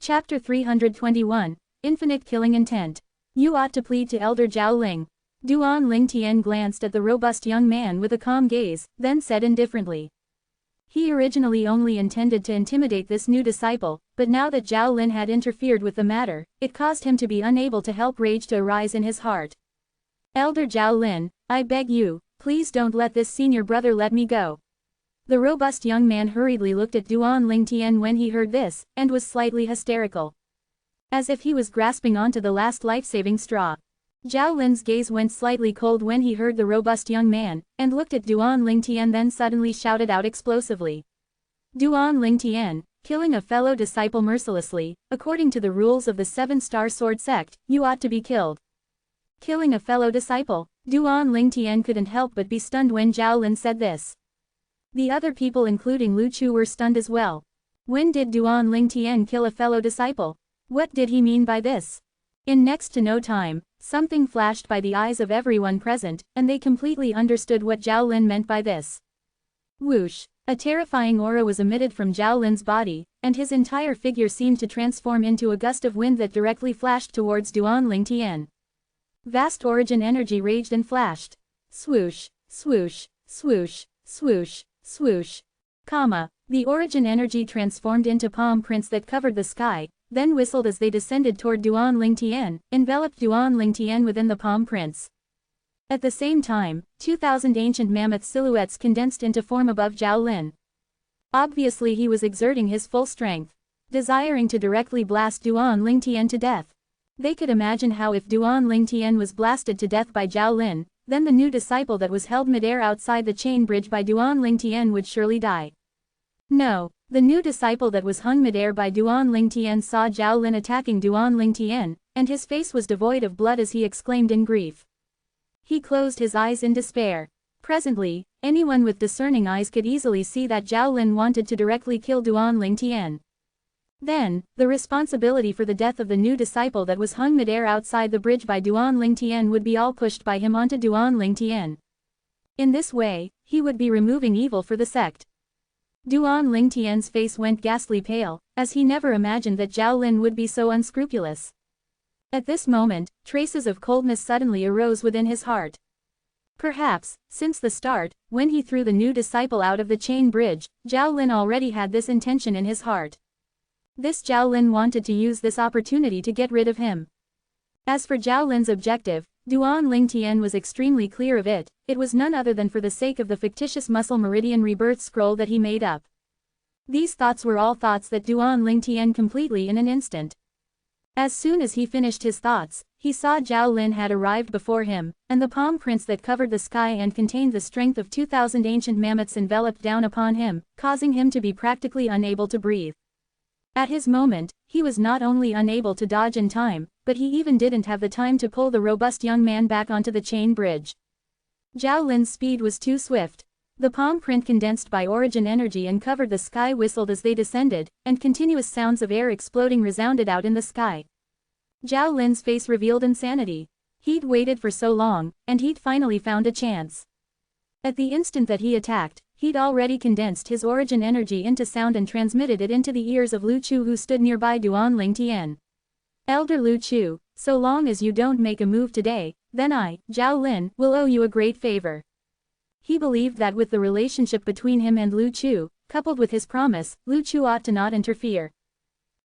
Chapter 321, Infinite Killing Intent. You ought to plead to Elder Zhao Ling. Duan Ling Tian glanced at the robust young man with a calm gaze, then said indifferently. He originally only intended to intimidate this new disciple, but now that Zhao Lin had interfered with the matter, it caused him to be unable to help rage to arise in his heart. Elder Zhao Lin, I beg you, please don't let this senior brother let me go. The robust young man hurriedly looked at Duan Ling Tian when he heard this, and was slightly hysterical. As if he was grasping onto the last life-saving straw. Zhao Lin's gaze went slightly cold when he heard the robust young man, and looked at Duan Ling Tian, then suddenly shouted out explosively. Duan Ling Tian, killing a fellow disciple mercilessly, according to the rules of the 7-star sword sect, you ought to be killed. Killing a fellow disciple? Duan Ling Tian couldn't help but be stunned when Zhao Lin said this. The other people including Lu Chu were stunned as well. When did Duan Ling Tian kill a fellow disciple? What did he mean by this? In next to no time, something flashed by the eyes of everyone present, and they completely understood what Zhao Lin meant by this. Whoosh! A terrifying aura was emitted from Zhao Lin's body, and his entire figure seemed to transform into a gust of wind that directly flashed towards Duan Ling Tian. Vast origin energy raged and flashed. Swoosh, swoosh, swoosh, swoosh, swoosh. The origin energy transformed into palm prints that covered the sky, then whistled as they descended toward Duan Ling Tian, enveloped Duan Ling Tian within the palm prints. At the same time, 2,000 ancient mammoth silhouettes condensed into form above Zhao Lin. Obviously he was exerting his full strength, desiring to directly blast Duan Ling Tian to death. They could imagine how if Duan Ling Tian was blasted to death by Zhao Lin, then the new disciple that was held midair outside the chain bridge by Duan Ling Tian would surely die. No, the new disciple that was hung midair by Duan Ling Tian saw Zhao Lin attacking Duan Ling Tian, and his face was devoid of blood as he exclaimed in grief. He closed his eyes in despair. Presently, anyone with discerning eyes could easily see that Zhao Lin wanted to directly kill Duan Ling Tian. Then, the responsibility for the death of the new disciple that was hung midair outside the bridge by Duan Ling Tian would be all pushed by him onto Duan Ling Tian. In this way, he would be removing evil for the sect. Duan Ling Tian's face went ghastly pale, as he never imagined that Zhao Lin would be so unscrupulous. At this moment, traces of coldness suddenly arose within his heart. Perhaps, since the start, when he threw the new disciple out of the chain bridge, Zhao Lin already had this intention in his heart. This Zhao Lin wanted to use this opportunity to get rid of him. As for Zhao Lin's objective, Duan Ling Tian was extremely clear of it. It was none other than for the sake of the fictitious muscle meridian rebirth scroll that he made up. These thoughts were all thoughts that Duan Ling Tian completely in an instant. As soon as he finished his thoughts, he saw Zhao Lin had arrived before him, and the palm prints that covered the sky and contained the strength of 2,000 ancient mammoths enveloped down upon him, causing him to be practically unable to breathe. At his moment, he was not only unable to dodge in time, but he even didn't have the time to pull the robust young man back onto the chain bridge. Zhao Lin's speed was too swift. The palm print condensed by origin energy and covered the sky whistled as they descended, and continuous sounds of air exploding resounded out in the sky. Zhao Lin's face revealed insanity. He'd waited for so long, and he'd finally found a chance. At the instant that he attacked, he'd already condensed his origin energy into sound and transmitted it into the ears of Lu Chu, who stood nearby Duan Ling Tian. Elder Lu Chu, so long as you don't make a move today, then I, Zhao Lin, will owe you a great favor. He believed that with the relationship between him and Lu Chu, coupled with his promise, Lu Chu ought to not interfere.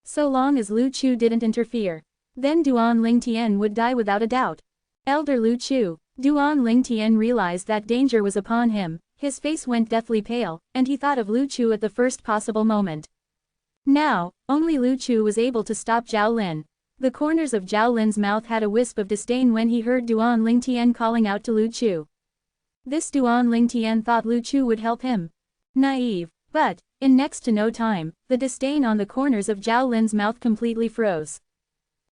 So long as Lu Chu didn't interfere, then Duan Ling Tian would die without a doubt. Elder Lu Chu. Duan Ling Tian realized that danger was upon him, his face went deathly pale, and he thought of Lu Chu at the first possible moment. Now, only Lu Chu was able to stop Zhao Lin. The corners of Zhao Lin's mouth had a wisp of disdain when he heard Duan Ling Tian calling out to Lu Chu. This Duan Ling Tian thought Lu Chu would help him. Naive. But, in next to no time, the disdain on the corners of Zhao Lin's mouth completely froze.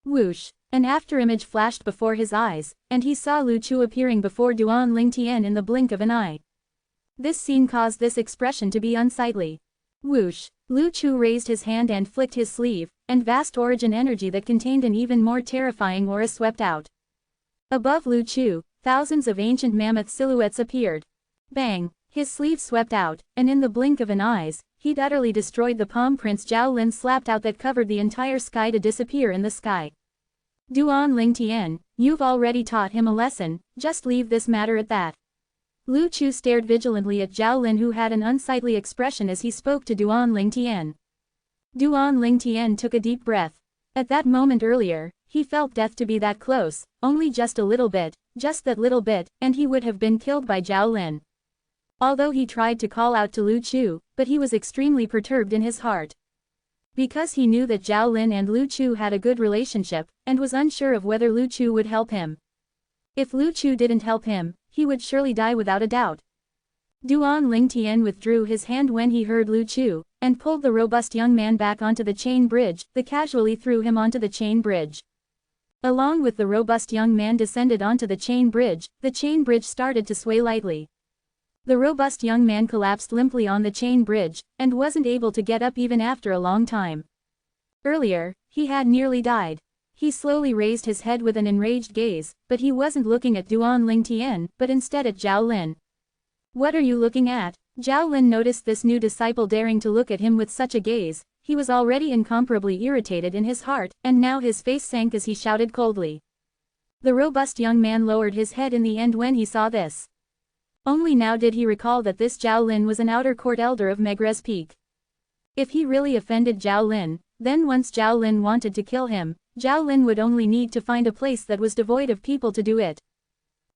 Whoosh! An afterimage flashed before his eyes, and he saw Lu Chu appearing before Duan Ling Tian in the blink of an eye. This scene caused this expression to be unsightly. Whoosh! Lu Chu raised his hand and flicked his sleeve, and vast origin energy that contained an even more terrifying aura swept out. Above Lu Chu, thousands of ancient mammoth silhouettes appeared. Bang! His sleeve swept out, and in the blink of an eye, he'd utterly destroyed the palm prints Zhao Lin slapped out that covered the entire sky to disappear in the sky. Duan Lingtian, you've already taught him a lesson, just leave this matter at that. Lu Chu stared vigilantly at Zhao Lin, who had an unsightly expression as he spoke to Duan Lingtian. Duan Lingtian took a deep breath. At that moment earlier, he felt death to be that close, only just a little bit, just that little bit, and he would have been killed by Zhao Lin. Although he tried to call out to Lu Chu, but he was extremely perturbed in his heart. Because he knew that Zhao Lin and Lu Chu had a good relationship, and was unsure of whether Lu Chu would help him. If Lu Chu didn't help him, he would surely die without a doubt. Duan Lingtian withdrew his hand when he heard Lu Chu, and pulled the robust young man back onto the chain bridge, then casually threw him onto the chain bridge. Along with the robust young man descended onto the chain bridge started to sway lightly. The robust young man collapsed limply on the chain bridge, and wasn't able to get up even after a long time. Earlier, he had nearly died. He slowly raised his head with an enraged gaze, but he wasn't looking at Duan Lingtian, but instead at Zhao Lin. What are you looking at? Zhao Lin noticed this new disciple daring to look at him with such a gaze. He was already incomparably irritated in his heart, and now his face sank as he shouted coldly. The robust young man lowered his head in the end when he saw this. Only now did he recall that this Zhao Lin was an outer court elder of Megrez Peak. If he really offended Zhao Lin, then once Zhao Lin wanted to kill him, Zhao Lin would only need to find a place that was devoid of people to do it.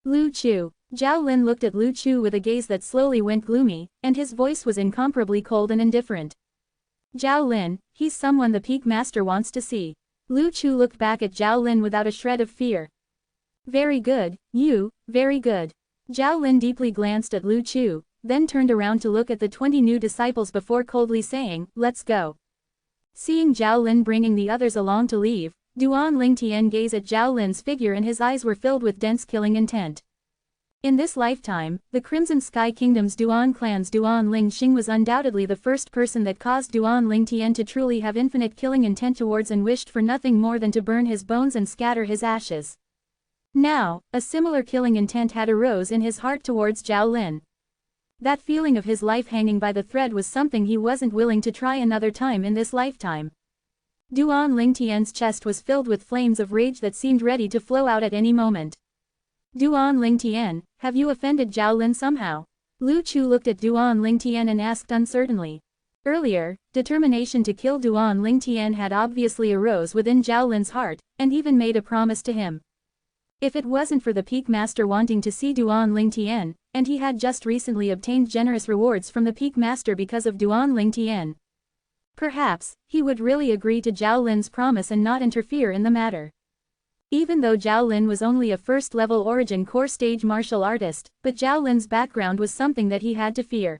Lu Chu. Zhao Lin looked at Lu Chu with a gaze that slowly went gloomy, and his voice was incomparably cold and indifferent. Zhao Lin, he's someone the Peak Master wants to see. Lu Chu looked back at Zhao Lin without a shred of fear. Very good, very good. Zhao Lin deeply glanced at Lu Chu, then turned around to look at the 20 new disciples before coldly saying, let's go. Seeing Zhao Lin bringing the others along to leave, Duan Lingtian gazed at Zhao Lin's figure and his eyes were filled with dense killing intent. In this lifetime, the Crimson Sky Kingdom's Duan clan's Duan Lingxing was undoubtedly the first person that caused Duan Lingtian to truly have infinite killing intent towards and wished for nothing more than to burn his bones and scatter his ashes. Now, a similar killing intent had arose in his heart towards Zhao Lin. That feeling of his life hanging by the thread was something he wasn't willing to try another time in this lifetime. Duan Lingtian's chest was filled with flames of rage that seemed ready to flow out at any moment. Duan Lingtian, have you offended Zhao Lin somehow? Lu Chu looked at Duan Lingtian and asked uncertainly. Earlier, determination to kill Duan Lingtian had obviously arose within Zhao Lin's heart, and even made a promise to him. If it wasn't for the Peak Master wanting to see Duan Lingtian, and he had just recently obtained generous rewards from the Peak Master because of Duan Lingtian, perhaps, he would really agree to Zhao Lin's promise and not interfere in the matter. Even though Zhao Lin was only a first-level origin core stage martial artist, but Zhao Lin's background was something that he had to fear.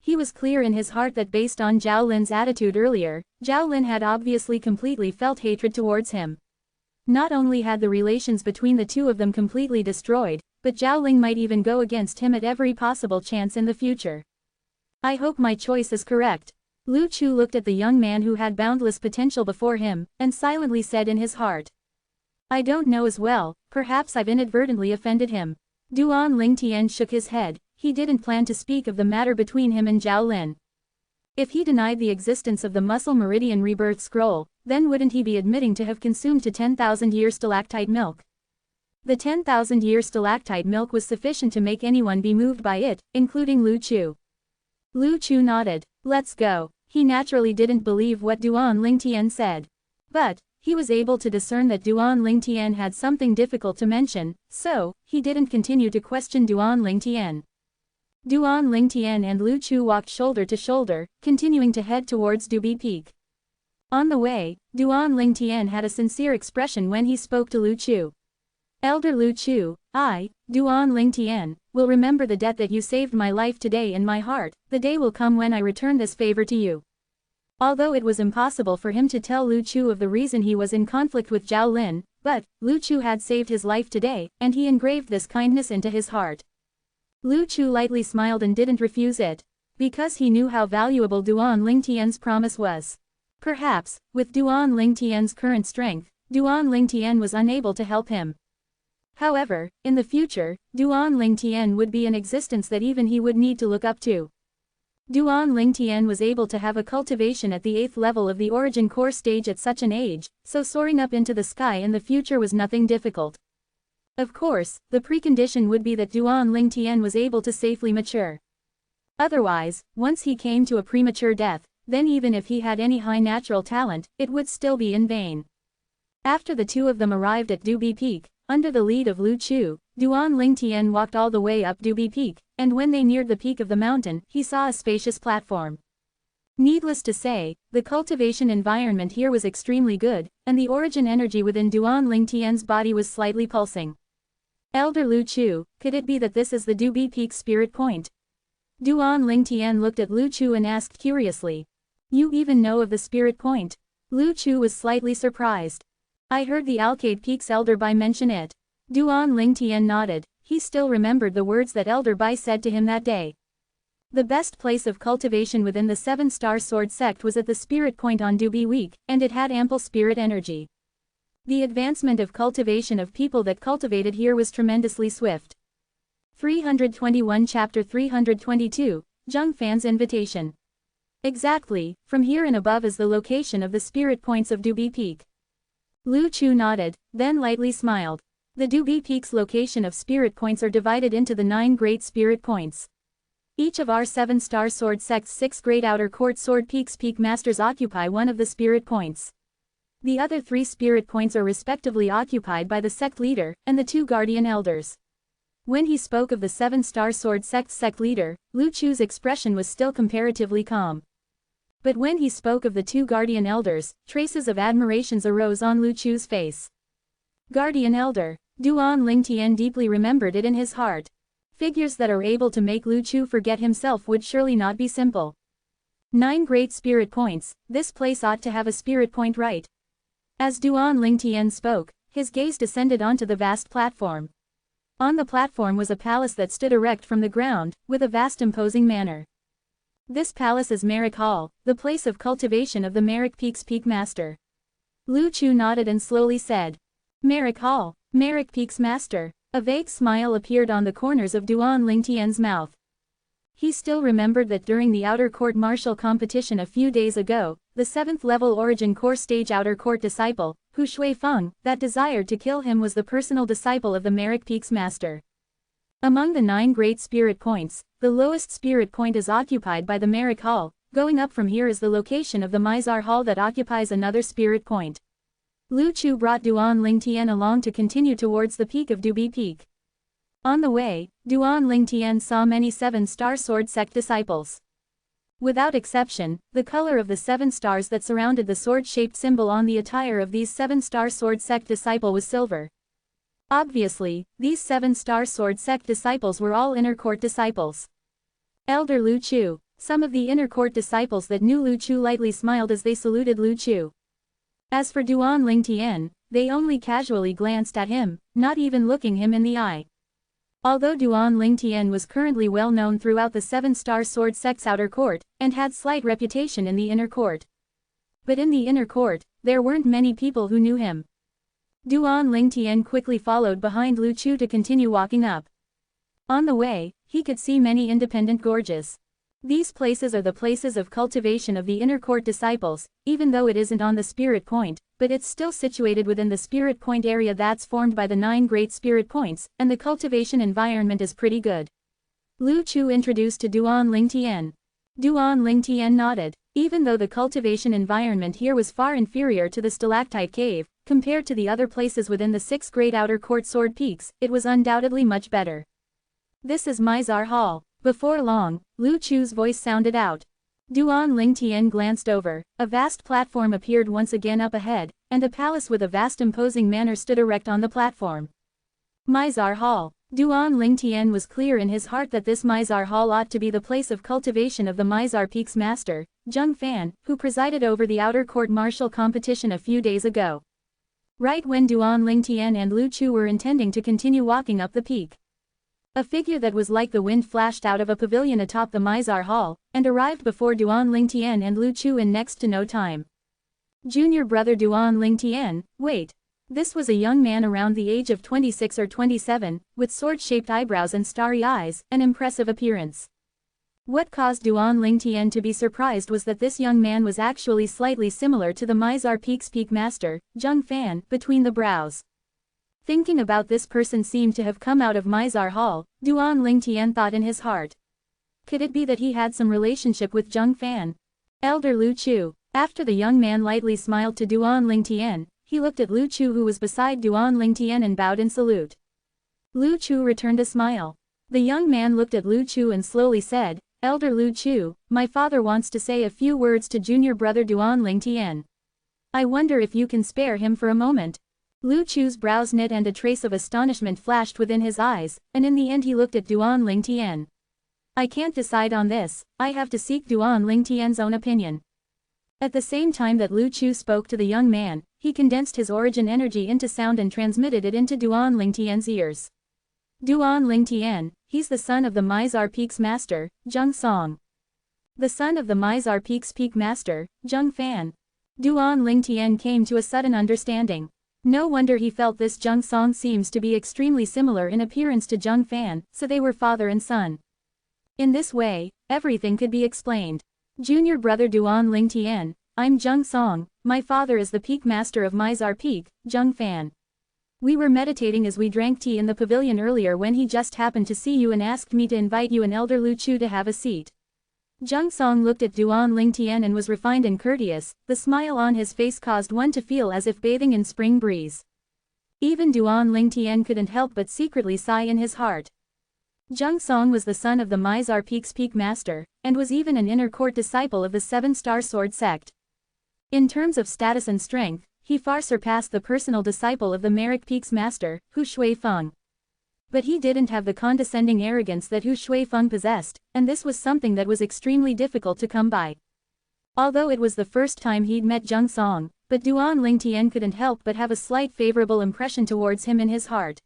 He was clear in his heart that based on Zhao Lin's attitude earlier, Zhao Lin had obviously completely felt hatred towards him. Not only had the relations between the two of them completely destroyed, but Zhao Lin might even go against him at every possible chance in the future. I hope my choice is correct. Lu Chu looked at the young man who had boundless potential before him, and silently said in his heart. I don't know as well, perhaps I've inadvertently offended him. Duan Lingtian shook his head, he didn't plan to speak of the matter between him and Zhao Lin. If he denied the existence of the Muscle Meridian Rebirth Scroll, then wouldn't he be admitting to have consumed 10,000-year stalactite milk? The 10,000-year stalactite milk was sufficient to make anyone be moved by it, including Lu Chu. Lu Chu nodded. Let's go. He naturally didn't believe what Duan Lingtian said. But, he was able to discern that Duan Lingtian had something difficult to mention, so, he didn't continue to question Duan Lingtian. Duan Lingtian and Lu Chu walked shoulder to shoulder, continuing to head towards Dubi Peak. On the way, Duan Lingtian had a sincere expression when he spoke to Lu Chu. Elder Lu Chu, I, Duan Lingtian, will remember the debt that you saved my life today in my heart. The day will come when I return this favor to you. Although it was impossible for him to tell Lu Chu of the reason he was in conflict with Zhao Lin, but, Lu Chu had saved his life today, and he engraved this kindness into his heart. Lu Chu lightly smiled and didn't refuse it, because he knew how valuable Duan Lingtian's promise was. Perhaps, with Duan Lingtian's current strength, Duan Lingtian was unable to help him. However, in the future, Duan Lingtian would be an existence that even he would need to look up to. Duan Lingtian was able to have a cultivation at the 8th level of the origin core stage at such an age, so soaring up into the sky in the future was nothing difficult. Of course, the precondition would be that Duan Lingtian was able to safely mature. Otherwise, once he came to a premature death, then even if he had any high natural talent, it would still be in vain. After the two of them arrived at Dubi Peak, under the lead of Lu Chu, Duan Lingtian walked all the way up Dubi Peak, and when they neared the peak of the mountain, he saw a spacious platform. Needless to say, the cultivation environment here was extremely good, and the origin energy within Duan Lingtian's body was slightly pulsing. Elder Lu Chu, could it be that this is the Dubi Peak spirit point? Duan Lingtian looked at Lu Chu and asked curiously. You even know of the spirit point? Lu Chu was slightly surprised. I heard the Alcade Peak's Elder Bai mention it. Duan Lingtian nodded. He still remembered the words that Elder Bai said to him that day. The best place of cultivation within the 7-star sword sect was at the spirit point on Dubi Week, and it had ample spirit energy. The advancement of cultivation of people that cultivated here was tremendously swift. 321 Chapter 322, Zheng Fan's Invitation. Exactly, from here and above is the location of the spirit points of Dubi Peak. Lu Chu nodded, then lightly smiled. The Dubi Peak's location of spirit points are divided into the 9 great spirit points. Each of our 7-star sword sect's 6 great outer court sword peaks peak masters occupy one of the spirit points. The other 3 spirit points are respectively occupied by the sect leader and the 2 guardian elders. When he spoke of the 7-star sword sect's sect leader, Lu Chu's expression was still comparatively calm. But when he spoke of the 2 guardian elders, traces of admiration arose on Lu Chu's face. Guardian elder. Duan Lingtian deeply remembered it in his heart. Figures that are able to make Lu Chu forget himself would surely not be simple. 9 great spirit points, this place ought to have a spirit point, right? As Duan Lingtian spoke, his gaze descended onto the vast platform. On the platform was a palace that stood erect from the ground, with a vast imposing manner. This palace is Merrick Hall, the place of cultivation of the Merrick Peak's Peak Master. Lu Chu nodded and slowly said, Merrick Hall, Merrick Peak's Master. A vague smile appeared on the corners of Duan Lingtian's mouth. He still remembered that during the outer court martial competition a few days ago, the 7th level origin core stage outer court disciple, Hu Shui Feng, that desired to kill him was the personal disciple of the Merrick Peak's Master. Among the 9 great spirit points, the lowest spirit point is occupied by the Merrick Hall. Going up from here is the location of the Mizar Hall that occupies another spirit point. Lu Chu brought Duan Lingtian along to continue towards the peak of Dubi Peak. On the way, Duan Lingtian saw many 7-star sword sect disciples. Without exception, the color of the 7 stars that surrounded the sword-shaped symbol on the attire of these 7-star sword sect disciple was silver. Obviously, these 7-star sword sect disciples were all inner court disciples. Elder Lu Chu. Some of the inner court disciples that knew Lu Chu lightly smiled as they saluted Lu Chu. As for Duan Lingtian, they only casually glanced at him, not even looking him in the eye. Although Duan Lingtian was currently well known throughout the 7-star sword sect's outer court, and had slight reputation in the inner court. But in the inner court, there weren't many people who knew him. Duan Lingtian quickly followed behind Lu Chu to continue walking up. On the way, he could see many independent gorges. These places are the places of cultivation of the inner court disciples, even though it isn't on the spirit point, but it's still situated within the spirit point area that's formed by the 9 great spirit points, and the cultivation environment is pretty good. Lu Chu introduced to Duan Lingtian. Duan Lingtian nodded. Even though the cultivation environment here was far inferior to the stalactite cave, compared to the other places within the 6 great outer court sword peaks, it was undoubtedly much better. This is Mizar Hall. Before long, Lu Chu's voice sounded out. Duan Lingtian glanced over. A vast platform appeared once again up ahead, and a palace with a vast imposing manor stood erect on the platform. Mizar Hall. Duan Lingtian was clear in his heart that this Mizar Hall ought to be the place of cultivation of the Mizar Peak's master, Zheng Fan, who presided over the outer court martial competition a few days ago. Right when Duan Lingtian and Lu Chu were intending to continue walking up the peak, a figure that was like the wind flashed out of a pavilion atop the Mizar Hall, and arrived before Duan Lingtian and Lu Chu in next to no time. Junior brother Duan Lingtian, wait. This was a young man around the age of 26 or 27, with sword-shaped eyebrows and starry eyes, an impressive appearance. What caused Duan Lingtian to be surprised was that this young man was actually slightly similar to the Mizar Peak's peak master, Zheng Fan, between the brows. Thinking about this person seemed to have come out of Mizar Hall, Duan Lingtian thought in his heart. Could it be that he had some relationship with Zheng Fan? Elder Lu Chu. After the young man lightly smiled to Duan Lingtian, he looked at Lu Chu who was beside Duan Lingtian and bowed in salute. Lu Chu returned a smile. The young man looked at Lu Chu and slowly said, "Elder Lu Chu, my father wants to say a few words to junior brother Duan Lingtian. I wonder if you can spare him for a moment." Lu Chu's brows knit and a trace of astonishment flashed within his eyes, and in the end he looked at Duan Lingtian. "I can't decide on this, I have to seek Duan Lingtian's own opinion." At the same time that Lu Chu spoke to the young man, he condensed his origin energy into sound and transmitted it into Duan Lingtian's ears. "Duan Lingtian, he's the son of the Mizar Peak's master, Zheng Song. The son of the Mizar Peak's peak master, Zheng Fan." Duan Lingtian came to a sudden understanding. No wonder he felt this Zheng Song seems to be extremely similar in appearance to Zheng Fan, so they were father and son. In this way, everything could be explained. "Junior brother Duan Lingtian, I'm Zheng Song, my father is the peak master of Mizar Peak, Zheng Fan. We were meditating as we drank tea in the pavilion earlier when he just happened to see you and asked me to invite you and Elder Lu Chu to have a seat." Zheng Song looked at Duan Lingtian and was refined and courteous, the smile on his face caused one to feel as if bathing in spring breeze. Even Duan Lingtian couldn't help but secretly sigh in his heart. Zheng Song was the son of the Mizar Peak's peak master, and was even an inner court disciple of the Seven-Star Sword sect. In terms of status and strength, he far surpassed the personal disciple of the Merrick Peak's master, Hu Shuifeng. But he didn't have the condescending arrogance that Hu Shuifeng possessed, and this was something that was extremely difficult to come by. Although it was the first time he'd met Zheng Song, but Duan Lingtian couldn't help but have a slight favorable impression towards him in his heart.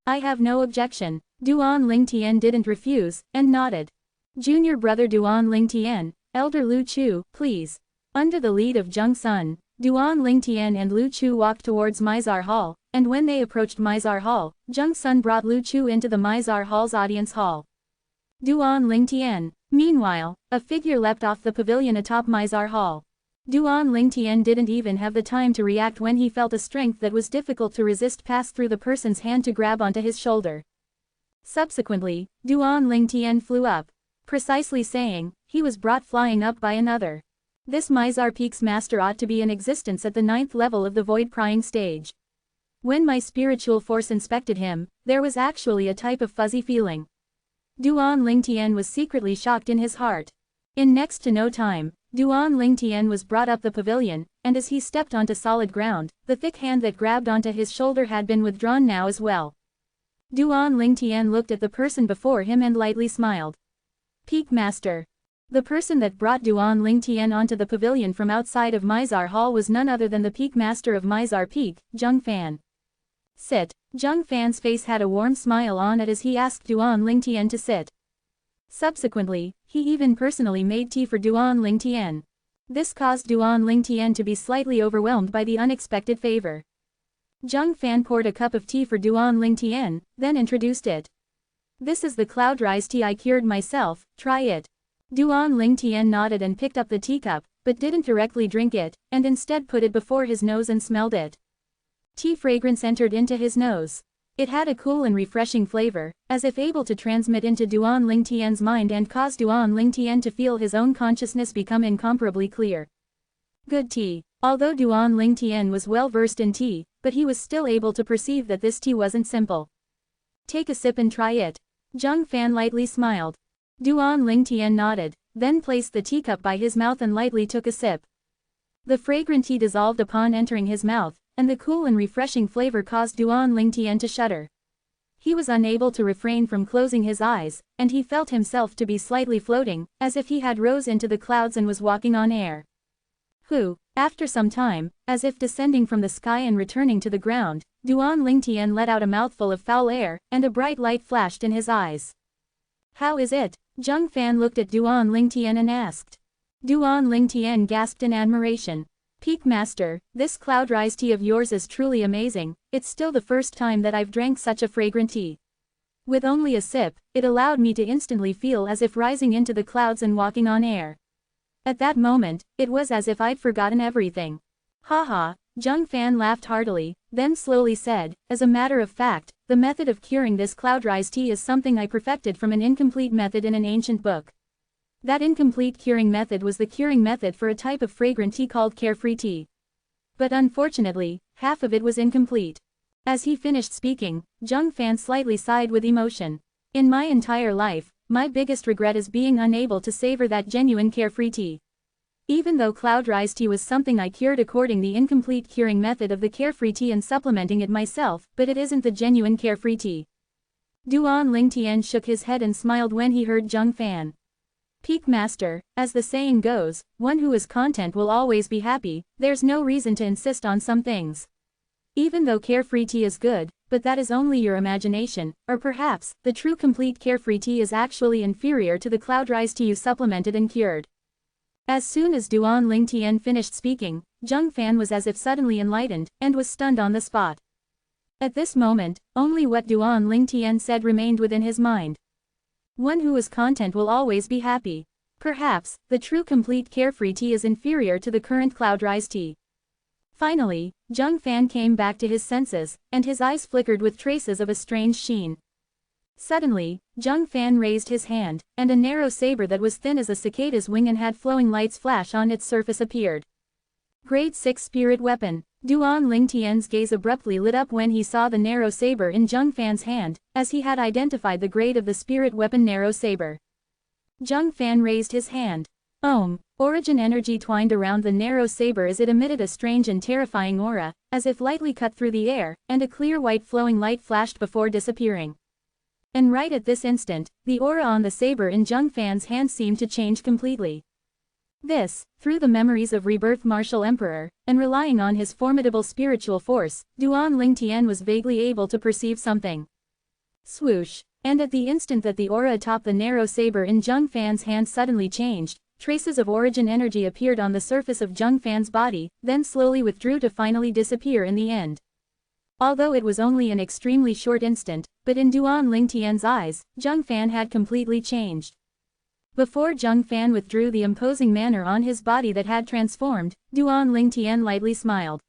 "I have no objection." Duan Lingtian didn't refuse, and nodded. "Junior brother Duan Lingtian, Elder Lu Chu, please." Under the lead of Zheng Sun, Duan Lingtian and Lu Chu walked towards Mizar Hall, and when they approached Mizar Hall, Zheng Sun brought Lu Chu into the Mizar Hall's audience hall. Duan Lingtian. Meanwhile, a figure leapt off the pavilion atop Mizar Hall. Duan Lingtian didn't even have the time to react when he felt a strength that was difficult to resist pass through the person's hand to grab onto his shoulder. Subsequently, Duan Lingtian flew up. Precisely saying, he was brought flying up by another. This Mizar Peak's master ought to be in existence at the 9th level of the void prying stage. When my spiritual force inspected him, there was actually a type of fuzzy feeling. Duan Lingtian was secretly shocked in his heart. In next to no time, Duan Lingtian was brought up the pavilion, and as he stepped onto solid ground, the thick hand that grabbed onto his shoulder had been withdrawn now as well. Duan Lingtian looked at the person before him and lightly smiled. Peak Master. The person that brought Duan Lingtian onto the pavilion from outside of Mizar Hall was none other than the Peak Master of Mizar Peak, Zheng Fan. "Sit." Zheng Fan's face had a warm smile on it as he asked Duan Lingtian to sit. Subsequently, he even personally made tea for Duan Lingtian. This caused Duan Lingtian to be slightly overwhelmed by the unexpected favor. Zheng Fan poured a cup of tea for Duan Lingtian, then introduced it. "This is the cloud rice tea I cured myself, try it." Duan Lingtian nodded and picked up the teacup, but didn't directly drink it, and instead put it before his nose and smelled it. Tea fragrance entered into his nose. It had a cool and refreshing flavor, as if able to transmit into Duan Lingtian's mind and cause Duan Lingtian to feel his own consciousness become incomparably clear. Good tea. Although Duan Lingtian was well versed in tea, but he was still able to perceive that this tea wasn't simple. "Take a sip and try it." Zheng Fan lightly smiled. Duan Lingtian nodded, then placed the teacup by his mouth and lightly took a sip. The fragrant tea dissolved upon entering his mouth, and the cool and refreshing flavor caused Duan Lingtian to shudder. He was unable to refrain from closing his eyes, and he felt himself to be slightly floating, as if he had rose into the clouds and was walking on air. After some time, as if descending from the sky and returning to the ground, Duan Lingtian let out a mouthful of foul air, and a bright light flashed in his eyes. "How is it?" Zheng Fan looked at Duan Lingtian and asked. Duan Lingtian gasped in admiration. "Peak Master, this cloud rice tea of yours is truly amazing, it's still the first time that I've drank such a fragrant tea." With only a sip, it allowed me to instantly feel as if rising into the clouds and walking on air. At that moment, it was as if I'd forgotten everything. Haha, Jung Fan laughed heartily, then slowly said, as a matter of fact, the method of curing this cloud rice tea is something I perfected from an incomplete method in an ancient book. That incomplete curing method was the curing method for a type of fragrant tea called carefree tea. But unfortunately, half of it was incomplete. As he finished speaking, Jung Fan slightly sighed with emotion. In my entire life, my biggest regret is being unable to savor that genuine carefree tea. Even though cloud rice tea was something I cured according the incomplete curing method of the carefree tea and supplementing it myself, but it isn't the genuine carefree tea. Duan Ling Tian shook his head and smiled when he heard Jung Fan. Peak Master, as the saying goes, one who is content will always be happy, there's no reason to insist on some things. Even though carefree tea is good, but that is only your imagination, or perhaps, the true complete carefree tea is actually inferior to the cloud rice tea you supplemented and cured. As soon as Duan Ling Tian finished speaking, Jung Fan was as if suddenly enlightened, and was stunned on the spot. At this moment, only what Duan Ling Tian said remained within his mind. One who is content will always be happy. Perhaps, the true complete carefree tea is inferior to the current cloud rice tea. Finally, Jung Fan came back to his senses, and his eyes flickered with traces of a strange sheen. Suddenly, Jung Fan raised his hand, and a narrow saber that was thin as a cicada's wing and had flowing lights flash on its surface appeared. Grade 6 Spirit Weapon. Duan Ling Tian's gaze abruptly lit up when he saw the narrow saber in Jung Fan's hand, as he had identified the grade of the spirit weapon narrow saber. Jung Fan raised his hand. Origin energy twined around the narrow saber as it emitted a strange and terrifying aura, as if lightly cut through the air, and a clear white flowing light flashed before disappearing. And right at this instant, the aura on the saber in Jung Fan's hand seemed to change completely. This, through the memories of rebirth Martial Emperor, and relying on his formidable spiritual force, Duan Ling Tian was vaguely able to perceive something. Swoosh! And at the instant that the aura atop the narrow saber in Jung Fan's hand suddenly changed, traces of origin energy appeared on the surface of Jung Fan's body, then slowly withdrew to finally disappear in the end. Although it was only an extremely short instant, but in Duan Ling Tian's eyes, Jung Fan had completely changed. Before Jung Fan withdrew the imposing manner on his body that had transformed, Duan Ling Tian lightly smiled.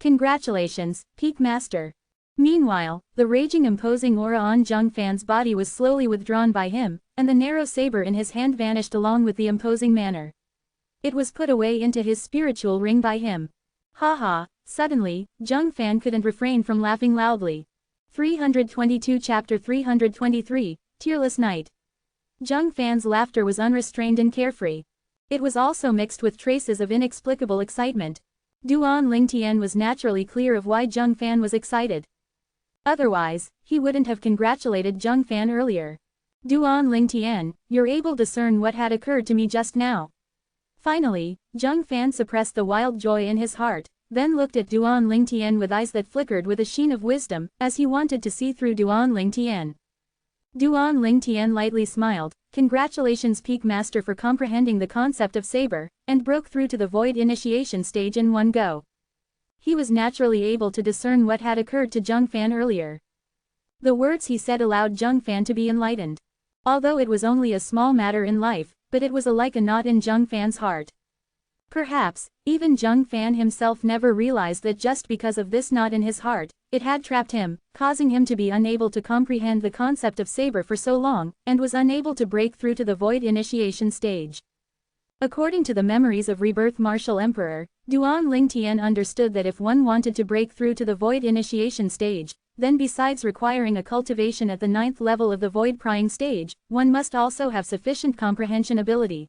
Congratulations, Peak Master. Meanwhile, the raging imposing aura on Jung Fan's body was slowly withdrawn by him, and the narrow saber in his hand vanished along with the imposing manner. It was put away into his spiritual ring by him. Haha, suddenly, Jung Fan couldn't refrain from laughing loudly. 322 Chapter 323, Tearless Night. Jung Fan's laughter was unrestrained and carefree. It was also mixed with traces of inexplicable excitement. Duan Ling Tian was naturally clear of why Jung Fan was excited. Otherwise, he wouldn't have congratulated Jung Fan earlier. Duan Ling Tian, you're able to discern what had occurred to me just now. Finally, Jung Fan suppressed the wild joy in his heart, then looked at Duan Ling Tian with eyes that flickered with a sheen of wisdom, as he wanted to see through Duan Ling Tian. Duan Ling Tian lightly smiled. Congratulations Peak Master for comprehending the concept of saber, and broke through to the void initiation stage in one go. He was naturally able to discern what had occurred to Jung Fan earlier. The words he said allowed Jung Fan to be enlightened. Although it was only a small matter in life, but it was like a knot in Jung Fan's heart. Perhaps, even Jung Fan himself never realized that just because of this knot in his heart, it had trapped him, causing him to be unable to comprehend the concept of saber for so long, and was unable to break through to the void initiation stage. According to the memories of rebirth Martial Emperor, Duan Ling Tian understood that if one wanted to break through to the void initiation stage, then besides requiring a cultivation at the 9th level of the void prying stage, one must also have sufficient comprehension ability.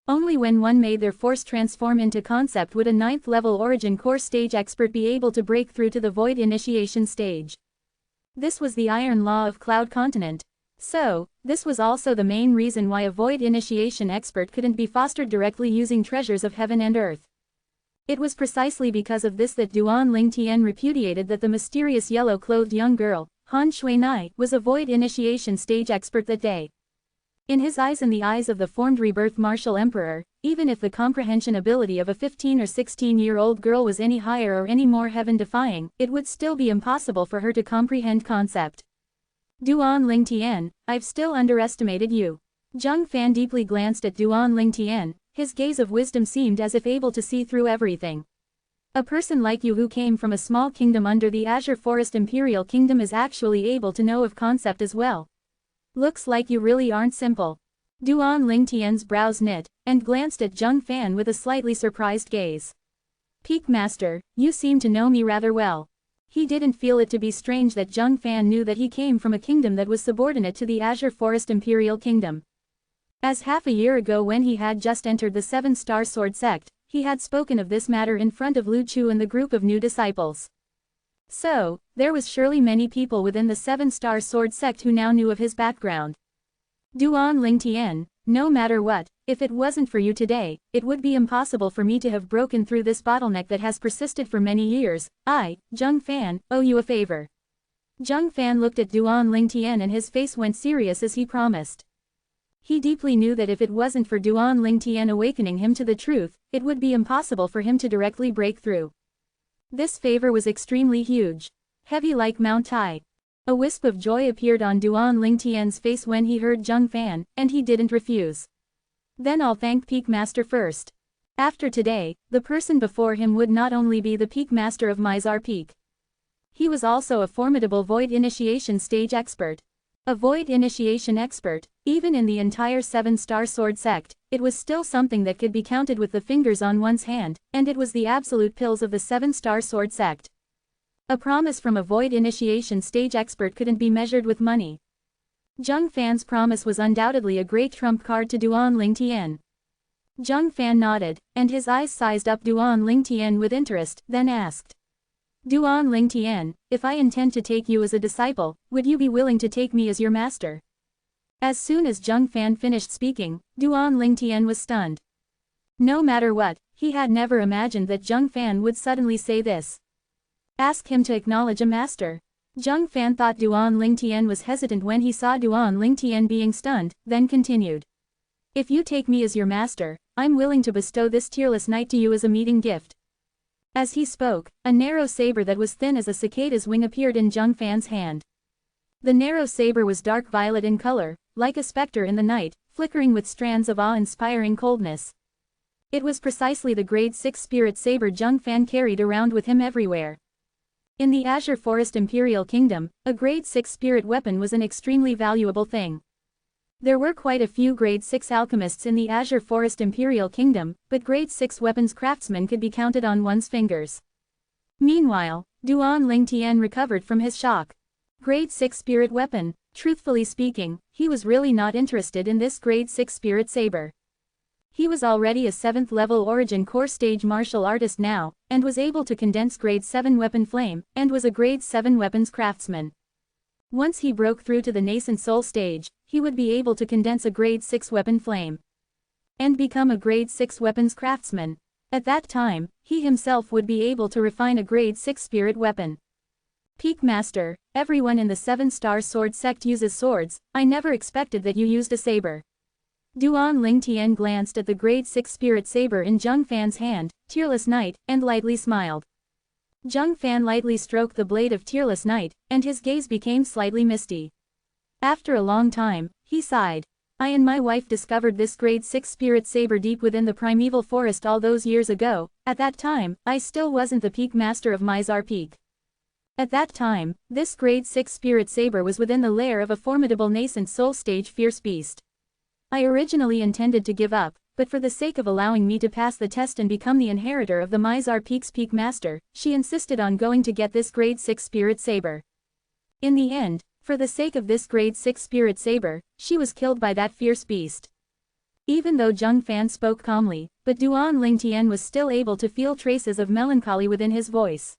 Only when one made their force transform into concept would a 9th level origin core stage expert be able to break through to the void initiation stage. This was the iron law of Cloud Continent. So, this was also the main reason why a void initiation expert couldn't be fostered directly using treasures of heaven and earth. It was precisely because of this that Duan Ling Tian repudiated that the mysterious yellow-clothed young girl, Han Shuinai, was a void initiation stage expert that day. In his eyes and the eyes of the formed rebirth Martial Emperor, even if the comprehension ability of a 15 or 16-year-old girl was any higher or any more heaven-defying, it would still be impossible for her to comprehend concept. Duan Ling Tian, I've still underestimated you. Zhang Fan deeply glanced at Duan Ling Tian, his gaze of wisdom seemed as if able to see through everything. A person like you who came from a small kingdom under the Azure Forest Imperial Kingdom is actually able to know of concept as well. Looks like you really aren't simple. Duan Ling Tian's brows knit, and glanced at Zhang Fan with a slightly surprised gaze. Peak Master, you seem to know me rather well. He didn't feel it to be strange that Zhang Fan knew that he came from a kingdom that was subordinate to the Azure Forest Imperial Kingdom. As half a year ago when he had just entered the Seven-Star Sword Sect, he had spoken of this matter in front of Lu Chu and the group of new disciples. So, there was surely many people within the Seven-Star Sword Sect who now knew of his background. Duan Ling Tian, no matter what, if it wasn't for you today, it would be impossible for me to have broken through this bottleneck that has persisted for many years. I, Zhang Fan, owe you a favor. Zhang Fan looked at Duan Ling Tian and his face went serious as he promised. He deeply knew that if it wasn't for Duan Ling Tian awakening him to the truth, it would be impossible for him to directly break through. This favor was extremely huge. Heavy like Mount Tai. A wisp of joy appeared on Duan Ling Tian's face when he heard Zhang Fan, and he didn't refuse. Then I'll thank Peak Master first. After today, the person before him would not only be the Peak Master of Mizar Peak. He was also a formidable Void Initiation stage expert. A Void Initiation expert, even in the entire Seven-Star Sword Sect, it was still something that could be counted with the fingers on one's hand, and it was the absolute pills of the Seven-Star Sword Sect. A promise from a Void Initiation stage expert couldn't be measured with money. Zhang Fan's promise was undoubtedly a great trump card to Duan Ling Tian. Zhang Fan nodded, and his eyes sized up Duan Ling Tian with interest, then asked. Duan Ling Tian, if I intend to take you as a disciple, would you be willing to take me as your master? As soon as Zhang Fan finished speaking, Duan Ling Tian was stunned. No matter what, he had never imagined that Zhang Fan would suddenly say this. Ask him to acknowledge a master. Zhang Fan thought Duan Ling Tian was hesitant when he saw Duan Ling Tian being stunned, then continued. If you take me as your master, I'm willing to bestow this tearless night to you as a meeting gift. As he spoke, a narrow saber that was thin as a cicada's wing appeared in Zhang Fan's hand. The narrow saber was dark violet in color, like a specter in the night, flickering with strands of awe-inspiring coldness. It was precisely the grade 6 spirit saber Zhang Fan carried around with him everywhere. In the Azure Forest Imperial Kingdom, a grade 6 spirit weapon was an extremely valuable thing. There were quite a few grade 6 alchemists in the Azure Forest Imperial Kingdom, but grade 6 weapons craftsmen could be counted on one's fingers. Meanwhile, Duan Ling Tian recovered from his shock. Grade 6 spirit weapon, truthfully speaking, he was really not interested in this grade 6 spirit saber. He was already a 7th level origin core stage martial artist now, and was able to condense grade 7 weapon flame, and was a grade 7 weapons craftsman. Once he broke through to the nascent soul stage, he would be able to condense a grade 6 weapon flame and become a grade 6 weapons craftsman. At that time, he himself would be able to refine a grade 6 spirit weapon. Peak Master, everyone in the 7-Star Sword Sect uses swords, I never expected that you used a saber. Duan Ling Tian glanced at the grade 6 spirit saber in Zhang Fan's hand, Tearless Night, and lightly smiled. Zhang Fan lightly stroked the blade of Tearless Night, and his gaze became slightly misty. After a long time, he sighed. I and my wife discovered this grade 6 spirit saber deep within the primeval forest all those years ago. At that time, I still wasn't the Peak Master of Mizar Peak. At that time, this grade 6 spirit saber was within the lair of a formidable nascent soul stage fierce beast. I originally intended to give up, but for the sake of allowing me to pass the test and become the inheritor of the Mizar Peak's Peak Master, she insisted on going to get this grade 6 spirit saber. In the end, for the sake of this grade 6 spirit saber, she was killed by that fierce beast. Even though Zhang Fan spoke calmly, but Duan Ling Tian was still able to feel traces of melancholy within his voice.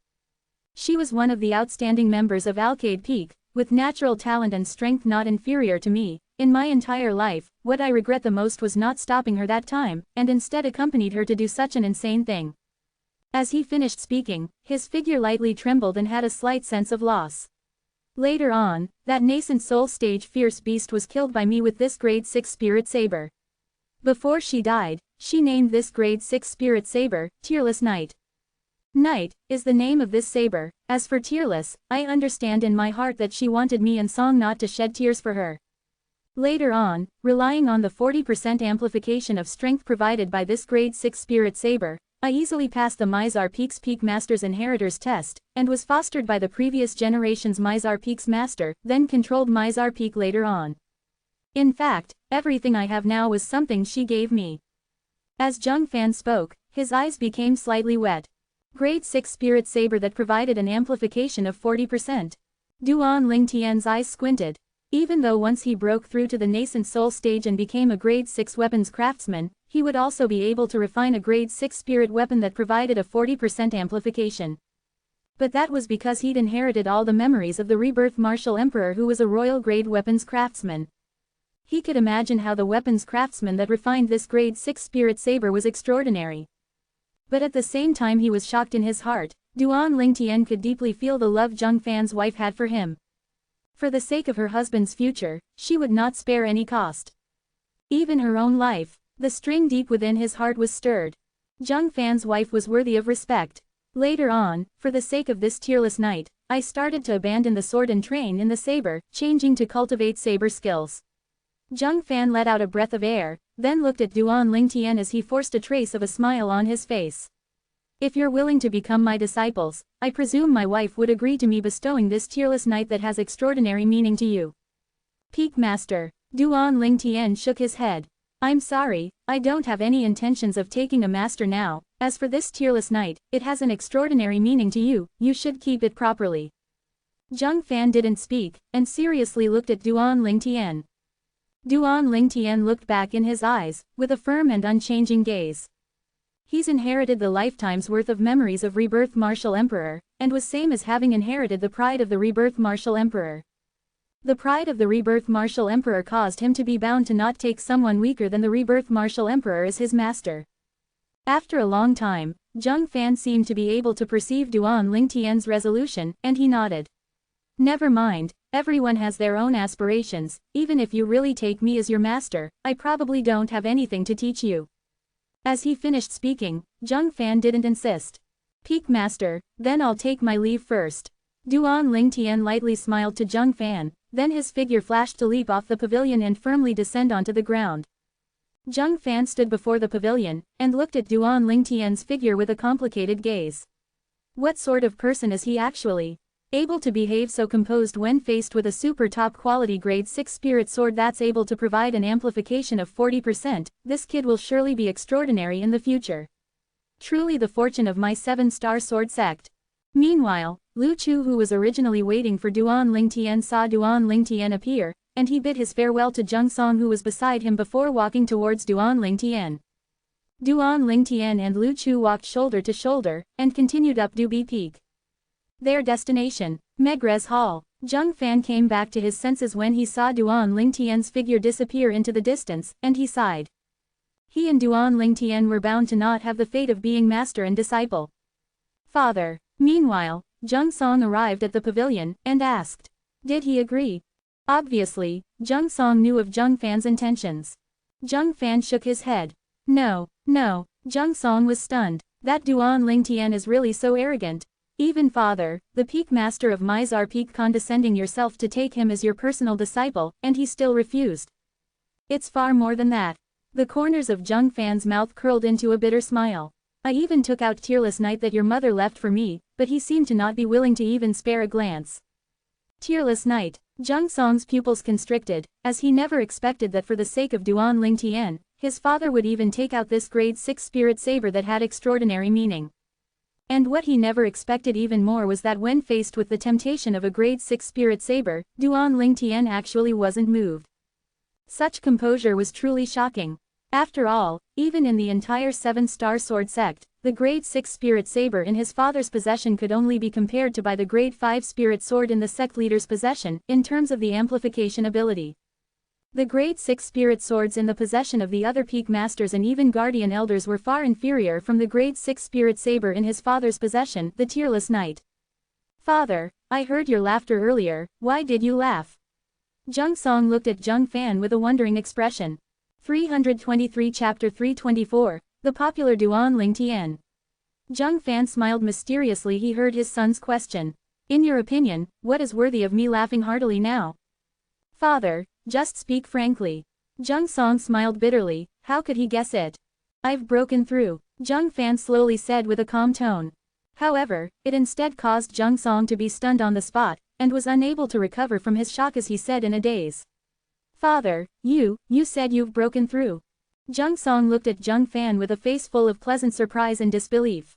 She was one of the outstanding members of Alcade Peak, with natural talent and strength not inferior to me. In my entire life, what I regret the most was not stopping her that time, and instead accompanied her to do such an insane thing. As he finished speaking, his figure lightly trembled and had a slight sense of loss. Later on, that nascent soul stage fierce beast was killed by me with this grade 6 spirit saber. Before she died, she named this grade 6 spirit saber, Tearless Night. Night is the name of this saber. As for Tearless, I understand in my heart that she wanted me and Song not to shed tears for her. Later on, relying on the 40% amplification of strength provided by this grade 6 spirit saber, I easily passed the Mizar Peak's Peak Master's Inheritors test, and was fostered by the previous generation's Mizar Peak's Master, then controlled Mizar Peak later on. In fact, everything I have now was something she gave me. As Zheng Fan spoke, his eyes became slightly wet. Grade 6 spirit saber that provided an amplification of 40%. Duan Ling Tian's eyes squinted. Even though once he broke through to the nascent soul stage and became a grade 6 weapons craftsman, he would also be able to refine a grade 6 spirit weapon that provided a 40% amplification. But that was because he'd inherited all the memories of the rebirth martial emperor who was a royal grade weapons craftsman. He could imagine how the weapons craftsman that refined this grade 6 spirit saber was extraordinary. But at the same time he was shocked in his heart. Duan Ling Tian could deeply feel the love Zheng Fan's wife had for him. For the sake of her husband's future, she would not spare any cost. Even her own life. The string deep within his heart was stirred. Zheng Fan's wife was worthy of respect. Later on, for the sake of this tearless knight, I started to abandon the sword and train in the saber, changing to cultivate saber skills. Zheng Fan let out a breath of air, then looked at Duan Ling Tian as he forced a trace of a smile on his face. If you're willing to become my disciples, I presume my wife would agree to me bestowing this tearless knight that has extraordinary meaning to you. Peak Master. Duan Ling Tian shook his head. I'm sorry, I don't have any intentions of taking a master now. As for this tearless knight, it has an extraordinary meaning to you, you should keep it properly. Zheng Fan didn't speak, and seriously looked at Duan Ling Tian. Duan Ling Tian looked back in his eyes, with a firm and unchanging gaze. He's inherited the lifetime's worth of memories of rebirth martial emperor, and was same as having inherited the pride of the rebirth martial emperor. The pride of the rebirth martial emperor caused him to be bound to not take someone weaker than the rebirth martial emperor as his master. After a long time, Zheng Fan seemed to be able to perceive Duan Ling Tian's resolution, and he nodded. Never mind, everyone has their own aspirations. Even if you really take me as your master, I probably don't have anything to teach you. As he finished speaking, Zheng Fan didn't insist. Peak Master, then I'll take my leave first. Duan Ling Tian lightly smiled to Zheng Fan, then his figure flashed to leap off the pavilion and firmly descend onto the ground. Zheng Fan stood before the pavilion, and looked at Duan Ling Tian's figure with a complicated gaze. What sort of person is he actually? Able to behave so composed when faced with a super top quality grade 6 spirit sword that's able to provide an amplification of 40%, this kid will surely be extraordinary in the future. Truly the fortune of my 7-star sword sect. Meanwhile, Lu Chu, who was originally waiting for Duan Ling Tian, saw Duan Ling Tian appear, and he bid his farewell to Zheng Song, who was beside him before walking towards Duan Ling Tian. Duan Ling Tian and Lu Chu walked shoulder to shoulder, and continued up Dubi Peak. Their destination, Megrez Hall. Zheng Fan came back to his senses when he saw Duan Ling Tian's figure disappear into the distance, and he sighed. He and Duan Ling Tian were bound to not have the fate of being master and disciple. Father. Meanwhile, Zheng Song arrived at the pavilion, and asked. Did he agree? Obviously, Zheng Song knew of Zheng Fan's intentions. Zheng Fan shook his head. No. Zheng Song was stunned. That Duan Ling Tian is really so arrogant. Even father, the Peak Master of Mizar Peak, condescending yourself to take him as your personal disciple, and he still refused. It's far more than that. The corners of Zheng Fan's mouth curled into a bitter smile. I even took out Tearless Knight that your mother left for me, but he seemed to not be willing to even spare a glance. Tearless Knight. Zheng Song's pupils constricted, as he never expected that for the sake of Duan Ling Tian, his father would even take out this grade 6 spirit saber that had extraordinary meaning. And what he never expected even more was that when faced with the temptation of a grade 6 spirit saber, Duan Ling Tian actually wasn't moved. Such composure was truly shocking. After all, even in the entire 7-star sword sect, the grade 6 spirit saber in his father's possession could only be compared to by the grade 5 spirit sword in the sect leader's possession, in terms of the amplification ability. The grade 6 spirit swords in the possession of the other Peak Masters and even Guardian Elders were far inferior from the grade 6 spirit saber in his father's possession, the Tearless Knight. Father, I heard your laughter earlier, why did you laugh? Zheng Song looked at Zheng Fan with a wondering expression. 323 Chapter 324, The Popular Duan Ling Tian. Zhang Fan smiled mysteriously. He heard his son's question. In your opinion, what is worthy of me laughing heartily now? Father, just speak frankly. Zhang Song smiled bitterly. How could he guess it? I've broken through, Zhang Fan slowly said with a calm tone. However, it instead caused Zhang Song to be stunned on the spot, and was unable to recover from his shock as he said in a daze. Father, you said you've broken through. Zhang Song looked at Zhang Fan with a face full of pleasant surprise and disbelief.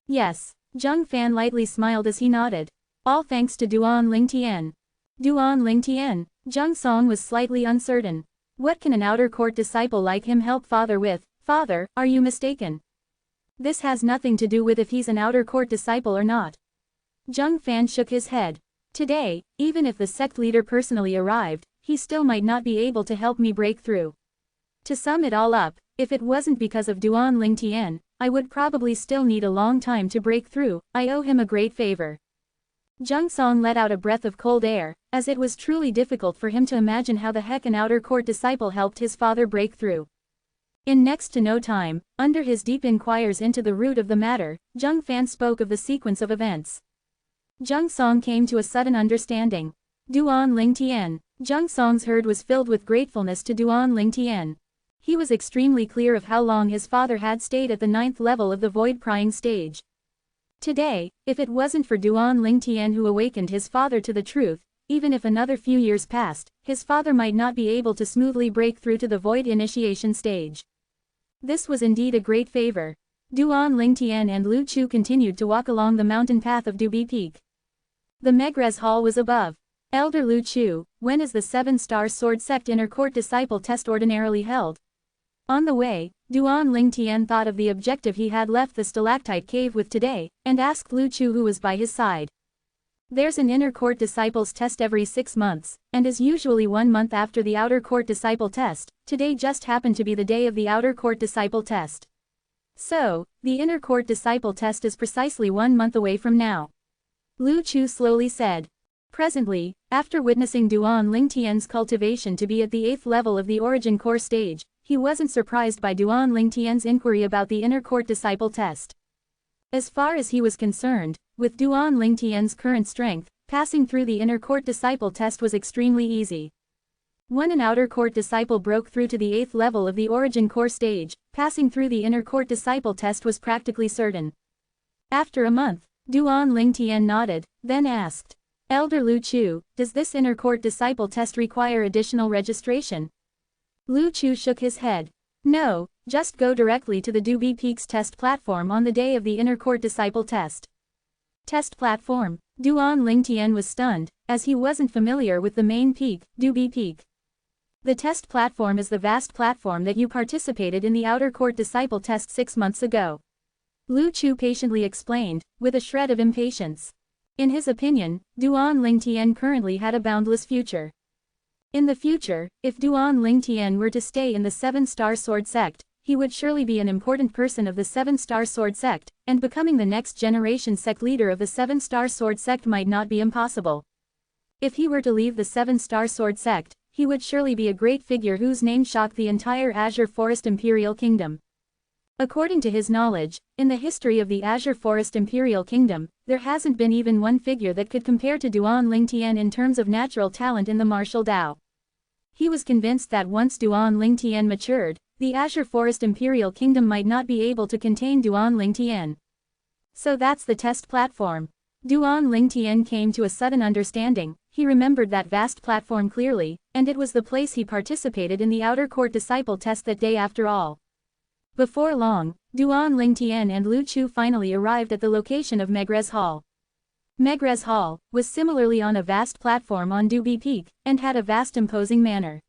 Yes, Zhang Fan lightly smiled as he nodded. All thanks to Duan Ling Tian. Duan Ling Tian, Zhang Song was slightly uncertain. What can an outer court disciple like him help father with? Father, are you mistaken? This has nothing to do with if he's an outer court disciple or not. Zhang Fan shook his head. Today, even if the sect leader personally arrived, he still might not be able to help me break through. To sum it all up, if it wasn't because of Duan Ling Tian, I would probably still need a long time to break through. I owe him a great favor. Zhang Song let out a breath of cold air, as it was truly difficult for him to imagine how the heck an outer court disciple helped his father break through. In next to no time, under his deep inquiries into the root of the matter, Zhang Fan spoke of the sequence of events. Zhang Song came to a sudden understanding. Duan Ling Tian. Zhang Song's heart was filled with gratefulness to Duan Ling Tian. He was extremely clear of how long his father had stayed at the 9th level of the void prying stage. Today, if it wasn't for Duan Ling Tian who awakened his father to the truth, even if another few years passed, his father might not be able to smoothly break through to the void initiation stage. This was indeed a great favor. Duan Ling Tian and Lu Chu continued to walk along the mountain path of Dubi Peak. The Megrez Hall was above. Elder Lu Chu, when is the 7-star sword sect inner court disciple test ordinarily held? On the way, Duan Ling Tian thought of the objective he had left the stalactite cave with today, and asked Lu Chu who was by his side. There's an inner court disciples test every 6 months, and is usually 1 month after the outer court disciple test. Today just happened to be the day of the outer court disciple test. So, the inner court disciple test is precisely 1 month away from now. Lu Chu slowly said. Presently, after witnessing Duan Ling Tian's cultivation to be at the 8th level of the origin core stage, he wasn't surprised by Duan Ling Tian's inquiry about the inner court disciple test. As far as he was concerned, with Duan Ling Tian's current strength, passing through the inner court disciple test was extremely easy. When an outer court disciple broke through to the 8th level of the origin core stage, passing through the inner court disciple test was practically certain. After a month, Duan Ling Tian nodded, then asked, Elder Lu Chu, does this inner court disciple test require additional registration? Lu Chu shook his head. No, just go directly to the Dubi Peak's test platform on the day of the inner court disciple test. Test platform? Duan Ling Tian was stunned, as he wasn't familiar with the main peak, Dubi Peak. The test platform is the vast platform that you participated in the outer court disciple test 6 months ago. Lu Chu patiently explained, with a shred of impatience. In his opinion, Duan Ling Tian currently had a boundless future. In the future, if Duan Ling Tian were to stay in the 7-star sword sect, he would surely be an important person of the 7-star sword sect, and becoming the next generation sect leader of the 7-star sword sect might not be impossible. If he were to leave the 7-star sword sect, he would surely be a great figure whose name shocked the entire Azure Forest Imperial Kingdom. According to his knowledge, in the history of the Azure Forest Imperial Kingdom, there hasn't been even one figure that could compare to Duan Ling Tian in terms of natural talent in the martial Dao. He was convinced that once Duan Ling Tian matured, the Azure Forest Imperial Kingdom might not be able to contain Duan Ling Tian. So that's the test platform. Duan Ling Tian came to a sudden understanding. He remembered that vast platform clearly, and it was the place he participated in the outer court disciple test that day after all. Before long, Duan Ling Tian and Lu Chu finally arrived at the location of Megrez Hall. Megrez Hall was similarly on a vast platform on Dubi Peak, and had a vast imposing manner.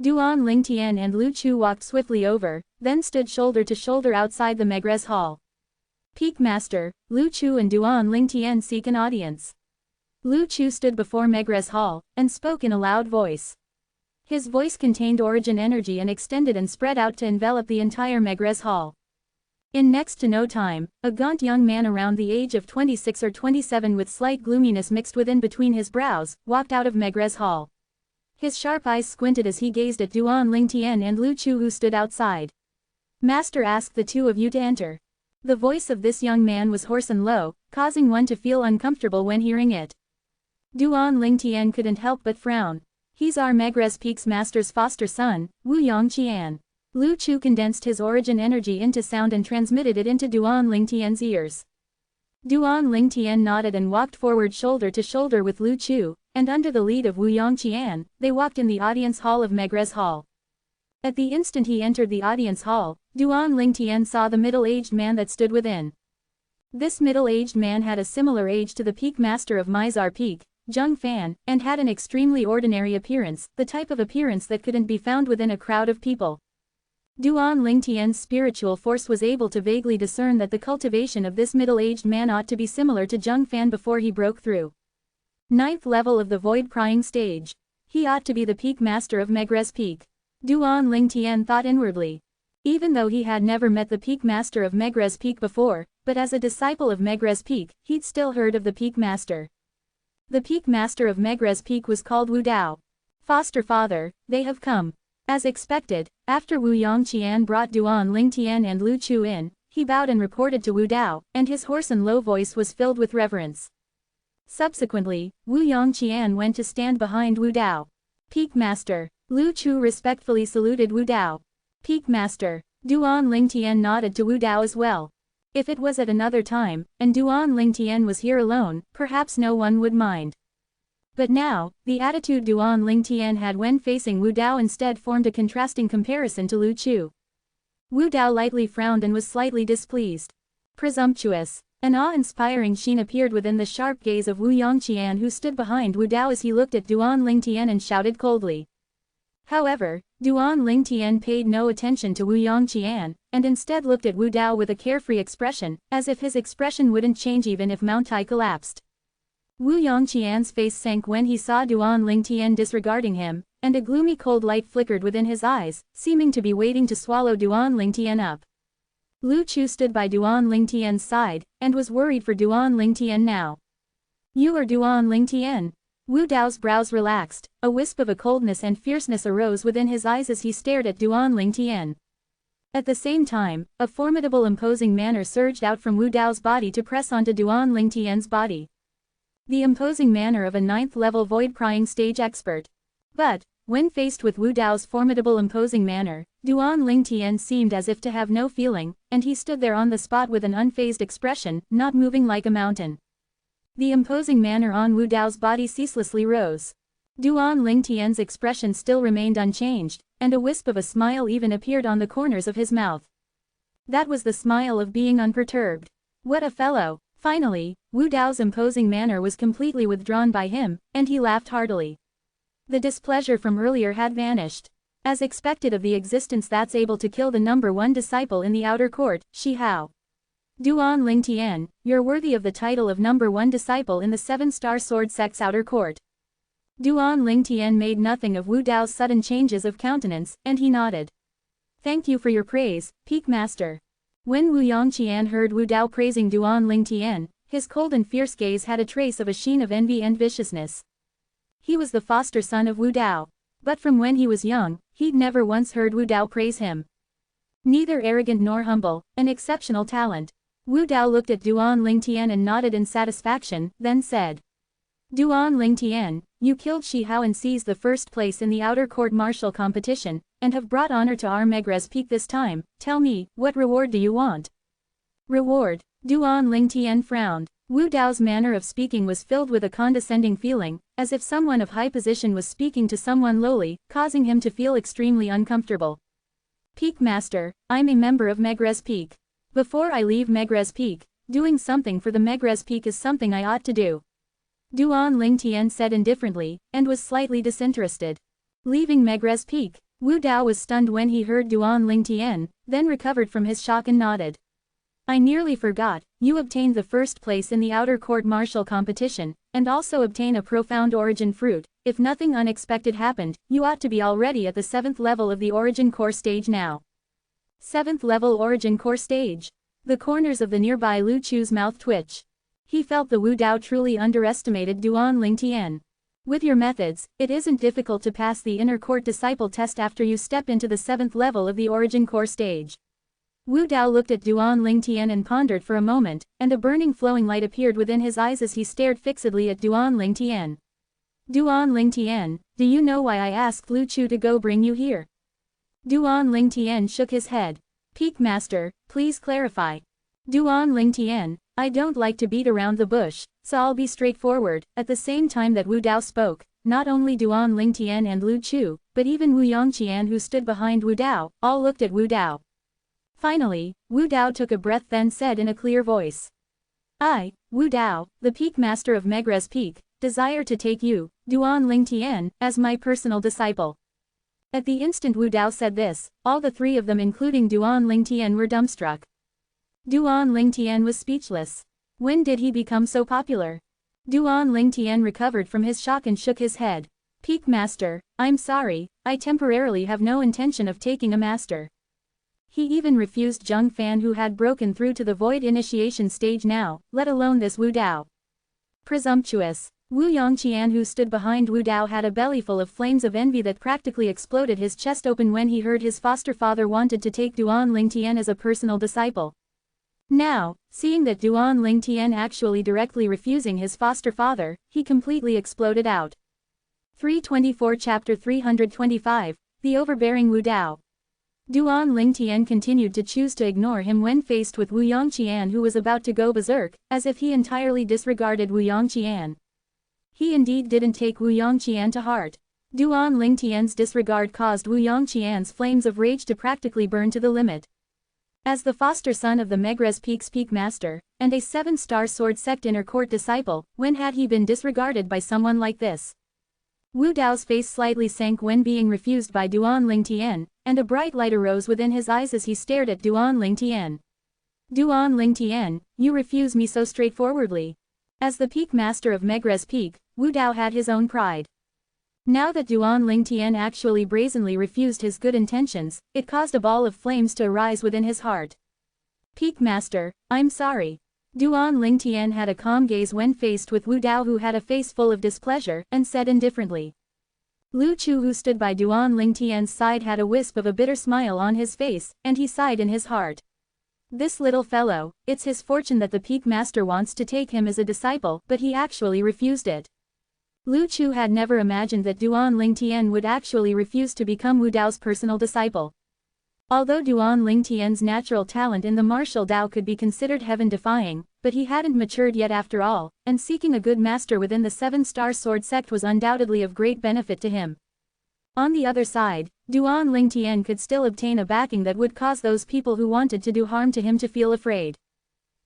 Duan Ling Tian and Lu Chu walked swiftly over, then stood shoulder to shoulder outside the Megrez Hall. Peak Master, Lu Chu and Duan Ling Tian seek an audience. Lu Chu stood before Megrez Hall, and spoke in a loud voice. His voice contained origin energy and extended and spread out to envelop the entire Megrez Hall. In next to no time, a gaunt young man around the age of 26 or 27 with slight gloominess mixed within between his brows, walked out of Megrez Hall. His sharp eyes squinted as he gazed at Duan Ling Tian and Lu Chu who stood outside. Master asked the two of you to enter. The voice of this young man was hoarse and low, causing one to feel uncomfortable when hearing it. Duan Lingtian couldn't help but frown. He's our Megrez Peak's master's foster son, Wu Yongqian. Lu Chu condensed his origin energy into sound and transmitted it into Duan Lingtian's ears. Duan Lingtian nodded and walked forward shoulder to shoulder with Lu Chu, and under the lead of Wu Yongqian, they walked in the audience hall of Megrez Hall. At the instant he entered the audience hall, Duan Lingtian saw the middle-aged man that stood within. This middle-aged man had a similar age to the Peak Master of Mizar Peak, Zheng Fan, and had an extremely ordinary appearance, the type of appearance that couldn't be found within a crowd of people. Duan Lingtian's spiritual force was able to vaguely discern that the cultivation of this middle-aged man ought to be similar to Zheng Fan before he broke through. 9th level of the void prying stage. He ought to be the Peak Master of Megrez Peak. Duan Lingtian thought inwardly. Even though he had never met the Peak Master of Megrez Peak before, but as a disciple of Megrez Peak, he'd still heard of the Peak Master. The Peak Master of Megrez Peak was called Wu Dao. Foster father, they have come. As expected, after Wu Yongqian brought Duan Lingtian and Lu Chu in, he bowed and reported to Wu Dao, and his hoarse and low voice was filled with reverence. Subsequently, Wu Yongqian went to stand behind Wu Dao. Peak Master. Lu Chu respectfully saluted Wu Dao. Peak Master. Duan Lingtian nodded to Wu Dao as well. If it was at another time, and Duan Lingtian was here alone, perhaps no one would mind. But now, the attitude Duan Lingtian had when facing Wu Dao instead formed a contrasting comparison to Lu Chu. Wu Dao lightly frowned and was slightly displeased. Presumptuous. An awe-inspiring sheen appeared within the sharp gaze of Wu Yongqian, who stood behind Wu Dao as he looked at Duan Lingtian and shouted coldly. However, Duan Lingtian paid no attention to Wu Yongqian, and instead looked at Wu Dao with a carefree expression, as if his expression wouldn't change even if Mount Tai collapsed. Wu Yongqian's face sank when he saw Duan Lingtian disregarding him, and a gloomy cold light flickered within his eyes, seeming to be waiting to swallow Duan Lingtian up. Lu Chu stood by Duan Lingtian's side, and was worried for Duan Lingtian now. You are Duan Lingtian? Wu Dao's brows relaxed, a wisp of a coldness and fierceness arose within his eyes as he stared at Duan Lingtian. At the same time, a formidable imposing manner surged out from Wu Dao's body to press onto Duan Lingtian's body. The imposing manner of a 9th-level void-prying stage expert. But, when faced with Wu Dao's formidable imposing manner, Duan Lingtian seemed as if to have no feeling, and he stood there on the spot with an unfazed expression, not moving like a mountain. The imposing manner on Wu Dao's body ceaselessly rose. Duan Lingtian's expression still remained unchanged, and a wisp of a smile even appeared on the corners of his mouth. That was the smile of being unperturbed. What a fellow! Finally, Wu Dao's imposing manner was completely withdrawn by him, and he laughed heartily. The displeasure from earlier had vanished. As expected of the existence that's able to kill the number 1 disciple in the outer court, Shi Hao. Duan Lingtian, you're worthy of the title of number 1 disciple in the 7-star sword sect's outer court. Duan Lingtian made nothing of Wu Dao's sudden changes of countenance, and he nodded. Thank you for your praise, Peak Master. When Wu Yongqian heard Wu Dao praising Duan Lingtian, his cold and fierce gaze had a trace of a sheen of envy and viciousness. He was the foster son of Wu Dao. But from when he was young, he'd never once heard Wu Dao praise him. Neither arrogant nor humble, an exceptional talent. Wu Dao looked at Duan Lingtian and nodded in satisfaction, then said. Duan Lingtian, you killed Shi Hao and seized the first place in the outer court martial competition, and have brought honor to our Megrez Peak this time. Tell me, what reward do you want? Reward? Duan Lingtian frowned. Wu Dao's manner of speaking was filled with a condescending feeling, as if someone of high position was speaking to someone lowly, causing him to feel extremely uncomfortable. Peak Master, I'm a member of Megrez Peak. Before I leave Megrez Peak, doing something for the Megrez Peak is something I ought to do. Duan Lingtian said indifferently, and was slightly disinterested. Leaving Megrez Peak, Wu Dao was stunned when he heard Duan Lingtian, then recovered from his shock and nodded. I nearly forgot, you obtained the first place in the outer court martial competition, and also obtain a profound origin fruit. If nothing unexpected happened, you ought to be already at the 7th level of the origin core stage now. 7th level origin core stage. The corners of the nearby Lu Chu's mouth twitch. He felt the Wu Dao truly underestimated Duan Lingtian. With your methods, it isn't difficult to pass the inner court disciple test after you step into the 7th level of the origin core stage. Wu Dao looked at Duan Lingtian and pondered for a moment, and a burning flowing light appeared within his eyes as he stared fixedly at Duan Lingtian. Duan Lingtian, do you know why I asked Lu Chu to go bring you here? Duan Lingtian shook his head. Peak Master, please clarify. Duan Lingtian, I don't like to beat around the bush, so I'll be straightforward. At the same time that Wu Dao spoke, not only Duan Lingtian and Lu Chu, but even Wu Yongqian who stood behind Wu Dao, all looked at Wu Dao. Finally, Wu Dao took a breath then said in a clear voice. I, Wu Dao, the Peak Master of Megrez Peak, desire to take you, Duan Lingtian, as my personal disciple. At the instant Wu Dao said this, all the three of them including Duan Lingtian were dumbstruck. Duan Lingtian was speechless. When did he become so popular? Duan Lingtian recovered from his shock and shook his head. Peak Master, I'm sorry, I temporarily have no intention of taking a master. He even refused Zheng Fan who had broken through to the void initiation stage now, let alone this Wu Dao. Presumptuous. Wu Yongqian who stood behind Wu Dao had a bellyful of flames of envy that practically exploded his chest open when he heard his foster father wanted to take Duan Lingtian as a personal disciple. Now, seeing that Duan Lingtian actually directly refusing his foster father, he completely exploded out. 324 Chapter 325, The Overbearing Wu Dao. Duan Lingtian continued to choose to ignore him when faced with Wu Yongqian who was about to go berserk, as if he entirely disregarded Wu Yongqian. He indeed didn't take Wu Yongqian to heart. Duan Lingtian's disregard caused Wu Yongqian's flames of rage to practically burn to the limit. As the foster son of the Megrez Peak's Peak Master, and a 7-star sword sect inner court disciple, when had he been disregarded by someone like this? Wu Dao's face slightly sank when being refused by Duan Lingtian, and a bright light arose within his eyes as he stared at Duan Lingtian. Duan Lingtian, you refuse me so straightforwardly. As the Peak Master of Megrez Peak, Wu Dao had his own pride. Now that Duan Lingtian actually brazenly refused his good intentions, it caused a ball of flames to arise within his heart. Peak Master, I'm sorry. Duan Lingtian had a calm gaze when faced with Wu Dao who had a face full of displeasure, and said indifferently. Lu Chu who stood by Duan Lingtian's side had a wisp of a bitter smile on his face, and he sighed in his heart. This little fellow, it's his fortune that the Peak Master wants to take him as a disciple, but he actually refused it. Lu Chu had never imagined that Duan Lingtian would actually refuse to become Wu Dao's personal disciple. Although Duan Lingtian's natural talent in the martial Dao could be considered heaven-defying, but he hadn't matured yet after all, and seeking a good master within the 7-star sword sect was undoubtedly of great benefit to him. On the other side, Duan Lingtian could still obtain a backing that would cause those people who wanted to do harm to him to feel afraid.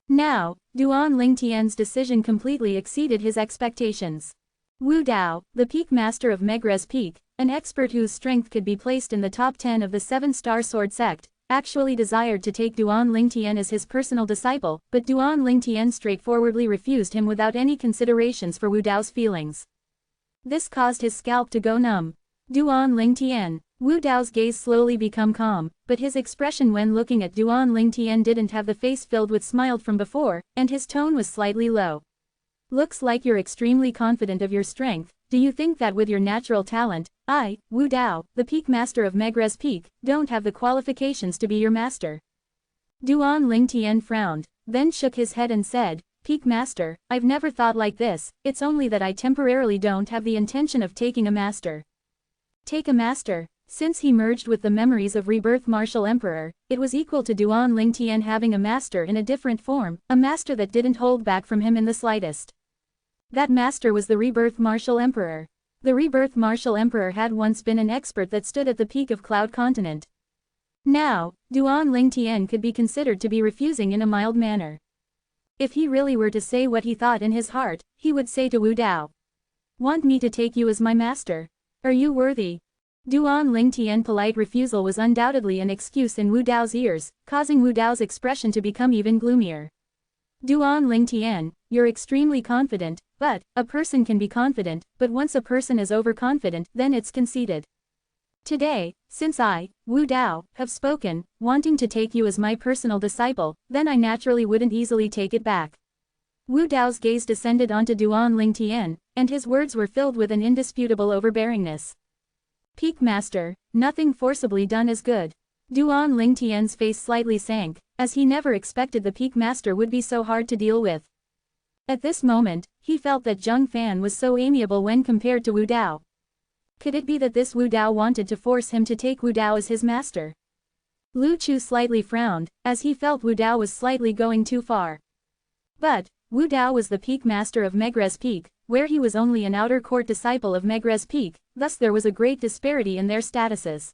Now, Duan Lingtian's decision completely exceeded his expectations. Wu Dao, the Peak Master of Megrez Peak, an expert whose strength could be placed in the top 10 of the 7-star sword sect, actually desired to take Duan Lingtian as his personal disciple, but Duan Lingtian straightforwardly refused him without any considerations for Wu Dao's feelings. This caused his scalp to go numb. Duan Lingtian. Wu Dao's gaze slowly became calm, but his expression when looking at Duan Lingtian didn't have the face filled with smile from before, and his tone was slightly low. Looks like you're extremely confident of your strength. Do you think that with your natural talent, I, Wu Dao, the Peak Master of Megrez Peak, don't have the qualifications to be your master? Duan Lingtian frowned, then shook his head and said, Peak Master, I've never thought like this, it's only that I temporarily don't have the intention of taking a master. Take a master. Since he merged with the memories of Rebirth Martial Emperor, it was equal to Duan Lingtian having a master in a different form, a master that didn't hold back from him in the slightest. That master was the Rebirth Martial Emperor. The Rebirth Martial Emperor had once been an expert that stood at the peak of Cloud Continent. Now, Duan Lingtian could be considered to be refusing in a mild manner. If he really were to say what he thought in his heart, he would say to Wu Dao. Want me to take you as my master? Are you worthy? Duan Lingtian's polite refusal was undoubtedly an excuse in Wu Dao's ears, causing Wu Dao's expression to become even gloomier. Duan Lingtian, you're extremely confident, but, a person can be confident, but once a person is overconfident, then it's conceited. Today, since I, Wu Dao, have spoken, wanting to take you as my personal disciple, then I naturally wouldn't easily take it back. Wu Dao's gaze descended onto Duan Lingtian, and his words were filled with an indisputable overbearingness. Peak Master, nothing forcibly done is good. Duan Lingtian's face slightly sank, as he never expected the peak master would be so hard to deal with. At this moment, he felt that Zheng Fan was so amiable when compared to Wu Dao. Could it be that this Wu Dao wanted to force him to take Wu Dao as his master? Lu Chu slightly frowned, as he felt Wu Dao was slightly going too far. But, Wu Dao was the peak master of Megres Peak, where he was only an outer court disciple of Megres Peak, thus there was a great disparity in their statuses.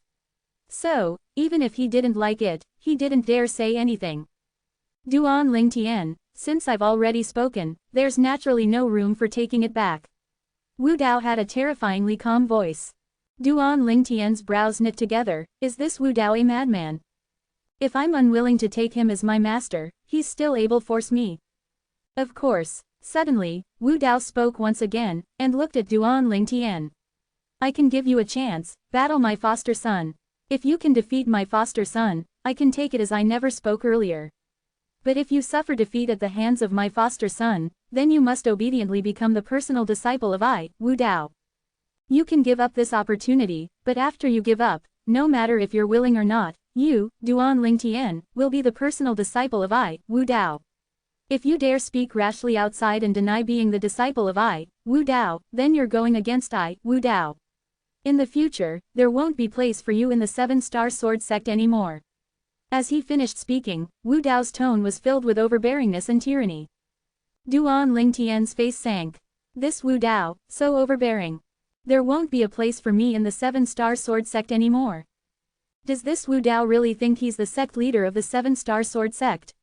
So, even if he didn't like it, he didn't dare say anything. Duan Lingtian, since I've already spoken, there's naturally no room for taking it back. Wu Dao had a terrifyingly calm voice. Duan Lingtian's brows knit together. Is this Wu Dao a madman? If I'm unwilling to take him as my master, he's still able to force me. Of course. Suddenly, Wu Dao spoke once again, and looked at Duan Lingtian. I can give you a chance, battle my foster son. If you can defeat my foster son, I can take it as I never spoke earlier. But if you suffer defeat at the hands of my foster son, then you must obediently become the personal disciple of Wu Dao. You can give up this opportunity, but after you give up, no matter if you're willing or not, you, Duan Lingtian, will be the personal disciple of Wu Dao. If you dare speak rashly outside and deny being the disciple of Wu Dao, then you're going against Wu Dao. In the future, there won't be place for you in the 7-star sword sect anymore. As he finished speaking, Wu Dao's tone was filled with overbearingness and tyranny. Duan Lingtian's face sank. This Wu Dao, so overbearing. There won't be a place for me in the 7-star sword sect anymore. Does this Wu Dao really think he's the sect leader of the 7-star sword sect?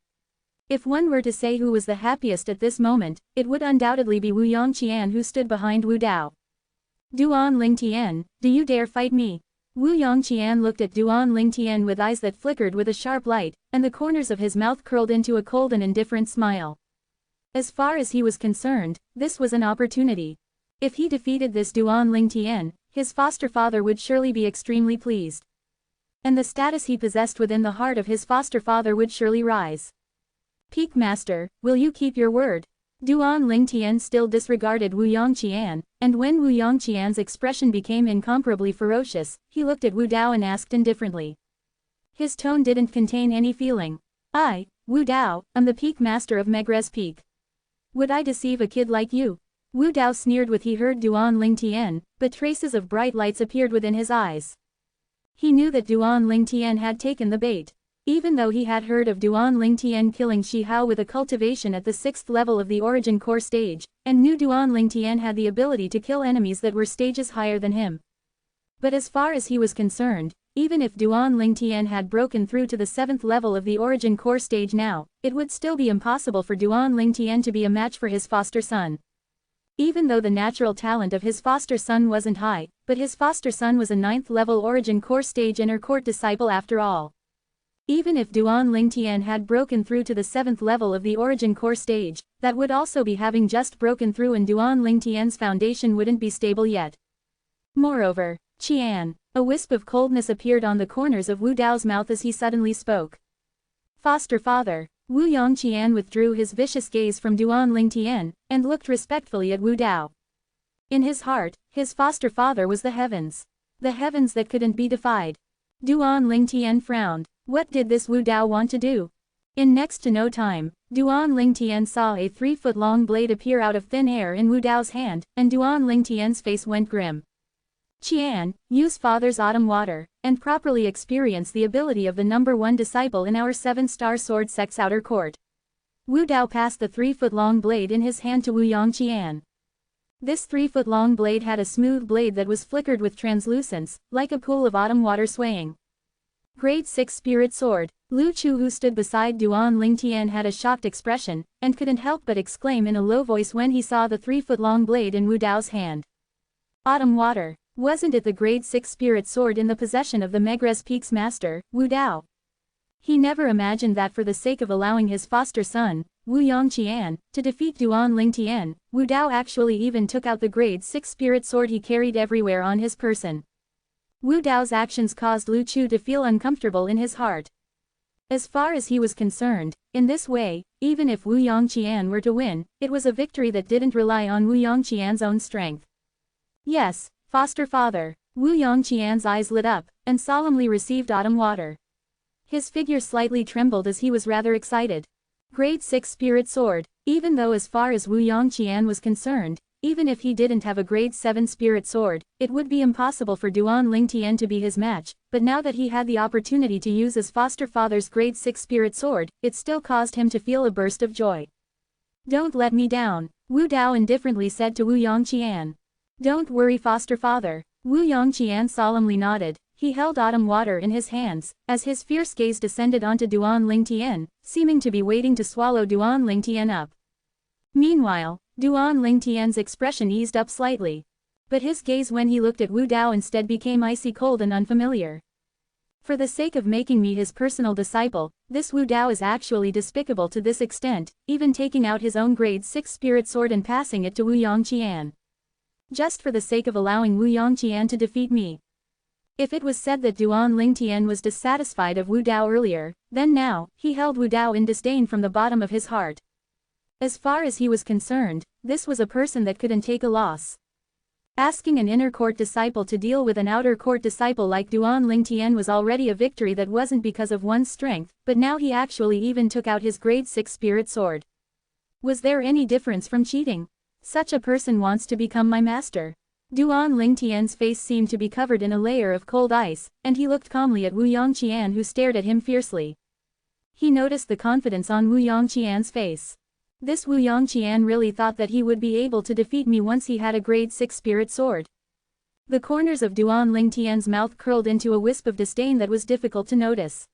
If one were to say who was the happiest at this moment, it would undoubtedly be Wu Yongqian who stood behind Wu Dao. Duan Lingtian, do you dare fight me? Wu Yongqian looked at Duan Lingtian with eyes that flickered with a sharp light, and the corners of his mouth curled into a cold and indifferent smile. As far as he was concerned, this was an opportunity. If he defeated this Duan Lingtian, his foster father would surely be extremely pleased. And the status he possessed within the heart of his foster father would surely rise. Peak Master, will you keep your word? Duan Lingtian still disregarded Wu Yongqian, and when Wu Yongqian's expression became incomparably ferocious, he looked at Wu Dao and asked indifferently. His tone didn't contain any feeling. I, Wu Dao, am the Peak Master of Megres Peak. Would I deceive a kid like you? Wu Dao sneered when he heard Duan Lingtian, but traces of bright lights appeared within his eyes. He knew that Duan Lingtian had taken the bait. Even though he had heard of Duan Lingtian killing Shi Hao with a cultivation at the 6th level of the Origin Core stage, and knew Duan Lingtian had the ability to kill enemies that were stages higher than him. But as far as he was concerned, even if Duan Lingtian had broken through to the 7th level of the Origin Core stage now, it would still be impossible for Duan Lingtian to be a match for his foster son. Even though the natural talent of his foster son wasn't high, but his foster son was a 9th level Origin Core stage inner court disciple after all. Even if Duan Lingtian had broken through to the 7th level of the Origin Core stage, that would also be having just broken through and Duan Lingtian's foundation wouldn't be stable yet. Moreover, Qian, a wisp of coldness appeared on the corners of Wu Dao's mouth as he suddenly spoke. Foster father. Wu Yongqian withdrew his vicious gaze from Duan Lingtian, and looked respectfully at Wu Dao. In his heart, his foster father was the heavens. The heavens that couldn't be defied. Duan Lingtian frowned. What did this Wu Dao want to do? In next to no time, Duan Lingtian saw a 3-foot-long blade appear out of thin air in Wu Dao's hand, and Duan Lingtian's face went grim. Qian, use father's autumn water, and properly experience the ability of the number 1 disciple in our 7-star sword sect's outer court. Wu Dao passed the 3-foot-long blade in his hand to Wu Yongqian. This 3-foot-long blade had a smooth blade that was flickered with translucence, like a pool of autumn water swaying. Grade 6 Spirit Sword. Lu Chu, who stood beside Duan Lingtian, had a shocked expression, and couldn't help but exclaim in a low voice when he saw the 3-foot-long blade in Wu Dao's hand. Autumn water. Wasn't it the Grade 6 Spirit Sword in the possession of the Megres Peak's master, Wu Dao? He never imagined that for the sake of allowing his foster son, Wu Yongqian, to defeat Duan Lingtian, Wu Dao actually even took out the Grade 6 Spirit Sword he carried everywhere on his person. Wu Dao's actions caused Lu Chu to feel uncomfortable in his heart. As far as he was concerned, in this way, even if Wu Yongqian were to win, it was a victory that didn't rely on Wu Yongqian's own strength. Yes, foster father. Wu Yongqian's eyes lit up, and solemnly received autumn water. His figure slightly trembled as he was rather excited. Grade 6 Spirit Sword. Even though as far as Wu Yongqian was concerned, even if he didn't have a grade 7 Spirit Sword, it would be impossible for Duan Lingtian to be his match, but now that he had the opportunity to use his foster father's grade 6 Spirit Sword, it still caused him to feel a burst of joy. Don't let me down, Wu Dao indifferently said to Wu Yongqian. Don't worry foster father. Wu Yongqian solemnly nodded. He held autumn water in his hands, as his fierce gaze descended onto Duan Lingtian, seeming to be waiting to swallow Duan Lingtian up. Meanwhile, Duan Lingtian's expression eased up slightly. But his gaze when he looked at Wu Dao instead became icy cold and unfamiliar. For the sake of making me his personal disciple, this Wu Dao is actually despicable to this extent, even taking out his own grade 6 Spirit Sword and passing it to Wu Yongqian. Just for the sake of allowing Wu Yongqian to defeat me. If it was said that Duan Lingtian was dissatisfied of Wu Dao earlier, then now, he held Wu Dao in disdain from the bottom of his heart. As far as he was concerned, this was a person that couldn't take a loss. Asking an inner court disciple to deal with an outer court disciple like Duan Lingtian was already a victory that wasn't because of one's strength, but now he actually even took out his grade 6 Spirit Sword. Was there any difference from cheating? Such a person wants to become my master. Duan Lingtian's face seemed to be covered in a layer of cold ice, and he looked calmly at Wu Yongqian who stared at him fiercely. He noticed the confidence on Wu Yongqian's face. This Wu Yongqian really thought that he would be able to defeat me once he had a grade 6 Spirit Sword. The corners of Duan Lingtian's mouth curled into a wisp of disdain that was difficult to notice.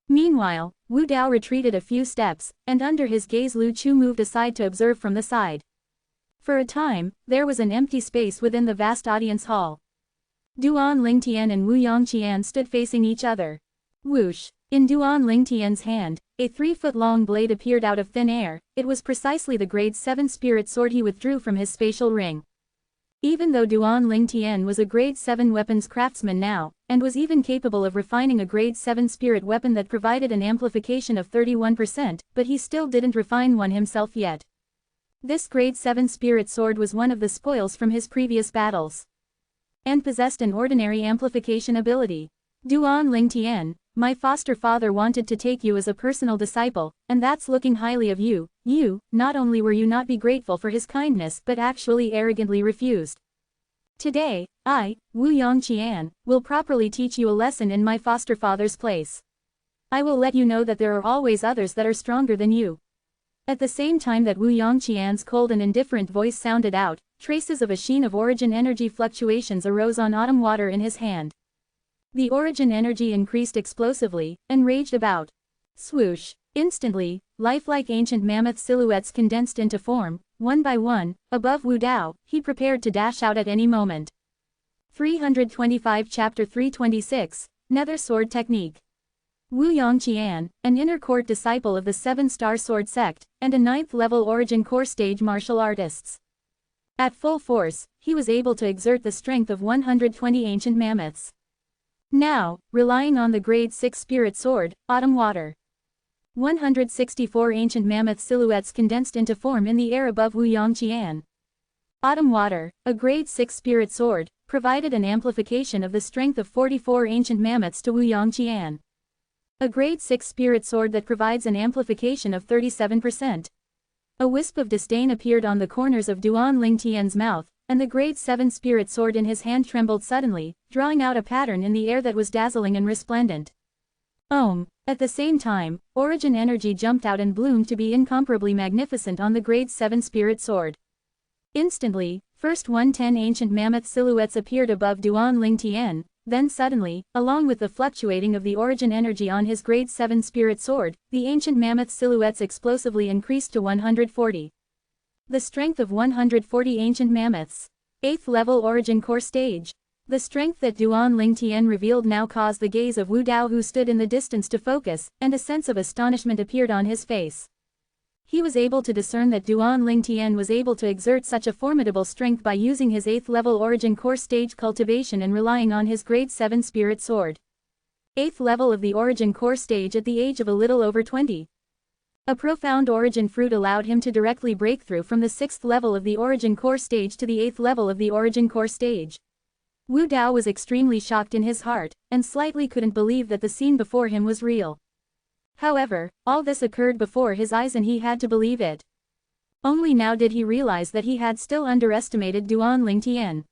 Meanwhile, Wu Dao retreated a few steps, and under his gaze Lu Chu moved aside to observe from the side. For a time, there was an empty space within the vast audience hall. Duan Lingtian and Wu Yongqian stood facing each other. Whoosh! In Duan Lingtian's hand, a 3-foot-long blade appeared out of thin air. It was precisely the grade 7 Spirit Sword he withdrew from his spatial ring. Even though Duan Lingtian was a grade 7 weapons craftsman now, and was even capable of refining a grade 7 spirit weapon that provided an amplification of 31%, but he still didn't refine one himself yet. This grade 7 Spirit Sword was one of the spoils from his previous battles. And possessed an ordinary amplification ability. Duan Lingtian, my foster father wanted to take you as a personal disciple, and that's looking highly of you. You, not only were you not be grateful for his kindness but actually arrogantly refused. Today, I, Wu Yongqian, will properly teach you a lesson in my foster father's place. I will let you know that there are always others that are stronger than you. At the same time that Wu Yongqian's cold and indifferent voice sounded out, traces of a sheen of origin energy fluctuations arose on autumn water in his hand. The origin energy increased explosively, and raged about. Swoosh! Instantly, lifelike ancient mammoth silhouettes condensed into form, one by one, above Wu Dao. He prepared to dash out at any moment. 325 Chapter 326, Nether Sword Technique. Wu Yongqian, an inner court disciple of the 7-star sword sect, and a 9th-level origin core stage martial artists. At full force, he was able to exert the strength of 120 ancient mammoths. Now, relying on the grade 6 Spirit Sword, Autumn Water. 164 ancient mammoth silhouettes condensed into form in the air above Wu Yongqian. Autumn Water, a grade 6 Spirit Sword, provided an amplification of the strength of 44 ancient mammoths to Wu Yongqian. A grade 6 Spirit Sword that provides an amplification of 37%. A wisp of disdain appeared on the corners of Duan Lingtian's mouth, and the grade 7 Spirit Sword in his hand trembled suddenly, drawing out a pattern in the air that was dazzling and resplendent. At the same time, origin energy jumped out and bloomed to be incomparably magnificent on the grade 7 Spirit Sword. Instantly, first 110 ancient mammoth silhouettes appeared above Duan Lingtian. Then suddenly, along with the fluctuating of the origin energy on his grade 7 Spirit Sword, the ancient mammoth silhouettes explosively increased to 140. The strength of 140 ancient mammoths. 8th level origin core stage. The strength that Duan Lingtian revealed now caused the gaze of Wu Dao who stood in the distance to focus, and a sense of astonishment appeared on his face. He was able to discern that Duan Lingtian was able to exert such a formidable strength by using his 8th level origin core stage cultivation and relying on his grade 7 Spirit Sword. 8th level of the origin core stage at the age of a little over 20. A profound origin fruit allowed him to directly break through from the 6th level of the origin core stage to the 8th level of the origin core stage. Wu Dao was extremely shocked in his heart, and slightly couldn't believe that the scene before him was real. However, all this occurred before his eyes and he had to believe it. Only now did he realize that he had still underestimated Duan Lingtian.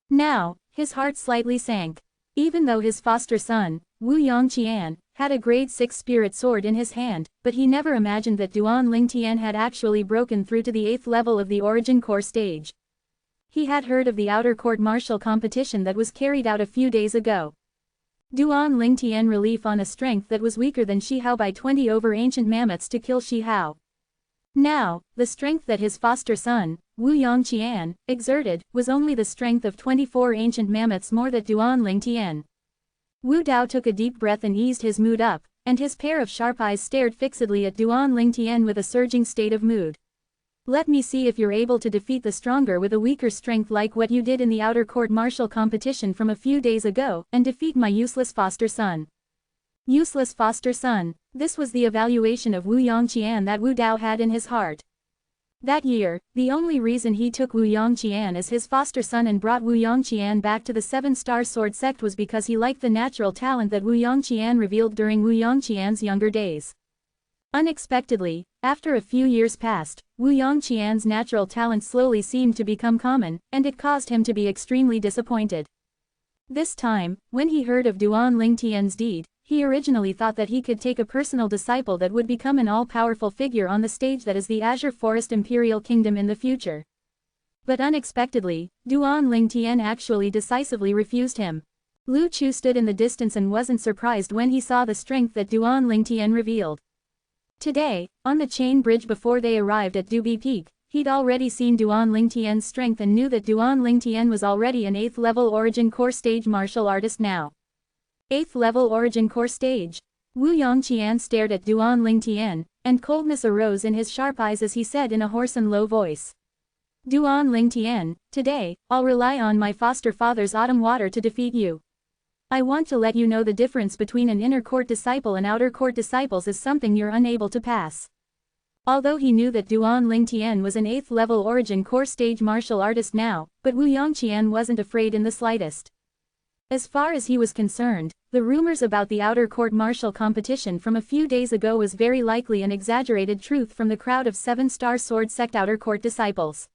Now, his heart slightly sank. Even though his foster son, Wu Yongqian, had a grade 6 spirit sword in his hand, but he never imagined that Duan Lingtian had actually broken through to the 8th level of the Origin Core stage. He had heard of the outer court martial competition that was carried out a few days ago. Duan Lingtian relief on a strength that was weaker than Shi Hao by 20 over ancient mammoths to kill Shi Hao. Now, the strength that his foster son, Wu Yongqian, exerted, was only the strength of 24 ancient mammoths more than Duan Lingtian. Wu Dao took a deep breath and eased his mood up, and his pair of sharp eyes stared fixedly at Duan Lingtian with a surging state of mood. Let me see if you're able to defeat the stronger with a weaker strength like what you did in the outer court martial competition from a few days ago, and defeat my useless foster son. Useless foster son. This was the evaluation of Wu Yongqian that Wu Dao had in his heart. That year, the only reason he took Wu Yongqian as his foster son and brought Wu Yongqian back to the 7-star sword sect was because he liked the natural talent that Wu Yongqian revealed during Wu Yongqian's younger days. Unexpectedly, after a few years passed, Wu Yongqian's natural talent slowly seemed to become common, and it caused him to be extremely disappointed. This time, when he heard of Duan Lingtian's deed, he originally thought that he could take a personal disciple that would become an all-powerful figure on the stage that is the Azure Forest Imperial Kingdom in the future. But unexpectedly, Duan Lingtian actually decisively refused him. Lu Chu stood in the distance and wasn't surprised when he saw the strength that Duan Lingtian revealed. Today, on the chain bridge before they arrived at Dubi Peak, he'd already seen Duan Lingtian's strength and knew that Duan Lingtian was already an 8th level Origin Core stage martial artist now. 8th level Origin Core stage. Wu Yongqian stared at Duan Lingtian, and coldness arose in his sharp eyes as he said in a hoarse and low voice. Duan Lingtian, today, I'll rely on my foster father's autumn water to defeat you. I want to let you know the difference between an inner court disciple and outer court disciples is something you're unable to pass. Although he knew that Duan Lingtian was an 8th level Origin Core stage martial artist now, but Wu Yongqian wasn't afraid in the slightest. As far as he was concerned, the rumors about the outer court martial competition from a few days ago was very likely an exaggerated truth from the crowd of 7-star sword sect outer court disciples.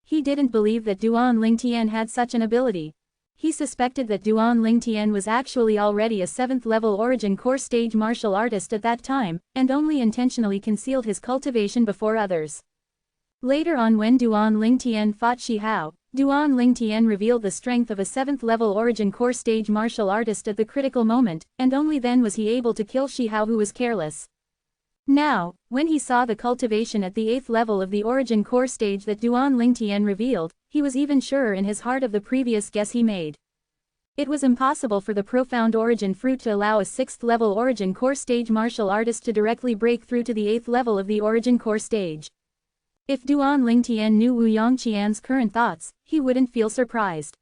He didn't believe that Duan Lingtian had such an ability. He suspected that Duan Lingtian was actually already a 7th level Origin Core stage martial artist at that time, and only intentionally concealed his cultivation before others. Later on when Duan Lingtian fought Shi Hao, Duan Lingtian revealed the strength of a 7th level Origin Core stage martial artist at the critical moment, and only then was he able to kill Shi Hao who was careless. Now, when he saw the cultivation at the 8th level of the Origin Core stage that Duan Lingtian revealed, he was even surer in his heart of the previous guess he made. It was impossible for the profound Origin fruit to allow a 6th level Origin Core stage martial artist to directly break through to the 8th level of the Origin Core stage. If Duan Lingtian knew Wu Yongqian's current thoughts, he wouldn't feel surprised.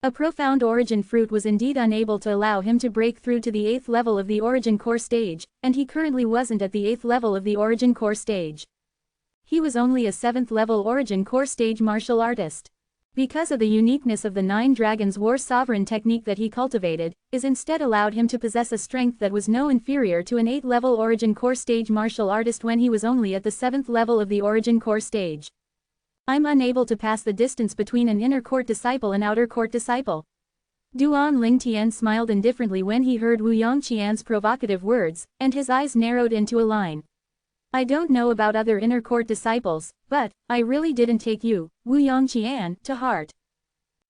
A profound Origin fruit was indeed unable to allow him to break through to the 8th level of the Origin Core stage, and he currently wasn't at the 8th level of the Origin Core stage. He was only a 7th level Origin Core stage martial artist. Because of the uniqueness of the 9 Dragons War Sovereign technique that he cultivated, is instead allowed him to possess a strength that was no inferior to an 8th level Origin Core stage martial artist when he was only at the 7th level of the Origin Core stage. I'm unable to pass the distance between an inner court disciple and outer court disciple. Duan Lingtian smiled indifferently when he heard Wu Yongqian's provocative words, and his eyes narrowed into a line. I don't know about other inner court disciples, but I really didn't take you, Wu Yongqian, to heart.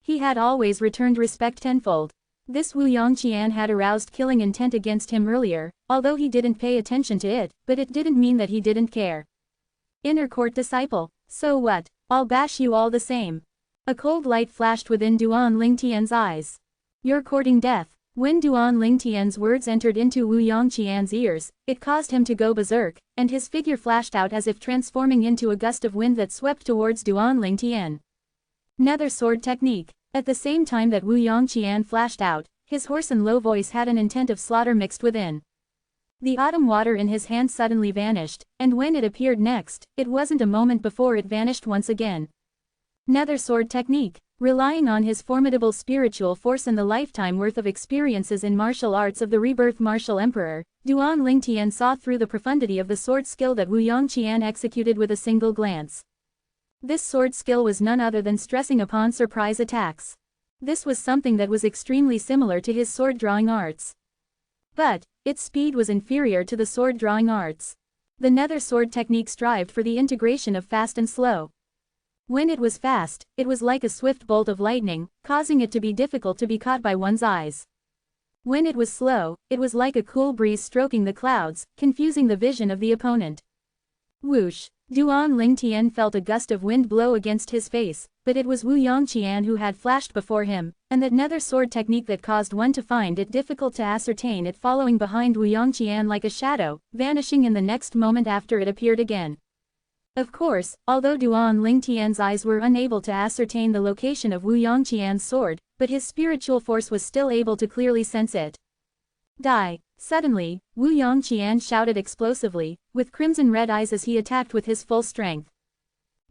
He had always returned respect tenfold. This Wu Yongqian had aroused killing intent against him earlier, although he didn't pay attention to it, but it didn't mean that he didn't care. Inner court disciple, so what? I'll bash you all the same. A cold light flashed within Duan Lingtian's eyes. You're courting death. When Duan Lingtian's words entered into Wu Yongqian's ears, it caused him to go berserk, and his figure flashed out as if transforming into a gust of wind that swept towards Duan Lingtian. Nether sword technique. At the same time that Wu Yongqian flashed out, his hoarse and low voice had an intent of slaughter mixed within. The autumn water in his hand suddenly vanished, and when it appeared next, it wasn't a moment before it vanished once again. Nether sword technique. Relying on his formidable spiritual force and the lifetime worth of experiences in martial arts of the rebirth martial emperor, Duan Lingtian saw through the profundity of the sword skill that Wu Yongqian executed with a single glance. This sword skill was none other than stressing upon surprise attacks. This was something that was extremely similar to his sword-drawing arts. But, its speed was inferior to the sword-drawing arts. The nether sword technique strived for the integration of fast and slow. When it was fast, it was like a swift bolt of lightning, causing it to be difficult to be caught by one's eyes. When it was slow, it was like a cool breeze stroking the clouds, confusing the vision of the opponent. Whoosh! Duan Lingtian felt a gust of wind blow against his face, but it was Wu Yongqian who had flashed before him, and that nether sword technique that caused one to find it difficult to ascertain it following behind Wu Yongqian like a shadow, vanishing in the next moment after it appeared again. Of course, although Duan Lingtian's eyes were unable to ascertain the location of Wu Yongqian's sword, but his spiritual force was still able to clearly sense it. Die! Suddenly, Wu Yongqian shouted explosively, with crimson-red eyes as he attacked with his full strength.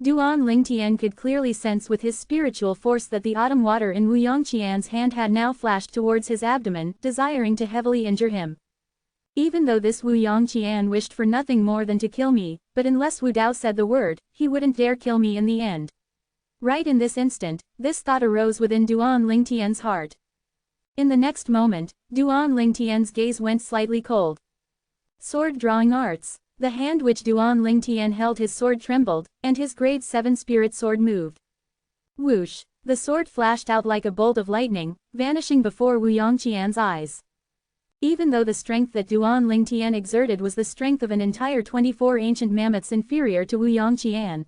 Duan Lingtian could clearly sense with his spiritual force that the autumn water in Wu Yongqian's hand had now flashed towards his abdomen, desiring to heavily injure him. Even though this Wu Yongqian wished for nothing more than to kill me, but unless Wu Dao said the word, he wouldn't dare kill me in the end. Right in this instant, this thought arose within Duan Lingtian's heart. In the next moment, Duan Lingtian's gaze went slightly cold. Sword-drawing arts. The hand which Duan Lingtian held his sword trembled, and his grade 7 spirit sword moved. Whoosh! The sword flashed out like a bolt of lightning, vanishing before Wu Yongqian's eyes. Even though the strength that Duan Lingtian exerted was the strength of an entire 24 ancient mammoths inferior to Wu Yongqian.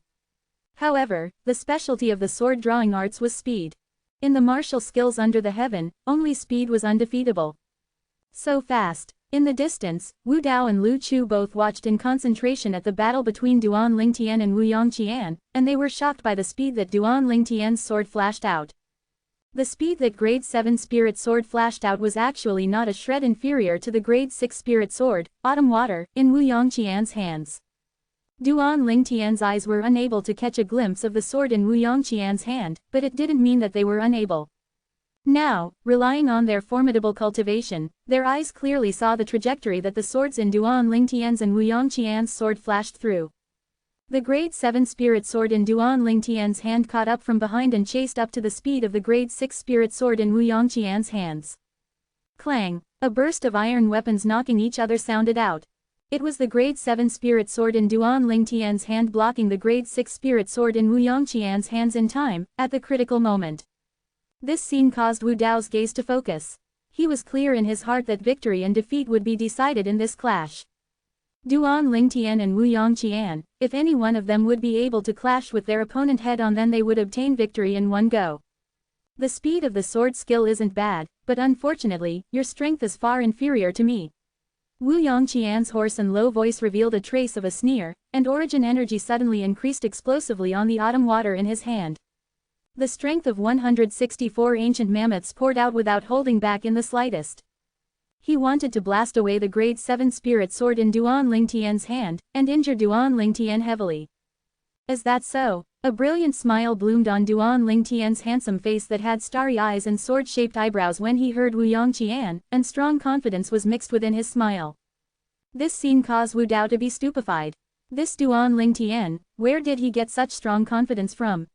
However, the specialty of the sword-drawing arts was speed. In the martial skills under the heaven, only speed was undefeatable. So fast. In the distance, Wu Dao and Lu Chu both watched in concentration at the battle between Duan Lingtian and Wu Yongqian, and they were shocked by the speed that Duan Lingtian's sword flashed out. The speed that grade 7 spirit sword flashed out was actually not a shred inferior to the grade 6 spirit sword, autumn water, in Wu Yongqian's hands. Duan Lingtian's eyes were unable to catch a glimpse of the sword in Wu Yongqian's hand, but it didn't mean that they were unable. Now, relying on their formidable cultivation, their eyes clearly saw the trajectory that the swords in Duan Lingtian's and Wu Yongqian's sword flashed through. The grade 7 spirit sword in Duan Lingtian's hand caught up from behind and chased up to the speed of the grade 6 spirit sword in Wu Yongqian's hands. Clang! A burst of iron weapons knocking each other sounded out. It was the grade 7 spirit sword in Duan Lingtian's hand blocking the grade 6 spirit sword in Wu Yongqian's hands in time, at the critical moment. This scene caused Wu Dao's gaze to focus. He was clear in his heart that victory and defeat would be decided in this clash. Duan Lingtian and Wu Yongqian, if any one of them would be able to clash with their opponent head-on, then they would obtain victory in one go. The speed of the sword skill isn't bad, but unfortunately, your strength is far inferior to me. Wu Yongqian's hoarse and low voice revealed a trace of a sneer, and origin energy suddenly increased explosively on the autumn water in his hand. The strength of 164 ancient mammoths poured out without holding back in the slightest. He wanted to blast away the grade 7 spirit sword in Duan Lingtian's hand, and injure Duan Lingtian heavily. Is that so? A brilliant smile bloomed on Duan Lingtian's handsome face that had starry eyes and sword-shaped eyebrows when he heard Wu Yongqian, and strong confidence was mixed within his smile. This scene caused Wu Dao to be stupefied. This Duan Lingtian, where did he get such strong confidence from?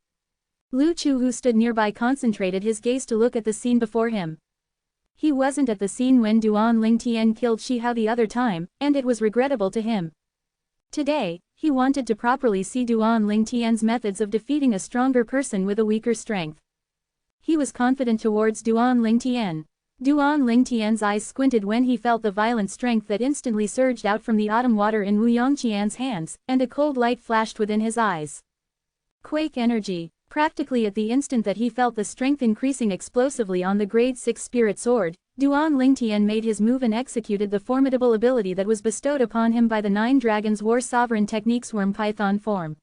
Lu Chu, who stood nearby, concentrated his gaze to look at the scene before him. He wasn't at the scene when Duan Lingtian killed Shi Hao the other time, and it was regrettable to him. Today, he wanted to properly see Duan Lingtian's methods of defeating a stronger person with a weaker strength. He was confident towards Duan Lingtian. Duan Lingtian's eyes squinted when he felt the violent strength that instantly surged out from the autumn water in Wu Yongqian's hands, and a cold light flashed within his eyes. Quake energy. Practically at the instant that he felt the strength increasing explosively on the grade 6 spirit sword, Duan Lingtian made his move and executed the formidable ability that was bestowed upon him by the 9 Dragons War Sovereign Technique's Worm Python form.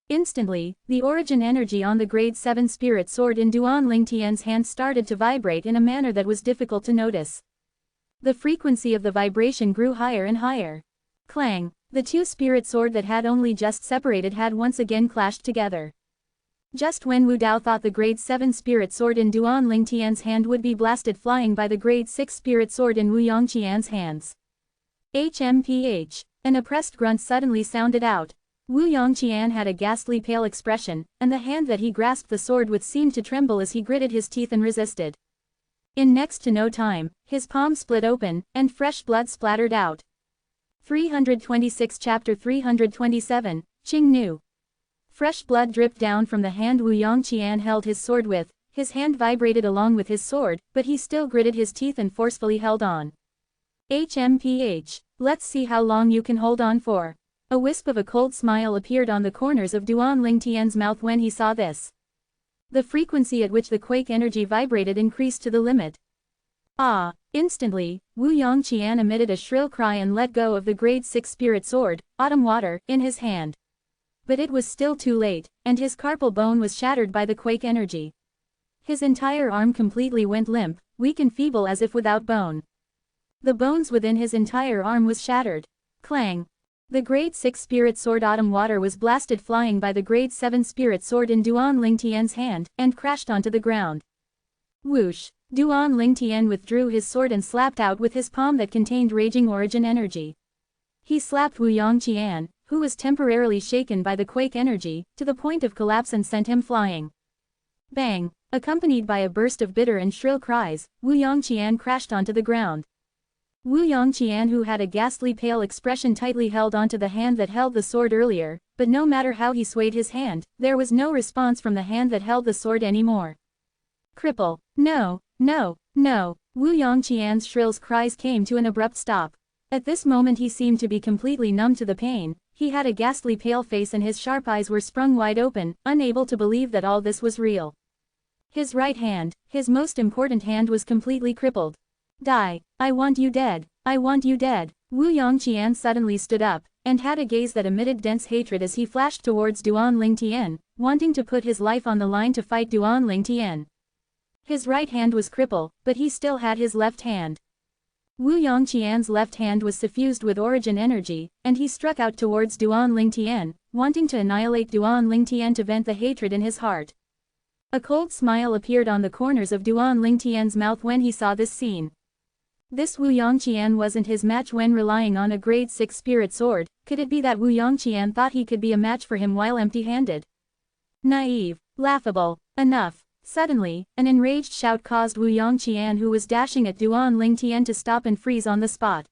Instantly, the origin energy on the grade 7 spirit sword in Duan Lingtian's hand started to vibrate in a manner that was difficult to notice. The frequency of the vibration grew higher and higher. Clang! The two spirit sword that had only just separated had once again clashed together. Just when Wu Dao thought the grade 7 spirit sword in Duan Ling Tian's hand would be blasted flying by the grade 6 spirit sword in Wu Yongqian's hands. HMPH. An oppressed grunt suddenly sounded out. Wu Yongqian had a ghastly pale expression, and the hand that he grasped the sword with seemed to tremble as he gritted his teeth and resisted. In next to no time, his palm split open, and fresh blood splattered out. 326 Chapter 327, Qing Nu. Fresh blood dripped down from the hand Wu Yongqian held his sword with, his hand vibrated along with his sword, but he still gritted his teeth and forcefully held on. HMPH. Let's see how long you can hold on for. A wisp of a cold smile appeared on the corners of Duan Ling Tian's mouth when he saw this. The frequency at which the quake energy vibrated increased to the limit. Ah! Instantly, Wu Yongqian emitted a shrill cry and let go of the grade 6 spirit sword, Autumn Water, in his hand. But it was still too late, and his carpal bone was shattered by the quake energy. His entire arm completely went limp, weak and feeble as if without bone. The bones within his entire arm was shattered. Clang! The grade 6 spirit sword Autumn Water was blasted flying by the grade 7 spirit sword in Duan Ling Tian's hand, and crashed onto the ground. Whoosh! Duan Ling Tian withdrew his sword and slapped out with his palm that contained raging origin energy. He slapped Wu Yongqian, who was temporarily shaken by the quake energy, to the point of collapse and sent him flying. Bang! Accompanied by a burst of bitter and shrill cries, Wu Yongqian crashed onto the ground. Wu Yongqian, who had a ghastly pale expression, tightly held onto the hand that held the sword earlier, but no matter how he swayed his hand, there was no response from the hand that held the sword anymore. Cripple! No! No! No! Wu Yongqian's shrill cries came to an abrupt stop. At this moment he seemed to be completely numb to the pain. He had a ghastly pale face and his sharp eyes were sprung wide open, unable to believe that all this was real. His right hand, his most important hand, was completely crippled. Die! I want you dead! I want you dead! Wu Yongqian suddenly stood up, and had a gaze that emitted dense hatred as he flashed towards Duan Ling Tian, wanting to put his life on the line to fight Duan Ling Tian. His right hand was crippled, but he still had his left hand. Wu Yongqian's left hand was suffused with origin energy, and he struck out towards Duan Ling Tian, wanting to annihilate Duan Ling Tian to vent the hatred in his heart. A cold smile appeared on the corners of Duan Ling Tian's mouth when he saw this scene. This Wu Yongqian wasn't his match when relying on a grade 6 spirit sword. Could it be that Wu Yongqian thought he could be a match for him while empty-handed? Naive. Laughable. Enough. Suddenly, an enraged shout caused Wu Yongqian, who was dashing at Duan Ling Tian, to stop and freeze on the spot.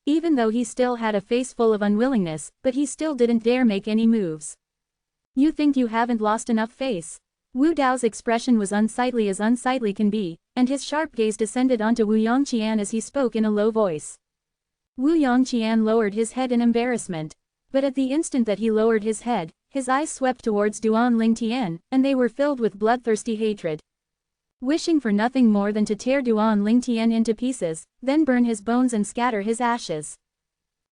Even though he still had a face full of unwillingness, but he still didn't dare make any moves. You think you haven't lost enough face? Wu Dao's expression was unsightly as unsightly can be, and his sharp gaze descended onto Wu Yongqian as he spoke in a low voice. Wu Yongqian lowered his head in embarrassment. But at the instant that he lowered his head, his eyes swept towards Duan Ling Tian, and they were filled with bloodthirsty hatred. Wishing for nothing more than to tear Duan Ling Tian into pieces, then burn his bones and scatter his ashes.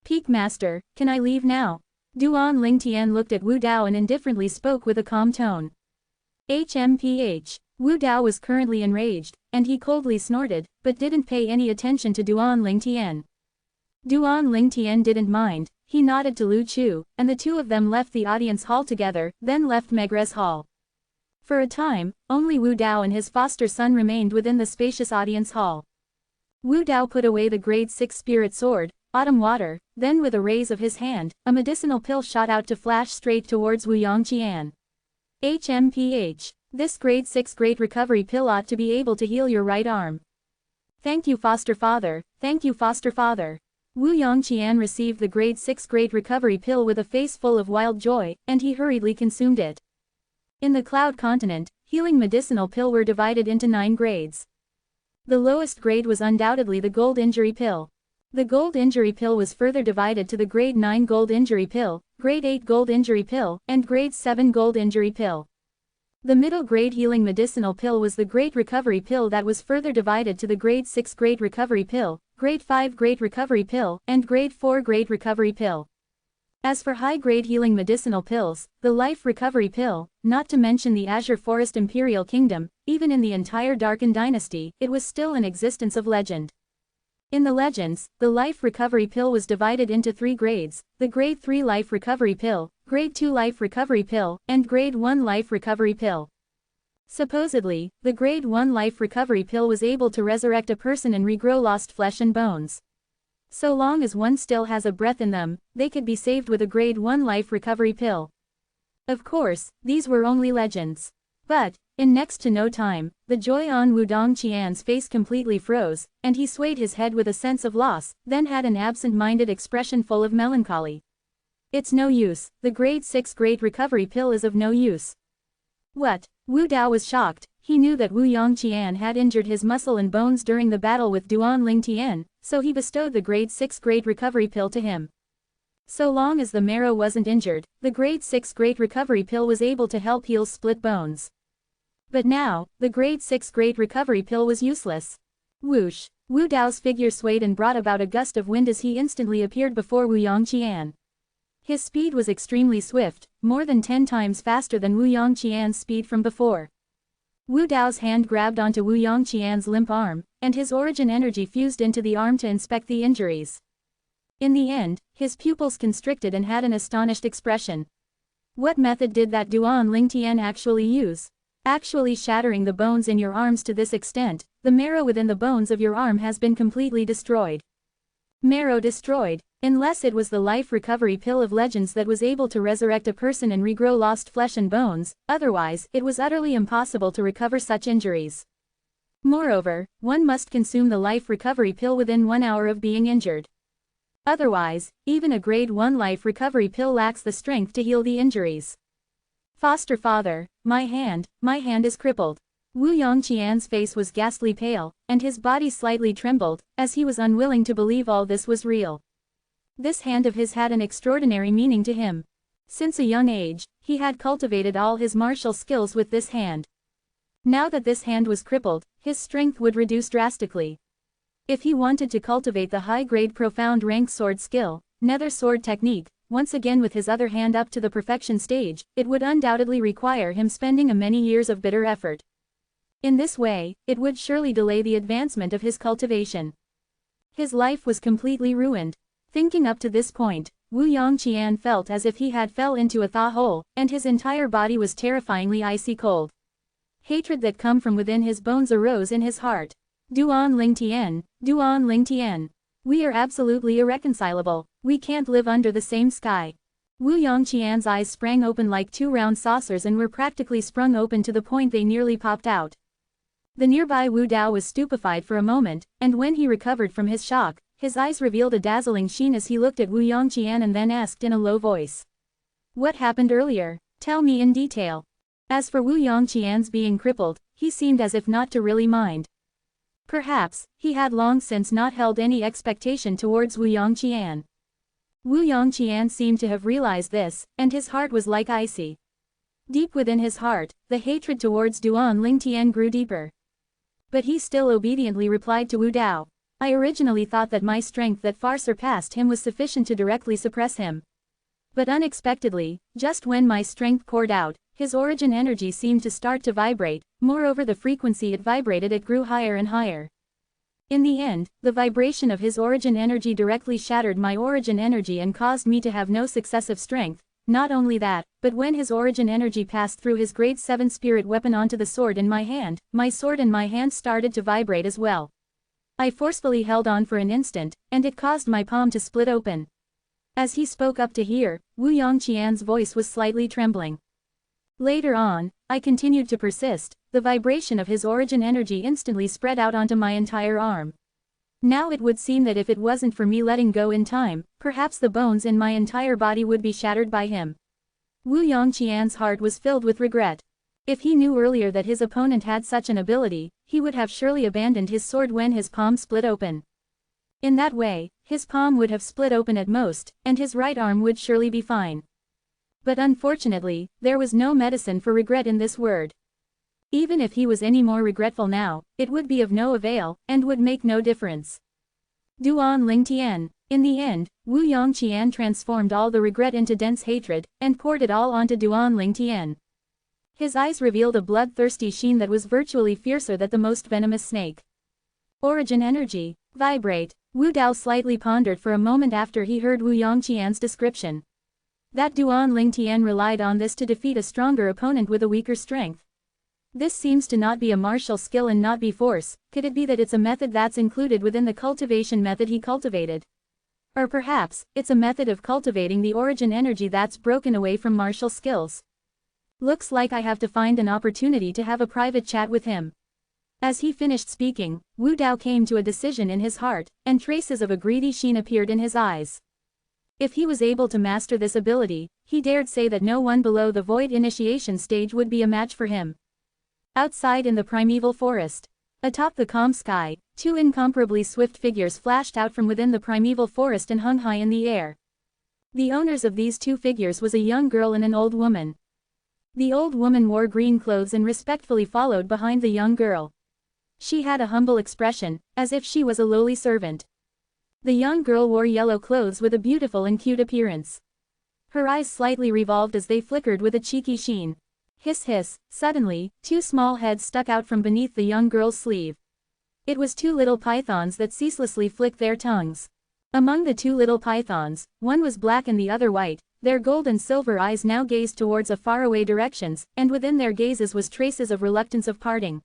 Peak Master, can I leave now? Duan Ling Tian looked at Wu Dao and indifferently spoke with a calm tone. HMPH. Wu Dao was currently enraged, and he coldly snorted, but didn't pay any attention to Duan Ling Tian. Duan Ling Tian didn't mind. He nodded to Lu Chu, and the two of them left the audience hall together, then left Megre's hall. For a time, only Wu Dao and his foster son remained within the spacious audience hall. Wu Dao put away the grade 6 spirit sword, Autumn Water, then with a raise of his hand, a medicinal pill shot out to flash straight towards Wu Yongqian. HMPH. This grade 6 great recovery pill ought to be able to heal your right arm. Thank you, foster father, thank you, foster father. Wu Yongqian received the grade 6 great recovery pill with a face full of wild joy, and he hurriedly consumed it. In the Cloud Continent, healing medicinal pill were divided into 9 grades. The lowest grade was undoubtedly the gold injury pill. The gold injury pill was further divided to the grade 9 gold injury pill, grade 8 gold injury pill, and grade 7 gold injury pill. The middle grade healing medicinal pill was the great recovery pill that was further divided to the grade 6 great recovery pill, grade 5 great recovery pill, and grade 4 great recovery pill. As for high-grade healing medicinal pills, the life recovery pill, not to mention the Azure Forest Imperial Kingdom, even in the entire Darken Dynasty, it was still an existence of legend. In the legends, the life recovery pill was divided into 3 grades, the grade 3 life recovery pill, Grade 2 Life Recovery Pill, and Grade 1 Life Recovery Pill. Supposedly, the Grade 1 Life Recovery Pill was able to resurrect a person and regrow lost flesh and bones. So long as one still has a breath in them, they could be saved with a Grade 1 Life Recovery Pill. Of course, these were only legends. But, in next to no time, the joy on Wudong Qian's face completely froze, and he swayed his head with a sense of loss, then had an absent-minded expression full of melancholy. It's no use, the Grade 6 Great Recovery Pill is of no use. What? Wu Dao was shocked. He knew that Wu Yongqian had injured his muscle and bones during the battle with Duan Lingtian, so he bestowed the Grade 6 Great Recovery Pill to him. So long as the marrow wasn't injured, the Grade 6 Great Recovery Pill was able to help heal split bones. But now, the Grade 6 Great Recovery Pill was useless. Whoosh! Wu Dao's figure swayed and brought about a gust of wind as he instantly appeared before Wu Yongqian. His speed was extremely swift, more than 10 times faster than Wu Yongqian's speed from before. Wu Dao's hand grabbed onto Wu Yongqian's limp arm, and his origin energy fused into the arm to inspect the injuries. In the end, his pupils constricted and had an astonished expression. What method did that Duan Lingtian actually use? Actually shattering the bones in your arms to this extent, the marrow within the bones of your arm has been completely destroyed. Marrow destroyed. Unless it was the life recovery pill of legends that was able to resurrect a person and regrow lost flesh and bones, otherwise, it was utterly impossible to recover such injuries. Moreover, one must consume the life recovery pill within 1 hour of being injured. Otherwise, even a Grade 1 life recovery pill lacks the strength to heal the injuries. Foster father, my hand is crippled. Wu Yongqian's face was ghastly pale, and his body slightly trembled, as he was unwilling to believe all this was real. This hand of his had an extraordinary meaning to him. Since a young age, he had cultivated all his martial skills with this hand. Now that this hand was crippled, his strength would reduce drastically. If he wanted to cultivate the high-grade profound rank sword skill, nether sword technique, once again with his other hand up to the perfection stage, it would undoubtedly require him spending many years of bitter effort. In this way, it would surely delay the advancement of his cultivation. His life was completely ruined. Thinking up to this point, Wu Yongqian felt as if he had fell into a thaw hole, and his entire body was terrifyingly icy cold. Hatred that come from within his bones arose in his heart. Duan Lingtian. We are absolutely irreconcilable. We can't live under the same sky. Wu Yongqian's eyes sprang open like 2 round saucers and were practically sprung open to the point they nearly popped out. The nearby Wu Dao was stupefied for a moment, and when he recovered from his shock, his eyes revealed a dazzling sheen as he looked at Wu Yongqian and then asked in a low voice. What happened earlier? Tell me in detail. As for Wu Yongqian's being crippled, he seemed as if not to really mind. Perhaps, he had long since not held any expectation towards Wu Yongqian. Wu Yongqian seemed to have realized this, and his heart was like icy. Deep within his heart, the hatred towards Duan Lingtian grew deeper. But he still obediently replied to Wu Dao. I originally thought that my strength that far surpassed him was sufficient to directly suppress him. But unexpectedly, just when my strength poured out, his origin energy seemed to start to vibrate, moreover the frequency it vibrated it grew higher and higher. In the end, the vibration of his origin energy directly shattered my origin energy and caused me to have no successive strength. Not only that, but when his origin energy passed through his Grade 7 spirit weapon onto the sword in my hand, my sword in my hand started to vibrate as well. I forcefully held on for an instant, and it caused my palm to split open. As he spoke up to hear, Wu Yongqian's voice was slightly trembling. Later on, I continued to persist, the vibration of his origin energy instantly spread out onto my entire arm. Now it would seem that if it wasn't for me letting go in time, perhaps the bones in my entire body would be shattered by him. Wu Yongqian's heart was filled with regret. If he knew earlier that his opponent had such an ability, he would have surely abandoned his sword when his palm split open. In that way, his palm would have split open at most, and his right arm would surely be fine. But unfortunately, there was no medicine for regret in this word. Even if he was any more regretful now, it would be of no avail, and would make no difference. Duan Lingtian. In the end, Wu Yongqian transformed all the regret into dense hatred, and poured it all onto Duan Lingtian. His eyes revealed a bloodthirsty sheen that was virtually fiercer than the most venomous snake. Origin energy. Vibrate. Wu Dao slightly pondered for a moment after he heard Wu Yongqian's description. that Duan Lingtian relied on this to defeat a stronger opponent with a weaker strength. This seems to not be a martial skill and not be force. Could it be that it's a method that's included within the cultivation method he cultivated? Or perhaps, it's a method of cultivating the origin energy that's broken away from martial skills. Looks like I have to find an opportunity to have a private chat with him. As he finished speaking, Wu Dao came to a decision in his heart, and traces of a greedy sheen appeared in his eyes. If he was able to master this ability, he dared say that no one below the void initiation stage would be a match for him. Outside in the primeval forest, atop the calm sky, two incomparably swift figures flashed out from within the primeval forest and hung high in the air. The owners of these two figures was a young girl and an old woman. The old woman wore green clothes and respectfully followed behind the young girl. She had a humble expression, as if she was a lowly servant. The young girl wore yellow clothes with a beautiful and cute appearance. Her eyes slightly revolved as they flickered with a cheeky sheen. Hiss hiss, suddenly, two small heads stuck out from beneath the young girl's sleeve. It was two little pythons that ceaselessly flicked their tongues. Among the two little pythons, one was black and the other white. Their gold and silver eyes now gazed towards a faraway directions, and within their gazes was traces of reluctance of parting.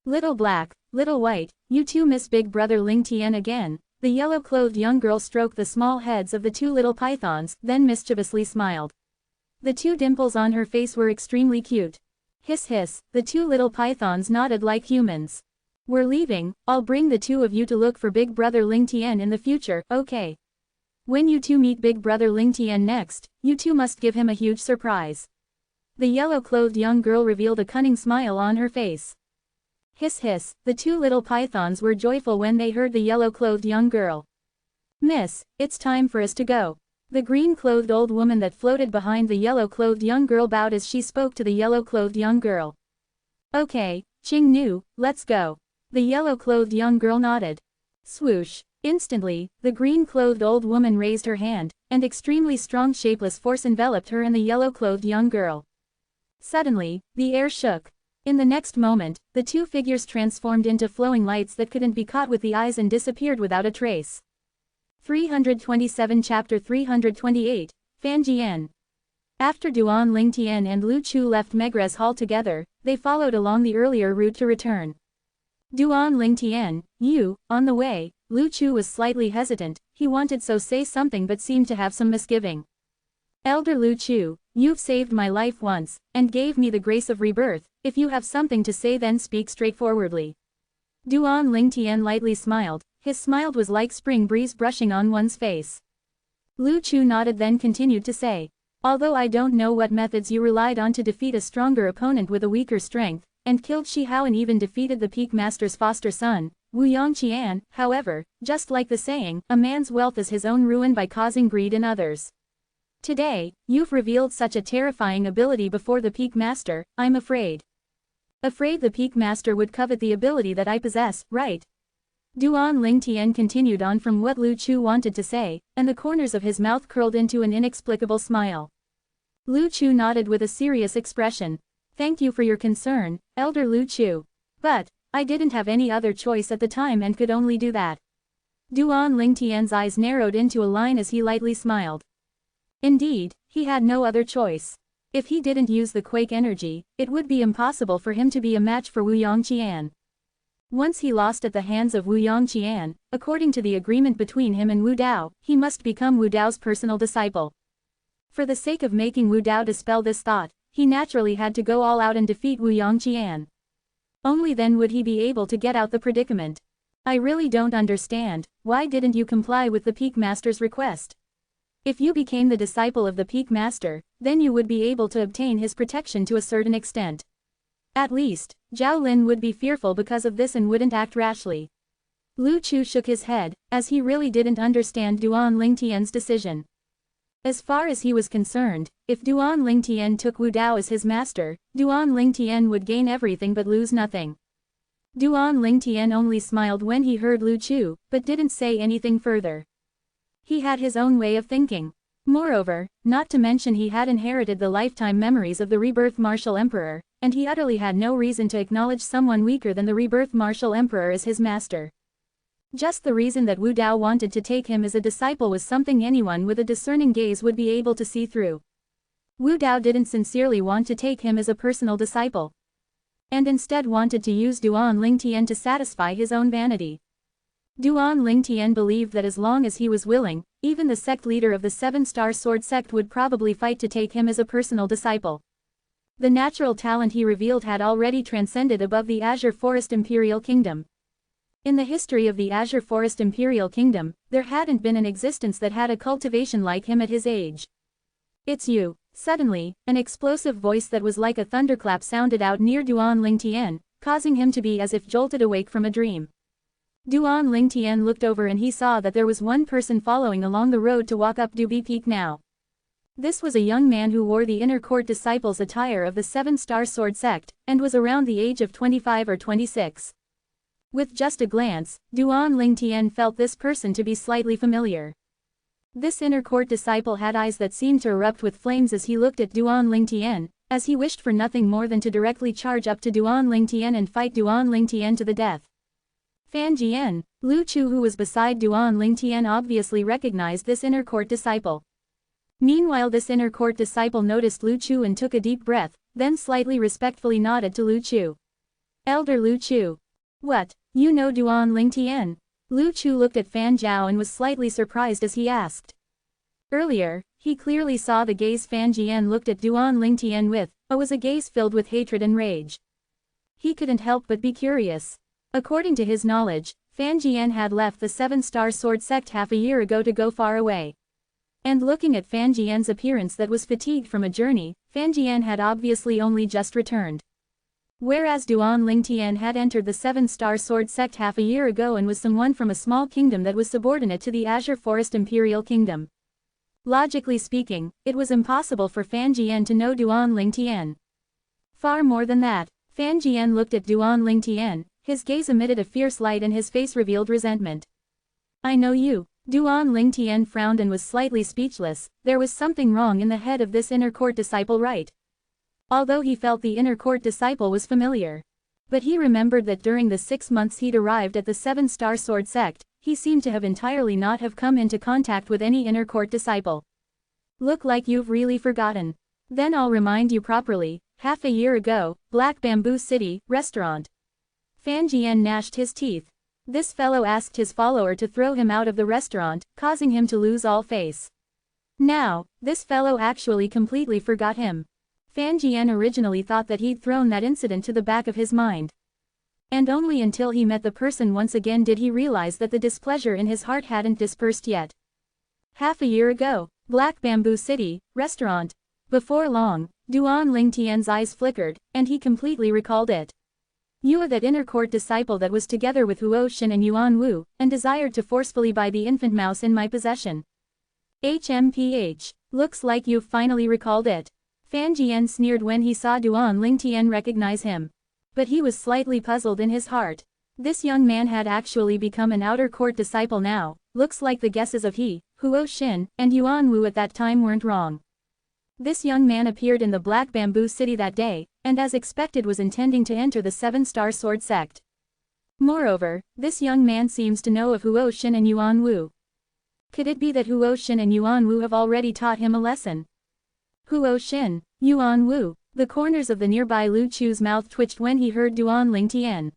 Little black, little white, you two miss Big Brother Ling Tian again. The yellow-clothed young girl stroked the small heads of the two little pythons, then mischievously smiled. The two dimples on her face were extremely cute. Hiss hiss, the two little pythons nodded like humans. We're leaving, I'll bring the two of you to look for Big Brother Ling Tian in the future, okay? When you two meet Big Brother Ling Tian next, you two must give him a huge surprise. The yellow-clothed young girl revealed a cunning smile on her face. Hiss hiss, the two little pythons were joyful when they heard the yellow-clothed young girl. Miss, it's time for us to go. The green-clothed old woman that floated behind the yellow-clothed young girl bowed as she spoke to the yellow-clothed young girl. Okay, Qing Nu, let's go. The yellow-clothed young girl nodded. Swoosh. Instantly, the green-clothed old woman raised her hand, and extremely strong shapeless force enveloped her and the yellow-clothed young girl. Suddenly, the air shook. In the next moment, the two figures transformed into flowing lights that couldn't be caught with the eyes and disappeared without a trace. 327 Chapter 328, Fan Jian. After Duan Lingtian and Lu Chu left Megre's hall together, they followed along the earlier route to return. Duan Lingtian, you, on the way. Lu Chu was slightly hesitant, he wanted to say something but seemed to have some misgiving. Elder Lu Chu, you've saved my life once, and gave me the grace of rebirth. If you have something to say then speak straightforwardly. Duan Lingtian lightly smiled, his smile was like spring breeze brushing on one's face. Lu Chu nodded then continued to say, although I don't know what methods you relied on to defeat a stronger opponent with a weaker strength, and killed Shi Hao and even defeated the Peak Master's foster son, Wu Yongqian, however, just like the saying, a man's wealth is his own ruin by causing greed in others. Today, you've revealed such a terrifying ability before the Peak Master, I'm afraid. Afraid the Peak Master would covet the ability that I possess, right? Duan Lingtian continued on from what Lu Chu wanted to say, and the corners of his mouth curled into an inexplicable smile. Lu Chu nodded with a serious expression. Thank you for your concern, Elder Lu Chu. But, I didn't have any other choice at the time and could only do that. Duan Lingtian's eyes narrowed into a line as he lightly smiled. Indeed, he had no other choice. If he didn't use the quake energy, it would be impossible for him to be a match for Wu Yongqian. Once he lost at the hands of Wu Yongqian, according to the agreement between him and Wu Dao, he must become Wu Dao's personal disciple. For the sake of making Wu Dao dispel this thought, he naturally had to go all out and defeat Wu Yongqian. Only then would he be able to get out the predicament. I really don't understand, why didn't you comply with the Peak Master's request? If you became the disciple of the Peak Master, then you would be able to obtain his protection to a certain extent. At least, Zhao Lin would be fearful because of this and wouldn't act rashly. Lu Chu shook his head, as he really didn't understand Duan Lingtian's decision. As far as he was concerned, if Duan Lingtian took Wu Dao as his master, Duan Lingtian would gain everything but lose nothing. Duan Lingtian only smiled when he heard Lu Chu, but didn't say anything further. He had his own way of thinking. Moreover, not to mention he had inherited the lifetime memories of the rebirth martial emperor, and he utterly had no reason to acknowledge someone weaker than the rebirth martial emperor as his master. Just the reason that Wu Dao wanted to take him as a disciple was something anyone with a discerning gaze would be able to see through. Wu Dao didn't sincerely want to take him as a personal disciple, and instead wanted to use Duan Lingtian to satisfy his own vanity. Duan Lingtian believed that as long as he was willing, even the sect leader of the Seven-Star Sword sect would probably fight to take him as a personal disciple. The natural talent he revealed had already transcended above the Azure Forest Imperial Kingdom. In the history of the Azure Forest Imperial Kingdom, there hadn't been an existence that had a cultivation like him at his age. "It's you." Suddenly, an explosive voice that was like a thunderclap sounded out near Duan Lingtian, causing him to be as if jolted awake from a dream. Duan Lingtian looked over and he saw that there was one person following along the road to walk up Dubi Peak now. This was a young man who wore the inner court disciples' attire of the Seven-Star Sword sect, and was around the age of 25 or 26. With just a glance, Duan Lingtian felt this person to be slightly familiar. This inner court disciple had eyes that seemed to erupt with flames as he looked at Duan Lingtian, as he wished for nothing more than to directly charge up to Duan Lingtian and fight Duan Lingtian to the death. Fan Jian, Lu Chu, who was beside Duan Lingtian, obviously recognized this inner court disciple. Meanwhile, this inner court disciple noticed Lu Chu and took a deep breath, then slightly respectfully nodded to Lu Chu. "Elder Lu Chu. What, you know Duan Lingtian?" Lu Chu looked at Fan Jiao and was slightly surprised as he asked. Earlier, he clearly saw the gaze Fan Jian looked at Duan Lingtian with, was a gaze filled with hatred and rage. He couldn't help but be curious. According to his knowledge, Fan Jian had left the Seven-Star Sword sect half a year ago to go far away. And looking at Fan Jian's appearance that was fatigued from a journey, Fan Jian had obviously only just returned. Whereas Duan Lingtian had entered the Seven-Star Sword sect half a year ago and was someone from a small kingdom that was subordinate to the Azure Forest Imperial Kingdom. Logically speaking, it was impossible for Fan Jian to know Duan Lingtian. Far more than that, Fan Jian looked at Duan Lingtian, his gaze emitted a fierce light and his face revealed resentment. "I know you." Duan Lingtian frowned and was slightly speechless. There was something wrong in the head of this inner court disciple, right? Although he felt the inner court disciple was familiar. But he remembered that during the 6 months he'd arrived at the Seven-Star Sword sect, he seemed to have entirely not have come into contact with any inner court disciple. "Look like you've really forgotten. Then I'll remind you properly. Half a year ago, Black Bamboo City, restaurant." Fan Jian gnashed his teeth. This fellow asked his follower to throw him out of the restaurant, causing him to lose all face. Now, this fellow actually completely forgot him. Fan Jian originally thought that he'd thrown that incident to the back of his mind. And only until he met the person once again did he realize that the displeasure in his heart hadn't dispersed yet. Half a year ago, Black Bamboo City, restaurant. Before long, Duan Lingtian's eyes flickered, and he completely recalled it. "You are that inner court disciple that was together with Huo Xin and Yuan Wu, and desired to forcefully buy the infant mouse in my possession. HMPH, looks like you've finally recalled it." Fan Jian sneered when he saw Duan Lingtian recognize him. But he was slightly puzzled in his heart. This young man had actually become an outer court disciple now. Looks like the guesses of he, Huo Xin, and Yuan Wu at that time weren't wrong. This young man appeared in the Black Bamboo City that day, and as expected was intending to enter the Seven-Star Sword sect. Moreover, this young man seems to know of Huo Xin and Yuan Wu. Could it be that Huo Xin and Yuan Wu have already taught him a lesson? Huo Xin, Yuan Wu. The corners of the nearby Lu Chu's mouth twitched when he heard Duan Lingtian.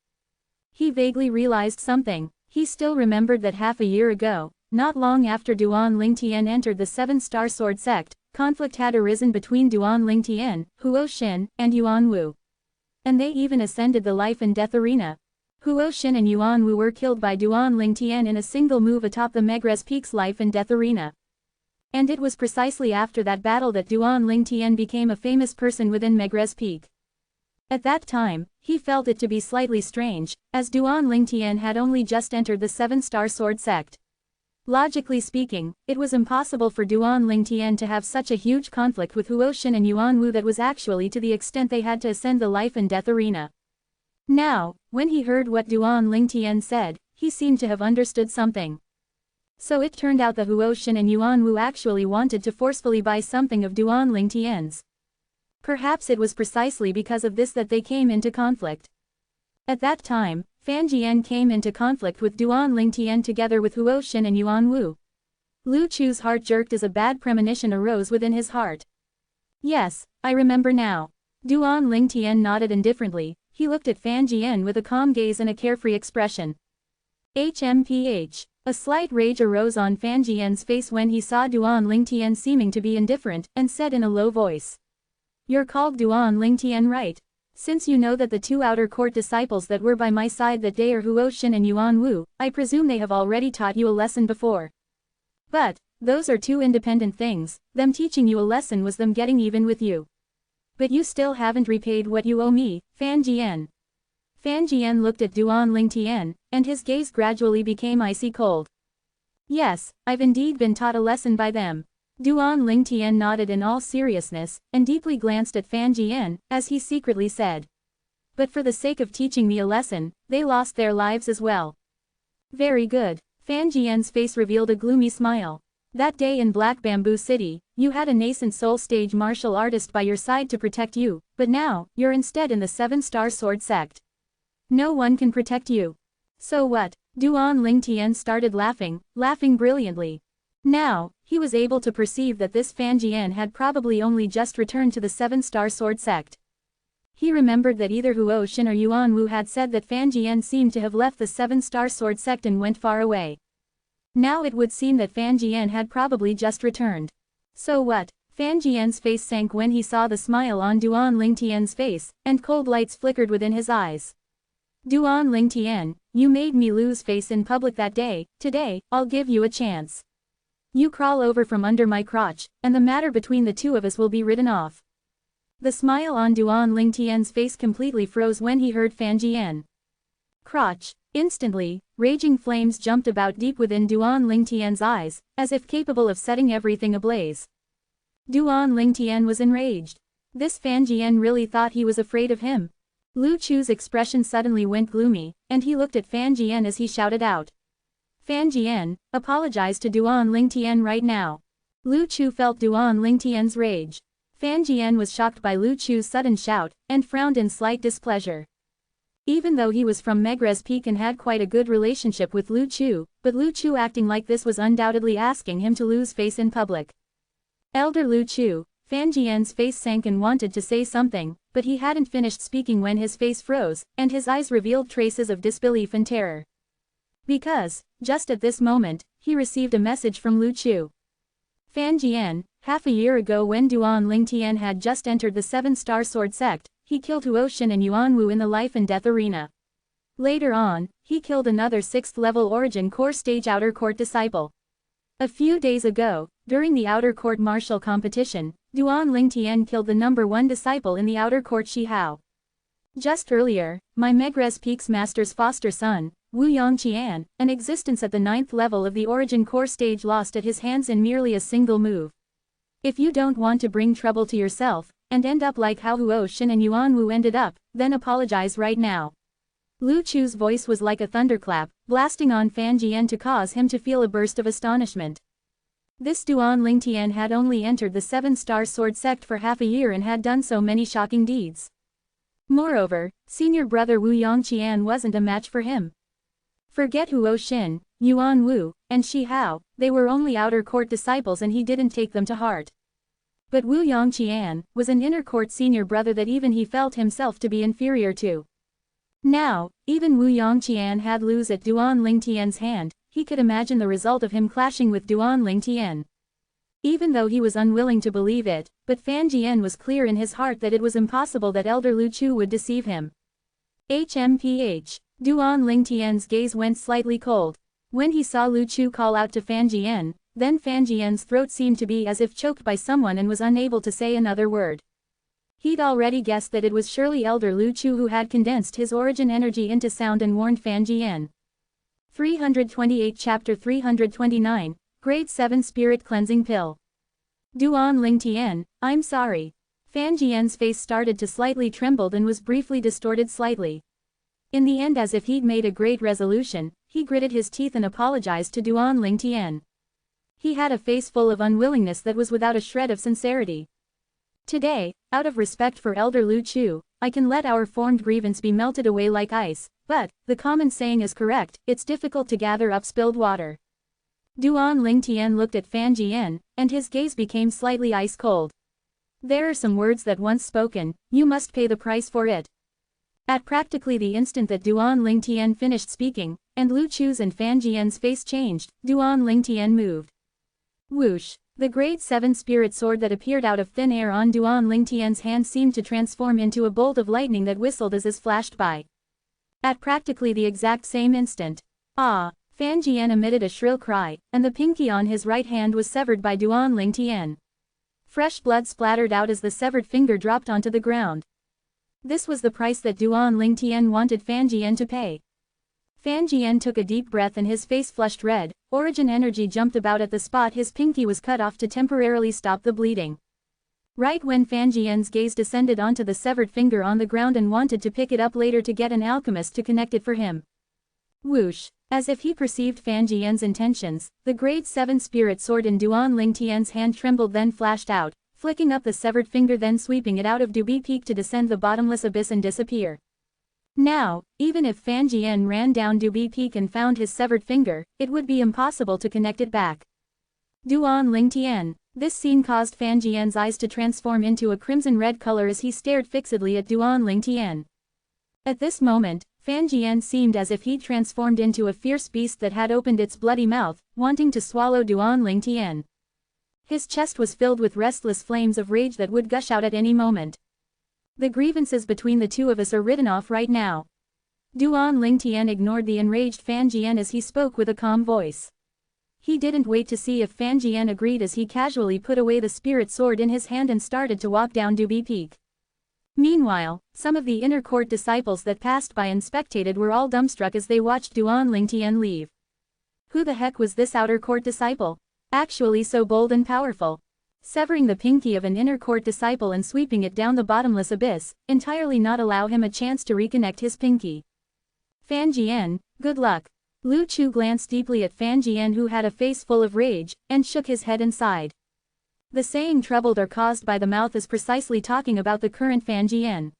He vaguely realized something. He still remembered that half a year ago, not long after Duan Lingtian entered the Seven-Star Sword sect, conflict had arisen between Duan Lingtian, Huo Xin, and Yuan Wu. And they even ascended the life and death arena. Huo Xin and Yuan Wu were killed by Duan Lingtian in a single move atop the Megrez Peak's life and death arena. And it was precisely after that battle that Duan Lingtian became a famous person within Megrez Peak. At that time, he felt it to be slightly strange, as Duan Lingtian had only just entered the Seven-Star Sword sect. Logically speaking, it was impossible for Duan Lingtian to have such a huge conflict with Huo Xin and Yuan Wu that was actually to the extent they had to ascend the life and death arena. Now, when he heard what Duan Lingtian said, he seemed to have understood something. So it turned out that Huo Xin and Yuan Wu actually wanted to forcefully buy something of Duan Lingtian's. Perhaps it was precisely because of this that they came into conflict. At that time, Fan Jian came into conflict with Duan Lingtian together with Huo Xin and Yuan Wu. Lu Chu's heart jerked as a bad premonition arose within his heart. Yes, I remember now. Duan Lingtian nodded indifferently. He looked at Fan Jian with a calm gaze and a carefree expression. HMPH. A slight rage arose on Fan Jian's face when he saw Duan Lingtian seeming to be indifferent, and said in a low voice. You're called Duan Lingtian, right? Since you know that the two outer court disciples that were by my side that day are Huo Xin and Yuan Wu, I presume they have already taught you a lesson before. But, those are two independent things. Them teaching you a lesson was them getting even with you. But you still haven't repaid what you owe me, Fan Jian. Fan Jian looked at Duan Lingtian, and his gaze gradually became icy cold. Yes, I've indeed been taught a lesson by them. Duan Lingtian nodded in all seriousness, and deeply glanced at Fan Jian, as he secretly said. But for the sake of teaching me a lesson, they lost their lives as well. Very good. Fan Jian's face revealed a gloomy smile. That day in Black Bamboo City, you had a nascent soul-stage martial artist by your side to protect you, but now, you're instead in the 7-star sword sect. No one can protect you. So what? Duan Lingtian started laughing brilliantly. Now, he was able to perceive that this Fan Jian had probably only just returned to the 7-star sword sect. He remembered that either Huo Xin or Yuan Wu had said that Fan Jian seemed to have left the 7-star sword sect and went far away. Now it would seem that Fan Jian had probably just returned. So what? Fan Jian's face sank when he saw the smile on Duan Lingtian's face, and cold lights flickered within his eyes. Duan Lingtian, you made me lose face in public that day. Today, I'll give you a chance. You crawl over from under my crotch, and the matter between the two of us will be written off. The smile on Duan Lingtian's face completely froze when he heard Fan Jian. Crotch. Instantly, raging flames jumped about deep within Duan Lingtian's eyes, as if capable of setting everything ablaze. Duan Lingtian was enraged. This Fan Jian really thought he was afraid of him. Lu Chu's expression suddenly went gloomy, and he looked at Fan Jian as he shouted out. Fan Jian, apologize to Duan Lingtian right now. Lu Chu felt Duan Lingtian's rage. Fan Jian was shocked by Lu Chu's sudden shout, and frowned in slight displeasure. Even though he was from Megrez Peak and had quite a good relationship with Lu Chu, but Lu Chu acting like this was undoubtedly asking him to lose face in public. Elder Lu Chu, Fan Jian's face sank and wanted to say something, but he hadn't finished speaking when his face froze, and his eyes revealed traces of disbelief and terror. Because, just at this moment, he received a message from Lu Chu. Fan Jian, half a year ago when Duan Lingtian had just entered the 7-star sword sect, he killed Huo Xin and Yuan Wu in the life and death arena. Later on, he killed another 6th-level origin core stage outer court disciple. A few days ago, during the outer court martial competition, Duan Lingtian killed the number 1 disciple in the outer court Shi Hao. Just earlier, my Megrez Peak's master's foster son, Wu Yongqian, an existence at the 9th level of the origin core stage lost at his hands in merely a single move. If you don't want to bring trouble to yourself, and end up like how Huo Xin and Yuan Wu ended up, then apologize right now. Lu Chu's voice was like a thunderclap, blasting on Fan Jian to cause him to feel a burst of astonishment. This Duan Lingtian had only entered the 7-star sword sect for half a year and had done so many shocking deeds. Moreover, senior brother Wu Yongqian wasn't a match for him. Forget Huo Xin, Yuan Wu, and Shi Hao, they were only outer court disciples and he didn't take them to heart. But Wu Yongqian was an inner court senior brother that even he felt himself to be inferior to. Now, even Wu Yongqian had lose at Duan Lingtian's hand, he could imagine the result of him clashing with Duan Lingtian. Even though he was unwilling to believe it, but Fan Jian was clear in his heart that it was impossible that Elder Lu Chu would deceive him. HMPH. Duan Lingtian's gaze went slightly cold. When he saw Lu Chu call out to Fan Jian, then Fan Jian's throat seemed to be as if choked by someone and was unable to say another word. He'd already guessed that it was surely Elder Lu Chu who had condensed his origin energy into sound and warned Fan Jian. 328 Chapter 329, Grade 7 Spirit Cleansing Pill. Duan Lingtian, I'm sorry. Fan Jian's face started to slightly tremble and was briefly distorted slightly. In the end, as if he'd made a great resolution, he gritted his teeth and apologized to Duan Lingtian. He had a face full of unwillingness that was without a shred of sincerity. Today, out of respect for Elder Lu Chu, I can let our formed grievance be melted away like ice, but, the common saying is correct, it's difficult to gather up spilled water. Duan Lingtian looked at Fan Jian, and his gaze became slightly ice-cold. There are some words that once spoken, you must pay the price for it. At practically the instant that Duan Lingtian finished speaking, and Lu Chu's and Fan Jian's face changed, Duan Lingtian moved. Whoosh! The grade 7 spirit sword that appeared out of thin air on Duan Lingtian's hand seemed to transform into a bolt of lightning that whistled as it flashed by. At practically the exact same instant. Ah! Fan Jian emitted a shrill cry, and the pinky on his right hand was severed by Duan Lingtian. Fresh blood splattered out as the severed finger dropped onto the ground. This was the price that Duan Lingtian wanted Fan Jian to pay. Fan Jian took a deep breath and his face flushed red. Origin energy jumped about at the spot his pinky was cut off to temporarily stop the bleeding. Right when Fan Jian's gaze descended onto the severed finger on the ground and wanted to pick it up later to get an alchemist to connect it for him. Whoosh! As if he perceived Fan Jian's intentions, the grade 7 spirit sword in Duan Lingtian's hand trembled then flashed out, flicking up the severed finger then sweeping it out of Dubi Peak to descend the bottomless abyss and disappear. Now, even if Fan Jian ran down Dubi Peak and found his severed finger, it would be impossible to connect it back. Duan Lingtian. This scene caused Fan Jian's eyes to transform into a crimson-red color as he stared fixedly at Duan Lingtian. At this moment, Fan Jian seemed as if he'd transformed into a fierce beast that had opened its bloody mouth, wanting to swallow Duan Lingtian. His chest was filled with restless flames of rage that would gush out at any moment. The grievances between the two of us are written off right now. Duan Lingtian ignored the enraged Fan Jian as he spoke with a calm voice. He didn't wait to see if Fan Jian agreed as he casually put away the spirit sword in his hand and started to walk down Dubi Peak. Meanwhile, some of the inner court disciples that passed by and spectated were all dumbstruck as they watched Duan Lingtian leave. Who the heck was this outer court disciple? Actually so bold and powerful. Severing the pinky of an inner court disciple and sweeping it down the bottomless abyss, entirely not allow him a chance to reconnect his pinky. Fan Jian, good luck. Lu Chu glanced deeply at Fan Jian who had a face full of rage, and shook his head and sighed. The saying troubled or caused by the mouth is precisely talking about the current Fan Jian.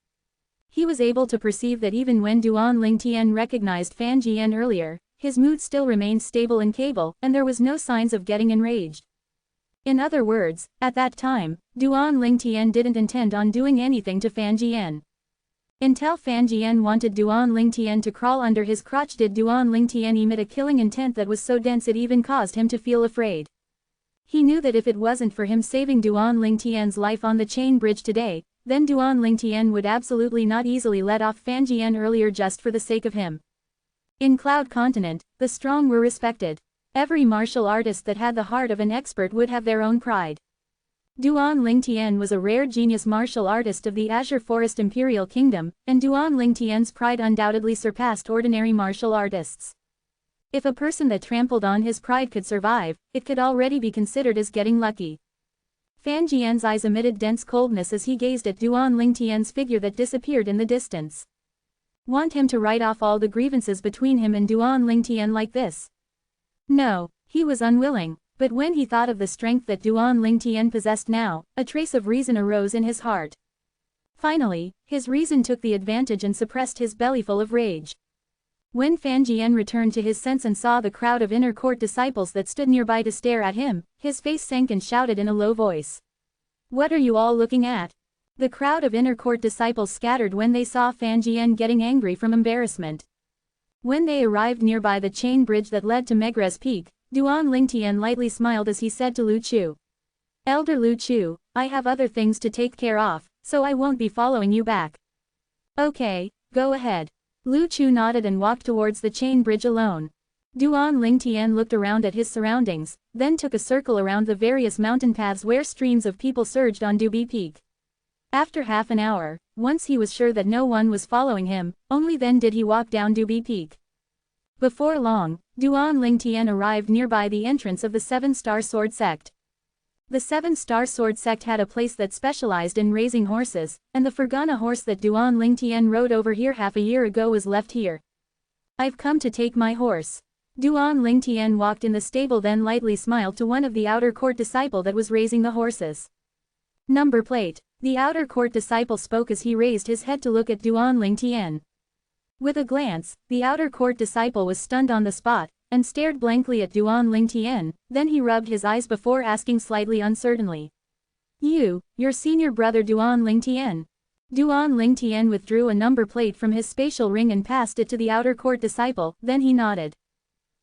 He was able to perceive that even when Duan Lingtian recognized Fan Jian earlier, his mood still remained stable and calm, and there was no signs of getting enraged. In other words, at that time, Duan Lingtian didn't intend on doing anything to Fan Jian. Until Fan Jian wanted Duan Lingtian to crawl under his crotch did Duan Lingtian emit a killing intent that was so dense it even caused him to feel afraid. He knew that if it wasn't for him saving Duan Lingtian's life on the chain bridge today, then Duan Lingtian would absolutely not easily let off Fan Jian earlier just for the sake of him. In Cloud Continent, the strong were respected. Every martial artist that had the heart of an expert would have their own pride. Duan Lingtian was a rare genius martial artist of the Azure Forest Imperial Kingdom, and Duan Lingtian's pride undoubtedly surpassed ordinary martial artists. If a person that trampled on his pride could survive, it could already be considered as getting lucky. Fan Jian's eyes emitted dense coldness as he gazed at Duan Lingtian's figure that disappeared in the distance. Want him to write off all the grievances between him and Duan Lingtian like this? No, he was unwilling, but when he thought of the strength that Duan Lingtian possessed now, a trace of reason arose in his heart. Finally, his reason took the advantage and suppressed his belly full of rage. When Fan Jian returned to his sense and saw the crowd of inner court disciples that stood nearby to stare at him, his face sank and shouted in a low voice. What are you all looking at? The crowd of inner court disciples scattered when they saw Fan Jian getting angry from embarrassment. When they arrived nearby the chain bridge that led to Megre's Peak, Duan Lingtian lightly smiled as he said to Lu Chu. Elder Lu Chu, I have other things to take care of, so I won't be following you back. Okay, go ahead. Lu Chu nodded and walked towards the chain bridge alone. Duan Lingtian looked around at his surroundings, then took a circle around the various mountain paths where streams of people surged on Dubi Peak. After half an hour, once he was sure that no one was following him, only then did he walk down Dubi Peak. Before long, Duan Lingtian arrived nearby the entrance of the 7-Star Sword Sect. The 7-Star Sword Sect had a place that specialized in raising horses, and the Fergana horse that Duan Lingtian rode over here half a year ago was left here. I've come to take my horse. Duan Lingtian walked in the stable then lightly smiled to one of the outer court disciple that was raising the horses. Number plate. The outer court disciple spoke as he raised his head to look at Duan Ling Tian. With a glance, the outer court disciple was stunned on the spot, and stared blankly at Duan Ling Tian, then he rubbed his eyes before asking slightly uncertainly. Your senior brother Duan Ling Tian. Duan Ling Tian withdrew a number plate from his spatial ring and passed it to the outer court disciple, then he nodded.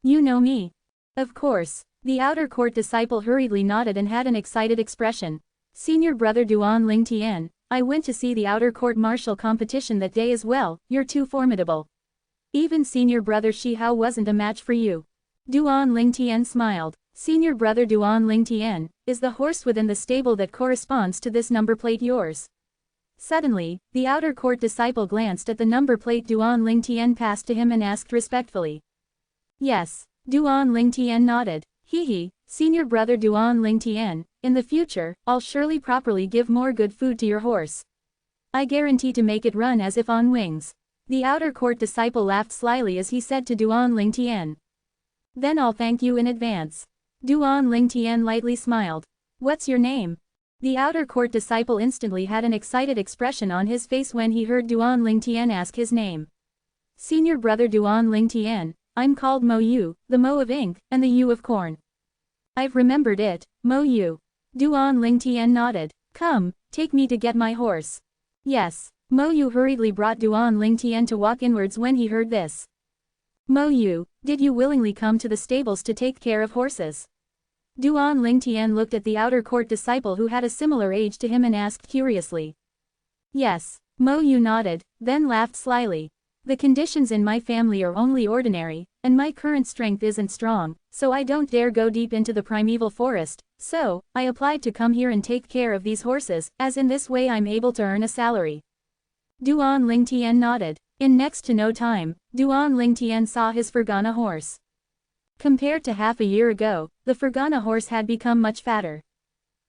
You know me. Of course. The outer court disciple hurriedly nodded and had an excited expression. Senior brother Duan Ling Tian, I went to see the outer court martial competition that day as well, you're too formidable. Even senior brother Shi Hao wasn't a match for you. Duan Ling Tian smiled. Senior brother Duan Ling Tian, is the horse within the stable that corresponds to this number plate yours? Suddenly, the outer court disciple glanced at the number plate Duan Ling Tian passed to him and asked respectfully. Yes. Duan Ling Tian nodded. Senior brother Duan Ling Tian, in the future, I'll surely properly give more good food to your horse. I guarantee to make it run as if on wings. The outer court disciple laughed slyly as he said to Duan Ling Tian. Then I'll thank you in advance. Duan Ling Tian lightly smiled. What's your name? The outer court disciple instantly had an excited expression on his face when he heard Duan Ling Tian ask his name. Senior brother Duan Ling Tian, I'm called Mo Yu, the Mo of ink, and the Yu of corn. I've remembered it, Mo Yu. Duan Ling Tian nodded. Come, take me to get my horse. Yes. Mo Yu hurriedly brought Duan Ling Tian to walk inwards when he heard this. Mo Yu, did you willingly come to the stables to take care of horses? Duan Ling Tian looked at the outer court disciple who had a similar age to him and asked curiously. Yes. Mo Yu nodded, then laughed slyly. The conditions in my family are only ordinary, and my current strength isn't strong, so I don't dare go deep into the primeval forest, so, I applied to come here and take care of these horses, as in this way I'm able to earn a salary. Duan Ling Tian nodded. In next to no time, Duan Ling Tian saw his Fergana horse. Compared to half a year ago, the Fergana horse had become much fatter.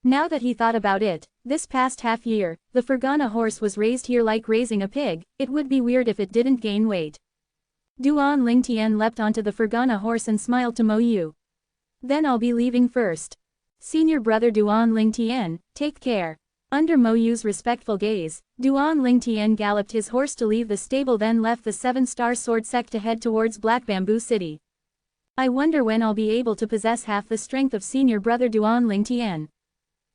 Now that he thought about it, this past half year, the Fergana horse was raised here like raising a pig, it would be weird if it didn't gain weight. Duan Ling Tian leapt onto the Fergana horse and smiled to Mo Yu. Then I'll be leaving first. Senior brother Duan Ling Tian, take care. Under Mo Yu's respectful gaze, Duan Ling Tian galloped his horse to leave the stable, then left the 7-star sword sect to head towards Black Bamboo City. I wonder when I'll be able to possess half the strength of senior brother Duan Ling Tian.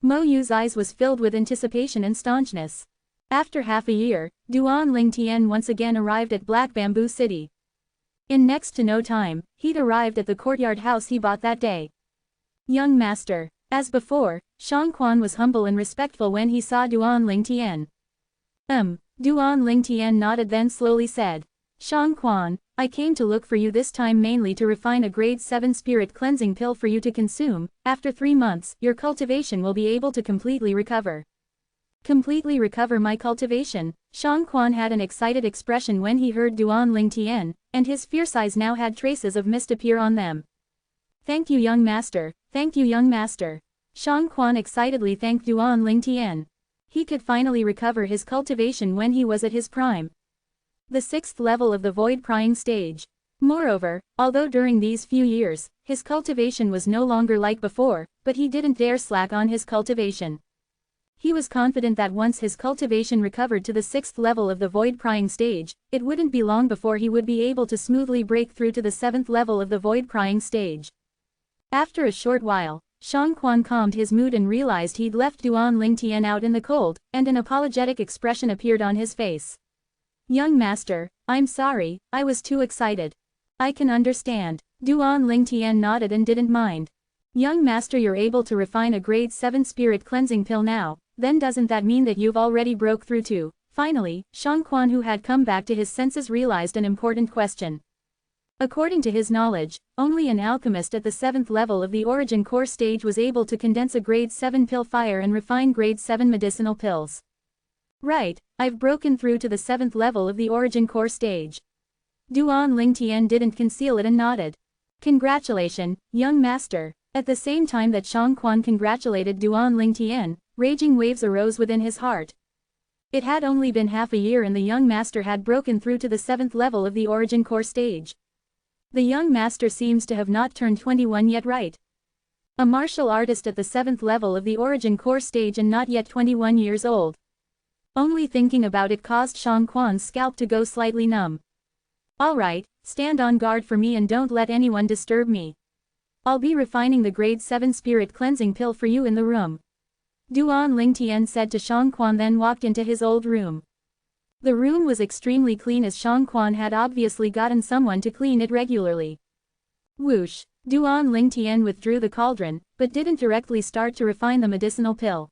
Mo Yu's eyes was filled with anticipation and staunchness. After half a year, Duan Ling Tian once again arrived at Black Bamboo City. In next to no time, he'd arrived at the courtyard house he bought that day. Young master. As before, Shang Quan was humble and respectful when he saw Duan Ling Tian. Duan Ling Tian nodded then slowly said. Shang Quan, I came to look for you this time mainly to refine a grade 7 spirit cleansing pill for you to consume. After 3 months, your cultivation will be able to completely recover. Completely recover my cultivation? Shang Quan had an excited expression when he heard Duan Ling Tian, and his fierce eyes now had traces of mist appear on them. Thank you young master, thank you young master. Shang Quan excitedly thanked Duan Ling Tian. He could finally recover his cultivation when he was at his prime. The 6th level of the void prying stage. Moreover, although during these few years, his cultivation was no longer like before, but he didn't dare slack on his cultivation. He was confident that once his cultivation recovered to the 6th level of the void prying stage, it wouldn't be long before he would be able to smoothly break through to the 7th level of the void prying stage. After a short while, Shang Quan calmed his mood and realized he'd left Duan Ling Tian out in the cold, and an apologetic expression appeared on his face. Young master, I'm sorry, I was too excited. I can understand. Duan Ling Tian nodded and didn't mind. Young master, you're able to refine a grade 7 spirit cleansing pill now, then doesn't that mean that you've already broke through to? Finally, Shang Quan, who had come back to his senses, realized an important question. According to his knowledge, only an alchemist at the 7th level of the origin core stage was able to condense a grade 7 pill fire and refine grade 7 medicinal pills. Right, I've broken through to the 7th level of the origin core stage. Duan Ling Tian didn't conceal it and nodded. Congratulations, young master. At the same time that Shang Quan congratulated Duan Ling Tian, raging waves arose within his heart. It had only been half a year and the young master had broken through to the 7th level of the origin core stage. The young master seems to have not turned 21 yet, right? A martial artist at the 7th level of the origin core stage and not yet 21 years old. Only thinking about it caused Shang Quan's scalp to go slightly numb. Alright, stand on guard for me and don't let anyone disturb me. I'll be refining the grade 7 spirit cleansing pill for you in the room. Duan Lingtian said to Shang Quan, then walked into his old room. The room was extremely clean as Shang Quan had obviously gotten someone to clean it regularly. Whoosh! Duan Lingtian withdrew the cauldron, but didn't directly start to refine the medicinal pill.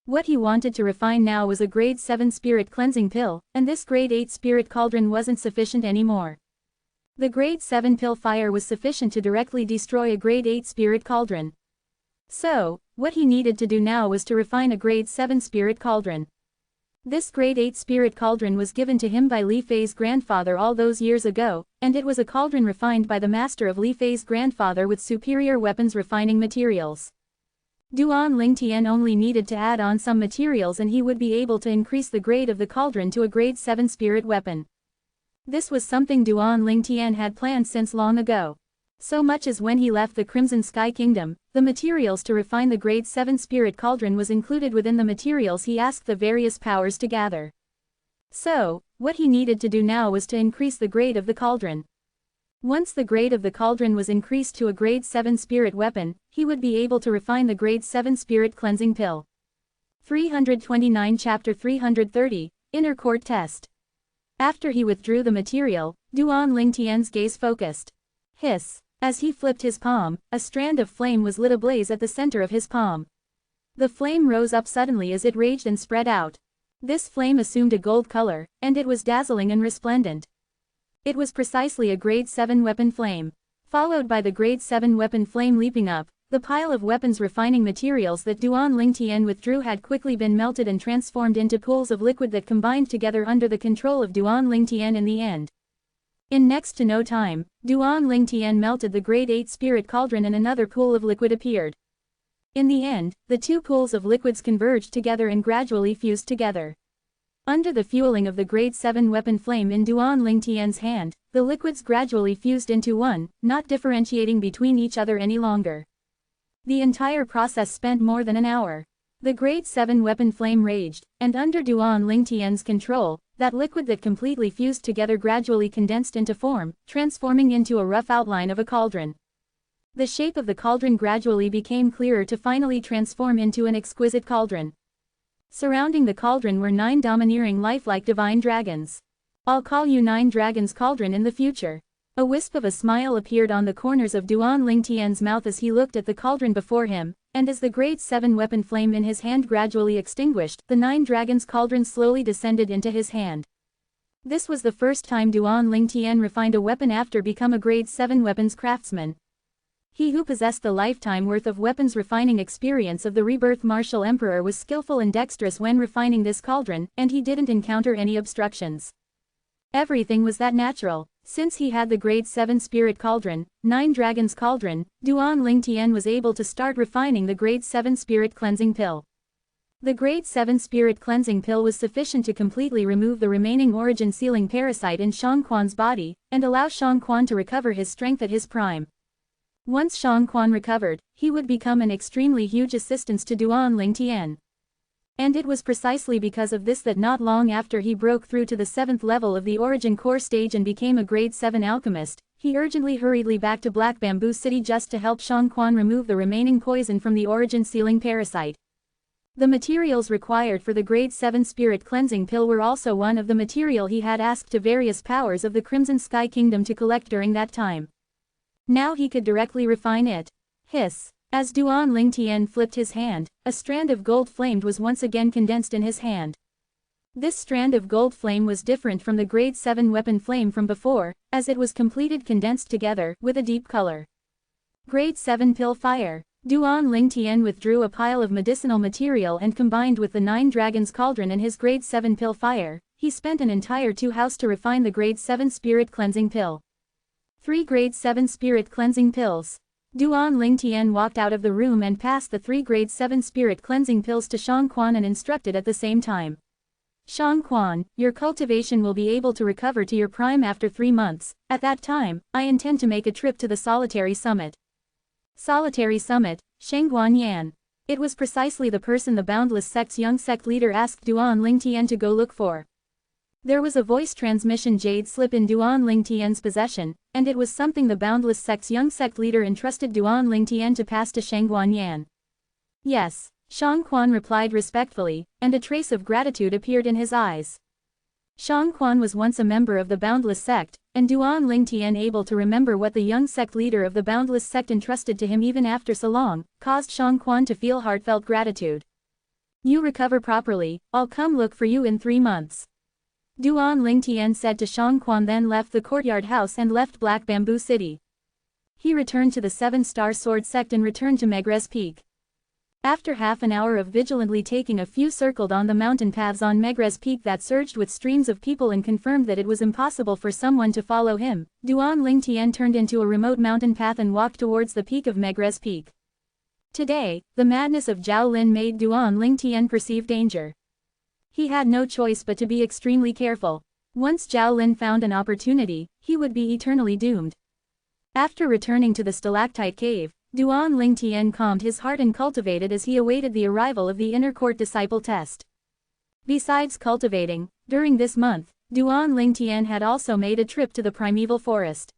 What he wanted to refine now was a grade 7 spirit cleansing pill, and this grade 8 spirit cauldron wasn't sufficient anymore. The grade 7 pill fire was sufficient to directly destroy a grade 8 spirit cauldron. So, what he needed to do now was to refine a grade 7 spirit cauldron. This grade 8 spirit cauldron was given to him by Li Fei's grandfather all those years ago, and it was a cauldron refined by the master of Li Fei's grandfather with superior weapons refining materials. Duan Lingtian only needed to add on some materials and he would be able to increase the grade of the cauldron to a grade 7 spirit weapon. This was something Duan Lingtian had planned since long ago. So much as when he left the Crimson Sky Kingdom, the materials to refine the grade 7 spirit cauldron was included within the materials he asked the various powers to gather. So, what he needed to do now was to increase the grade of the cauldron. Once the grade of the cauldron was increased to a grade 7 spirit weapon, he would be able to refine the grade 7 spirit cleansing pill. 329 Chapter 330, Inner Court Test. After he withdrew the material, Duan Lingtian's gaze focused. Hiss. As he flipped his palm, a strand of flame was lit ablaze at the center of his palm. The flame rose up suddenly as it raged and spread out. This flame assumed a gold color, and it was dazzling and resplendent. It was precisely a grade 7 weapon flame. Followed by the grade 7 weapon flame leaping up, the pile of weapons refining materials that Duan Lingtian withdrew had quickly been melted and transformed into pools of liquid that combined together under the control of Duan Lingtian in the end. In next to no time, Duan Lingtian melted the grade 8 spirit cauldron and another pool of liquid appeared. In the end, the two pools of liquids converged together and gradually fused together. Under the fueling of the grade 7 weapon flame in Duan Lingtian's hand, the liquids gradually fused into one, not differentiating between each other any longer. The entire process spent more than an hour. The grade 7 weapon flame raged, and under Duan Lingtian's control, that liquid that completely fused together gradually condensed into form, transforming into a rough outline of a cauldron. The shape of the cauldron gradually became clearer to finally transform into an exquisite cauldron. Surrounding the cauldron were 9 domineering lifelike divine dragons. I'll call you 9 Dragons Cauldron in the future. A wisp of a smile appeared on the corners of Duan Lingtian's mouth as he looked at the cauldron before him, and as the grade 7 weapon flame in his hand gradually extinguished, the 9 Dragons Cauldron slowly descended into his hand. This was the first time Duan Lingtian refined a weapon after become a grade 7 weapons craftsman. He who possessed the lifetime worth of weapons refining experience of the rebirth martial emperor was skillful and dexterous when refining this cauldron, and he didn't encounter any obstructions. Everything was that natural. Since he had the grade 7 spirit cauldron, 9 dragons cauldron, Duan Lingtian was able to start refining the grade 7 spirit cleansing pill. The grade 7 spirit cleansing pill was sufficient to completely remove the remaining origin sealing parasite in Shang Quan's body, and allow Shang Quan to recover his strength at his prime. Once Shang Quan recovered, he would become an extremely huge assistance to Duan Lingtian. And it was precisely because of this that not long after he broke through to the 7th level of the origin core stage and became a grade 7 alchemist, he urgently hurriedly back to Black Bamboo City just to help Shang Quan remove the remaining poison from the origin sealing parasite. The materials required for the grade 7 spirit cleansing pill were also one of the material he had asked to various powers of the Crimson Sky Kingdom to collect during that time. Now he could directly refine it. Hiss. As Duan Lingtian flipped his hand, a strand of gold flame was once again condensed in his hand. This strand of gold flame was different from the grade 7 weapon flame from before, as it was completed condensed together, with a deep color. Grade 7 pill fire. Duan Lingtian withdrew a pile of medicinal material and combined with the 9 dragons cauldron and his grade 7 pill fire, he spent an entire 2 hours to refine the grade 7 spirit cleansing pill. 3 grade 7 spirit cleansing pills. Duan Lingtian walked out of the room and passed the 3 grade 7 spirit cleansing pills to Shang Quan and instructed at the same time. Shang Quan, your cultivation will be able to recover to your prime after 3 months. At that time, I intend to make a trip to the solitary summit. Solitary Summit, Shangguan Yan. It was precisely the person the Boundless Sect's young sect leader asked Duan Lingtian to go look for. There was a voice transmission jade slip in Duan Lingtian's possession, and it was something the Boundless Sect's young sect leader entrusted Duan Lingtian to pass to Shangguan Yan. Yes, Shang Quan replied respectfully, and a trace of gratitude appeared in his eyes. Shang Quan was once a member of the Boundless Sect, and Duan Lingtian, able to remember what the young sect leader of the Boundless Sect entrusted to him even after so long, caused Shang Quan to feel heartfelt gratitude. You recover properly, I'll come look for you in 3 months. Duan Lingtian said to Shang Quan, then left the courtyard house and left Black Bamboo City. He returned to the 7-Star Sword Sect and returned to Megrez Peak. After half an hour of vigilantly taking a few circled on the mountain paths on Megrez Peak that surged with streams of people and confirmed that it was impossible for someone to follow him, Duan Lingtian turned into a remote mountain path and walked towards the peak of Megrez Peak. Today, the madness of Zhao Lin made Duan Lingtian perceive danger. He had no choice but to be extremely careful. Once Zhao Lin found an opportunity, he would be eternally doomed. After returning to the stalactite cave, Duan Lingtian calmed his heart and cultivated as he awaited the arrival of the inner court disciple test. Besides cultivating, during this month, Duan Lingtian had also made a trip to the primeval forest.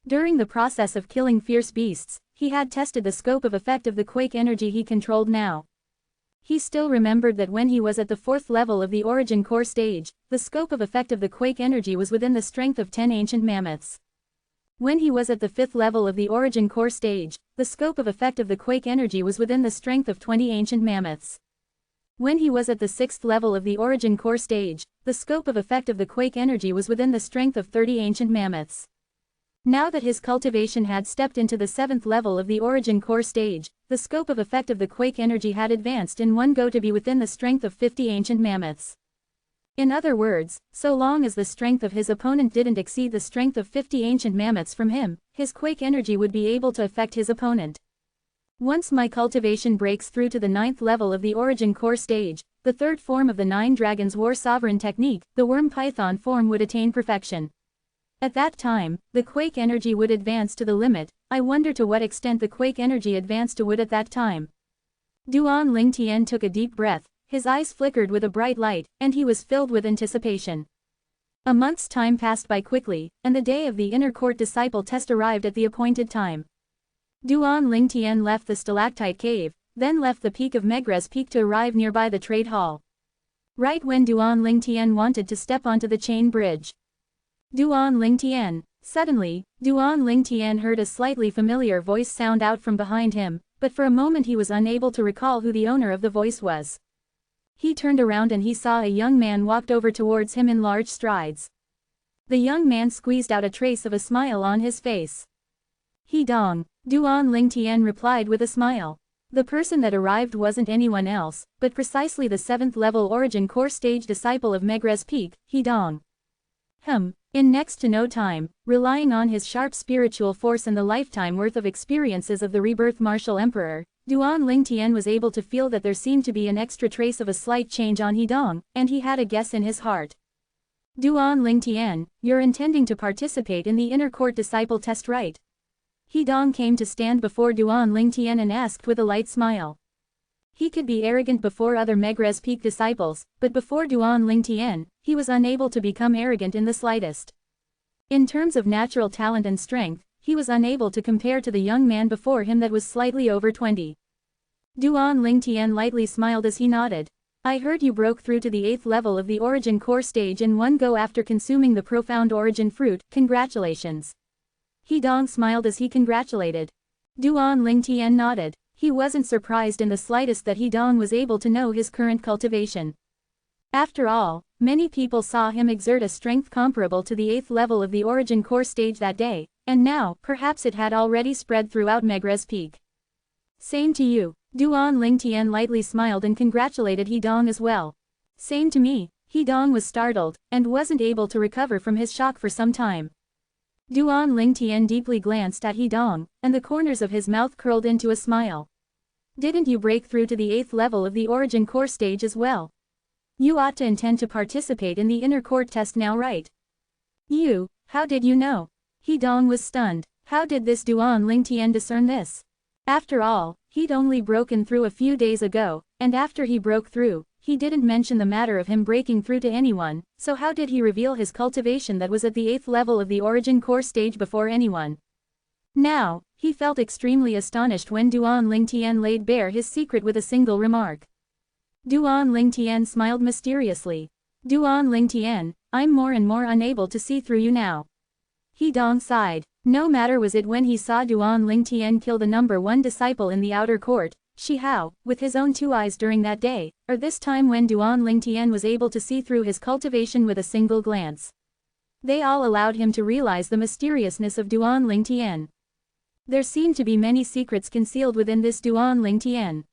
During the process of killing fierce beasts, he had tested the scope of effect of the quake energy he controlled now. He still remembered that when he was at the 4th level of the origin core stage, the scope of effect of the quake energy was within the strength of 10 ancient mammoths. When he was at the 5th level of the origin core stage, the scope of effect of the quake energy was within the strength of 20 ancient mammoths. When he was at the 6th level of the origin core stage, the scope of effect of the quake energy was within the strength of 30 ancient mammoths. Now that his cultivation had stepped into the 7th level of the origin core stage, the scope of effect of the quake energy had advanced in one go to be within the strength of 50 ancient mammoths. In other words, so long as the strength of his opponent didn't exceed the strength of 50 ancient mammoths from him, his quake energy would be able to affect his opponent. Once my cultivation breaks through to the 9th level of the origin core stage, the 3rd form of the 9 Dragons War Sovereign technique, the Worm Python form, would attain perfection. At that time, the quake energy would advance to the limit. I wonder to what extent the quake energy advanced to would at that time. Duan Lingtian took a deep breath. His eyes flickered with a bright light, and he was filled with anticipation. A month's time passed by quickly, and the day of the inner court disciple test arrived at the appointed time. Duan Lingtian left the stalactite cave, then left the peak of Megrez Peak to arrive nearby the trade hall. Right when Duan Lingtian wanted to step onto the chain bridge. Duan Lingtian. Suddenly, Duan Lingtian heard a slightly familiar voice sound out from behind him, but for a moment he was unable to recall who the owner of the voice was. He turned around and he saw a young man walked over towards him in large strides. The young man squeezed out a trace of a smile on his face. He Dong, Duan Lingtian replied with a smile. The person that arrived wasn't anyone else, but precisely the 7th level origin core stage disciple of Megrez Peak, He Dong. In next to no time, relying on his sharp spiritual force and the lifetime worth of experiences of the rebirth martial emperor, Duan Lingtian was able to feel that there seemed to be an extra trace of a slight change on He Dong, and he had a guess in his heart. Duan Lingtian, you're intending to participate in the inner court disciple test, right? He Dong came to stand before Duan Lingtian and asked with a light smile. He could be arrogant before other Megrez Peak disciples, but before Duan Lingtian, he was unable to become arrogant in the slightest. In terms of natural talent and strength, he was unable to compare to the young man before him that was slightly over 20. Duan Lingtian lightly smiled as he nodded. I heard you broke through to the 8th level of the origin core stage in one go after consuming the profound origin fruit, congratulations. He Dong smiled as he congratulated. Duan Lingtian nodded. He wasn't surprised in the slightest that He Dong was able to know his current cultivation. After all, many people saw him exert a strength comparable to the 8th level of the origin core stage that day, and now, perhaps it had already spread throughout Megrez Peak. Same to you. Duan Lingtian lightly smiled and congratulated He Dong as well. Same to me. He Dong was startled, and wasn't able to recover from his shock for some time. Duan Lingtian deeply glanced at He Dong, and the corners of his mouth curled into a smile. Didn't you break through to the 8th level of the origin core stage as well? You ought to intend to participate in the inner court test now, right? You, how did you know? He Dong was stunned. How did this Duan Lingtian discern this? After all, he'd only broken through a few days ago, and after he broke through, he didn't mention the matter of him breaking through to anyone, so how did he reveal his cultivation that was at the 8th level of the origin core stage before anyone? Now, he felt extremely astonished when Duan Lingtian laid bare his secret with a single remark. Duan Lingtian smiled mysteriously. Duan Lingtian, I'm more and more unable to see through you now. He Dong sighed. No matter was it when he saw Duan Lingtian kill the number 1 disciple in the outer court, Shi Hao, with his own 2 eyes during that day, or this time when Duan Lingtian was able to see through his cultivation with a single glance. They all allowed him to realize the mysteriousness of Duan Lingtian. There seemed to be many secrets concealed within this Duan Lingtian.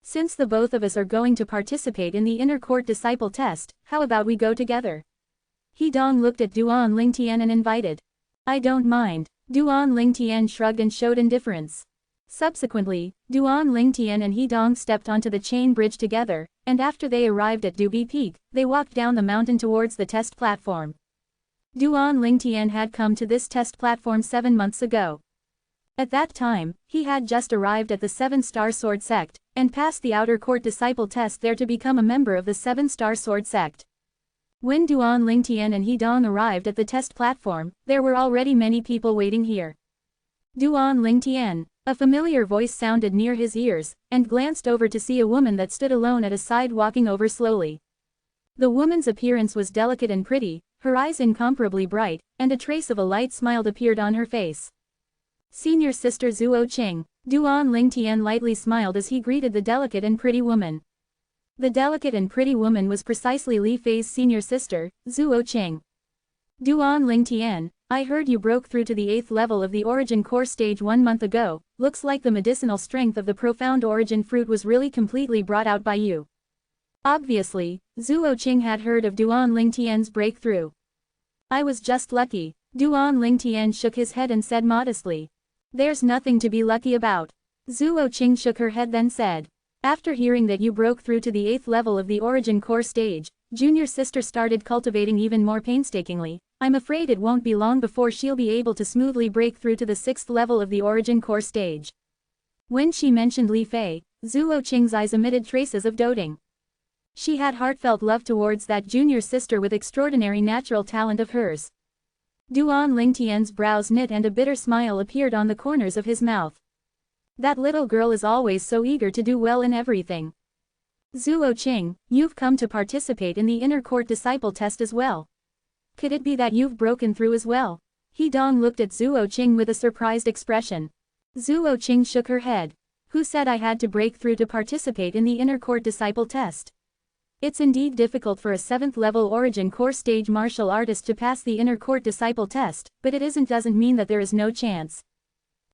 Since the both of us are going to participate in the inner court disciple test, how about we go together? He Dong looked at Duan Lingtian and invited. I don't mind. Duan Lingtian shrugged and showed indifference. Subsequently, Duan Lingtian and He Dong stepped onto the chain bridge together, and after they arrived at Dubi Peak, they walked down the mountain towards the test platform. Duan Lingtian had come to this test platform 7 months ago. At that time, he had just arrived at the 7-star sword sect, and passed the outer court disciple test there to become a member of the 7-star sword sect. When Duan Lingtian and He Dong arrived at the test platform, there were already many people waiting here. Duan Lingtian, a familiar voice sounded near his ears, and glanced over to see a woman that stood alone at a side walking over slowly. The woman's appearance was delicate and pretty, her eyes incomparably bright, and a trace of a light smile appeared on her face. Senior Sister Zuo Qing. Duan Lingtian lightly smiled as he greeted the delicate and pretty woman. The delicate and pretty woman was precisely Li Fei's senior sister, Zuo Qing. Duan Lingtian, I heard you broke through to the 8th level of the origin core stage 1 month ago, looks like the medicinal strength of the profound origin fruit was really completely brought out by you. Obviously, Zuo Qing had heard of Duan Lingtian's breakthrough. I was just lucky. Duan Lingtian shook his head and said modestly. There's nothing to be lucky about. Zuo Qing shook her head then said. After hearing that you broke through to the 8th level of the origin core stage, junior sister started cultivating even more painstakingly. I'm afraid it won't be long before she'll be able to smoothly break through to the 6th level of the origin core stage. When she mentioned Li Fei, Zuo Qing's eyes emitted traces of doting. She had heartfelt love towards that junior sister with extraordinary natural talent of hers. Duan Lingtian's brows knit and a bitter smile appeared on the corners of his mouth. That little girl is always so eager to do well in everything. Zuo Qing, you've come to participate in the inner court disciple test as well. Could it be that you've broken through as well? He Dong looked at Zuo Qing with a surprised expression. Zuo Qing shook her head. Who said I had to break through to participate in the inner court disciple test? It's indeed difficult for a 7th level origin core stage martial artist to pass the inner court disciple test, but it doesn't mean that there is no chance.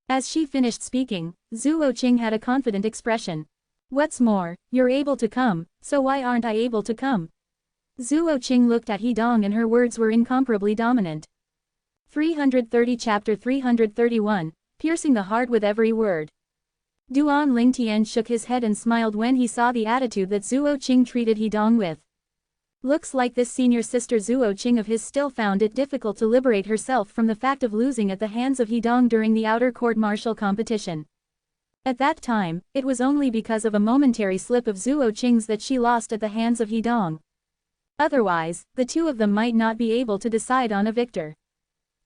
As she finished speaking, Zuo Qing had a confident expression. What's more, you're able to come, so why aren't I able to come? Zuo Qing looked at He Dong and her words were incomparably dominant. 330 Chapter 331, Piercing the Heart with Every Word. Duan Lingtian shook his head and smiled when he saw the attitude that Zuo Qing treated He Dong with. Looks like this senior sister Zuo Qing of his still found it difficult to liberate herself from the fact of losing at the hands of He Dong during the outer court martial competition. At that time, it was only because of a momentary slip of Zuo Qing's that she lost at the hands of He Dong. Otherwise, the two of them might not be able to decide on a victor.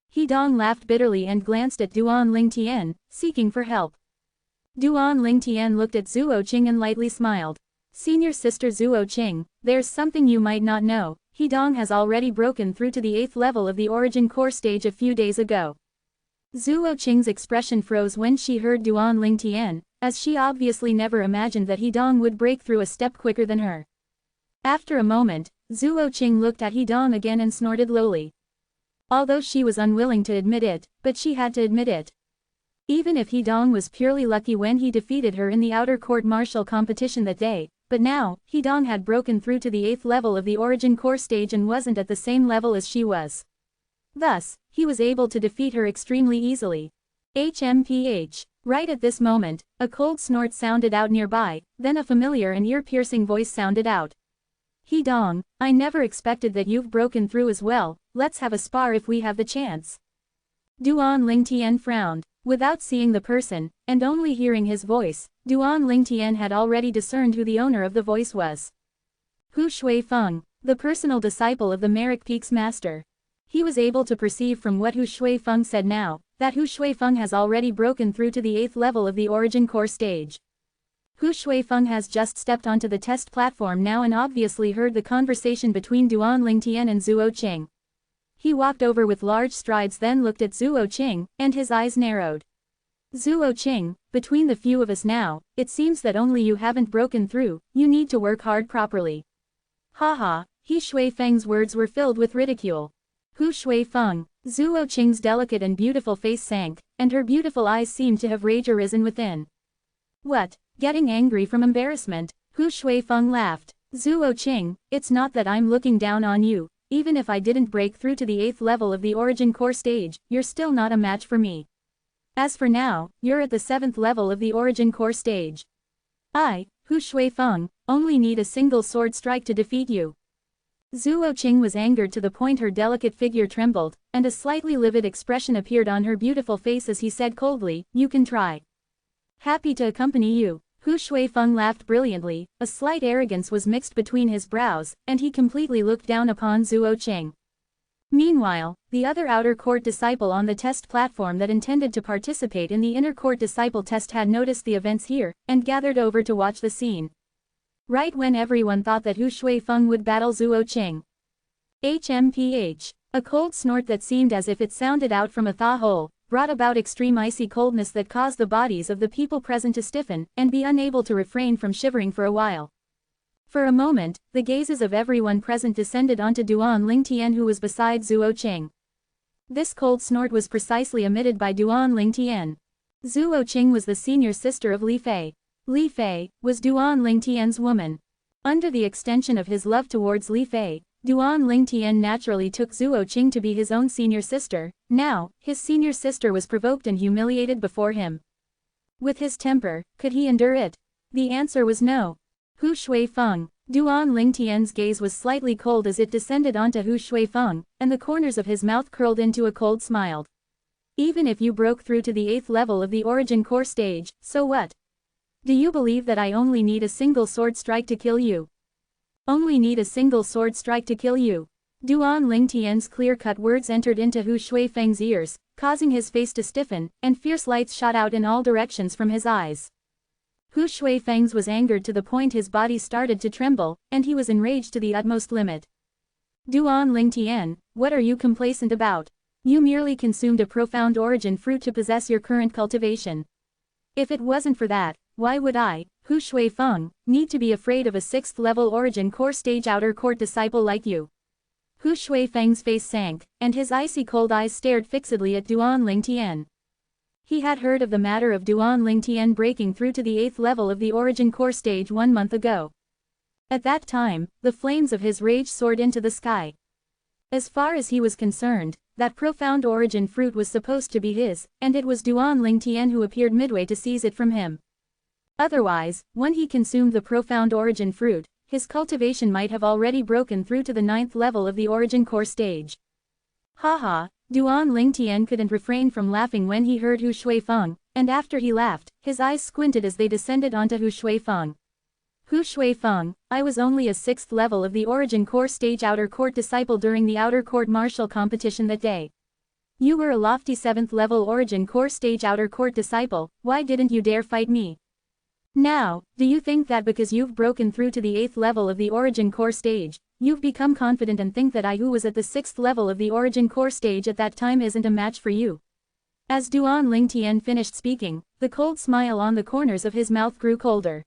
He Dong laughed bitterly and glanced at Duan Lingtian, seeking for help. Duan Lingtian looked at Zuo Qing and lightly smiled. Senior sister Zuo Qing, there's something you might not know. He Dong has already broken through to the 8th level of the origin core stage a few days ago. Zuo Qing's expression froze when she heard Duan Lingtian, as she obviously never imagined that He Dong would break through a step quicker than her. After a moment, Zuo Qing looked at He Dong again and snorted lowly. Although she was unwilling to admit it, but she had to admit it. Even if He Dong was purely lucky when he defeated her in the outer court martial competition that day, but now, He Dong had broken through to the 8th level of the origin core stage and wasn't at the same level as she was. Thus, he was able to defeat her extremely easily. HMPH. Right at this moment, a cold snort sounded out nearby, then a familiar and ear-piercing voice sounded out. He Dong, I never expected that you've broken through as well, let's have a spar if we have the chance. Duan Lingtian frowned. Without seeing the person, and only hearing his voice, Duan Lingtian had already discerned who the owner of the voice was. Hu Shuifeng, the personal disciple of the Merrick Peak's master. He was able to perceive from what Hu Shuifeng said now, that Hu Shuifeng has already broken through to the 8th level of the origin core stage. Hu Shuifeng has just stepped onto the test platform now and obviously heard the conversation between Duan Lingtian and Zhuo Qing. He walked over with large strides, then looked at Zhuo Qing, and his eyes narrowed. Zhuo Qing, between the few of us now, it seems that only you haven't broken through, you need to work hard properly. Haha, Hu Shuifeng's words were filled with ridicule. Hu Shuifeng, Zhuo Qing's delicate and beautiful face sank, and her beautiful eyes seemed to have rage arisen within. What? Getting angry from embarrassment, Hu Shuifeng laughed. Zhuo Qing, it's not that I'm looking down on you, even if I didn't break through to the 8th level of the origin core stage, you're still not a match for me. As for now, you're at the 7th level of the origin core stage. I, Hu Shuifeng, only need a single sword strike to defeat you. Zhuo Qing was angered to the point her delicate figure trembled, and a slightly livid expression appeared on her beautiful face as he said coldly, you can try. Happy to accompany you. Hu Shuifeng laughed brilliantly, a slight arrogance was mixed between his brows, and he completely looked down upon Zhuo Qing. Meanwhile, the other outer court disciple on the test platform that intended to participate in the inner court disciple test had noticed the events here, and gathered over to watch the scene. Right when everyone thought that Hu Shuifeng would battle Zhuo Qing. HMPH. A cold snort that seemed as if it sounded out from a thaw hole, brought about extreme icy coldness that caused the bodies of the people present to stiffen, and be unable to refrain from shivering for a while. For a moment, the gazes of everyone present descended onto Duan Lingtian who was beside Zhuo Qing. This cold snort was precisely emitted by Duan Lingtian. Zhuo Qing was the senior sister of Li Fei. Li Fei was Duan Lingtian's woman. Under the extension of his love towards Li Fei, Duan Lingtian naturally took Zhuo Qing to be his own senior sister. Now, his senior sister was provoked and humiliated before him. With his temper, could he endure it? The answer was no. Hu Shuifeng. Duan Lingtian's gaze was slightly cold as it descended onto Hu Shuifeng, and the corners of his mouth curled into a cold smile. Even if you broke through to the 8th level of the origin core stage, so what? Do you believe that I only need a single sword strike to kill you? Only need a single sword strike to kill you. Duan Lingtian's clear-cut words entered into Hu Shuifeng's ears, causing his face to stiffen, and fierce lights shot out in all directions from his eyes. Hu Shuifeng's was angered to the point his body started to tremble, and he was enraged to the utmost limit. Duan Lingtian, what are you complacent about? You merely consumed a profound origin fruit to possess your current cultivation. If it wasn't for that, why would I, Hu Shuifeng, need to be afraid of a 6th level origin core stage outer court disciple like you? Hu Shuifeng's face sank, and his icy cold eyes stared fixedly at Duan Lingtian. He had heard of the matter of Duan Lingtian breaking through to the 8th level of the origin core stage 1 month ago. At that time, the flames of his rage soared into the sky. As far as he was concerned, that profound origin fruit was supposed to be his, and it was Duan Lingtian who appeared midway to seize it from him. Otherwise, when he consumed the profound origin fruit, his cultivation might have already broken through to the 9th level of the origin core stage. Haha, Duan Lingtian couldn't refrain from laughing when he heard Hu Shuifeng, and after he laughed, his eyes squinted as they descended onto Hu Shuifeng. Hu Shuifeng, I was only a 6th level of the origin core stage outer court disciple during the outer court martial competition that day. You were a lofty 7th level origin core stage outer court disciple, why didn't you dare fight me? Now, do you think that because you've broken through to the 8th level of the origin core stage, you've become confident and think that I who was at the 6th level of the origin core stage at that time isn't a match for you? As Duan Lingtian finished speaking, the cold smile on the corners of his mouth grew colder.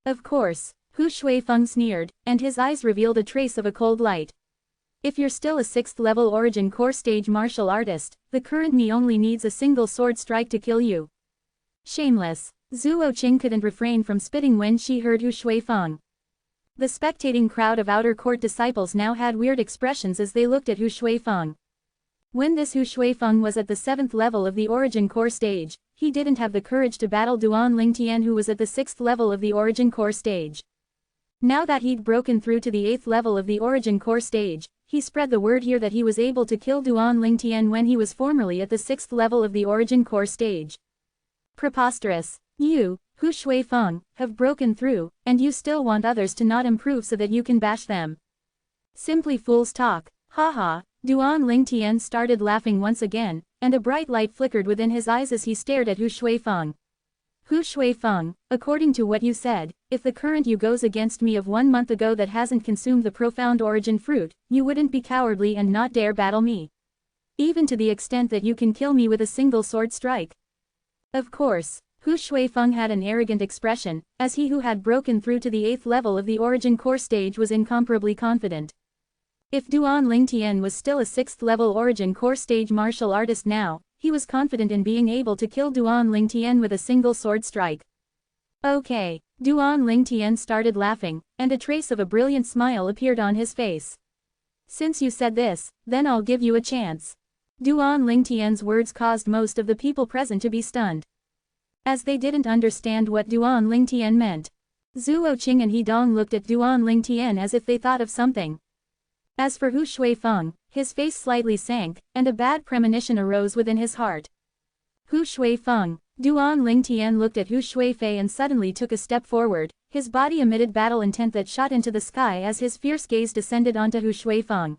Of course, Hu Shuifeng sneered, and his eyes revealed a trace of a cold light. If you're still a 6th level origin core stage martial artist, the current me only needs a single sword strike to kill you. Shameless. Zhuo Qing couldn't refrain from spitting when she heard Hu Shuifeng. The spectating crowd of outer court disciples now had weird expressions as they looked at Hu Shuifeng. When this Hu Shuifeng was at the 7th level of the origin core stage, he didn't have the courage to battle Duan Lingtian who was at the 6th level of the origin core stage. Now that he'd broken through to the 8th level of the origin core stage, he spread the word here that he was able to kill Duan Lingtian when he was formerly at the 6th level of the origin core stage. Preposterous. You, Hu Shuifeng, have broken through, and you still want others to not improve so that you can bash them. Simply fool's talk. Haha. Duan Lingtian started laughing once again, and a bright light flickered within his eyes as he stared at Hu Shuifeng. Hu Shuifeng, according to what you said, if the current you goes against me of 1 month ago that hasn't consumed the profound origin fruit, you wouldn't be cowardly and not dare battle me. Even to the extent that you can kill me with a single sword strike. Of course, Hu Shuifeng had an arrogant expression, as he who had broken through to the 8th level of the origin core stage was incomparably confident. If Duan Lingtian was still a 6th level origin core stage martial artist now, he was confident in being able to kill Duan Lingtian with a single sword strike. Okay. Duan Lingtian started laughing, and a trace of a brilliant smile appeared on his face. Since you said this, then I'll give you a chance. Duan Lingtian's words caused most of the people present to be stunned, as they didn't understand what Duan Lingtian meant. Zhuo Qing and He Dong looked at Duan Lingtian as if they thought of something. As for Hu Shuifeng, his face slightly sank, and a bad premonition arose within his heart. Hu Shuifeng. Duan Lingtian looked at Hu Shuifei and suddenly took a step forward, his body emitted battle intent that shot into the sky as his fierce gaze descended onto Hu Shuifeng.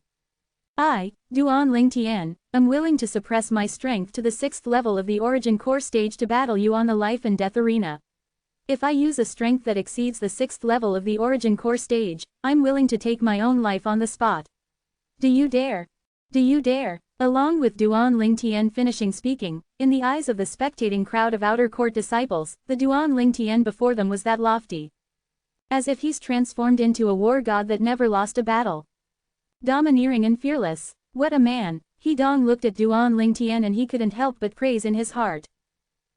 I, Duan Lingtian, am willing to suppress my strength to the 6th level of the origin core stage to battle you on the life and death arena. If I use a strength that exceeds the 6th level of the origin core stage, I'm willing to take my own life on the spot. Do you dare? Do you dare? Along with Duan Lingtian finishing speaking, in the eyes of the spectating crowd of outer court disciples, the Duan Lingtian before them was that lofty. As if he's transformed into a war god that never lost a battle. Domineering and fearless. What a man. He Dong looked at Duan Lingtian and he couldn't help but praise in his heart.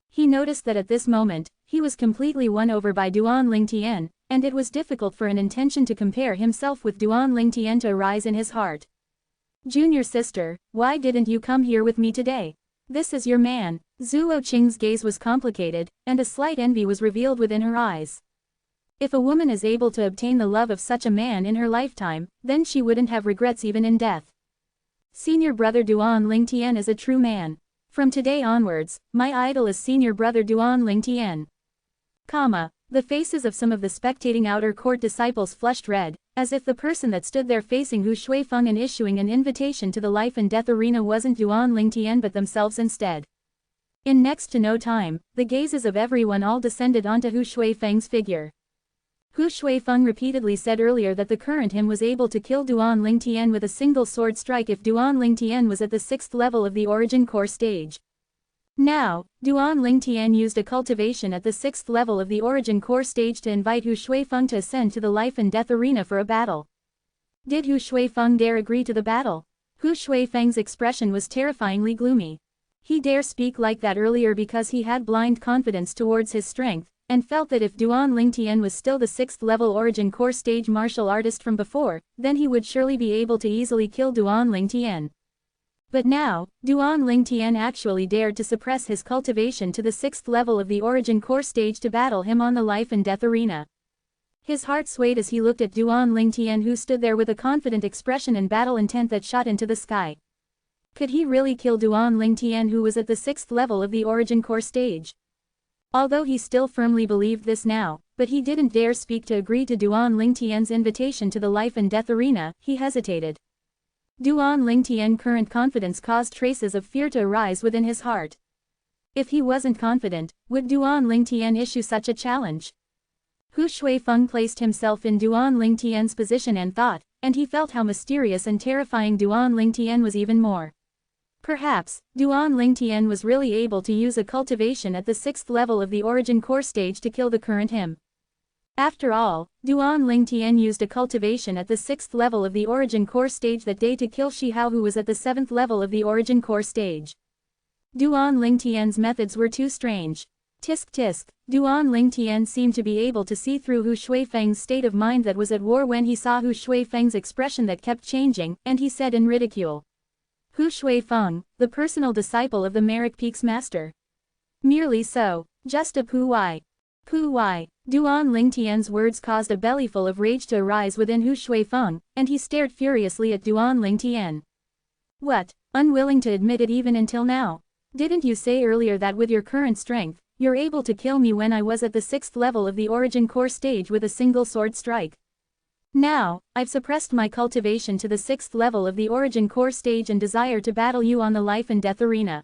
He noticed that at this moment, he was completely won over by Duan Lingtian, and it was difficult for an intention to compare himself with Duan Lingtian to arise in his heart. Junior sister, why didn't you come here with me today? This is your man. Zhuo Qing's gaze was complicated, and a slight envy was revealed within her eyes. If a woman is able to obtain the love of such a man in her lifetime, then she wouldn't have regrets even in death. Senior brother Duan Lingtian is a true man. From today onwards, my idol is senior brother Duan Lingtian. The faces of some of the spectating outer court disciples flushed red, as if the person that stood there facing Hu Shuifeng and issuing an invitation to the life and death arena wasn't Duan Lingtian but themselves instead. In next to no time, the gazes of everyone all descended onto Hu Shuifeng's figure. Hu Shuifeng repeatedly said earlier that the current him was able to kill Duan Lingtian with a single sword strike if Duan Lingtian was at the 6th level of the origin core stage. Now, Duan Lingtian used a cultivation at the 6th level of the origin core stage to invite Hu Shuifeng to ascend to the life and death arena for a battle. Did Hu Shuifeng dare agree to the battle? Hu Shuifeng's expression was terrifyingly gloomy. He dare speak like that earlier because he had blind confidence towards his strength, and felt that if Duan Lingtian was still the 6th level origin core stage martial artist from before, then he would surely be able to easily kill Duan Lingtian. But now, Duan Lingtian actually dared to suppress his cultivation to the 6th level of the origin core stage to battle him on the life and death arena. His heart swayed as he looked at Duan Lingtian who stood there with a confident expression and battle intent that shot into the sky. Could he really kill Duan Lingtian who was at the 6th level of the origin core stage? Although he still firmly believed this now, but he didn't dare speak to agree to Duan Lingtian's invitation to the life and death arena, he hesitated. Duan Lingtian's current confidence caused traces of fear to arise within his heart. If he wasn't confident, would Duan Lingtian issue such a challenge? Hu Shuifeng placed himself in Duan Lingtian's position and thought, and he felt how mysterious and terrifying Duan Lingtian was even more. Perhaps, Duan Lingtian was really able to use a cultivation at the 6th level of the origin core stage to kill the current him. After all, Duan Lingtian used a cultivation at the 6th level of the origin core stage that day to kill Shi Hao who was at the 7th level of the origin core stage. Duan Lingtian's methods were too strange. Tisk tisk, Duan Lingtian seemed to be able to see through Hu Shuifeng's state of mind that was at war when he saw Hu Shuifeng's expression that kept changing, and he said in ridicule. Hu Shuifeng, the personal disciple of the Merrick Peak's master. Merely so, just a Pu Wai. Pu Wai. Duan Lingtian's words caused a bellyful of rage to arise within Hu Shuifeng, and he stared furiously at Duan Lingtian. What? Unwilling to admit it even until now? Didn't you say earlier that with your current strength, you're able to kill me when I was at the 6th level of the origin core stage with a single sword strike? Now, I've suppressed my cultivation to the 6th level of the origin core stage and desire to battle you on the life and death arena.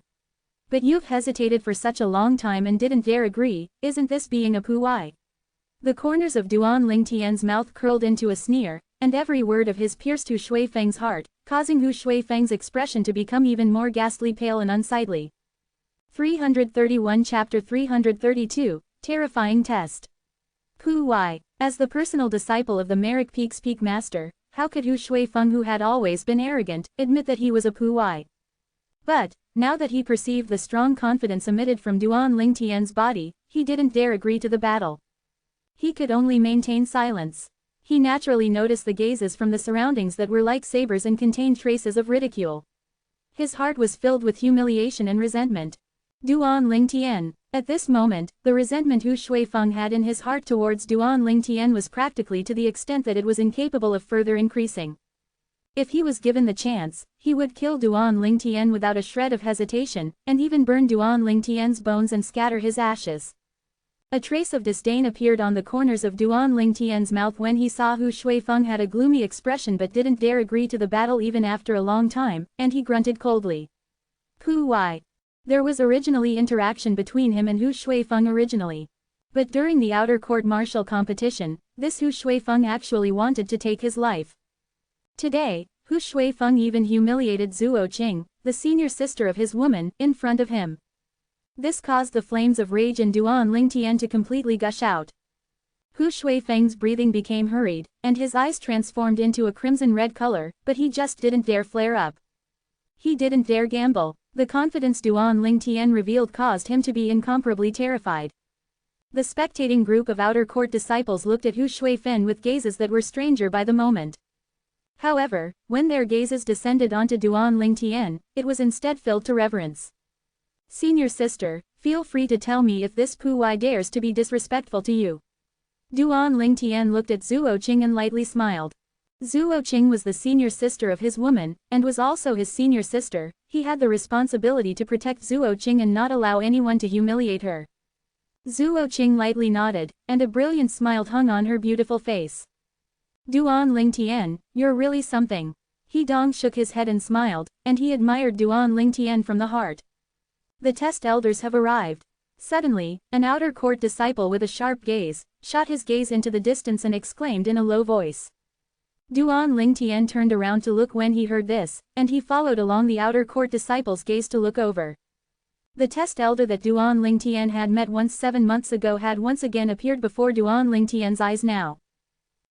But you've hesitated for such a long time and didn't dare agree, isn't this being a Pu Wai? The corners of Duan Lingtian's mouth curled into a sneer, and every word of his pierced Hu Shuifeng's heart, causing Hu Shuifeng's expression to become even more ghastly pale and unsightly. 331 Chapter 332, Terrifying Test. Pu Wai. As the personal disciple of the Merrick Peak's Peak Master, how could Hu Shuifeng, who had always been arrogant, admit that he was a Pu Wai? But, now that he perceived the strong confidence emitted from Duan Lingtian's body, he didn't dare agree to the battle. He could only maintain silence. He naturally noticed the gazes from the surroundings that were like sabers and contained traces of ridicule. His heart was filled with humiliation and resentment. Duan Lingtian. At this moment, the resentment Hu Shuifeng had in his heart towards Duan Lingtian was practically to the extent that it was incapable of further increasing. If he was given the chance, he would kill Duan Lingtian without a shred of hesitation, and even burn Duan Lingtian's bones and scatter his ashes. A trace of disdain appeared on the corners of Duan Lingtian's mouth when he saw Hu Shuifeng had a gloomy expression but didn't dare agree to the battle even after a long time, and he grunted coldly. Pu Wai. There was originally interaction between him and Hu Shuifeng originally. But during the outer court martial competition, this Hu Shuifeng actually wanted to take his life. Today, Hu Shuifeng even humiliated Zuo Qing, the senior sister of his woman, in front of him. This caused the flames of rage in Duan Lingtian to completely gush out. Hu Shuifeng's breathing became hurried, and his eyes transformed into a crimson-red color, but he just didn't dare flare up. He didn't dare gamble. The confidence Duan Lingtian revealed caused him to be incomparably terrified. The spectating group of outer court disciples looked at Hu Shuifeng with gazes that were stranger by the moment. However, when their gazes descended onto Duan Lingtian, it was instead filled to reverence. Senior sister, feel free to tell me if this Pu Wai dares to be disrespectful to you. Duan Lingtian looked at Zuo Qing and lightly smiled. Zuo Qing was the senior sister of his woman, and was also his senior sister. He had the responsibility to protect Zuo Qing and not allow anyone to humiliate her. Zuo Qing lightly nodded, and a brilliant smile hung on her beautiful face. Duan Lingtian, you're really something. He Dong shook his head and smiled, and he admired Duan Lingtian from the heart. The test elders have arrived. Suddenly, an outer court disciple with a sharp gaze, shot his gaze into the distance and exclaimed in a low voice. Duan Lingtian turned around to look when he heard this, and he followed along the outer court disciple's gaze to look over. The test elder that Duan Lingtian had met once 7 months ago had once again appeared before Duan Lingtian's eyes now.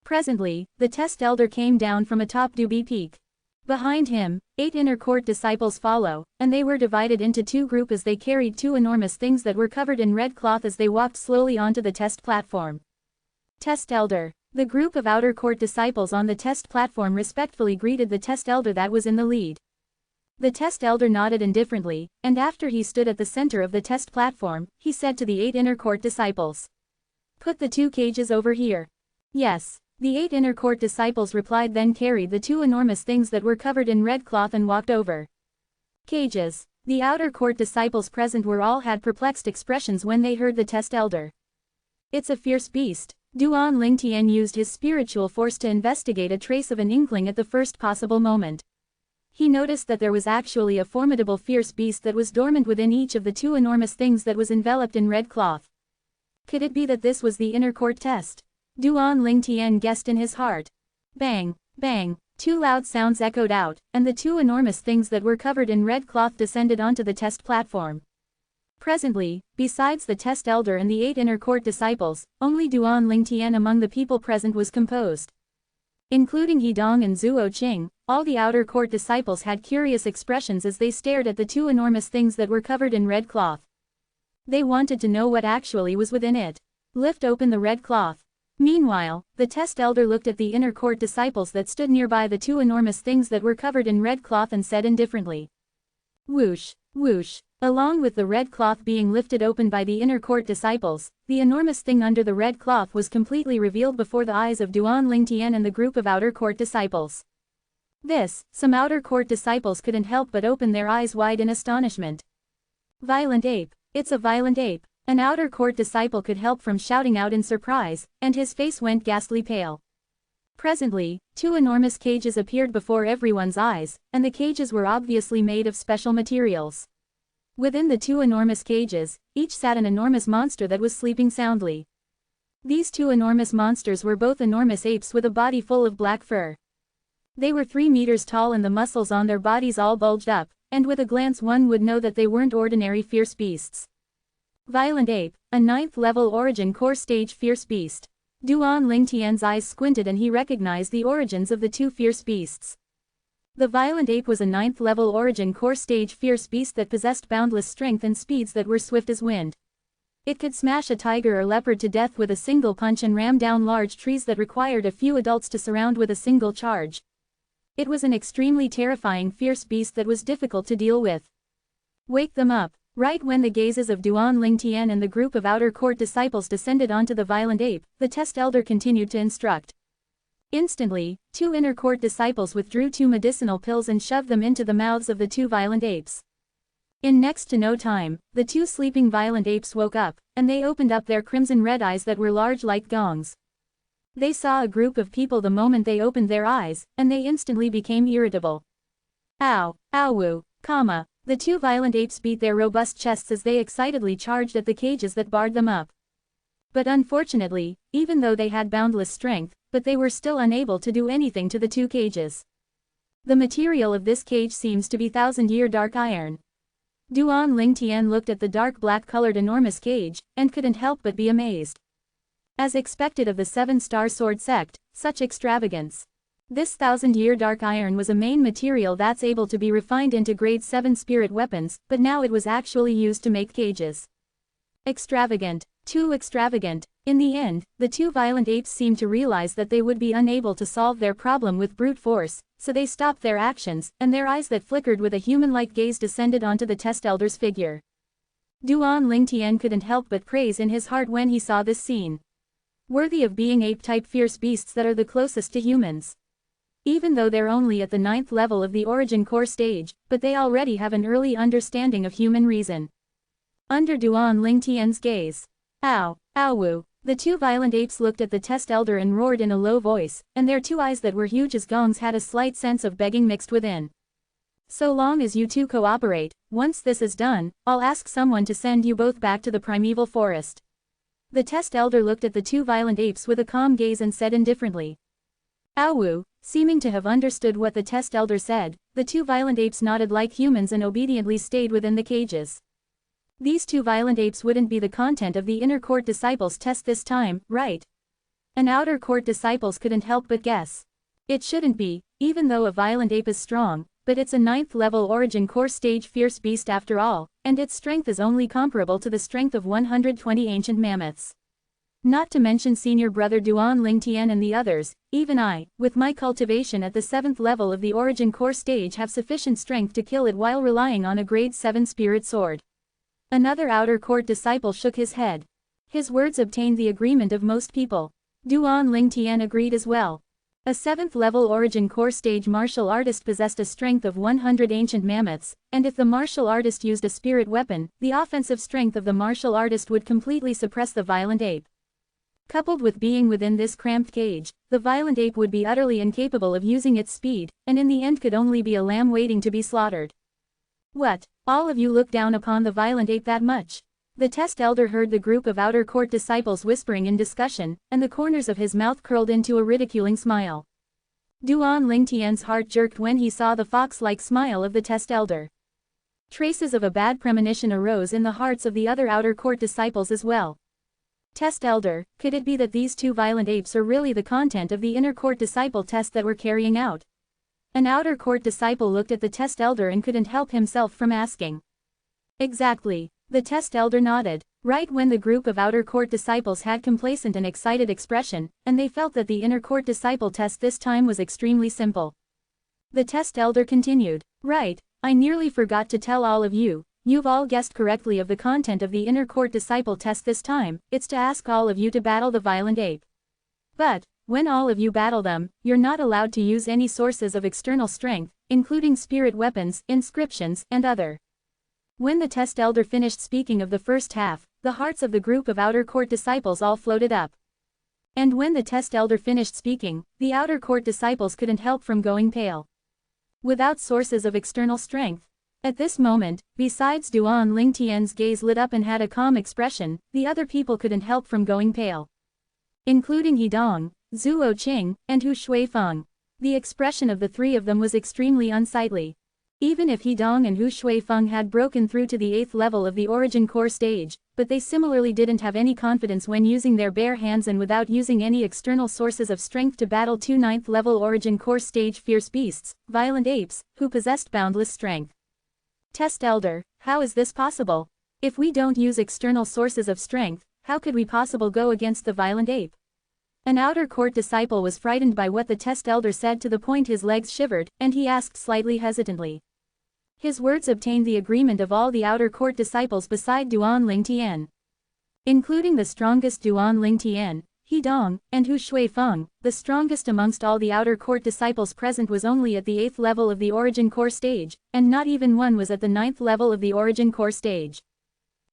Presently, the test elder came down from atop Dubi Peak. Behind him, 8 inner court disciples follow, and they were divided into 2 groups as they carried 2 enormous things that were covered in red cloth as they walked slowly onto the test platform. Test elder. The group of outer court disciples on the test platform respectfully greeted the test elder that was in the lead. The test elder nodded indifferently, and after he stood at the center of the test platform, he said to the 8 inner court disciples. Put the 2 cages over here. Yes. The 8 inner court disciples replied, then carried the 2 enormous things that were covered in red cloth and walked over. Cages. The outer court disciples present were all had perplexed expressions when they heard the test elder. It's a fierce beast. Duan Lingtian used his spiritual force to investigate a trace of an inkling at the first possible moment. He noticed that there was actually a formidable fierce beast that was dormant within each of the 2 enormous things that was enveloped in red cloth. Could it be that this was the inner court test? Duan Lingtian guessed in his heart. Bang, bang, 2 loud sounds echoed out, and the 2 enormous things that were covered in red cloth descended onto the test platform. Presently, besides the test elder and the 8 inner court disciples, only Duan Lingtian among the people present was composed. Including Hidong and Zuo Qing, all the outer court disciples had curious expressions as they stared at the 2 enormous things that were covered in red cloth. They wanted to know what actually was within it. Lift open the red cloth. Meanwhile, the test elder looked at the inner court disciples that stood nearby the 2 enormous things that were covered in red cloth and said indifferently. Whoosh, whoosh. Along with the red cloth being lifted open by the inner court disciples, the enormous thing under the red cloth was completely revealed before the eyes of Duan Lingtian and the group of outer court disciples. Some outer court disciples couldn't help but open their eyes wide in astonishment. Violent ape. It's a violent ape. An outer court disciple could help from shouting out in surprise, and his face went ghastly pale. Presently, two enormous cages appeared before everyone's eyes, and the cages were obviously made of special materials. Within the two enormous cages, each sat an enormous monster that was sleeping soundly. These two enormous monsters were both enormous apes with a body full of black fur. They were 3 meters tall and the muscles on their bodies all bulged up, and with a glance one would know that they weren't ordinary fierce beasts. Violent ape, a 9th level origin core stage fierce beast. Duan Lingtian's eyes squinted and he recognized the origins of the two fierce beasts. The violent ape was a 9th level origin core stage fierce beast that possessed boundless strength and speeds that were swift as wind. It could smash a tiger or leopard to death with a single punch and ram down large trees that required a few adults to surround with a single charge. It was an extremely terrifying fierce beast that was difficult to deal with. Wake them up. Right when the gazes of Duan Lingtian and the group of outer court disciples descended onto the violent ape, the test elder continued to instruct. Instantly, 2 inner court disciples withdrew 2 medicinal pills and shoved them into the mouths of the 2 violent apes. In next to no time, the 2 sleeping violent apes woke up, and they opened up their crimson-red eyes that were large like gongs. They saw a group of people the moment they opened their eyes, and they instantly became irritable. Ow, ow-woo, comma. The 2 violent apes beat their robust chests as they excitedly charged at the cages that barred them up. But unfortunately, even though they had boundless strength, but they were still unable to do anything to the 2 cages. The material of this cage seems to be 1,000-year dark iron. Duan Lingtian looked at the dark black-colored enormous cage, and couldn't help but be amazed. As expected of the 7-star sword sect, such extravagance. This 1,000-year dark iron was a main material that's able to be refined into grade 7 spirit weapons, but now it was actually used to make cages. Extravagant. Too extravagant. In the end, the 2 violent apes seemed to realize that they would be unable to solve their problem with brute force, so they stopped their actions, and their eyes that flickered with a human-like gaze descended onto the test elder's figure. Duan Lingtian couldn't help but praise in his heart when he saw this scene. Worthy of being ape-type fierce beasts that are the closest to humans. Even though they're only at the 9th level of the origin core stage, but they already have an early understanding of human reason. Under Duan Lingtian's gaze. Ow, ow-woo. The 2 violent apes looked at the test elder and roared in a low voice, and their 2 eyes that were huge as gongs had a slight sense of begging mixed within. So long as you 2 cooperate, once this is done, I'll ask someone to send you both back to the primeval forest. The test elder looked at the 2 violent apes with a calm gaze and said indifferently. Ow-woo. Seeming to have understood what the test elder said, the 2 violent apes nodded like humans and obediently stayed within the cages. These 2 violent apes wouldn't be the content of the inner court disciples' test this time, right? An outer court disciples couldn't help but guess. It shouldn't be, even though a violent ape is strong, but it's a 9th level origin core stage fierce beast after all, and its strength is only comparable to the strength of 120 ancient mammoths. Not to mention senior brother Duan Lingtian and the others, even I, with my cultivation at the 7th level of the origin core stage have sufficient strength to kill it while relying on a grade 7 spirit sword. Another outer court disciple shook his head. His words obtained the agreement of most people. Duan Lingtian agreed as well. A 7th level origin core stage martial artist possessed a strength of 100 ancient mammoths, and if the martial artist used a spirit weapon, the offensive strength of the martial artist would completely suppress the violent ape. Coupled with being within this cramped cage, the violent ape would be utterly incapable of using its speed, and in the end could only be a lamb waiting to be slaughtered. What? All of you look down upon the violent ape that much? The test elder heard the group of outer court disciples whispering in discussion, and the corners of his mouth curled into a ridiculing smile. Duan Lingtian's heart jerked when he saw the fox-like smile of the test elder. Traces of a bad premonition arose in the hearts of the other outer court disciples as well. Test elder, could it be that these 2 violent apes are really the content of the inner court disciple test that we're carrying out? An outer court disciple looked at the test elder and couldn't help himself from asking. Exactly. The test elder nodded, right when the group of outer court disciples had complacent and excited expression, and they felt that the inner court disciple test this time was extremely simple. The test elder continued, right, I nearly forgot to tell all of you, you've all guessed correctly of the content of the Inner Court Disciple test this time, it's to ask all of you to battle the violent ape. But, when all of you battle them, you're not allowed to use any sources of external strength, including spirit weapons, inscriptions, and other. When the test elder finished speaking of the first half, the hearts of the group of Outer Court disciples all floated up. And when the test elder finished speaking, the Outer Court disciples couldn't help from going pale. Without sources of external strength. At this moment, besides Duan Lingtian's gaze lit up and had a calm expression, the other people couldn't help from going pale. Including Hidong, Zhuo Qing, and Hu Shuifeng. The expression of the three of them was extremely unsightly. Even if Hidong and Hu Shuifeng had broken through to the 8th level of the Origin Core stage, but they similarly didn't have any confidence when using their bare hands and without using any external sources of strength to battle 2 9th level Origin Core stage fierce beasts, violent apes, who possessed boundless strength. Test Elder, how is this possible? If we don't use external sources of strength, how could we possibly go against the violent ape? An Outer Court disciple was frightened by what the test elder said to the point his legs shivered, and he asked slightly hesitantly. His words obtained the agreement of all the Outer Court disciples beside Duan Lingtian. Including the strongest Duan Lingtian, Hidong, and Hu Shuifeng, the strongest amongst all the Outer Court disciples present was only at the 8th level of the Origin Core stage, and not even one was at the 9th level of the Origin Core stage.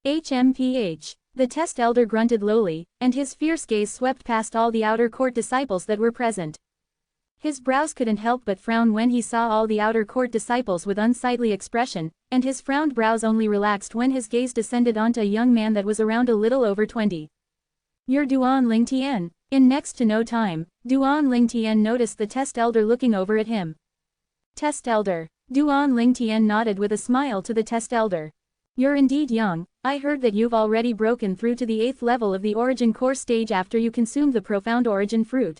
HMPH. The test elder grunted lowly, and his fierce gaze swept past all the Outer Court disciples that were present. His brows couldn't help but frown when he saw all the Outer Court disciples with unsightly expression, and his frowned brows only relaxed when his gaze descended onto a young man that was around a little over 20. You're Duan Lingtian. In next to no time, Duan Lingtian noticed the test elder looking over at him. Test elder. Duan Lingtian nodded with a smile to the test elder. You're indeed young. I heard that you've already broken through to the 8th level of the Origin Core stage after you consumed the profound origin fruit.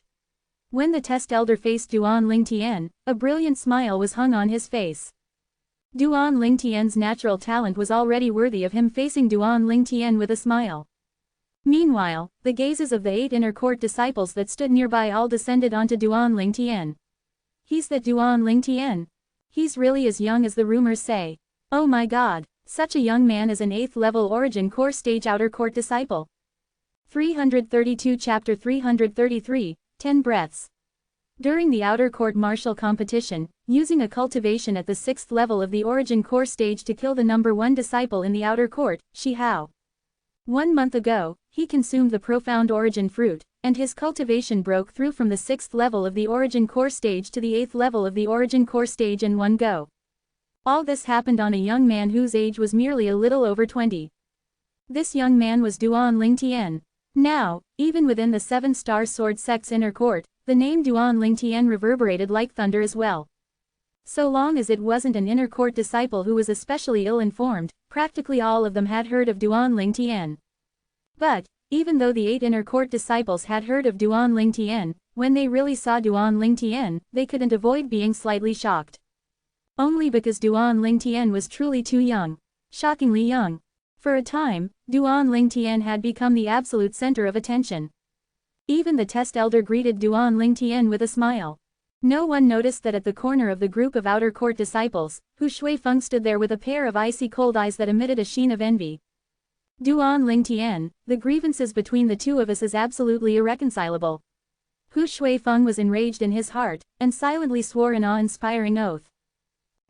When the test elder faced Duan Lingtian, a brilliant smile was hung on his face. Duan Lingtian's natural talent was already worthy of him facing Duan Lingtian with a smile. Meanwhile, the gazes of the 8 Inner Court disciples that stood nearby all descended onto Duan Lingtian. He's that Duan Lingtian. He's really as young as the rumors say. Oh my god. Such a young man is an 8th level Origin Core stage Outer Court disciple. 332 Chapter 333, 10 Breaths. During the Outer Court martial competition, using a cultivation at the 6th level of the Origin Core stage to kill the number 1 disciple in the Outer Court, Shi Hao. 1 month ago, he consumed the profound origin fruit, and his cultivation broke through from the 6th level of the Origin Core stage to the 8th level of the Origin Core stage in one go. All this happened on a young man whose age was merely a little over 20. This young man was Duan Lingtian. Now, even within the 7-star sword sect's inner court, the name Duan Lingtian reverberated like thunder as well. So long as it wasn't an inner court disciple who was especially ill-informed, practically all of them had heard of Duan Lingtian. But, even though the 8 inner court disciples had heard of Duan Lingtian, when they really saw Duan Lingtian, they couldn't avoid being slightly shocked. Only because Duan Lingtian was truly too young. Shockingly young. For a time, Duan Lingtian had become the absolute center of attention. Even the test elder greeted Duan Lingtian with a smile. No one noticed that at the corner of the group of Outer Court disciples, Hu Shuifeng stood there with a pair of icy cold eyes that emitted a sheen of envy. Duan Lingtian, the grievances between the two of us is absolutely irreconcilable. Hu Shuifeng was enraged in his heart, and silently swore an awe-inspiring oath.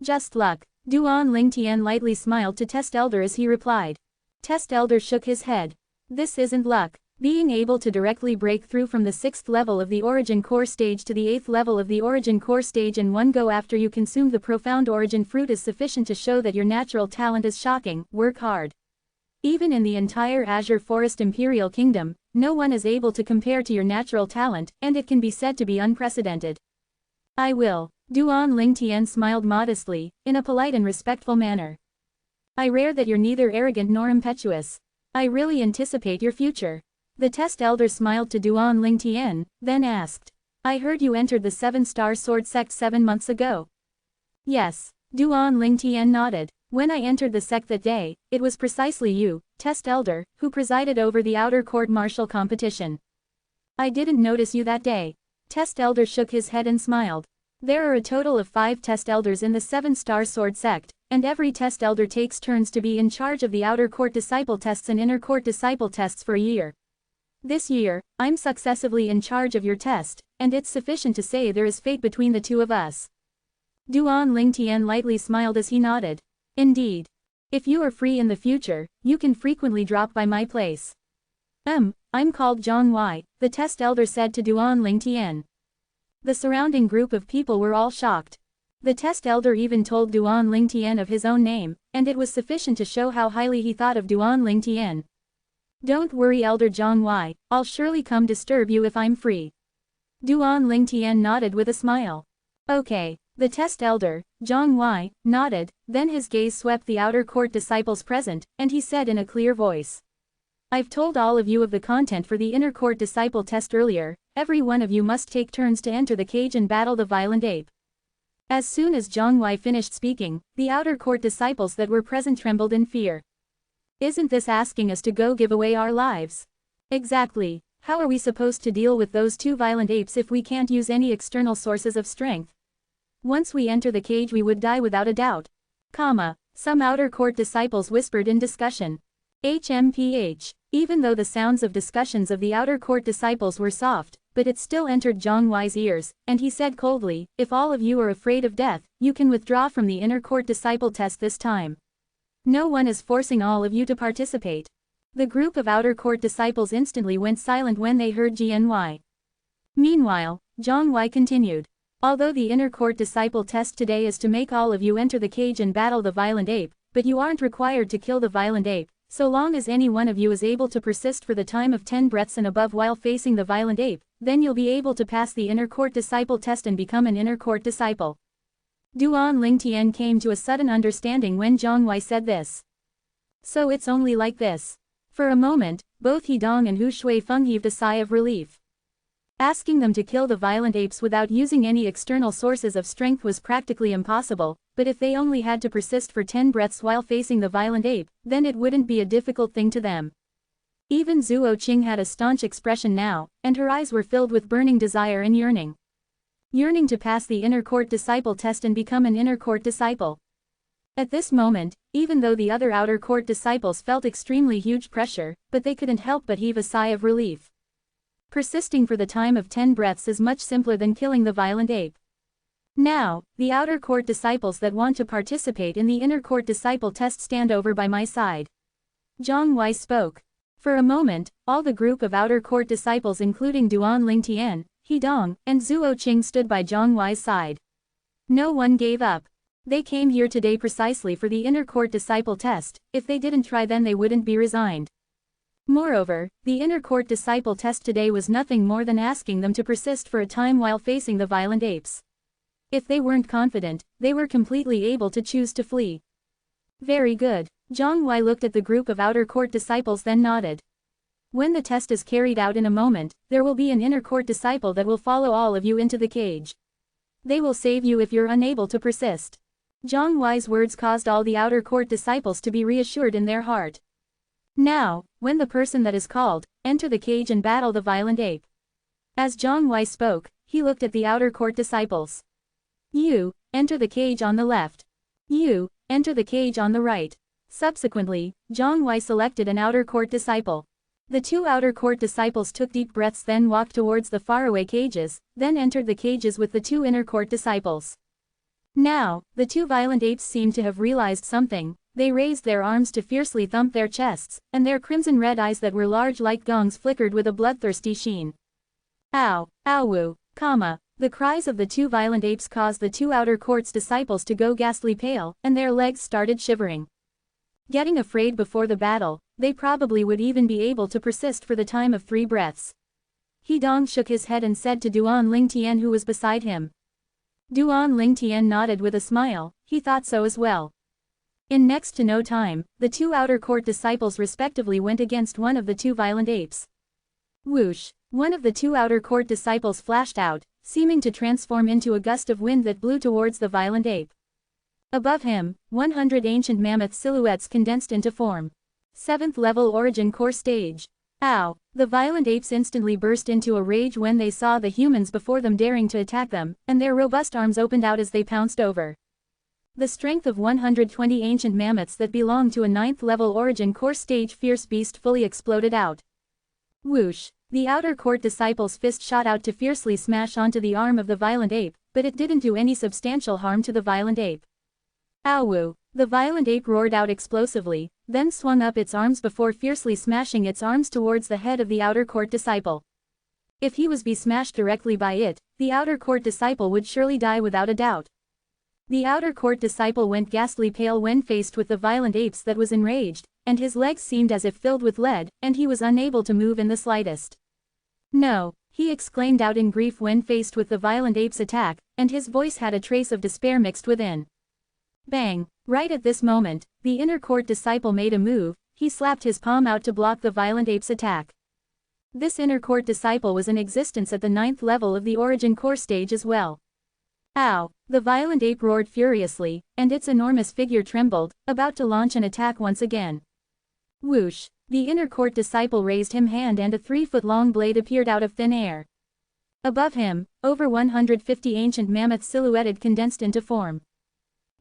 Just luck. Duan Lingtian lightly smiled to Test Elder as he replied. Test Elder shook his head. This isn't luck. Being able to directly break through from the 6th level of the Origin Core stage to the 8th level of the Origin Core stage in one go after you consume the profound origin fruit is sufficient to show that your natural talent is shocking. Work hard. Even in the entire Azure Forest Imperial Kingdom, no one is able to compare to your natural talent, and it can be said to be unprecedented. I will. Duan Lingtian smiled modestly, in a polite and respectful manner. I rare that you're neither arrogant nor impetuous. I really anticipate your future. The Test Elder smiled to Duan Lingtian, then asked. I heard you entered the 7-star sword sect 7 months ago. Yes. Duan Lingtian nodded. When I entered the sect that day, it was precisely you, Test Elder, who presided over the Outer Court martial competition. I didn't notice you that day. Test Elder shook his head and smiled. There are a total of 5 test elders in the 7-star sword sect, and every test elder takes turns to be in charge of the outer court disciple tests and inner court disciple tests for a year. This year, I'm successively in charge of your test, and it's sufficient to say there is fate between the two of us. Duan Lingtian lightly smiled as he nodded. Indeed. If you are free in the future, you can frequently drop by my place. I'm called Zhang Wei, the test elder said to Duan Lingtian. The surrounding group of people were all shocked. The test elder even told Duan Lingtian of his own name, and it was sufficient to show how highly he thought of Duan Lingtian. Don't worry, Elder Zhang Wei, I'll surely come disturb you if I'm free. Duan Lingtian nodded with a smile. Okay. The test elder, Zhang Wei, nodded, then his gaze swept the outer court disciples present, and he said in a clear voice. I've told all of you of the content for the inner court disciple test earlier. Every one of you must take turns to enter the cage and battle the violent ape. As soon as Zhang Wei finished speaking, the outer court disciples that were present trembled in fear. Isn't this asking us to go give away our lives? Exactly. How are we supposed to deal with those 2 violent apes if we can't use any external sources of strength? Once we enter the cage we would die without a doubt. Some outer court disciples whispered in discussion. HMPH. Even though the sounds of discussions of the outer court disciples were soft, but it still entered Zhang Wei's ears, and he said coldly, if all of you are afraid of death, you can withdraw from the inner court disciple test this time. No one is forcing all of you to participate. The group of outer court disciples instantly went silent when they heard GNY. Meanwhile, Zhang Wei continued. Although the inner court disciple test today is to make all of you enter the cage and battle the violent ape, but you aren't required to kill the violent ape, so long as any one of you is able to persist for the time of 10 breaths and above while facing the violent ape, then you'll be able to pass the inner court disciple test and become an inner court disciple. Duan Lingtian came to a sudden understanding when Zhang Wei said this. So it's only like this. For a moment, both Hidong and Hu Shuifeng heaved a sigh of relief. Asking them to kill the violent apes without using any external sources of strength was practically impossible, but if they only had to persist for 10 breaths while facing the violent ape, then it wouldn't be a difficult thing to them. Even Zhuo Qing had a staunch expression now, and her eyes were filled with burning desire and yearning. Yearning to pass the inner court disciple test and become an inner court disciple. At this moment, even though the other outer court disciples felt extremely huge pressure, but they couldn't help but heave a sigh of relief. Persisting for the time of 10 breaths is much simpler than killing the violent ape. Now, the outer court disciples that want to participate in the inner court disciple test stand over by my side. Zhang Wei spoke. For a moment, all the group of outer court disciples including Duan Lingtian, Hidong, and Zhuo Qing stood by Zhang Wei's side. No one gave up. They came here today precisely for the inner court disciple test. If they didn't try then they wouldn't be resigned. Moreover, the inner court disciple test today was nothing more than asking them to persist for a time while facing the violent apes. If they weren't confident, they were completely able to choose to flee. Very good. Zhang Wei looked at the group of outer court disciples then nodded. When the test is carried out in a moment, there will be an inner court disciple that will follow all of you into the cage. They will save you if you're unable to persist. Zhang Wei's words caused all the outer court disciples to be reassured in their heart. Now, when the person that is called, enter the cage and battle the violent ape. As Zhang Wei spoke, he looked at the outer court disciples. You, enter the cage on the left. You, enter the cage on the right. Subsequently, Zhang Wei selected an outer court disciple. The 2 outer court disciples took deep breaths then walked towards the faraway cages, then entered the cages with the 2 inner court disciples. Now, the 2 violent apes seemed to have realized something. They raised their arms to fiercely thump their chests, and their crimson-red eyes that were large like gongs flickered with a bloodthirsty sheen. Ow! Ow-woo! The cries of the 2 violent apes caused the 2 outer court's disciples to go ghastly pale, and their legs started shivering. Getting afraid before the battle, they probably would even be able to persist for the time of 3 breaths. Hidong shook his head and said to Duan Lingtian who was beside him. Duan Lingtian nodded with a smile, he thought so as well. In next to no time, the 2 outer court disciples respectively went against one of the 2 violent apes. Whoosh! One of the 2 outer court disciples flashed out, seeming to transform into a gust of wind that blew towards the violent ape. Above him, 100 ancient mammoth silhouettes condensed into form. 7th level origin core stage. Ow! The violent apes instantly burst into a rage when they saw the humans before them daring to attack them, and their robust arms opened out as they pounced over. The strength of 120 ancient mammoths that belonged to a 9th-level origin core stage fierce beast fully exploded out. Whoosh! The outer court disciple's fist shot out to fiercely smash onto the arm of the violent ape, but it didn't do any substantial harm to the violent ape. Ow! The violent ape roared out explosively, then swung up its arms before fiercely smashing its arms towards the head of the outer court disciple. If he was smashed directly by it, the outer court disciple would surely die without a doubt. The outer court disciple went ghastly pale when faced with the violent apes that was enraged, and his legs seemed as if filled with lead, and he was unable to move in the slightest. No, he exclaimed out in grief when faced with the violent ape's attack, and his voice had a trace of despair mixed within. Bang! Right at this moment, the inner court disciple made a move, he slapped his palm out to block the violent ape's attack. This inner court disciple was in existence at the 9th level of the origin core stage as well. Ow! The violent ape roared furiously, and its enormous figure trembled, about to launch an attack once again. Whoosh! The inner court disciple raised his hand and a 3-foot-long blade appeared out of thin air. Above him, over 150 ancient mammoths silhouetted condensed into form.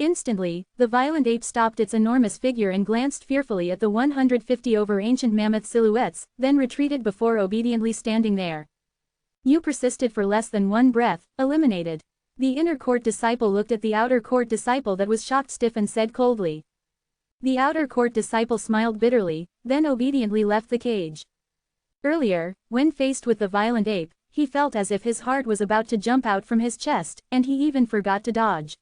Instantly, the violent ape stopped its enormous figure and glanced fearfully at the 150 over ancient mammoth silhouettes, then retreated before obediently standing there. You persisted for less than one breath, eliminated. The inner court disciple looked at the outer court disciple that was shocked stiff and said coldly. The outer court disciple smiled bitterly, then obediently left the cage. Earlier, when faced with the violent ape, he felt as if his heart was about to jump out from his chest, and he even forgot to dodge.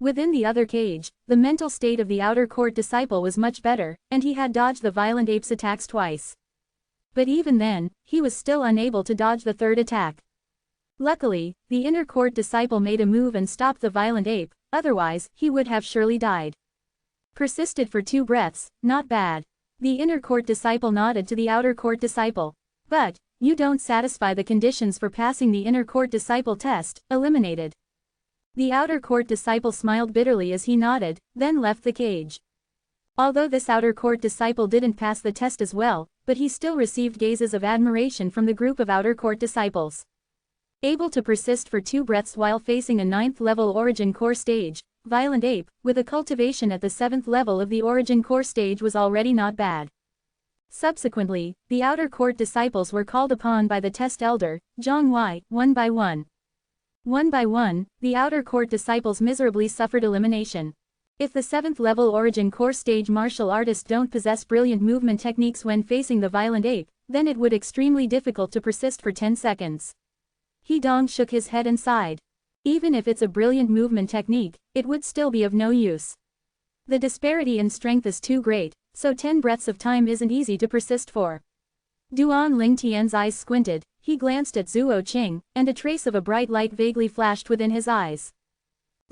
Within the other cage, the mental state of the outer court disciple was much better, and he had dodged the violent ape's attacks twice. But even then, he was still unable to dodge the third attack. Luckily, the inner court disciple made a move and stopped the violent ape, otherwise, he would have surely died. Persisted for 2 breaths, not bad. The inner court disciple nodded to the outer court disciple. But, you don't satisfy the conditions for passing the inner court disciple test, eliminated. The outer court disciple smiled bitterly as he nodded, then left the cage. Although this outer court disciple didn't pass the test as well, but he still received gazes of admiration from the group of outer court disciples. Able to persist for 2 breaths while facing a 9th level origin core stage, violent ape, with a cultivation at the 7th level of the origin core stage was already not bad. Subsequently, the outer court disciples were called upon by the test elder, Zhang Wei, one by one. One by one, the outer court disciples miserably suffered elimination. If the 7th level origin core stage martial artists don't possess brilliant movement techniques when facing the violent ape, then it would be extremely difficult to persist for 10 seconds. He Dong shook his head and sighed. Even if it's a brilliant movement technique, it would still be of no use. The disparity in strength is too great, so 10 breaths of time isn't easy to persist for. Duan Lingtian's eyes squinted, he glanced at Zhuo Qing, and a trace of a bright light vaguely flashed within his eyes.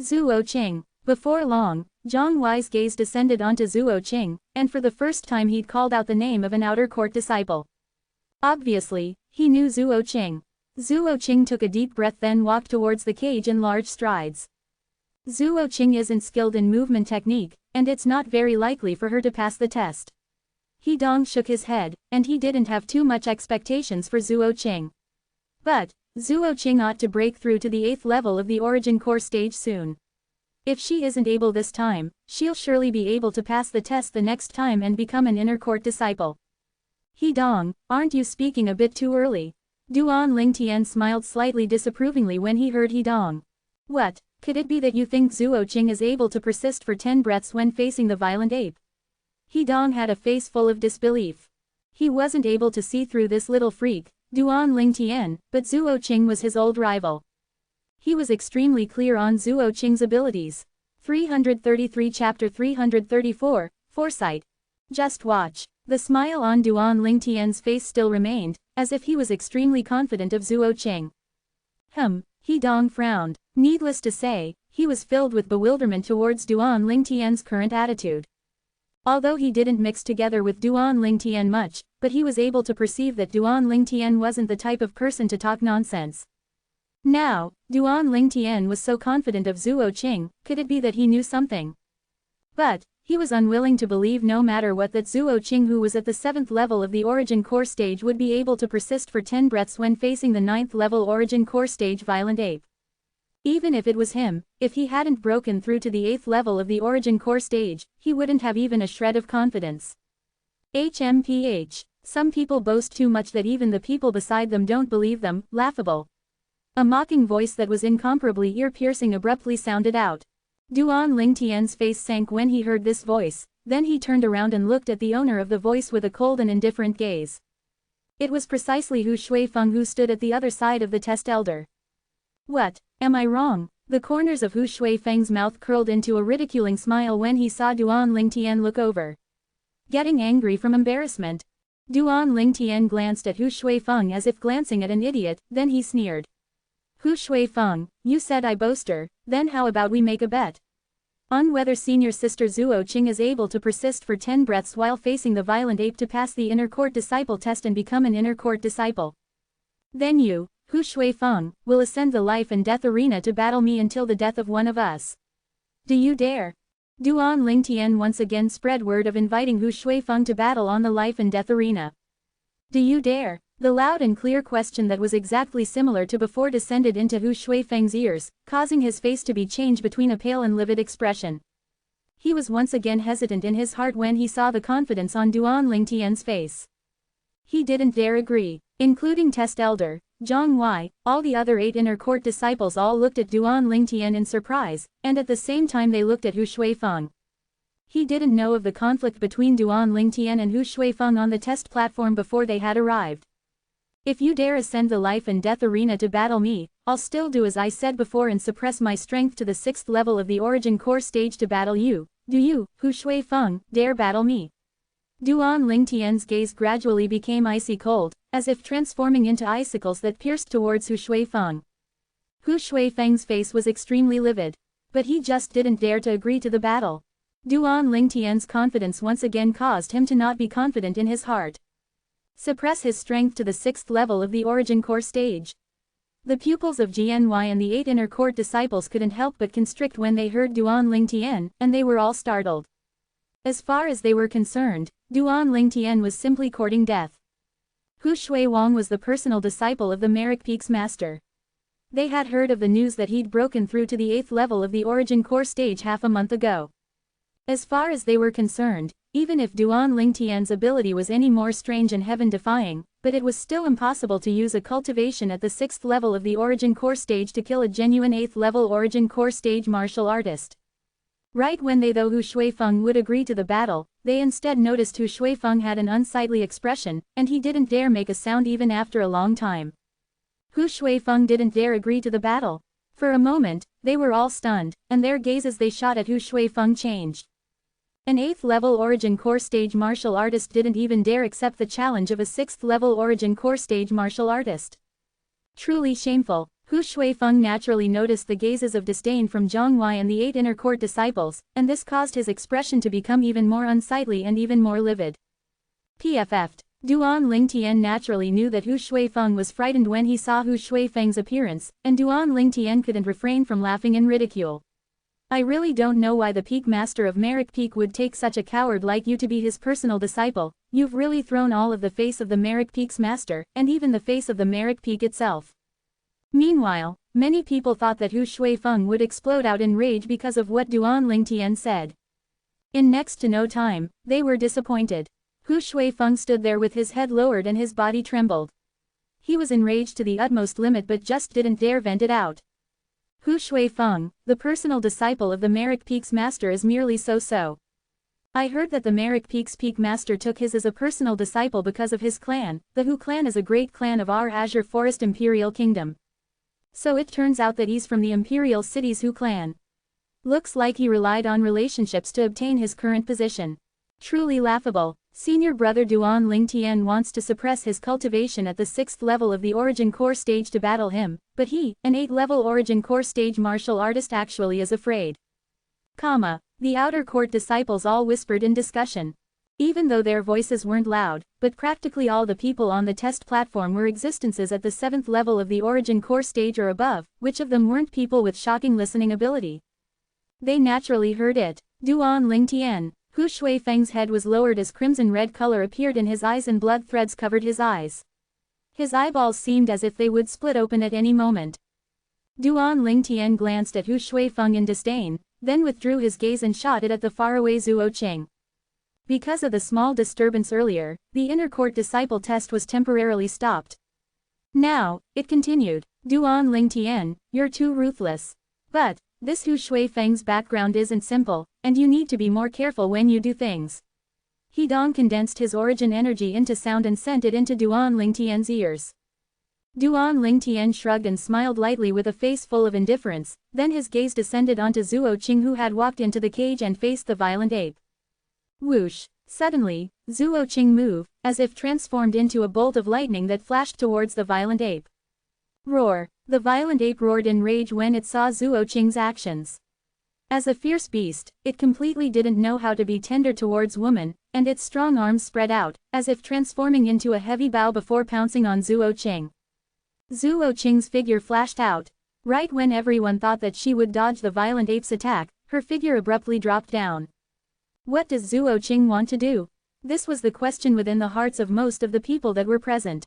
Zhuo Qing. Before long, Zhang Wei's gaze descended onto Zhuo Qing, and for the first time he'd called out the name of an outer court disciple. Obviously, he knew Zhuo Qing. Zhuo Qing took a deep breath then walked towards the cage in large strides. Zhuo Qing isn't skilled in movement technique, and it's not very likely for her to pass the test. He Dong shook his head, and he didn't have too much expectations for Zhuo Qing. But, Zhuo Qing ought to break through to the 8th level of the origin core stage soon. If she isn't able this time, she'll surely be able to pass the test the next time and become an inner court disciple. He Dong, aren't you speaking a bit too early? Duan Lingtian smiled slightly disapprovingly when he heard He Dong. What, could it be that you think Zhuo Qing is able to persist for 10 breaths when facing the violent ape? He Dong had a face full of disbelief. He wasn't able to see through this little freak, Duan Lingtian, but Zhuo Qing was his old rival. He was extremely clear on Zhuo Qing's abilities. 333 Chapter 334, Foresight. Just watch. The smile on Duan Lingtian's face still remained, as if he was extremely confident of Zhuo Qing. He Dong frowned. Needless to say, he was filled with bewilderment towards Duan Lingtian's current attitude. Although he didn't mix together with Duan Lingtian much, but he was able to perceive that Duan Lingtian wasn't the type of person to talk nonsense. Now, Duan Lingtian was so confident of Zhuo Qing, could it be that he knew something? But, He was unwilling to believe no matter what that Zuo Qing, who was at the 7th level of the Origin Core stage, would be able to persist for 10 breaths when facing the 9th level Origin Core stage Violent Ape. Even if it was him, if he hadn't broken through to the 8th level of the Origin Core stage, he wouldn't have even a shred of confidence. HMPH. Some people boast too much that even the people beside them don't believe them. Laughable. A mocking voice that was incomparably ear-piercing abruptly sounded out. Duan Lingtian's face sank when he heard this voice, then he turned around and looked at the owner of the voice with a cold and indifferent gaze. It was precisely Hu Shuifeng who stood at the other side of the test elder. What? Am I wrong? The corners of Hu Shuifeng's mouth curled into a ridiculing smile when he saw Duan Lingtian look over. Getting angry from embarrassment. Duan Lingtian glanced at Hu Shuifeng as if glancing at an idiot, then he sneered. Hu Shuifeng, you said I boaster, then how about we make a bet? On whether senior sister Zuo Qing is able to persist for 10 breaths while facing the Violent Ape to pass the Inner Court Disciple test and become an Inner Court Disciple. Then you, Hu Shuifeng, will ascend the life and death arena to battle me until the death of one of us. Do you dare? Duan Lingtian once again spread word of inviting Hu Shuifeng to battle on the life and death arena. Do you dare? The loud and clear question that was exactly similar to before descended into Hu Shuifeng's ears, causing his face to be changed between a pale and livid expression. He was once again hesitant in his heart when he saw the confidence on Duan Lingtian's face. He didn't dare agree, including Test Elder, Zhang Wei. All the other 8 Inner Court disciples all looked at Duan Lingtian in surprise, and at the same time they looked at Hu Shuifeng. He didn't know of the conflict between Duan Lingtian and Hu Shuifeng on the test platform before they had arrived. If you dare ascend the life and death arena to battle me, I'll still do as I said before and suppress my strength to the 6th level of the Origin Core stage to battle you. Do you, Hu Shuifeng, dare battle me? Duan Lingtian's gaze gradually became icy cold, as if transforming into icicles that pierced towards Hu Shuifeng. Hu Shuifeng's face was extremely livid. But he just didn't dare to agree to the battle. Duan Lingtian's confidence once again caused him to not be confident in his heart. Suppress his strength to the 6th level of the Origin Core stage. The pupils of GNY and the 8 Inner Court disciples couldn't help but constrict when they heard Duan Lingtian, and they were all startled. As far as they were concerned, Duan Lingtian was simply courting death. Hu Shuiwang was the personal disciple of the Merrick Peak's master. They had heard of the news that he'd broken through to the 8th level of the Origin Core stage half a month ago. As far as they were concerned, even if Duan Lingtian's ability was any more strange and heaven-defying, but it was still impossible to use a cultivation at the 6th level of the Origin Core stage to kill a genuine 8th level Origin Core stage martial artist. Right when they thought Hu Shuifeng would agree to the battle, they instead noticed Hu Shuifeng had an unsightly expression, and he didn't dare make a sound even after a long time. Hu Shuifeng didn't dare agree to the battle. For a moment, they were all stunned, and their gazes they shot at Hu Shuifeng changed. An 8th level Origin Core stage martial artist didn't even dare accept the challenge of a 6th level Origin Core stage martial artist. Truly shameful. Hu Shuifeng naturally noticed the gazes of disdain from Zhang Wei and the 8 Inner Court disciples, and this caused his expression to become even more unsightly and even more livid. PFF'd. Duan Lingtian naturally knew that Hu Shuifeng was frightened when he saw Hu Shuifeng's appearance, and Duan Lingtian couldn't refrain from laughing in ridicule. I really don't know why the Peak Master of Merrick Peak would take such a coward like you to be his personal disciple. You've really thrown all of the face of the Merrick Peak's master, and even the face of the Merrick Peak itself. Meanwhile, many people thought that Hu Shuifeng would explode out in rage because of what Duan Lingtian said. In next to no time, they were disappointed. Hu Shuifeng stood there with his head lowered and his body trembled. He was enraged to the utmost limit but just didn't dare vent it out. Hu Shuifeng, the personal disciple of the Merrick Peak's master, is merely so-so. I heard that the Merrick Peak's Peak Master took his as a personal disciple because of his clan. The Hu clan is a great clan of our Azure Forest Imperial Kingdom. So it turns out that he's from the Imperial City's Hu clan. Looks like he relied on relationships to obtain his current position. Truly laughable. Senior brother Duan Lingtian wants to suppress his cultivation at the 6th level of the Origin Core stage to battle him, but he, an 8th-level Origin Core stage martial artist, actually is afraid. The Outer Court disciples all whispered in discussion. Even though their voices weren't loud, but practically all the people on the test platform were existences at the 7th level of the Origin Core stage or above, which of them weren't people with shocking listening ability? They naturally heard it. Duan Ling Tian. Hu Shuifeng's head was lowered as crimson red color appeared in his eyes and blood threads covered his eyes. His eyeballs seemed as if they would split open at any moment. Duan Ling Tian glanced at Hu Shuifeng in disdain, then withdrew his gaze and shot it at the faraway Zuo Qing. Because of the small disturbance earlier, the inner court disciple test was temporarily stopped. Now, it continued, Duan Ling Tian, you're too ruthless. But, this Hu Shuifeng's background isn't simple, and you need to be more careful when you do things. He Dong condensed his origin energy into sound and sent it into Duan Ling Tian's ears. Duan Ling Tian shrugged and smiled lightly with a face full of indifference, then his gaze descended onto Zuo Qing who had walked into the cage and faced the violent ape. Whoosh! Suddenly, Zuo Qing moved, as if transformed into a bolt of lightning that flashed towards the violent ape. Roar! The violent ape roared in rage when it saw Zuo Qing's actions. As a fierce beast, it completely didn't know how to be tender towards women, and its strong arms spread out, as if transforming into a heavy bow before pouncing on Zuo Qing. Zuo Qing's figure flashed out. Right when everyone thought that she would dodge the violent ape's attack, her figure abruptly dropped down. What does Zuo Qing want to do? This was the question within the hearts of most of the people that were present.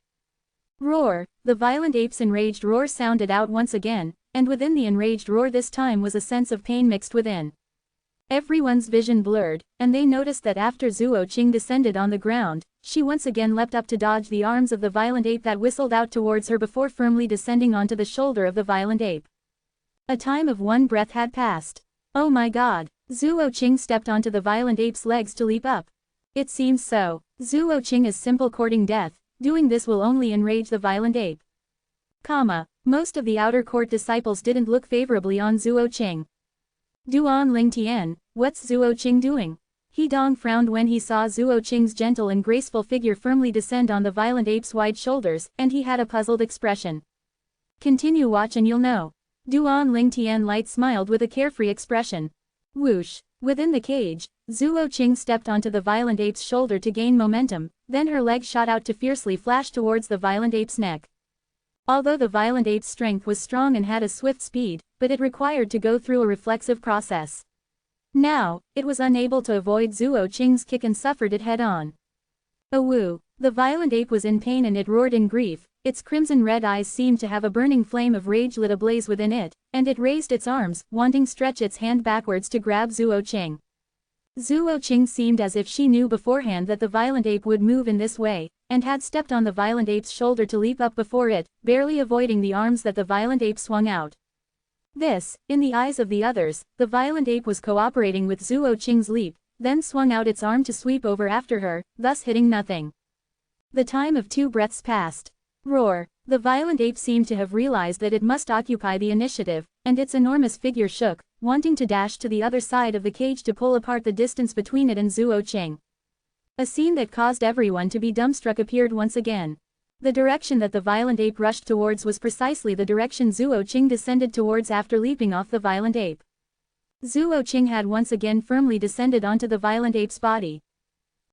Roar! The violent ape's enraged roar sounded out once again, and within the enraged roar this time was a sense of pain mixed within. Everyone's vision blurred, and they noticed that after Zuo Qing descended on the ground, she once again leapt up to dodge the arms of the violent ape that whistled out towards her before firmly descending onto the shoulder of the violent ape. A time of one breath had passed. Oh my god! Zuo Qing stepped onto the violent ape's legs to leap up. It seems so. Zuo Qing is simple courting death, doing this will only enrage the violent ape. Most of the outer court disciples didn't look favorably on Zuo Qing. Duan Ling Tian, what's Zuo Qing doing? He Dong frowned when he saw Zuo Qing's gentle and graceful figure firmly descend on the violent ape's wide shoulders, and he had a puzzled expression. Continue watch and you'll know. Duan Ling Tian light smiled with a carefree expression. Whoosh! Within the cage, Zuo Qing stepped onto the violent ape's shoulder to gain momentum, then her leg shot out to fiercely flash towards the violent ape's neck. Although the violent ape's strength was strong and had a swift speed, but it required to go through a reflexive process. Now, it was unable to avoid Zuo Qing's kick and suffered it head-on. Awoo! The violent ape was in pain and it roared in grief, its crimson red eyes seemed to have a burning flame of rage lit ablaze within it, and it raised its arms, wanting stretch its hand backwards to grab Zuo Qing. Zuo Qing seemed as if she knew beforehand that the violent ape would move in this way, and had stepped on the violent ape's shoulder to leap up before it, barely avoiding the arms that the violent ape swung out. This, in the eyes of the others, the violent ape was cooperating with Zuo Qing's leap, then swung out its arm to sweep over after her, thus hitting nothing. The time of 2 breaths passed. Roar! The violent ape seemed to have realized that it must occupy the initiative, and its enormous figure shook, wanting to dash to the other side of the cage to pull apart the distance between it and Zuo Qing. A scene that caused everyone to be dumbstruck appeared once again. The direction that the violent ape rushed towards was precisely the direction Zuo Qing descended towards after leaping off the violent ape. Zuo Qing had once again firmly descended onto the violent ape's body.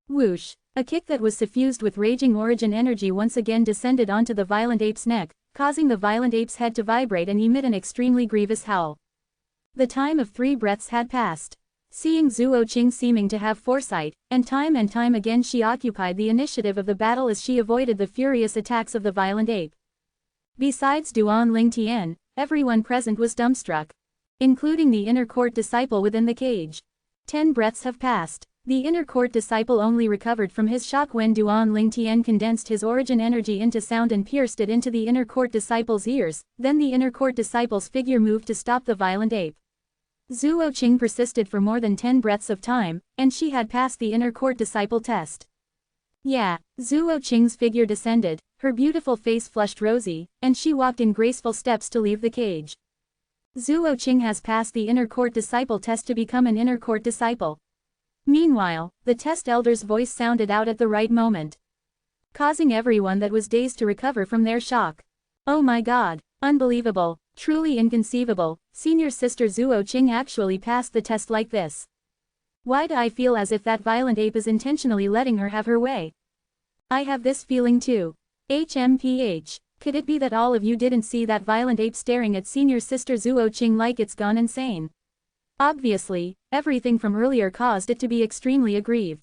Whoosh! A kick that was suffused with raging origin energy once again descended onto the violent ape's neck, causing the violent ape's head to vibrate and emit an extremely grievous howl. The time of 3 breaths had passed. Seeing Zuo Qing seeming to have foresight, and time again she occupied the initiative of the battle as she avoided the furious attacks of the violent ape. Besides Duan Ling Tian, everyone present was dumbstruck, including the inner court disciple within the cage. 10 breaths have passed. The inner court disciple only recovered from his shock when Duan Ling Tian condensed his origin energy into sound and pierced it into the inner court disciple's ears, then the inner court disciple's figure moved to stop the violent ape. Zuo Qing persisted for more than 10 breaths of time, and she had passed the inner court disciple test. Yeah, Zuo Qing's figure descended, her beautiful face flushed rosy, and she walked in graceful steps to leave the cage. Zuo Qing has passed the inner court disciple test to become an inner court disciple. Meanwhile, the test elder's voice sounded out at the right moment, causing everyone that was dazed to recover from their shock. Oh my god, unbelievable, truly inconceivable, senior sister Zuo Qing actually passed the test like this. Why do I feel as if that violent ape is intentionally letting her have her way? I have this feeling too. HMPH, could it be that all of you didn't see that violent ape staring at senior sister Zuo Qing like it's gone insane? Obviously, everything from earlier caused it to be extremely aggrieved.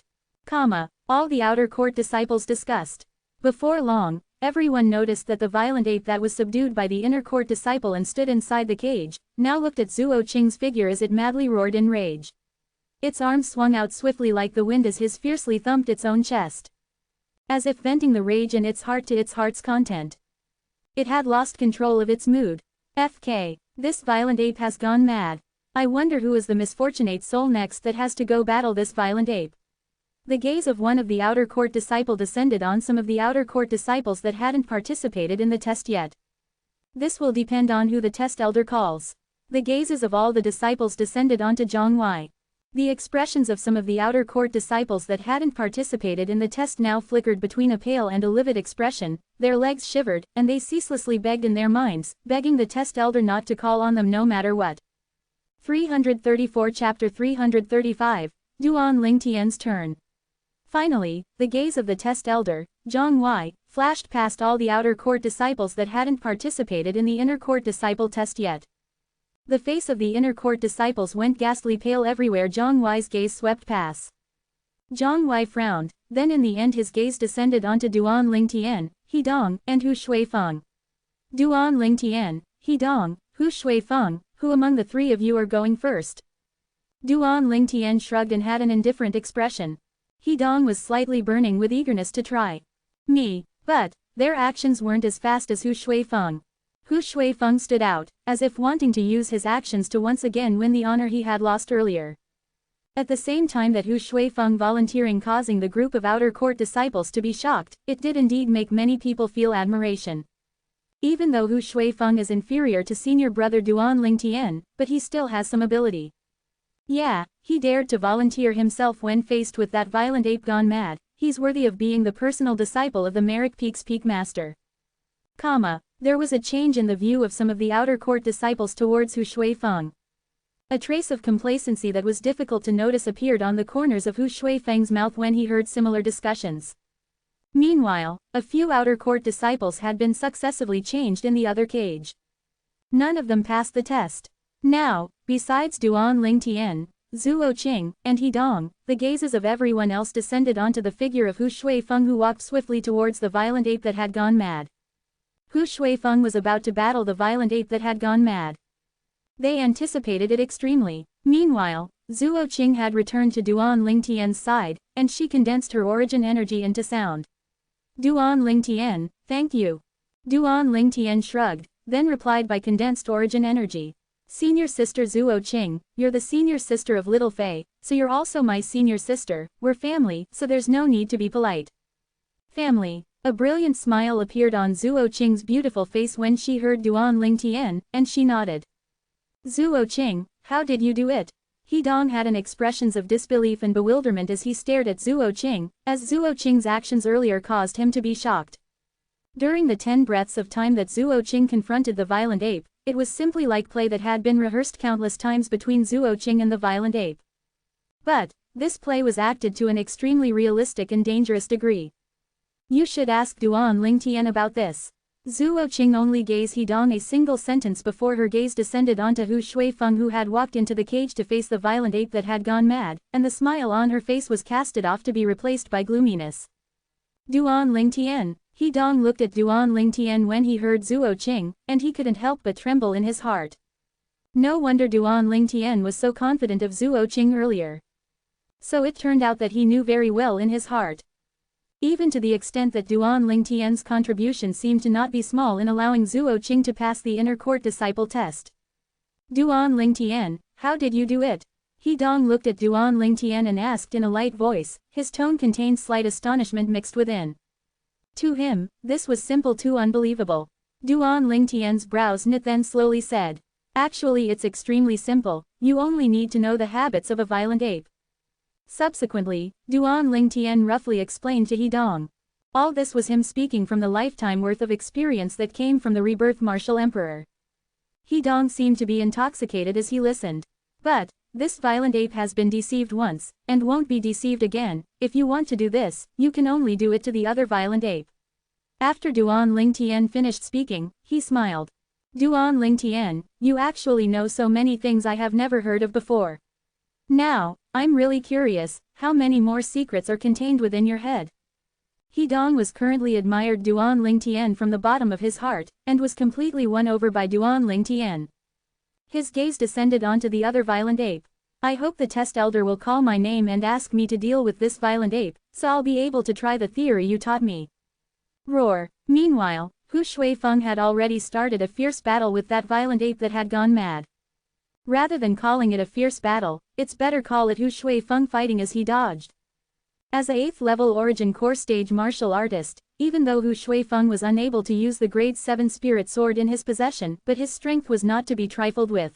All the outer court disciples discussed. Before long, everyone noticed that the violent ape that was subdued by the inner court disciple and stood inside the cage, now looked at Zuo Qing's figure as it madly roared in rage. Its arms swung out swiftly like the wind as his fiercely thumped its own chest, as if venting the rage in its heart to its heart's content. It had lost control of its mood. FK, this violent ape has gone mad. I wonder who is the misfortunate soul next that has to go battle this violent ape. The gaze of one of the outer court disciple descended on some of the outer court disciples that hadn't participated in the test yet. This will depend on who the test elder calls. The gazes of all the disciples descended onto Zhang Wei. The expressions of some of the outer court disciples that hadn't participated in the test now flickered between a pale and a livid expression, their legs shivered, and they ceaselessly begged in their minds, begging the test elder not to call on them no matter what. 334 Chapter 335, Duan Lingtian's turn. Finally, the gaze of the test elder, Zhang Wei, flashed past all the outer court disciples that hadn't participated in the inner court disciple test yet. The face of the inner court disciples went ghastly pale everywhere Zhang Wei's gaze swept past. Zhang Wei frowned, then in the end his gaze descended onto Duan Lingtian, Hidong, and Hu Shuifeng. Duan Lingtian, Hidong, Hu Shuifeng, who among the three of you are going first? Duan Lingtian shrugged and had an indifferent expression. Hidong was slightly burning with eagerness to try. Me, but their actions weren't as fast as Hu Shuifeng. Hu Shuifeng stood out, as if wanting to use his actions to once again win the honor he had lost earlier. At the same time that Hu Shuifeng volunteering causing the group of outer court disciples to be shocked, it did indeed make many people feel admiration. Even though Hu Shuifeng is inferior to senior brother Duan Lingtian, but he still has some ability. Yeah, he dared to volunteer himself when faced with that violent ape gone mad. He's worthy of being the personal disciple of the Merrick Peak's peak master. There was a change in the view of some of the outer court disciples towards Hu Shuifeng. A trace of complacency that was difficult to notice appeared on the corners of Hu Shuifeng's mouth when he heard similar discussions. Meanwhile, a few outer court disciples had been successively changed in the other cage. None of them passed the test. Now, besides Duan Lingtian, Zuo Qing, and Hidong, the gazes of everyone else descended onto the figure of Hu Shuifeng, who walked swiftly towards the violent ape that had gone mad. Hu Shuifeng was about to battle the violent ape that had gone mad. They anticipated it extremely. Meanwhile, Zuo Qing had returned to Duan Lingtian's side, and she condensed her origin energy into sound. Duan Lingtian, thank you. Duan Lingtian shrugged, then replied by condensed origin energy. Senior sister Zuo Qing, you're the senior sister of Little Fei, so you're also my senior sister. We're family, so there's no need to be polite. Family. A brilliant smile appeared on Zuo Qing's beautiful face when she heard Duan Lingtian, and she nodded. Zuo Qing, how did you do it? Hidong had an expressions of disbelief and bewilderment as he stared at Zuo Qing, as Zuo Qing's actions earlier caused him to be shocked. During the 10 breaths of time that Zuo Qing confronted the violent ape, it was simply like play that had been rehearsed countless times between Zuo Qing and the violent ape. But this play was acted to an extremely realistic and dangerous degree. You should ask Duan Lingtian about this. Zuo Qing only gazed Hidong a single sentence before her gaze descended onto Hu Shuifeng, who had walked into the cage to face the violent ape that had gone mad, and the smile on her face was casted off to be replaced by gloominess. Duan Lingtian. Hidong looked at Duan Lingtian when he heard Zuo Qing, and he couldn't help but tremble in his heart. No wonder Duan Lingtian was so confident of Zuo Qing earlier. So it turned out that he knew very well in his heart. Even to the extent that Duan Lingtian's contribution seemed to not be small in allowing Zuo Qing to pass the inner court disciple test. Duan Lingtian, how did you do it? Hidong looked at Duan Lingtian and asked in a light voice, his tone contained slight astonishment mixed within. To him, this was simple too unbelievable. Duan Lingtian's brows knit, then slowly said, actually it's extremely simple, you only need to know the habits of a violent ape. Subsequently, Duan Lingtian roughly explained to Hidong. All this was him speaking from the lifetime worth of experience that came from the rebirth martial emperor. Hidong seemed to be intoxicated as he listened. But this violent ape has been deceived once, and won't be deceived again. If you want to do this, you can only do it to the other violent ape. After Duan Lingtian finished speaking, he smiled. Duan Ling Tian, you actually know so many things I have never heard of before. Now, I'm really curious, how many more secrets are contained within your head? He Dong was currently admired Duan Ling Tian from the bottom of his heart, and was completely won over by Duan Ling Tian. His gaze descended onto the other violent ape. I hope the test elder will call my name and ask me to deal with this violent ape, so I'll be able to try the theory you taught me. Roar. Meanwhile, Hu Shuifeng had already started a fierce battle with that violent ape that had gone mad. Rather than calling it a fierce battle, it's better call it Hu Shuifeng fighting as he dodged. As a 8th level origin core stage martial artist, even though Hu Shuifeng was unable to use the grade 7 spirit sword in his possession, but his strength was not to be trifled with.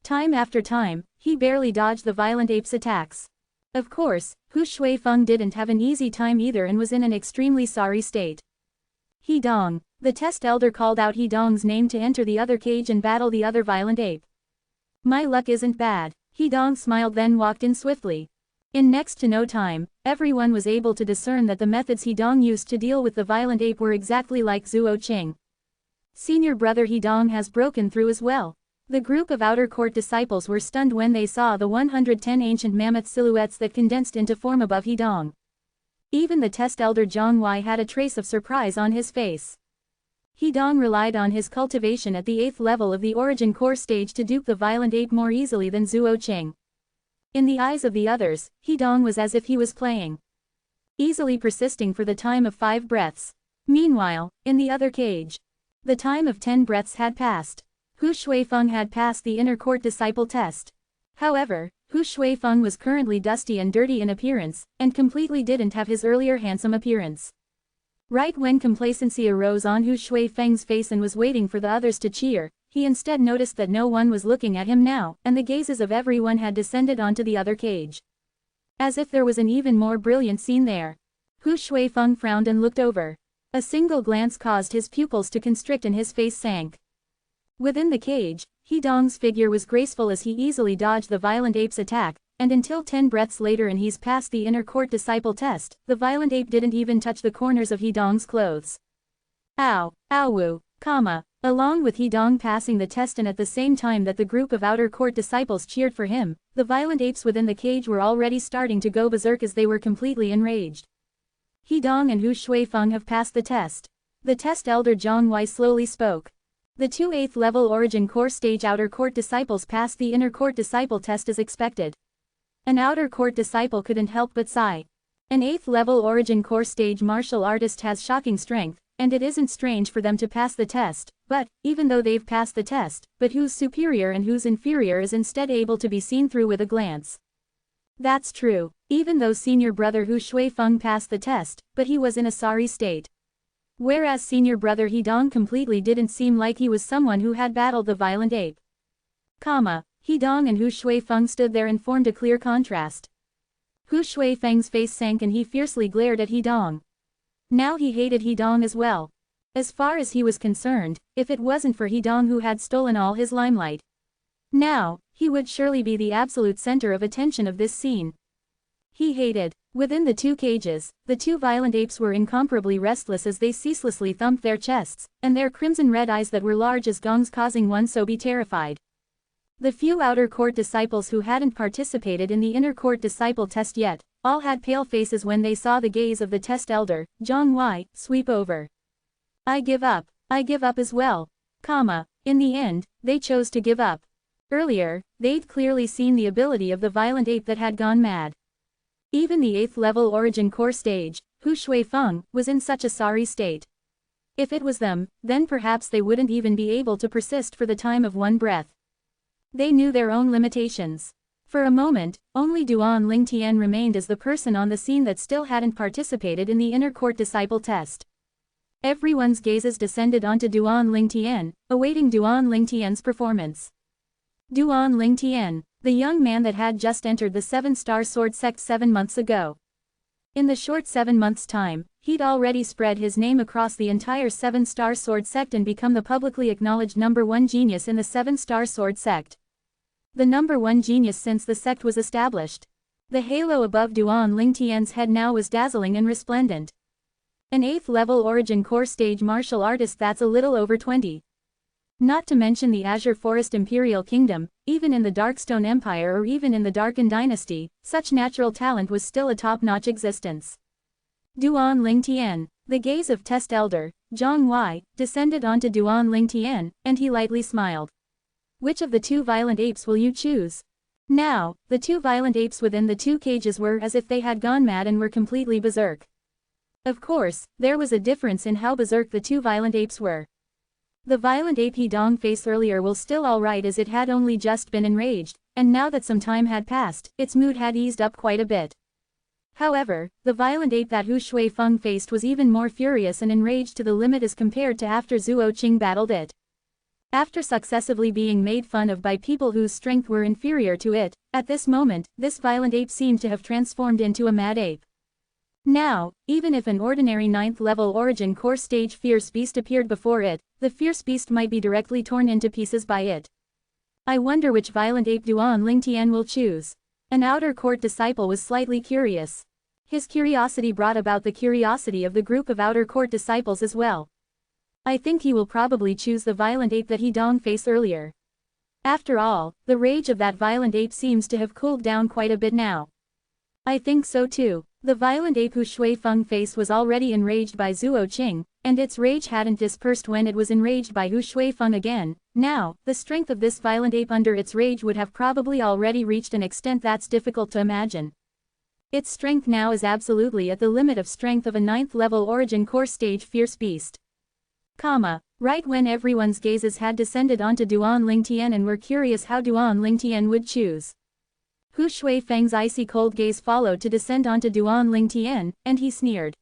Time after time, he barely dodged the violent ape's attacks. Of course, Hu Shuifeng didn't have an easy time either and was in an extremely sorry state. He Dong. The test elder called out He Dong's name to enter the other cage and battle the other violent ape. My luck isn't bad. He Dong smiled then walked in swiftly. In next to no time, everyone was able to discern that the methods He Dong used to deal with the violent ape were exactly like Zuo Qing. Senior brother He Dong has broken through as well. The group of outer court disciples were stunned when they saw the 110 ancient mammoth silhouettes that condensed into form above He Dong. Even the test elder Zhang Wei had a trace of surprise on his face. He Dong relied on his cultivation at the 8th level of the origin core stage to dupe the violent ape more easily than Zuo Qing. In the eyes of the others, He Dong was as if he was playing. Easily persisting for the time of 5 breaths. Meanwhile, in the other cage, the time of 10 breaths had passed. Hu Shuifeng had passed the inner court disciple test. However, Hu Shuifeng was currently dusty and dirty in appearance, and completely didn't have his earlier handsome appearance. Right when complacency arose on Hu Shuifeng's face and was waiting for the others to cheer, he instead noticed that no one was looking at him now, and the gazes of everyone had descended onto the other cage. As if there was an even more brilliant scene there. Hu Shuifeng frowned and looked over. A single glance caused his pupils to constrict and his face sank. Within the cage, He Dong's figure was graceful as he easily dodged the violent ape's attack, and until 10 breaths later and he's passed the inner court disciple test, the violent ape didn't even touch the corners of He Dong's clothes. Ow, ow, along with He Dong passing the test and at the same time that the group of outer court disciples cheered for him, the violent apes within the cage were already starting to go berserk as they were completely enraged. He Dong and Hu Shuifeng have passed the test. The test elder Zhang Wei slowly spoke. The 2 8th level origin core stage outer court disciples passed the inner court disciple test as expected. An outer court disciple couldn't help but sigh. An 8th level origin core stage martial artist has shocking strength, and it isn't strange for them to pass the test, but, even though they've passed the test, but who's superior and who's inferior is instead able to be seen through with a glance. That's true, even though senior brother Hu Shuifeng passed the test, but he was in a sorry state. Whereas senior brother He Dong completely didn't seem like he was someone who had battled the violent ape. He Dong and Hu Shuifeng stood there and formed a clear contrast. Hu Shuifeng's face sank and he fiercely glared at He Dong. Now he hated He Dong as well. As far as he was concerned, if it wasn't for He Dong who had stolen all his limelight, now, he would surely be the absolute center of attention of this scene. He hated. Within the 2 cages, the 2 violent apes were incomparably restless as they ceaselessly thumped their chests, and their crimson red eyes that were large as gongs causing one so be terrified. The few outer court disciples who hadn't participated in the inner court disciple test yet, all had pale faces when they saw the gaze of the test elder, Zhang Wei, sweep over. I give up as well. In the end, they chose to give up. Earlier, they'd clearly seen the ability of the violent ape that had gone mad. Even the 8th level origin core stage, Hu Shuifeng, was in such a sorry state. If it was them, then perhaps they wouldn't even be able to persist for the time of 1 breath. They knew their own limitations. For a moment, only Duan Ling Tian remained as the person on the scene that still hadn't participated in the inner court disciple test. Everyone's gazes descended onto Duan Ling Tian, awaiting Duan Ling Tian's performance. Duan Ling Tian, the young man that had just entered the 7-star sword sect 7 months ago. In the short 7 months' time, he'd already spread his name across the entire 7-star sword sect and become the publicly acknowledged #1 genius in the 7-star sword sect. The #1 genius since the sect was established. The halo above Duan Ling Tian's head now was dazzling and resplendent. An 8th level origin core stage martial artist that's a little over 20. Not to mention the Azure Forest Imperial Kingdom, even in the Darkstone Empire or even in the Darken Dynasty, such natural talent was still a top-notch existence. Duan Lingtian. The gaze of Test Elder, Zhang Wei, descended onto Duan Lingtian, and he lightly smiled. Which of the two violent apes will you choose? Now, the two violent apes within the two cages were as if they had gone mad and were completely berserk. Of course, there was a difference in how berserk the two violent apes were. The violent ape he dong face earlier was still alright as it had only just been enraged, and now that some time had passed, its mood had eased up quite a bit. However, the violent ape that Hu Shuifeng faced was even more furious and enraged to the limit as compared to after Zhuo Qing battled it. After successively being made fun of by people whose strength were inferior to it, at this moment, this violent ape seemed to have transformed into a mad ape. Now, even if an ordinary 9th-level Origin Core Stage Fierce Beast appeared before it, the Fierce Beast might be directly torn into pieces by it. I wonder which violent ape Duan Lingtian will choose. An outer court disciple was slightly curious. His curiosity brought about the curiosity of the group of outer court disciples as well. I think he will probably choose the violent ape that he dong face earlier. After all, the rage of that violent ape seems to have cooled down quite a bit now. I think so too. The violent ape Hu Shuifeng face was already enraged by Zhuo Qing, and its rage hadn't dispersed when it was enraged by Hu Shuifeng again. Now, the strength of this violent ape under its rage would have probably already reached an extent that's difficult to imagine. Its strength now is absolutely at the limit of strength of a 9th-level Origin Core Stage Fierce Beast. Right when everyone's gazes had descended onto Duan Lingtian and were curious how Duan Lingtian would choose. Hu Shuifeng's icy cold gaze followed to descend onto Duan Lingtian, and he sneered.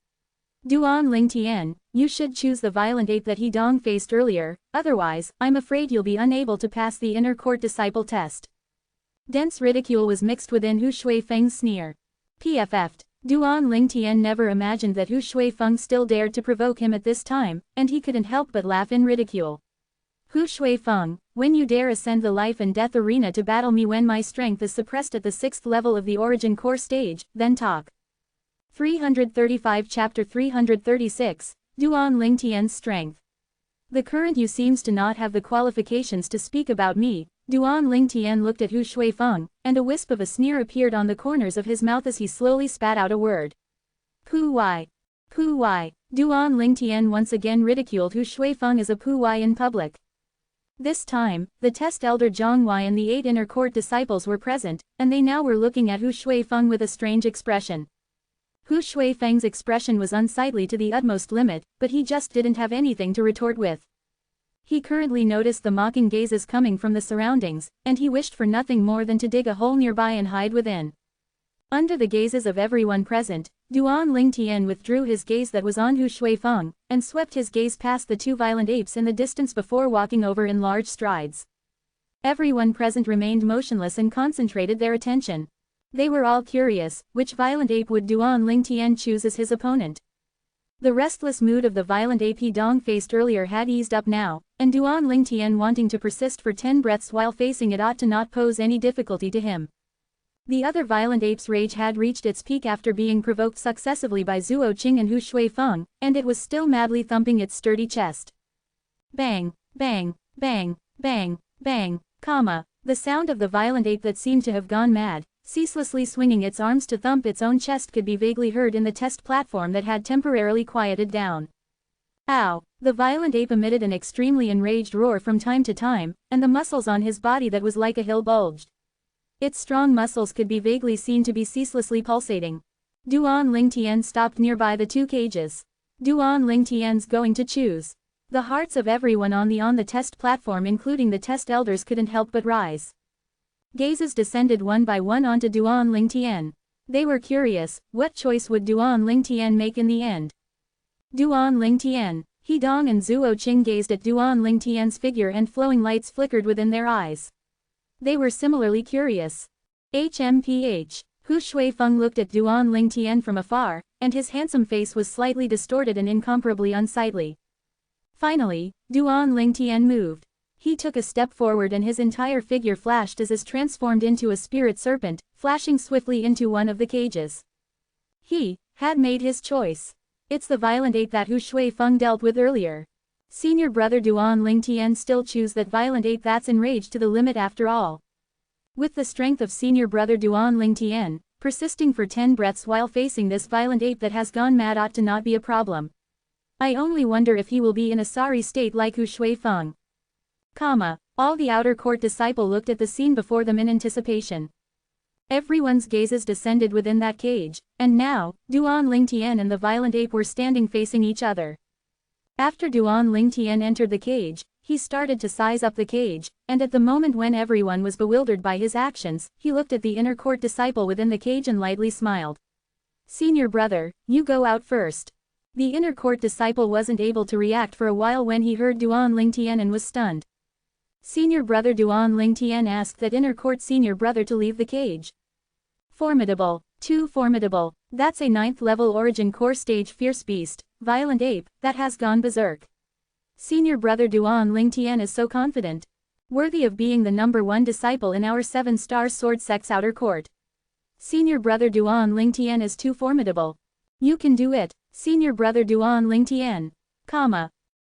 Duan Lingtian, you should choose the violent ape that he dong faced earlier, otherwise, I'm afraid you'll be unable to pass the inner court disciple test. Dense ridicule was mixed within Hu Shuifeng's sneer. PFF'd. Duan Lingtian never imagined that Hu Shuifeng still dared to provoke him at this time, and he couldn't help but laugh in ridicule. Hu Shuifeng, when you dare ascend the life and death arena to battle me when my strength is suppressed at the 6th level of the Origin Core stage, then talk. 335 Chapter 336, Duan Lingtian's Strength. The current you seems to not have the qualifications to speak about me. Duan Lingtian looked at Hu Shuifeng, and a wisp of a sneer appeared on the corners of his mouth as he slowly spat out a word. Puwai. Puwai. Duan Lingtian once again ridiculed Hu Shuifeng as a puwai in public. This time, the test elder Zhang Wei and the 8 inner court disciples were present, and they now were looking at Hu Shuifeng with a strange expression. Hu Shuifeng's expression was unsightly to the utmost limit, but he just didn't have anything to retort with. He currently noticed the mocking gazes coming from the surroundings, and he wished for nothing more than to dig a hole nearby and hide within. Under the gazes of everyone present, Duan Lingtian withdrew his gaze that was on Hu Shuifeng, and swept his gaze past the two violent apes in the distance before walking over in large strides. Everyone present remained motionless and concentrated their attention. They were all curious, which violent ape would Duan Lingtian choose as his opponent? The restless mood of the violent ape he dong faced earlier had eased up now, and Duan Lingtian wanting to persist for 10 breaths while facing it ought to not pose any difficulty to him. The other violent ape's rage had reached its peak after being provoked successively by Zhuo Qing and Hu Shuifeng, and it was still madly thumping its sturdy chest. Bang, bang, bang, bang, bang, the sound of the violent ape that seemed to have gone mad, ceaselessly swinging its arms to thump its own chest could be vaguely heard in the test platform that had temporarily quieted down. Ow! The violent ape emitted an extremely enraged roar from time to time, and the muscles on his body that was like a hill bulged. Its strong muscles could be vaguely seen to be ceaselessly pulsating. Duan Lingtian stopped nearby the two cages. Duan Lingtian's going to choose. The hearts of everyone on the test platform including the test elders couldn't help but rise. Gazes descended one by one onto Duan Lingtian. They were curious, what choice would Duan Lingtian make in the end? Duan Lingtian. He Dong and Zhuo Qing gazed at Duan Lingtian's figure and flowing lights flickered within their eyes. They were similarly curious. HMPH. Hu Shuifeng looked at Duan Lingtian from afar, and his handsome face was slightly distorted and incomparably unsightly. Finally, Duan Lingtian moved. He took a step forward and his entire figure flashed as is transformed into a spirit serpent, flashing swiftly into one of the cages. He had made his choice. It's the violent ape that Hu Shuifeng dealt with earlier. Senior brother Duan Ling Tian still choose that violent ape that's enraged to the limit after all. With the strength of senior brother Duan Ling Tian, persisting for 10 breaths while facing this violent ape that has gone mad ought to not be a problem. I only wonder if he will be in a sorry state like Hu Shui Feng. All the outer court disciple looked at the scene before them in anticipation. Everyone's gazes descended within that cage, and now, Duan Ling Tian and the violent ape were standing facing each other. After Duan Ling Tian entered the cage, he started to size up the cage, and at the moment when everyone was bewildered by his actions, he looked at the inner court disciple within the cage and lightly smiled. Senior brother, you go out first. The inner court disciple wasn't able to react for a while when he heard Duan Ling Tian and was stunned. Senior brother Duan Ling Tian asked that inner court senior brother to leave the cage. Formidable, too formidable, that's a 9th level origin core stage fierce beast, violent ape, that has gone berserk. Senior brother Duan Ling Tian is so confident. Worthy of being the #1 disciple in our 7-star sword sect's outer court. Senior brother Duan Ling Tian is too formidable. You can do it, senior brother Duan Ling Tian.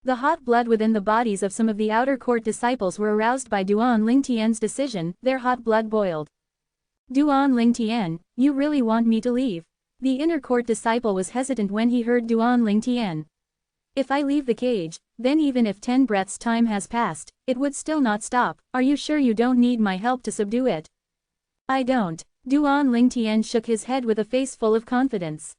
The hot blood within the bodies of some of the outer court disciples were aroused by Duan Ling Tian's decision, their hot blood boiled. Duan Ling Tian, you really want me to leave? The inner court disciple was hesitant when he heard Duan Ling Tian. If I leave the cage, then even if 10 breaths time has passed, it would still not stop. Are you sure you don't need my help to subdue it? I don't. Duan Ling Tian shook his head with a face full of confidence.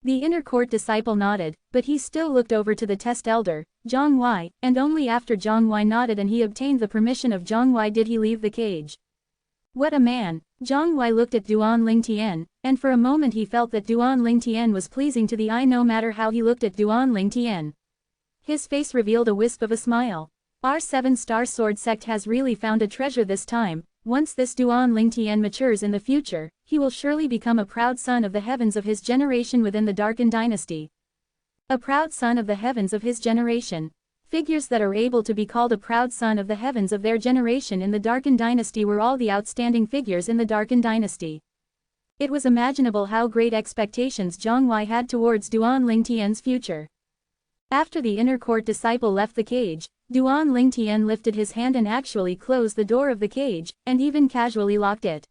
The inner court disciple nodded, but he still looked over to the test elder, Zhang Wei, and only after Zhang Wei nodded and he obtained the permission of Zhang Wei did he leave the cage. What a man! Zhang Wei looked at Duan Ling Tian, and for a moment he felt that Duan Ling Tian was pleasing to the eye no matter how he looked at Duan Ling Tian. His face revealed a wisp of a smile. Our 7-star sword sect has really found a treasure this time. Once this Duan Ling Tian matures in the future, he will surely become a proud son of the heavens of his generation within the Darkened Dynasty. A proud son of the heavens of his generation. Figures that are able to be called a proud son of the heavens of their generation in the Darkened Dynasty were all the outstanding figures in the Darkened Dynasty. It was imaginable how great expectations Zhang Wei had towards Duan Ling Tian's future. After the inner court disciple left the cage, Duan Ling Tian lifted his hand and actually closed the door of the cage, and even casually locked it.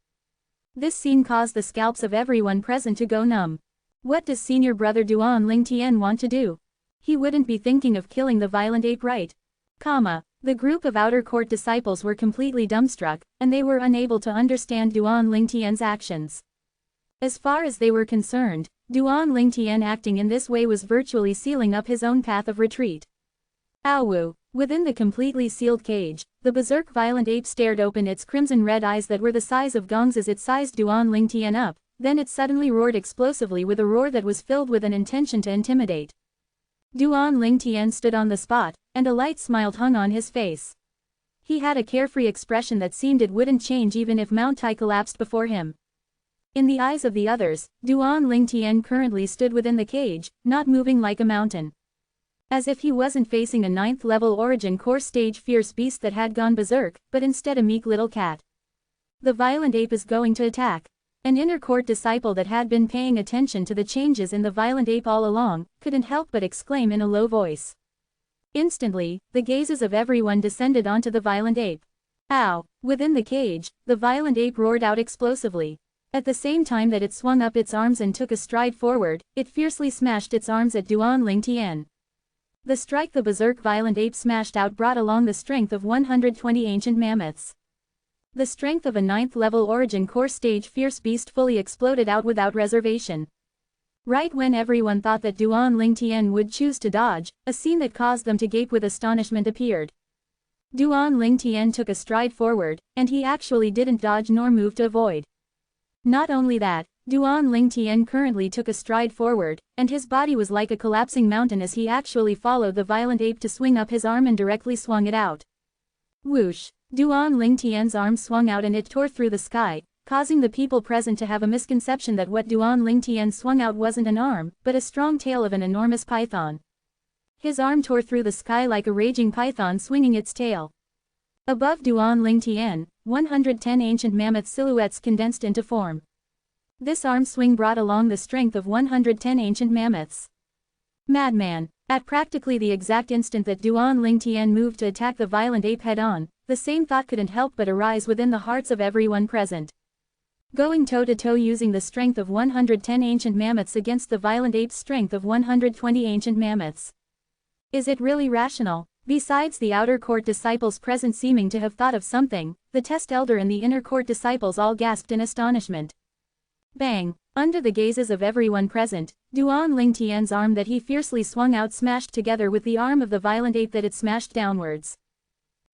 This scene caused the scalps of everyone present to go numb. What does senior brother Duan Ling Tian want to do? He wouldn't be thinking of killing the violent ape, right? The group of outer court disciples were completely dumbstruck, and they were unable to understand Duan Ling Tian's actions. As far as they were concerned, Duan Ling Tian acting in this way was virtually sealing up his own path of retreat. Ow! Within the completely sealed cage, the berserk violent ape stared open its crimson red eyes that were the size of gongs as it sized Duan Ling Tian up, then it suddenly roared explosively with a roar that was filled with an intention to intimidate. Duan Ling Tian stood on the spot, and a light smile hung on his face. He had a carefree expression that seemed it wouldn't change even if Mount Tai collapsed before him. In the eyes of the others, Duan Ling Tian currently stood within the cage, not moving like a mountain. As if he wasn't facing a 9th level origin core stage fierce beast that had gone berserk, but instead a meek little cat. The violent ape is going to attack. An inner court disciple that had been paying attention to the changes in the violent ape all along, couldn't help but exclaim in a low voice. Instantly, the gazes of everyone descended onto the violent ape. Ow! Within the cage, the violent ape roared out explosively. At the same time that it swung up its arms and took a stride forward, it fiercely smashed its arms at Duan Ling Tian. The strike the berserk violent ape smashed out brought along the strength of 120 ancient mammoths. The strength of a 9th level origin core stage fierce beast fully exploded out without reservation. Right when everyone thought that Duan Ling Tian would choose to dodge, a scene that caused them to gape with astonishment appeared. Duan Ling Tian took a stride forward, and he actually didn't dodge nor move to avoid. Not only that, Duan Ling Tian currently took a stride forward, and his body was like a collapsing mountain as he actually followed the violent ape to swing up his arm and directly swung it out. Whoosh! Duan Ling Tian's arm swung out and it tore through the sky, causing the people present to have a misconception that what Duan Ling Tian swung out wasn't an arm, but a strong tail of an enormous python. His arm tore through the sky like a raging python swinging its tail. Above Duan Ling Tian, 110 ancient mammoth silhouettes condensed into form. This arm swing brought along the strength of 110 ancient mammoths. Madman! At practically the exact instant that Duan Lingtian moved to attack the violent ape head-on, the same thought couldn't help but arise within the hearts of everyone present. Going toe-to-toe using the strength of 110 ancient mammoths against the violent ape's strength of 120 ancient mammoths. Is it really rational? Besides the outer court disciples present seeming to have thought of something, the test elder and the inner court disciples all gasped in astonishment. Bang! Under the gazes of everyone present, Duan Lingtian's arm that he fiercely swung out smashed together with the arm of the violent ape that it smashed downwards.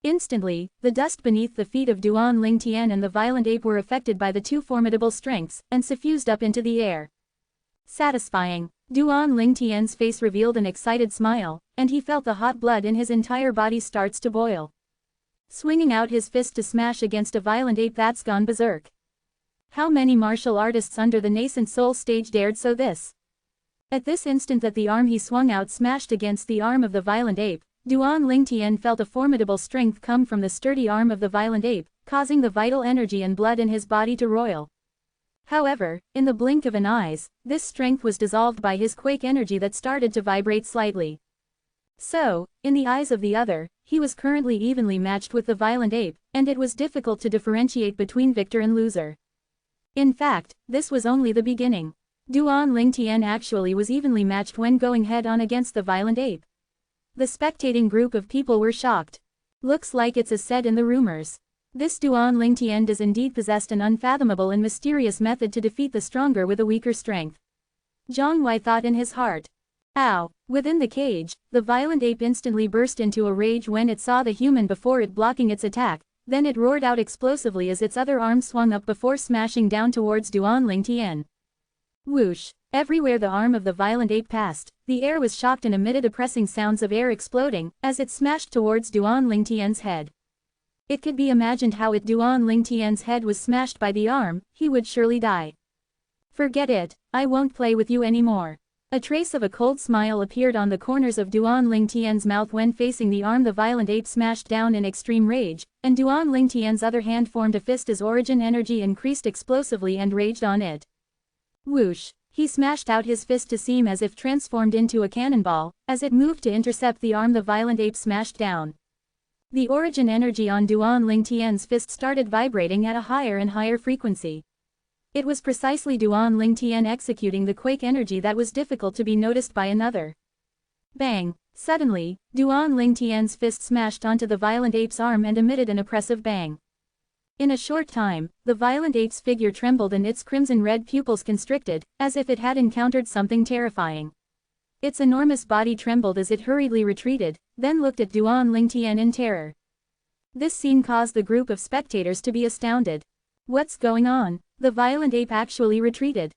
Instantly, the dust beneath the feet of Duan Lingtian and the violent ape were affected by the two formidable strengths, and suffused up into the air. Satisfying. Duan Lingtian's face revealed an excited smile, and he felt the hot blood in his entire body starts to boil. Swinging out his fist to smash against a violent ape that's gone berserk. How many martial artists under the nascent soul stage dared so this? At this instant that the arm he swung out smashed against the arm of the violent ape, Duan Lingtian felt a formidable strength come from the sturdy arm of the violent ape, causing the vital energy and blood in his body to roil. However, in the blink of an eye, this strength was dissolved by his quake energy that started to vibrate slightly. So, in the eyes of the other, he was currently evenly matched with the violent ape, and it was difficult to differentiate between victor and loser. In fact, this was only the beginning. Duan Lingtian actually was evenly matched when going head-on against the violent ape. The spectating group of people were shocked. Looks like it's as said in the rumors. This Duan Lingtian does indeed possess an unfathomable and mysterious method to defeat the stronger with a weaker strength. Zhang Wei thought in his heart. Ow! Within the cage, the violent ape instantly burst into a rage when it saw the human before it blocking its attack, then it roared out explosively as its other arm swung up before smashing down towards Duan Lingtian. Whoosh! Everywhere the arm of the violent ape passed, the air was shocked and emitted oppressing sounds of air exploding, as it smashed towards Duan Lingtian's head. It could be imagined how if Duan Lingtian's head was smashed by the arm, he would surely die. Forget it, I won't play with you anymore. A trace of a cold smile appeared on the corners of Duan Lingtian's mouth when facing the arm the violent ape smashed down in extreme rage, and Duan Lingtian's other hand formed a fist as origin energy increased explosively and raged on it. Whoosh! He smashed out his fist to seem as if transformed into a cannonball, as it moved to intercept the arm the violent ape smashed down. The origin energy on Duan Lingtian's fist started vibrating at a higher and higher frequency. It was precisely Duan Lingtian executing the quake energy that was difficult to be noticed by another. Bang! Suddenly, Duan Lingtian's fist smashed onto the violent ape's arm and emitted an oppressive bang. In a short time, the violent ape's figure trembled and its crimson-red pupils constricted, as if it had encountered something terrifying. Its enormous body trembled as it hurriedly retreated, then looked at Duan Lingtian in terror. This scene caused the group of spectators to be astounded. What's going on? The violent ape actually retreated.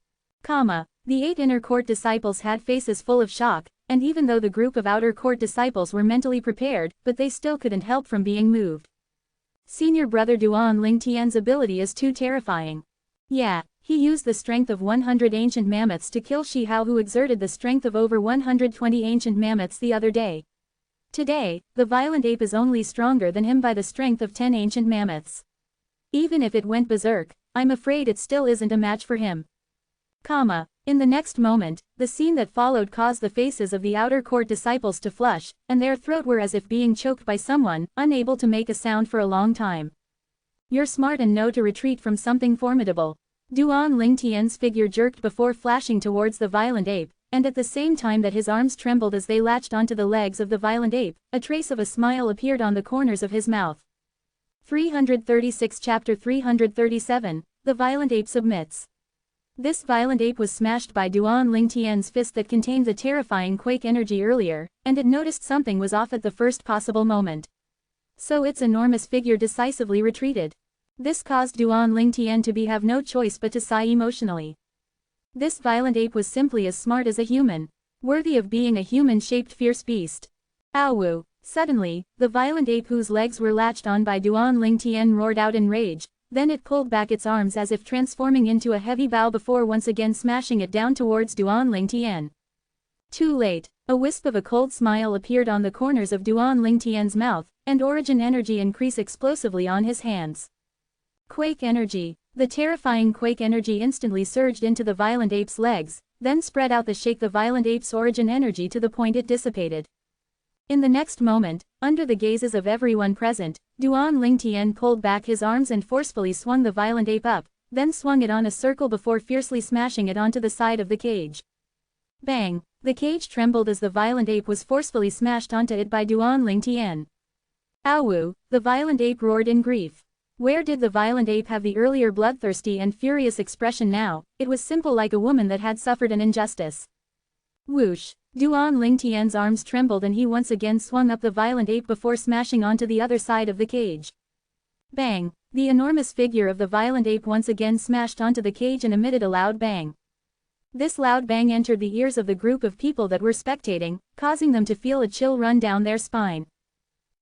The 8 inner court disciples had faces full of shock, and even though the group of outer court disciples were mentally prepared, but they still couldn't help from being moved. Senior brother Duan Lingtian's ability is too terrifying. Yeah, he used the strength of 100 ancient mammoths to kill Shi Hao, who exerted the strength of over 120 ancient mammoths the other day. Today, the violent ape is only stronger than him by the strength of 10 ancient mammoths. Even if it went berserk, I'm afraid it still isn't a match for him. In the next moment, the scene that followed caused the faces of the outer court disciples to flush, and their throat were as if being choked by someone, unable to make a sound for a long time. You're smart and know to retreat from something formidable. Duan Lingtian's figure jerked before flashing towards the violent ape, and at the same time that his arms trembled as they latched onto the legs of the violent ape, a trace of a smile appeared on the corners of his mouth. 336 Chapter 337, The Violent Ape Submits. This violent ape was smashed by Duan Lingtian's fist that contained the terrifying quake energy earlier, and it noticed something was off at the first possible moment. So its enormous figure decisively retreated. This caused Duan Lingtian to have no choice but to sigh emotionally. This violent ape was simply as smart as a human, worthy of being a human-shaped fierce beast. Ow! Suddenly, the violent ape whose legs were latched on by Duan Lingtian roared out in rage, then it pulled back its arms as if transforming into a heavy bow before once again smashing it down towards Duan Lingtian. Too late, a wisp of a cold smile appeared on the corners of Duan Lingtian's mouth, and origin energy increased explosively on his hands. Quake energy. The terrifying quake energy instantly surged into the violent ape's legs, then spread out the violent ape's origin energy to the point it dissipated. In the next moment, under the gazes of everyone present, Duan Lingtian pulled back his arms and forcefully swung the violent ape up, then swung it on a circle before fiercely smashing it onto the side of the cage. Bang! The cage trembled as the violent ape was forcefully smashed onto it by Duan Lingtian. Ow! The violent ape roared in grief. Where did the violent ape have the earlier bloodthirsty and furious expression now? It was simple, like a woman that had suffered an injustice. Whoosh! Duan Lingtian's arms trembled and he once again swung up the violent ape before smashing onto the other side of the cage. Bang! The enormous figure of the violent ape once again smashed onto the cage and emitted a loud bang. This loud bang entered the ears of the group of people that were spectating, causing them to feel a chill run down their spine.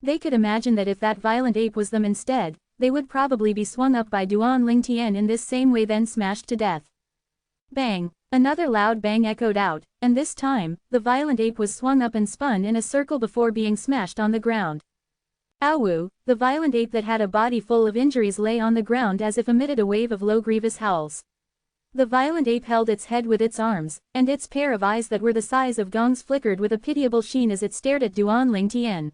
They could imagine that if that violent ape was them instead, they would probably be swung up by Duan Lingtian in this same way, then smashed to death. Bang! Another loud bang echoed out, and this time, the violent ape was swung up and spun in a circle before being smashed on the ground. Ow! The violent ape that had a body full of injuries lay on the ground as if amid a wave of low grievous howls. The violent ape held its head with its arms, and its pair of eyes that were the size of gongs flickered with a pitiable sheen as it stared at Duan Lingtian.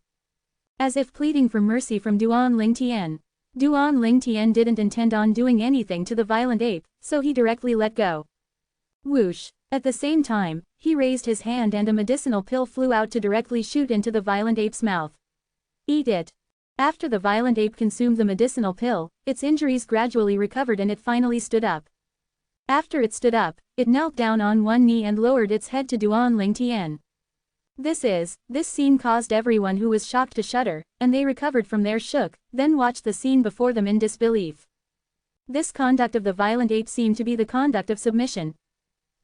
As if pleading for mercy from Duan Lingtian. Duan Lingtian didn't intend on doing anything to the violent ape, so he directly let go. Whoosh! At the same time, he raised his hand and a medicinal pill flew out to directly shoot into the violent ape's mouth. Eat it! After the violent ape consumed the medicinal pill, its injuries gradually recovered and it finally stood up. After it stood up, it knelt down on one knee and lowered its head to Duan Lingtian. This scene caused everyone who was shocked to shudder, and they recovered from their shock, then watched the scene before them in disbelief. This conduct of the violent ape seemed to be the conduct of submission.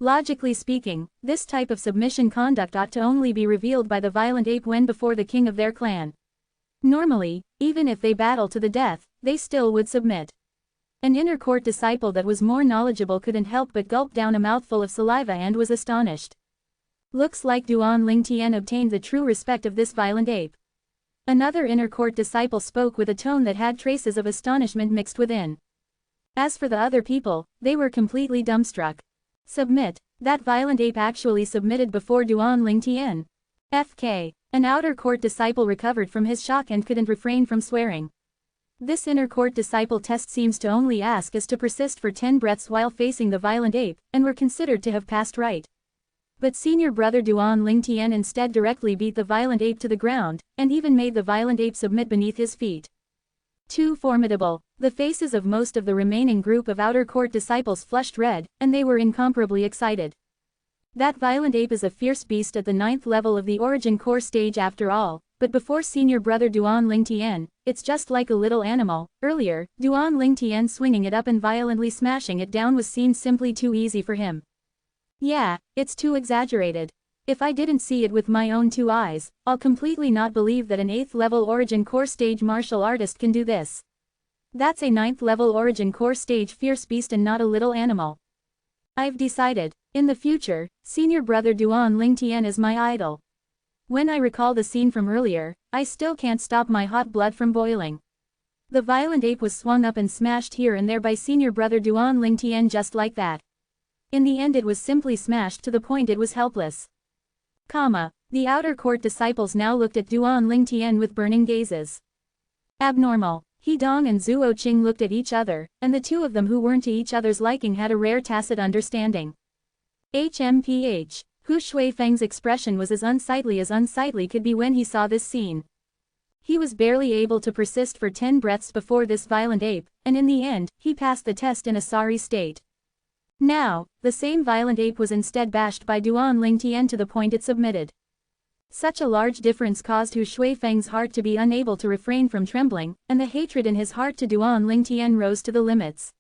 Logically speaking, this type of submission conduct ought to only be revealed by the violent ape when before the king of their clan. Normally, even if they battle to the death, they still would submit. An inner court disciple that was more knowledgeable couldn't help but gulp down a mouthful of saliva and was astonished. Looks like Duan Lingtian obtained the true respect of this violent ape. Another inner court disciple spoke with a tone that had traces of astonishment mixed within. As for the other people, they were completely dumbstruck. Submit? That violent ape actually submitted before Duan Lingtian. FK. An outer court disciple recovered from his shock and couldn't refrain from swearing. This inner court disciple test seems to only ask us to persist for 10 breaths while facing the violent ape, and were considered to have passed right. But senior brother Duan Lingtian instead directly beat the violent ape to the ground, and even made the violent ape submit beneath his feet. Too formidable. The faces of most of the remaining group of outer court disciples flushed red, and they were incomparably excited. That violent ape is a fierce beast at the 9th level of the origin core stage after all, but before senior brother Duan Lingtian, it's just like a little animal. Earlier, Duan Lingtian swinging it up and violently smashing it down was seen simply too easy for him. Yeah, it's too exaggerated. If I didn't see it with my own 2 eyes, I'll completely not believe that an 8th level origin core stage martial artist can do this. That's a 9th level origin core stage fierce beast and not a little animal. I've decided, in the future, senior brother Duan Lingtian is my idol. When I recall the scene from earlier, I still can't stop my hot blood from boiling. The violent ape was swung up and smashed here and there by senior brother Duan Lingtian just like that. In the end it was simply smashed to the point it was helpless. The outer court disciples now looked at Duan Lingtian with burning gazes. Abnormal. Hidong and Zhuo Qing looked at each other, and the two of them who weren't to each other's liking had a rare tacit understanding. HMPH. Hu Shuifeng's expression was as unsightly could be when he saw this scene. He was barely able to persist for 10 breaths before this violent ape, and in the end, he passed the test in a sorry state. Now, the same violent ape was instead bashed by Duan Lingtian to the point it submitted. Such a large difference caused Hu Shuifeng's heart to be unable to refrain from trembling, and the hatred in his heart to Duan Lingtian rose to the limits.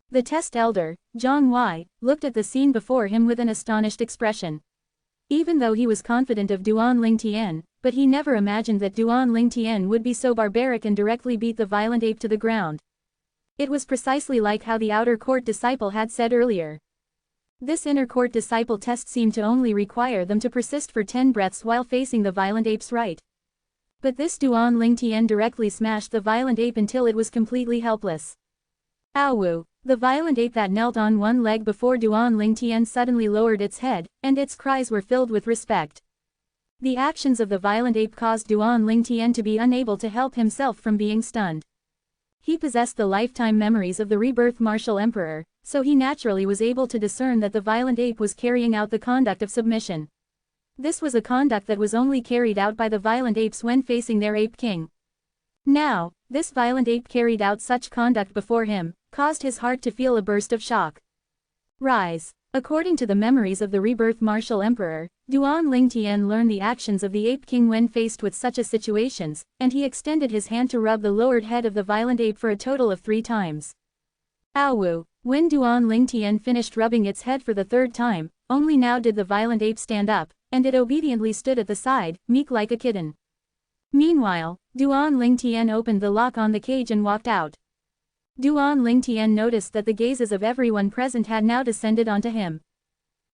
The test elder, Zhang Wei, looked at the scene before him with an astonished expression. Even though he was confident of Duan Lingtian, but he never imagined that Duan Lingtian would be so barbaric and directly beat the violent ape to the ground. It was precisely like how the outer court disciple had said earlier. This inner court disciple test seemed to only require them to persist for 10 breaths while facing the violent ape's right. But this Duan Lingtian directly smashed the violent ape until it was completely helpless. Ow! The violent ape that knelt on one leg before Duan Lingtian suddenly lowered its head, and its cries were filled with respect. The actions of the violent ape caused Duan Lingtian to be unable to help himself from being stunned. He possessed the lifetime memories of the rebirth martial emperor, so he naturally was able to discern that the violent ape was carrying out the conduct of submission. This was a conduct that was only carried out by the violent apes when facing their ape king. Now, this violent ape carried out such conduct before him, caused his heart to feel a burst of shock. Rise. According to the memories of the rebirth martial emperor, Duan Lingtian learned the actions of the ape king when faced with such a situations, and he extended his hand to rub the lowered head of the violent ape for a total of 3 times. Ow! When Duan Lingtian finished rubbing its head for the 3rd time, only now did the violent ape stand up, and it obediently stood at the side, meek like a kitten. Meanwhile, Duan Lingtian opened the lock on the cage and walked out. Duan Lingtian noticed that the gazes of everyone present had now descended onto him.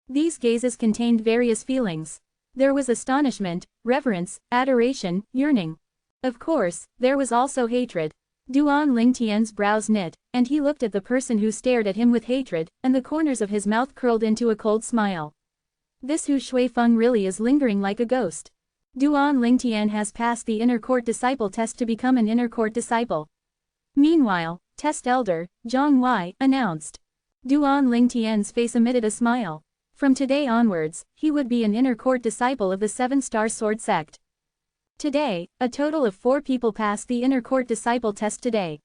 These gazes contained various feelings. There was astonishment, reverence, adoration, yearning. Of course, there was also hatred. Duan Lingtian's brows knit, and he looked at the person who stared at him with hatred, and the corners of his mouth curled into a cold smile. This Hu Shuifeng really is lingering like a ghost. Duan Lingtian has passed the inner court disciple test to become an inner court disciple. Meanwhile, Test Elder, Zhang Wei, announced. Duan Lingtian's face emitted a smile. From today onwards, he would be an inner court disciple of the 7-star sword sect. Today, a total of 4 people passed the inner court disciple test today.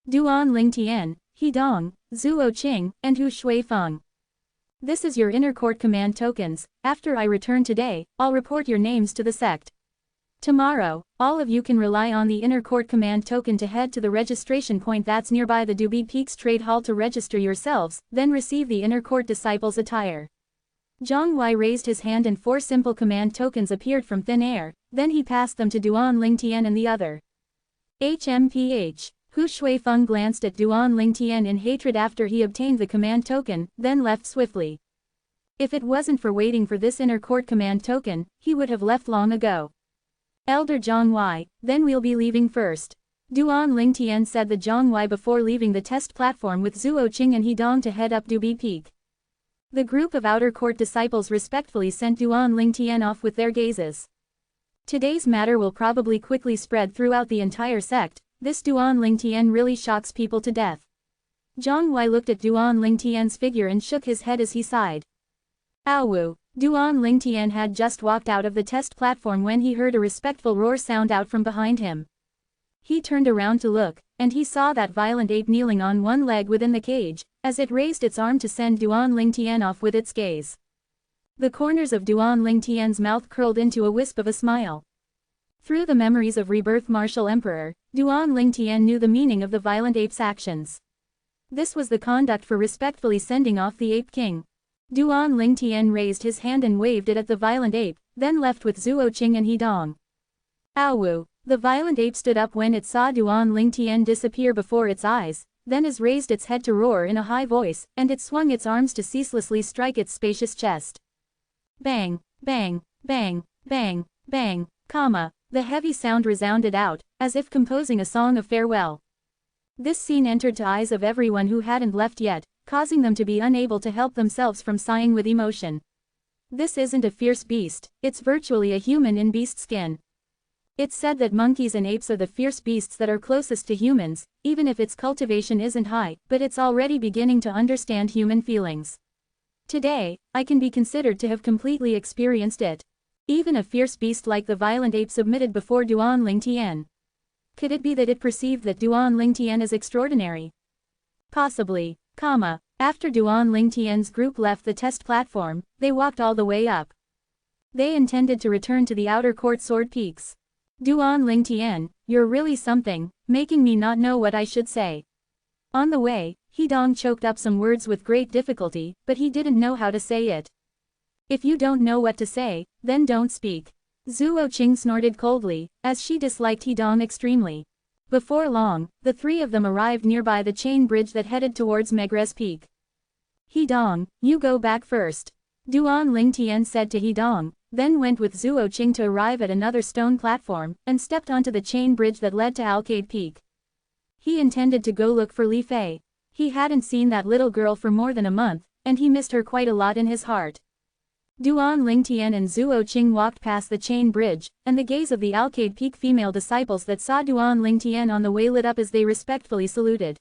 Duan Lingtian, He Dong, Zhuo Qing, and Hu Shuifeng. This is your inner court command tokens. After I return today, I'll report your names to the sect. Tomorrow, all of you can rely on the inner court command token to head to the registration point that's nearby the Dubi Peaks Trade Hall to register yourselves, then receive the inner court disciples' attire. Zhang Wei raised his hand and 4 simple command tokens appeared from thin air, then he passed them to Duan Lingtian and the other. HMPH. Hu Shuifeng glanced at Duan Lingtian in hatred after he obtained the command token, then left swiftly. If it wasn't for waiting for this inner court command token, he would have left long ago. Elder Zhang Wei, then we'll be leaving first. Duan Lingtian said the Zhang Wei before leaving the test platform with Zhuo Qing and He Dong to head up Dubi Peak. The group of outer court disciples respectfully sent Duan Lingtian off with their gazes. Today's matter will probably quickly spread throughout the entire sect. This Duan Lingtian really shocks people to death. Zhang Wei looked at Duan Lingtian's figure and shook his head as he sighed. Ow! Duan Lingtian had just walked out of the test platform when he heard a respectful roar sound out from behind him. He turned around to look, and he saw that violent ape kneeling on one leg within the cage, as it raised its arm to send Duan Lingtian off with its gaze. The corners of Duan Lingtian's mouth curled into a wisp of a smile. Through the memories of rebirth martial emperor, Duan Lingtian knew the meaning of the violent ape's actions. This was the conduct for respectfully sending off the ape king. Duan Lingtian raised his hand and waved it at the violent ape, then left with Zhuo Qing and He Dong. Ow! The violent ape stood up when it saw Duan Lingtian disappear before its eyes, then it raised its head to roar in a high voice, and it swung its arms to ceaselessly strike its spacious chest. Bang, bang, bang, bang, bang, the heavy sound resounded out, as if composing a song of farewell. This scene entered the eyes of everyone who hadn't left yet, causing them to be unable to help themselves from sighing with emotion. This isn't a fierce beast, it's virtually a human in beast skin. It's said that monkeys and apes are the fierce beasts that are closest to humans, even if its cultivation isn't high, but it's already beginning to understand human feelings. Today, I can be considered to have completely experienced it. Even a fierce beast like the violent ape submitted before Duan Lingtian. Could it be that it perceived that Duan Lingtian is extraordinary? Possibly, After Duan Lingtian's group left the test platform, they walked all the way up. They intended to return to the outer court sword peaks. Duan Lingtian, you're really something, making me not know what I should say. On the way, He Dong choked up some words with great difficulty, but he didn't know how to say it. If you don't know what to say, then don't speak. Zhuo Qing snorted coldly, as she disliked He Dong extremely. Before long, the 3 of them arrived nearby the chain bridge that headed towards Megrez Peak. He Dong, you go back first. Duan Lingtian said to He Dong, then went with Zhuo Qing to arrive at another stone platform, and stepped onto the chain bridge that led to Alcade Peak. He intended to go look for Li Fei. He hadn't seen that little girl for more than a month, and he missed her quite a lot in his heart. Duan Lingtian and Zhuo Qing walked past the chain bridge, and the gaze of the Alcade Peak female disciples that saw Duan Lingtian on the way lit up as they respectfully saluted.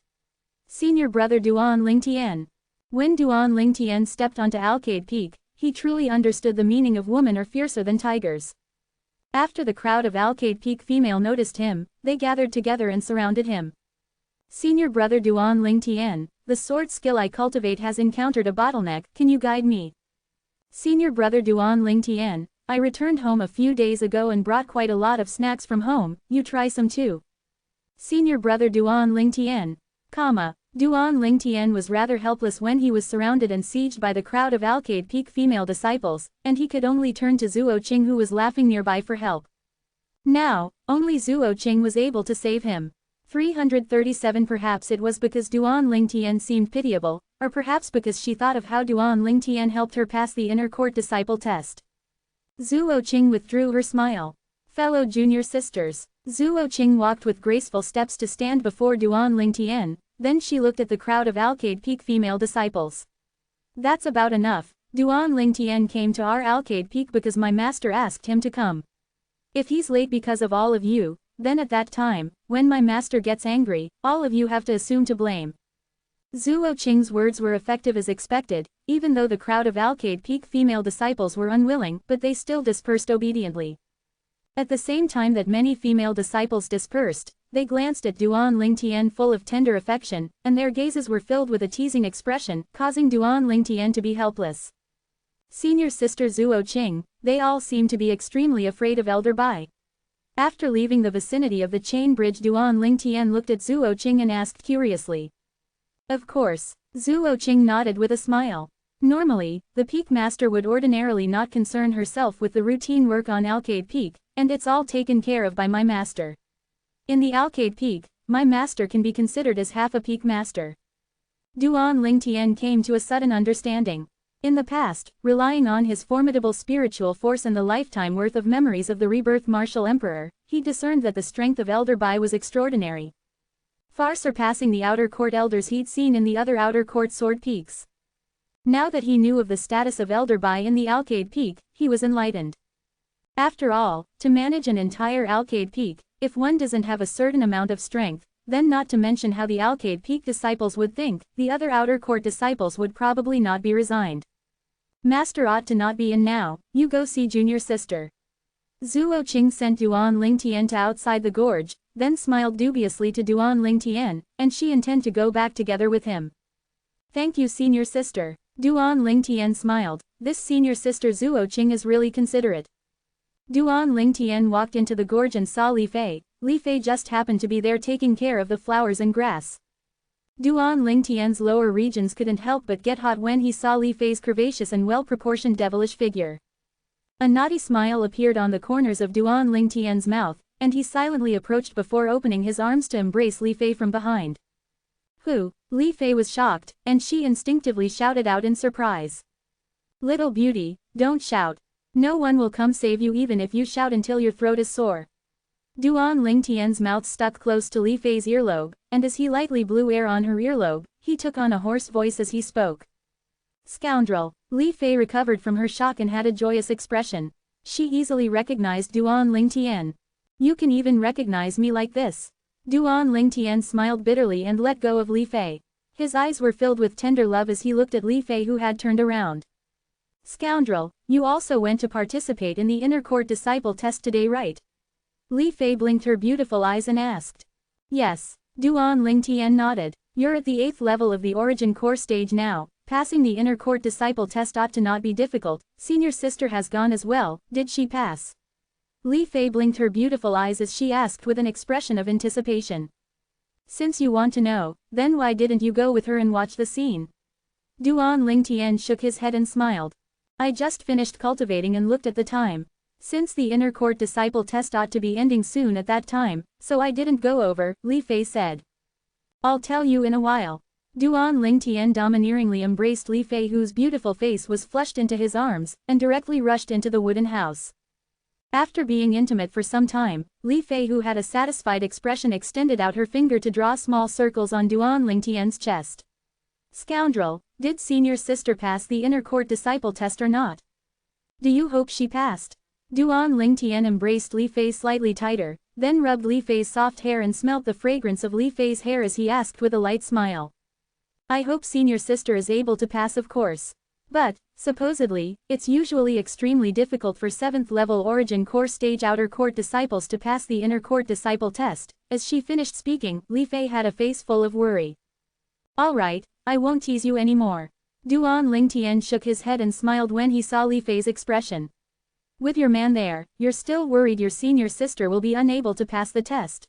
Senior brother Duan Lingtian. When Duan Lingtian stepped onto Alcade Peak, he truly understood the meaning of women are fiercer than tigers. After the crowd of Alcade Peak female noticed him, they gathered together and surrounded him. Senior brother Duan Lingtian, the sword skill I cultivate has encountered a bottleneck, can you guide me? Senior brother Duan Lingtian, I returned home a few days ago and brought quite a lot of snacks from home, you try some too. Senior brother Duan Lingtian, Duan Lingtian was rather helpless when he was surrounded and sieged by the crowd of Alcade Peak female disciples, and he could only turn to Zhuo Qing who was laughing nearby for help. Now, only Zhuo Qing was able to save him. 337 Perhaps it was because Duan Lingtian seemed pitiable, or perhaps because she thought of how Duan Lingtian helped her pass the inner court disciple test. Zhuo Qing withdrew her smile. Fellow junior sisters. Zhuo Qing walked with graceful steps to stand before Duan Lingtian, then she looked at the crowd of Alcade Peak female disciples. That's about enough. Duan Lingtian came to our Alcade Peak because my master asked him to come. If he's late because of all of you, then at that time, when my master gets angry, all of you have to assume to blame. Zhuo Qing's words were effective as expected, even though the crowd of Alcade Peak female disciples were unwilling, but they still dispersed obediently. At the same time that many female disciples dispersed, they glanced at Duan Lingtian full of tender affection, and their gazes were filled with a teasing expression, causing Duan Lingtian to be helpless. Senior sister Zhuo Qing, they all seemed to be extremely afraid of Elder Bai. After leaving the vicinity of the chain bridge, Duan Lingtian looked at Zhuo Qing and asked curiously. Of course. Zhuo Qing nodded with a smile. Normally, the Peak Master would ordinarily not concern herself with the routine work on Alcade Peak, and it's all taken care of by my master. In the Alcade Peak, my master can be considered as half a Peak Master. Duan Lingtian came to a sudden understanding. In the past, relying on his formidable spiritual force and the lifetime worth of memories of the rebirth martial emperor, he discerned that the strength of Elder Bai was extraordinary, far surpassing the outer court elders he'd seen in the other outer court sword peaks. Now that he knew of the status of Elder Bai in the Alcade Peak, he was enlightened. After all, to manage an entire Alcade Peak, if one doesn't have a certain amount of strength, then not to mention how the Alcade Peak disciples would think, the other outer court disciples would probably not be resigned. Master ought to not be in now, you go see junior sister. Zhuo Qing sent Duan Lingtian to outside the gorge, then smiled dubiously to Duan Lingtian, and she intended to go back together with him. Thank you senior sister. Duan Lingtian smiled, this senior sister Zhuo Qing is really considerate. Duan Lingtian walked into the gorge and saw Li Fei. Li Fei just happened to be there taking care of the flowers and grass. Duan Lingtian's lower regions couldn't help but get hot when he saw Li Fei's curvaceous and well-proportioned devilish figure. A naughty smile appeared on the corners of Duan Lingtian's mouth, and he silently approached before opening his arms to embrace Li Fei from behind. Who? Li Fei was shocked, and she instinctively shouted out in surprise. Little beauty, don't shout. No one will come save you even if you shout until your throat is sore. Duan Lingtian's mouth stuck close to Li Fei's earlobe, and as he lightly blew air on her earlobe, he took on a hoarse voice as he spoke. Scoundrel! Li Fei recovered from her shock and had a joyous expression. She easily recognized Duan Lingtian. You can even recognize me like this. Duan Lingtian smiled bitterly and let go of Li Fei. His eyes were filled with tender love as he looked at Li Fei who had turned around. Scoundrel, you also went to participate in the inner court disciple test today, right? Li Fei blinked her beautiful eyes and asked. Yes. Duan Lingtian nodded. You're at the 8th level of the origin core stage now. Passing the inner court disciple test ought to not be difficult. Senior sister has gone as well, did she pass? Li Fei blinked her beautiful eyes as she asked with an expression of anticipation. Since you want to know, then why didn't you go with her and watch the scene? Duan Lingtian shook his head and smiled. I just finished cultivating and looked at the time. Since the inner court disciple test ought to be ending soon at that time, so I didn't go over, Li Fei said. I'll tell you in a while. Duan Lingtian domineeringly embraced Li Fei whose beautiful face was flushed into his arms, and directly rushed into the wooden house. After being intimate for some time, Li Fei, who had a satisfied expression, extended out her finger to draw small circles on Duan Lingtian's chest. Scoundrel, did senior sister pass the inner court disciple test or not? Do you hope she passed? Duan Lingtian embraced Li Fei slightly tighter, then rubbed Li Fei's soft hair and smelt the fragrance of Li Fei's hair as he asked with a light smile. I hope senior sister is able to pass, of course. But, supposedly, it's usually extremely difficult for 7th level origin core stage outer court disciples to pass the inner court disciple test. As she finished speaking, Li Fei had a face full of worry. Alright, I won't tease you anymore. Duan Lingtian shook his head and smiled when he saw Li Fei's expression. With your man there, you're still worried your senior sister will be unable to pass the test?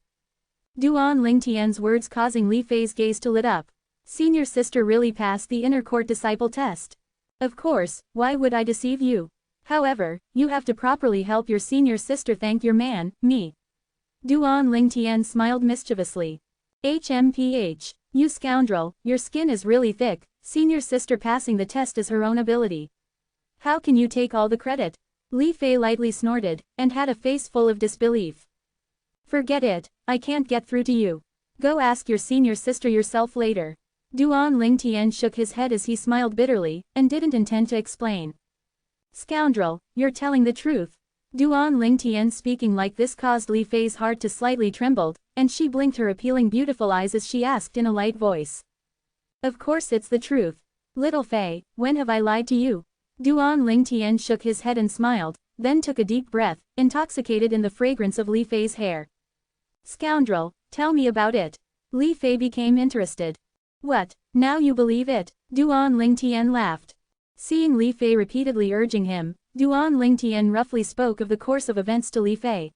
Duan Lingtian's words causing Li Fei's gaze to lit up. Senior sister really passed the inner court disciple test. Of course, why would I deceive you? However, you have to properly help your senior sister thank your man, me. Duan Lingtian smiled mischievously. HMPH, you scoundrel, your skin is really thick, senior sister passing the test is her own ability. How can you take all the credit? Li Fei lightly snorted, and had a face full of disbelief. Forget it, I can't get through to you. Go ask your senior sister yourself later. Duan Lingtian shook his head as he smiled bitterly, and didn't intend to explain. Scoundrel, you're telling the truth. Duan Lingtian speaking like this caused Li Fei's heart to slightly tremble, and she blinked her appealing beautiful eyes as she asked in a light voice. Of course it's the truth. Little Fei, when have I lied to you? Duan Lingtian shook his head and smiled, then took a deep breath, intoxicated in the fragrance of Li Fei's hair. Scoundrel, tell me about it. Li Fei became interested. What, now you believe it? Duan Lingtian laughed. Seeing Li Fei repeatedly urging him, Duan Lingtian roughly spoke of the course of events to Li Fei.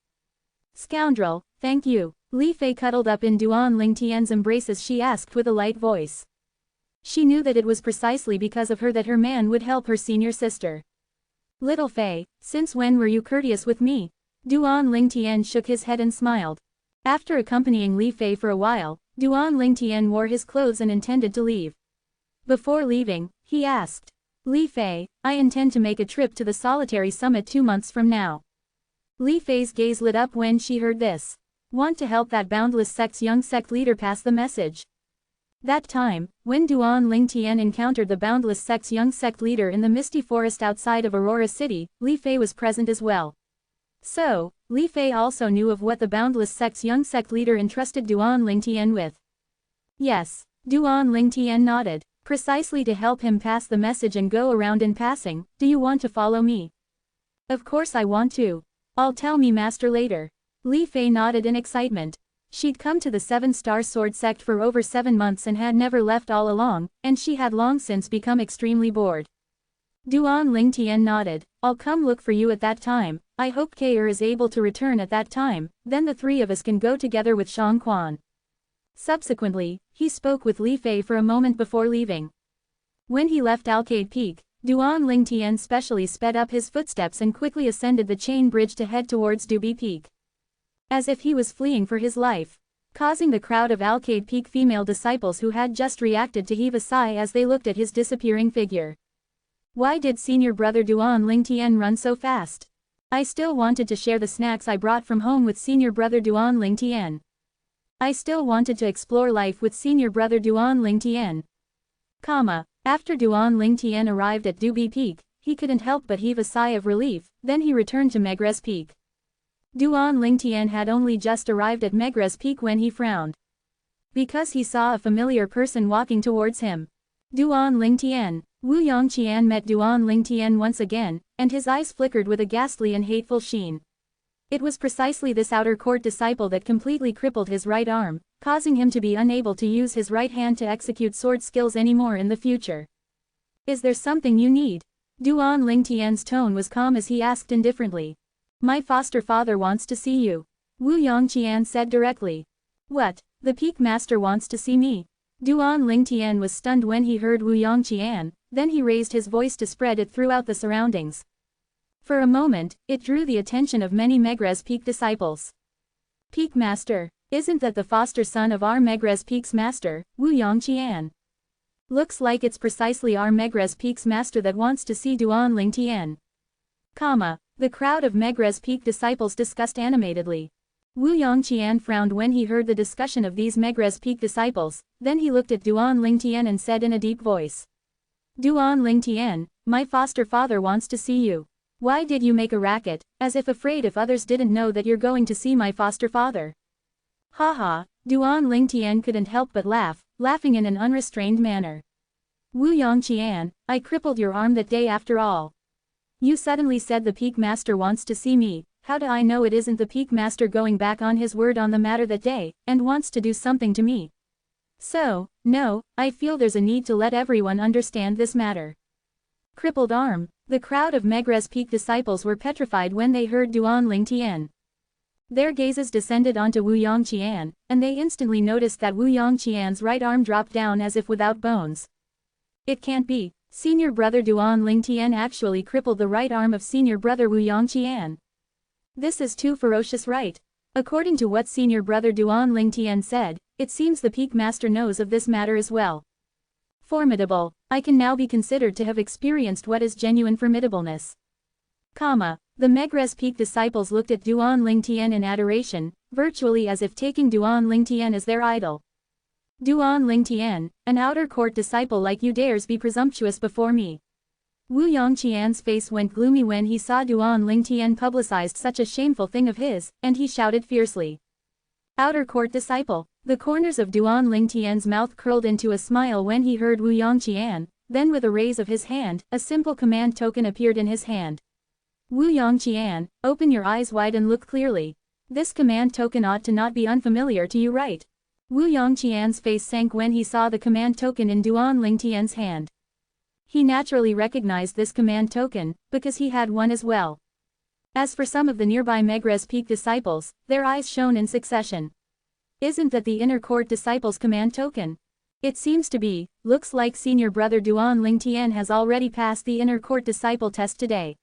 Scoundrel, thank you. Li Fei cuddled up in Duan Lingtian's embrace as she asked with a light voice. She knew that it was precisely because of her that her man would help her senior sister. Little Fei, since when were you courteous with me? Duan Lingtian shook his head and smiled. After accompanying Li Fei for a while, Duan Lingtian wore his clothes and intended to leave. Before leaving, he asked. Li Fei, I intend to make a trip to the solitary summit 2 months from now. Li Fei's gaze lit up when she heard this. Want to help that boundless sect's young sect leader pass the message. That time, when Duan Lingtian encountered the boundless sect's young sect leader in the misty forest outside of Aurora City, Li Fei was present as well. So, Li Fei also knew of what the boundless sect's young sect leader entrusted Duan Lingtian with. Yes, Duan Lingtian nodded. Precisely to help him pass the message and go around in passing. Do you want to follow me? Of course I want to. I'll tell me master later. Li Fei nodded in excitement. She'd come to the 7-star sword sect for over 7 months and had never left all along, and she had long since become extremely bored. Duan Lingtian nodded. I'll come look for you at that time. I hope Kair is able to return at that time, then the 3 of us can go together with Shang Quan. Subsequently, he spoke with Li Fei for a moment before leaving. When he left Alcade Peak, Duan Lingtian specially sped up his footsteps and quickly ascended the chain bridge to head towards Dubi Peak. As if he was fleeing for his life, causing the crowd of Alcade Peak female disciples who had just reacted to heave a sigh as they looked at his disappearing figure. Why did senior brother Duan Lingtian run so fast? I still wanted to share the snacks I brought from home with senior brother Duan Lingtian. I still wanted to explore life with senior brother Duan Lingtian. After Duan Lingtian arrived at Dubi Peak, he couldn't help but heave a sigh of relief, then he returned to Megrez Peak. Duan Lingtian had only just arrived at Megrez Peak when he frowned. Because he saw a familiar person walking towards him. Duan Lingtian. Wu Yongqian met Duan Lingtian once again, and his eyes flickered with a ghastly and hateful sheen. It was precisely this outer court disciple that completely crippled his right arm, causing him to be unable to use his right hand to execute sword skills anymore in the future. Is there something you need? Duan Lingtian's tone was calm as he asked indifferently. My foster father wants to see you. Wu Yongqian said directly. What, the Peak Master wants to see me? Duan Lingtian was stunned when he heard Wu Yongqian, then he raised his voice to spread it throughout the surroundings. For a moment, it drew the attention of many Megrez Peak disciples. Peak Master, isn't that the foster son of our Megrez Peak's master, Wu Yongqian? Looks like it's precisely our Megrez Peak's master that wants to see Duan Lingtian. The crowd of Megre's Peak disciples discussed animatedly. Wu Yongqian frowned when he heard the discussion of these Megre's Peak disciples, then he looked at Duan Lingtian and said in a deep voice. Duan Lingtian, my foster father wants to see you. Why did you make a racket, as if afraid if others didn't know that you're going to see my foster father? Haha, Duan Lingtian couldn't help but laugh, laughing in an unrestrained manner. Wu Yongqian, I crippled your arm that day after all. You suddenly said the Peak Master wants to see me, how do I know it isn't the Peak Master going back on his word on the matter that day, and wants to do something to me? So, no, I feel there's a need to let everyone understand this matter. Crippled arm. The crowd of Megre's Peak disciples were petrified when they heard Duan Lingtian. Their gazes descended onto Wu Yongqian, and they instantly noticed that Wu Yongqian's right arm dropped down as if without bones. It can't be. Senior brother Duan Lingtian actually crippled the right arm of senior brother Wu Yongqian. This is too ferocious, right? According to what senior brother Duan Lingtian said, it seems the Peak Master knows of this matter as well. Formidable. I can now be considered to have experienced what is genuine formidableness. The Megre's Peak disciples looked at Duan Lingtian in adoration, virtually as if taking Duan Lingtian as their idol. Duan Lingtian, an outer court disciple like you dares be presumptuous before me. Wu Yongqian's face went gloomy when he saw Duan Lingtian publicized such a shameful thing of his, and he shouted fiercely. Outer court disciple. The corners of Duan Lingtian's mouth curled into a smile when he heard Wu Yongqian, then with a raise of his hand, a simple command token appeared in his hand. Wu Yongqian, open your eyes wide and look clearly. This command token ought to not be unfamiliar to you, right? Wu Yongqian's face sank when he saw the command token in Duan Lingtian's hand. He naturally recognized this command token, because he had one as well. As for some of the nearby Megre's Peak disciples, their eyes shone in succession. Isn't that the inner court disciples' command token? It seems to be. Looks like senior brother Duan Lingtian has already passed the inner court disciple test today.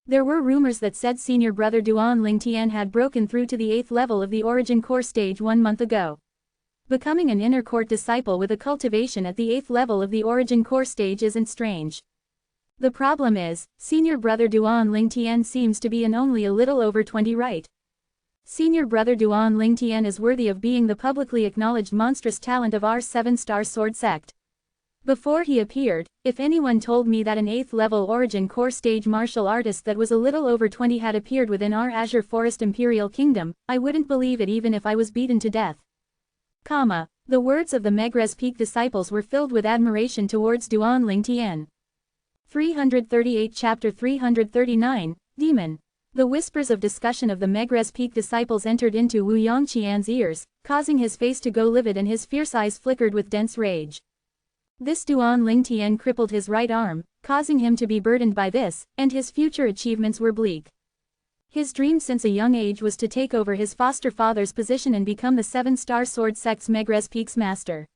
There were rumors that said senior brother Duan Lingtian had broken through to the 8th level of the origin core stage 1 month ago. Becoming an inner court disciple with a cultivation at the 8th level of the origin core stage isn't strange. The problem is, senior brother Duan Lingtian seems to be in only a little over 20, right? Senior brother Duan Lingtian is worthy of being the publicly acknowledged monstrous talent of our 7-star sword sect. Before he appeared, if anyone told me that an 8th level origin core stage martial artist that was a little over 20 had appeared within our Azure Forest Imperial Kingdom, I wouldn't believe it even if I was beaten to death. The words of the Megre's Peak disciples were filled with admiration towards Duan Lingtian. 338 Chapter 339, Demon. The whispers of discussion of the Megre's Peak disciples entered into Wu Yongqian's ears, causing his face to go livid and his fierce eyes flickered with dense rage. This Duan Lingtian crippled his right arm, causing him to be burdened by this, and his future achievements were bleak. His dream since a young age was to take over his foster father's position and become the 7-star sword sect's Megre's Peak's master.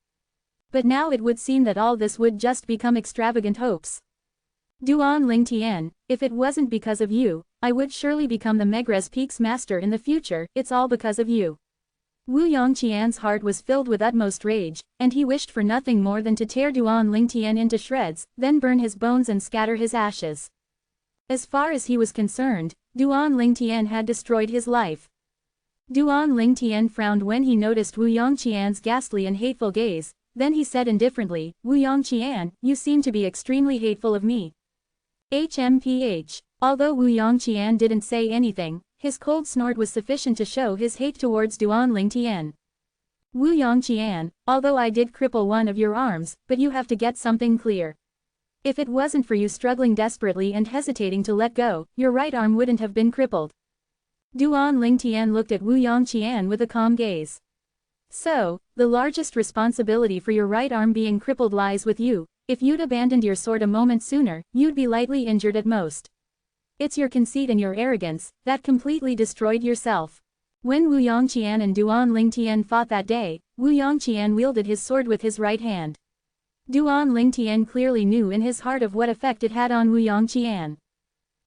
But now it would seem that all this would just become extravagant hopes. Duan Lingtian, if it wasn't because of you, I would surely become the Megre's Peak's master in the future. It's all because of you. Wu Yongqian's heart was filled with utmost rage, and he wished for nothing more than to tear Duan Lingtian into shreds, then burn his bones and scatter his ashes. As far as he was concerned, Duan Lingtian had destroyed his life. Duan Lingtian frowned when he noticed Wu Yongqian's ghastly and hateful gaze, then he said indifferently, Wu Yongqian, you seem to be extremely hateful of me. HMPH. Although Wu Yongqian didn't say anything, his cold snort was sufficient to show his hate towards Duan Lingtian. Wu Yongqian, although I did cripple one of your arms, but you have to get something clear. If it wasn't for you struggling desperately and hesitating to let go, your right arm wouldn't have been crippled. Duan Lingtian looked at Wu Yongqian with a calm gaze. So, the largest responsibility for your right arm being crippled lies with you. If you'd abandoned your sword a moment sooner, you'd be lightly injured at most. It's your conceit and your arrogance that completely destroyed yourself. When Wu Yongqian and Duan Lingtian fought that day, Wu Yongqian wielded his sword with his right hand. Duan Lingtian clearly knew in his heart of what effect it had on Wu Yongqian.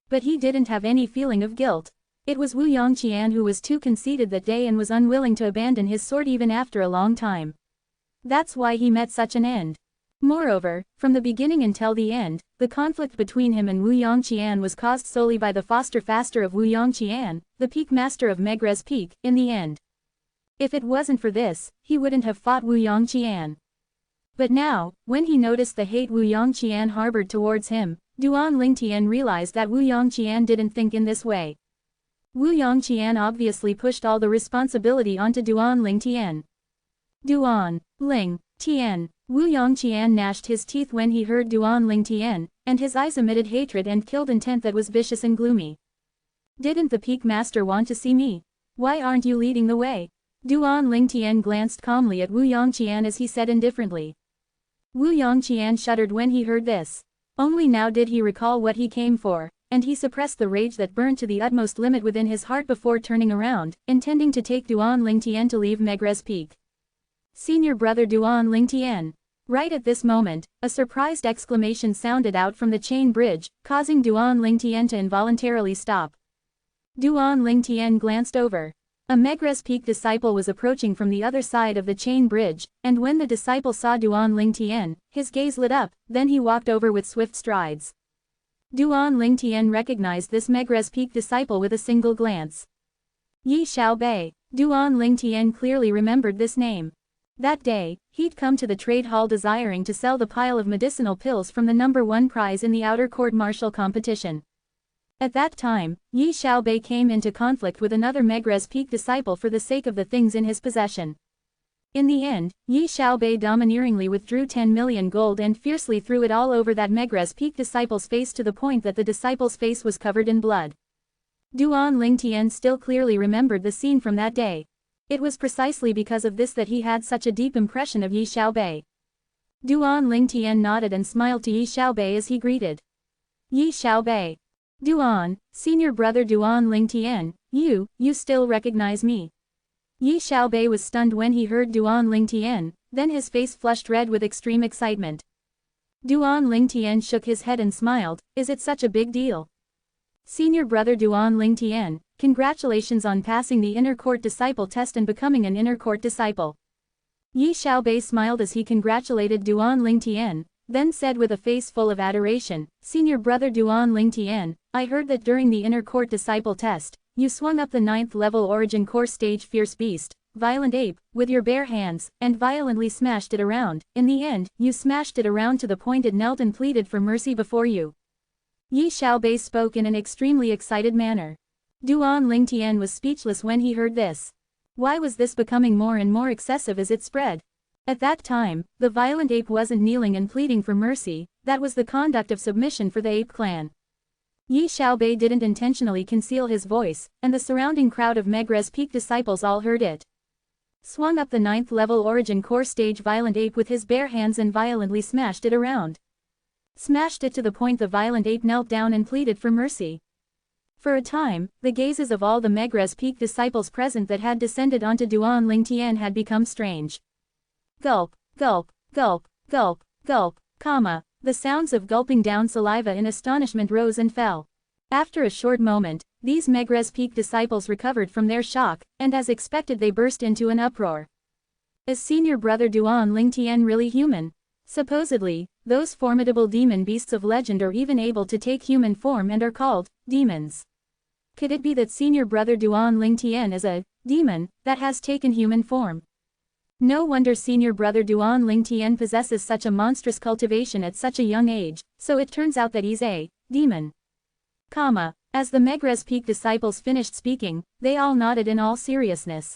But he didn't have any feeling of guilt. It was Wu Yongqian who was too conceited that day and was unwilling to abandon his sword even after a long time. That's why he met such an end. Moreover, from the beginning until the end, the conflict between him and Wu Yongqian was caused solely by the foster-faster of Wu Yongqian, the peak master of Megre's Peak, in the end. If it wasn't for this, he wouldn't have fought Wu Yongqian. But now, when he noticed the hate Wu Yongqian harbored towards him, Duan Lingtian realized that Wu Yongqian didn't think in this way. Wu Yongqian obviously pushed all the responsibility onto Duan Lingtian. Duan Ling Tian. Wu Yongqian gnashed his teeth when he heard Duan Lingtian, and his eyes emitted hatred and killed intent that was vicious and gloomy. Didn't the peak master want to see me? Why aren't you leading the way? Duan Lingtian glanced calmly at Wu Yongqian as he said indifferently. Wu Yongqian shuddered when he heard this. Only now did he recall what he came for, and he suppressed the rage that burned to the utmost limit within his heart before turning around, intending to take Duan Lingtian to leave Megre's Peak. Senior brother Duan Lingtian. Right at this moment, a surprised exclamation sounded out from the chain bridge, causing Duan Lingtian to involuntarily stop. Duan Lingtian glanced over. A Megre's Peak disciple was approaching from the other side of the chain bridge, and when the disciple saw Duan Lingtian, his gaze lit up, then he walked over with swift strides. Duan Lingtian recognized this Megre's Peak disciple with a single glance. Yi Xiaobei. Duan Lingtian clearly remembered this name. That day, he'd come to the trade hall desiring to sell the pile of medicinal pills from the #1 prize in the outer court martial competition. At that time, Yi Xiaobei came into conflict with another Megre's Peak disciple for the sake of the things in his possession. In the end, Yi Xiaobei domineeringly withdrew 10 million gold and fiercely threw it all over that Megre's Peak disciple's face to the point that the disciple's face was covered in blood. Duan Lingtian still clearly remembered the scene from that day. It was precisely because of this that he had such a deep impression of Yi Xiaobei. Duan Lingtian nodded and smiled to Yi Xiaobei as he greeted. Yi Xiaobei. Duan, senior brother Duan Lingtian, you still recognize me. Yi Xiaobei was stunned when he heard Duan Lingtian, then his face flushed red with extreme excitement. Duan Lingtian shook his head and smiled, is it such a big deal? Senior brother Duan Lingtian, congratulations on passing the inner court disciple test and becoming an inner court disciple. Yi Xiaobei smiled as he congratulated Duan Lingtian, then said with a face full of adoration, Senior brother Duan Lingtian, I heard that during the inner court disciple test, you swung up the 9th level origin core stage fierce beast, violent ape, with your bare hands, and violently smashed it around. In the end, you smashed it around to the point it knelt and pleaded for mercy before you. Yi Xiaobei spoke in an extremely excited manner. Duan Lingtian was speechless when he heard this. Why was this becoming more and more excessive as it spread? At that time, the violent ape wasn't kneeling and pleading for mercy, that was the conduct of submission for the ape clan. Yi Xiaobei didn't intentionally conceal his voice, and the surrounding crowd of Megre's Peak disciples all heard it. Swung up the 9th level origin core stage violent ape with his bare hands and violently smashed it around. Smashed it to the point the violent ape knelt down and pleaded for mercy. For a time, the gazes of all the Megre's Peak disciples present that had descended onto Duan Lingtian had become strange. Gulp, gulp, gulp, gulp, gulp, comma. The sounds of gulping down saliva in astonishment rose and fell. After a short moment, these Megre's Peak disciples recovered from their shock, and as expected they burst into an uproar. Is senior brother Duan Lingtian really human? Supposedly, those formidable demon beasts of legend are even able to take human form and are called demons. Could it be that senior brother Duan Lingtian is a demon that has taken human form? No wonder senior brother Duan Lingtian possesses such a monstrous cultivation at such a young age, so it turns out that he's a demon. Comma. As the Megre's Peak disciples finished speaking, they all nodded in all seriousness.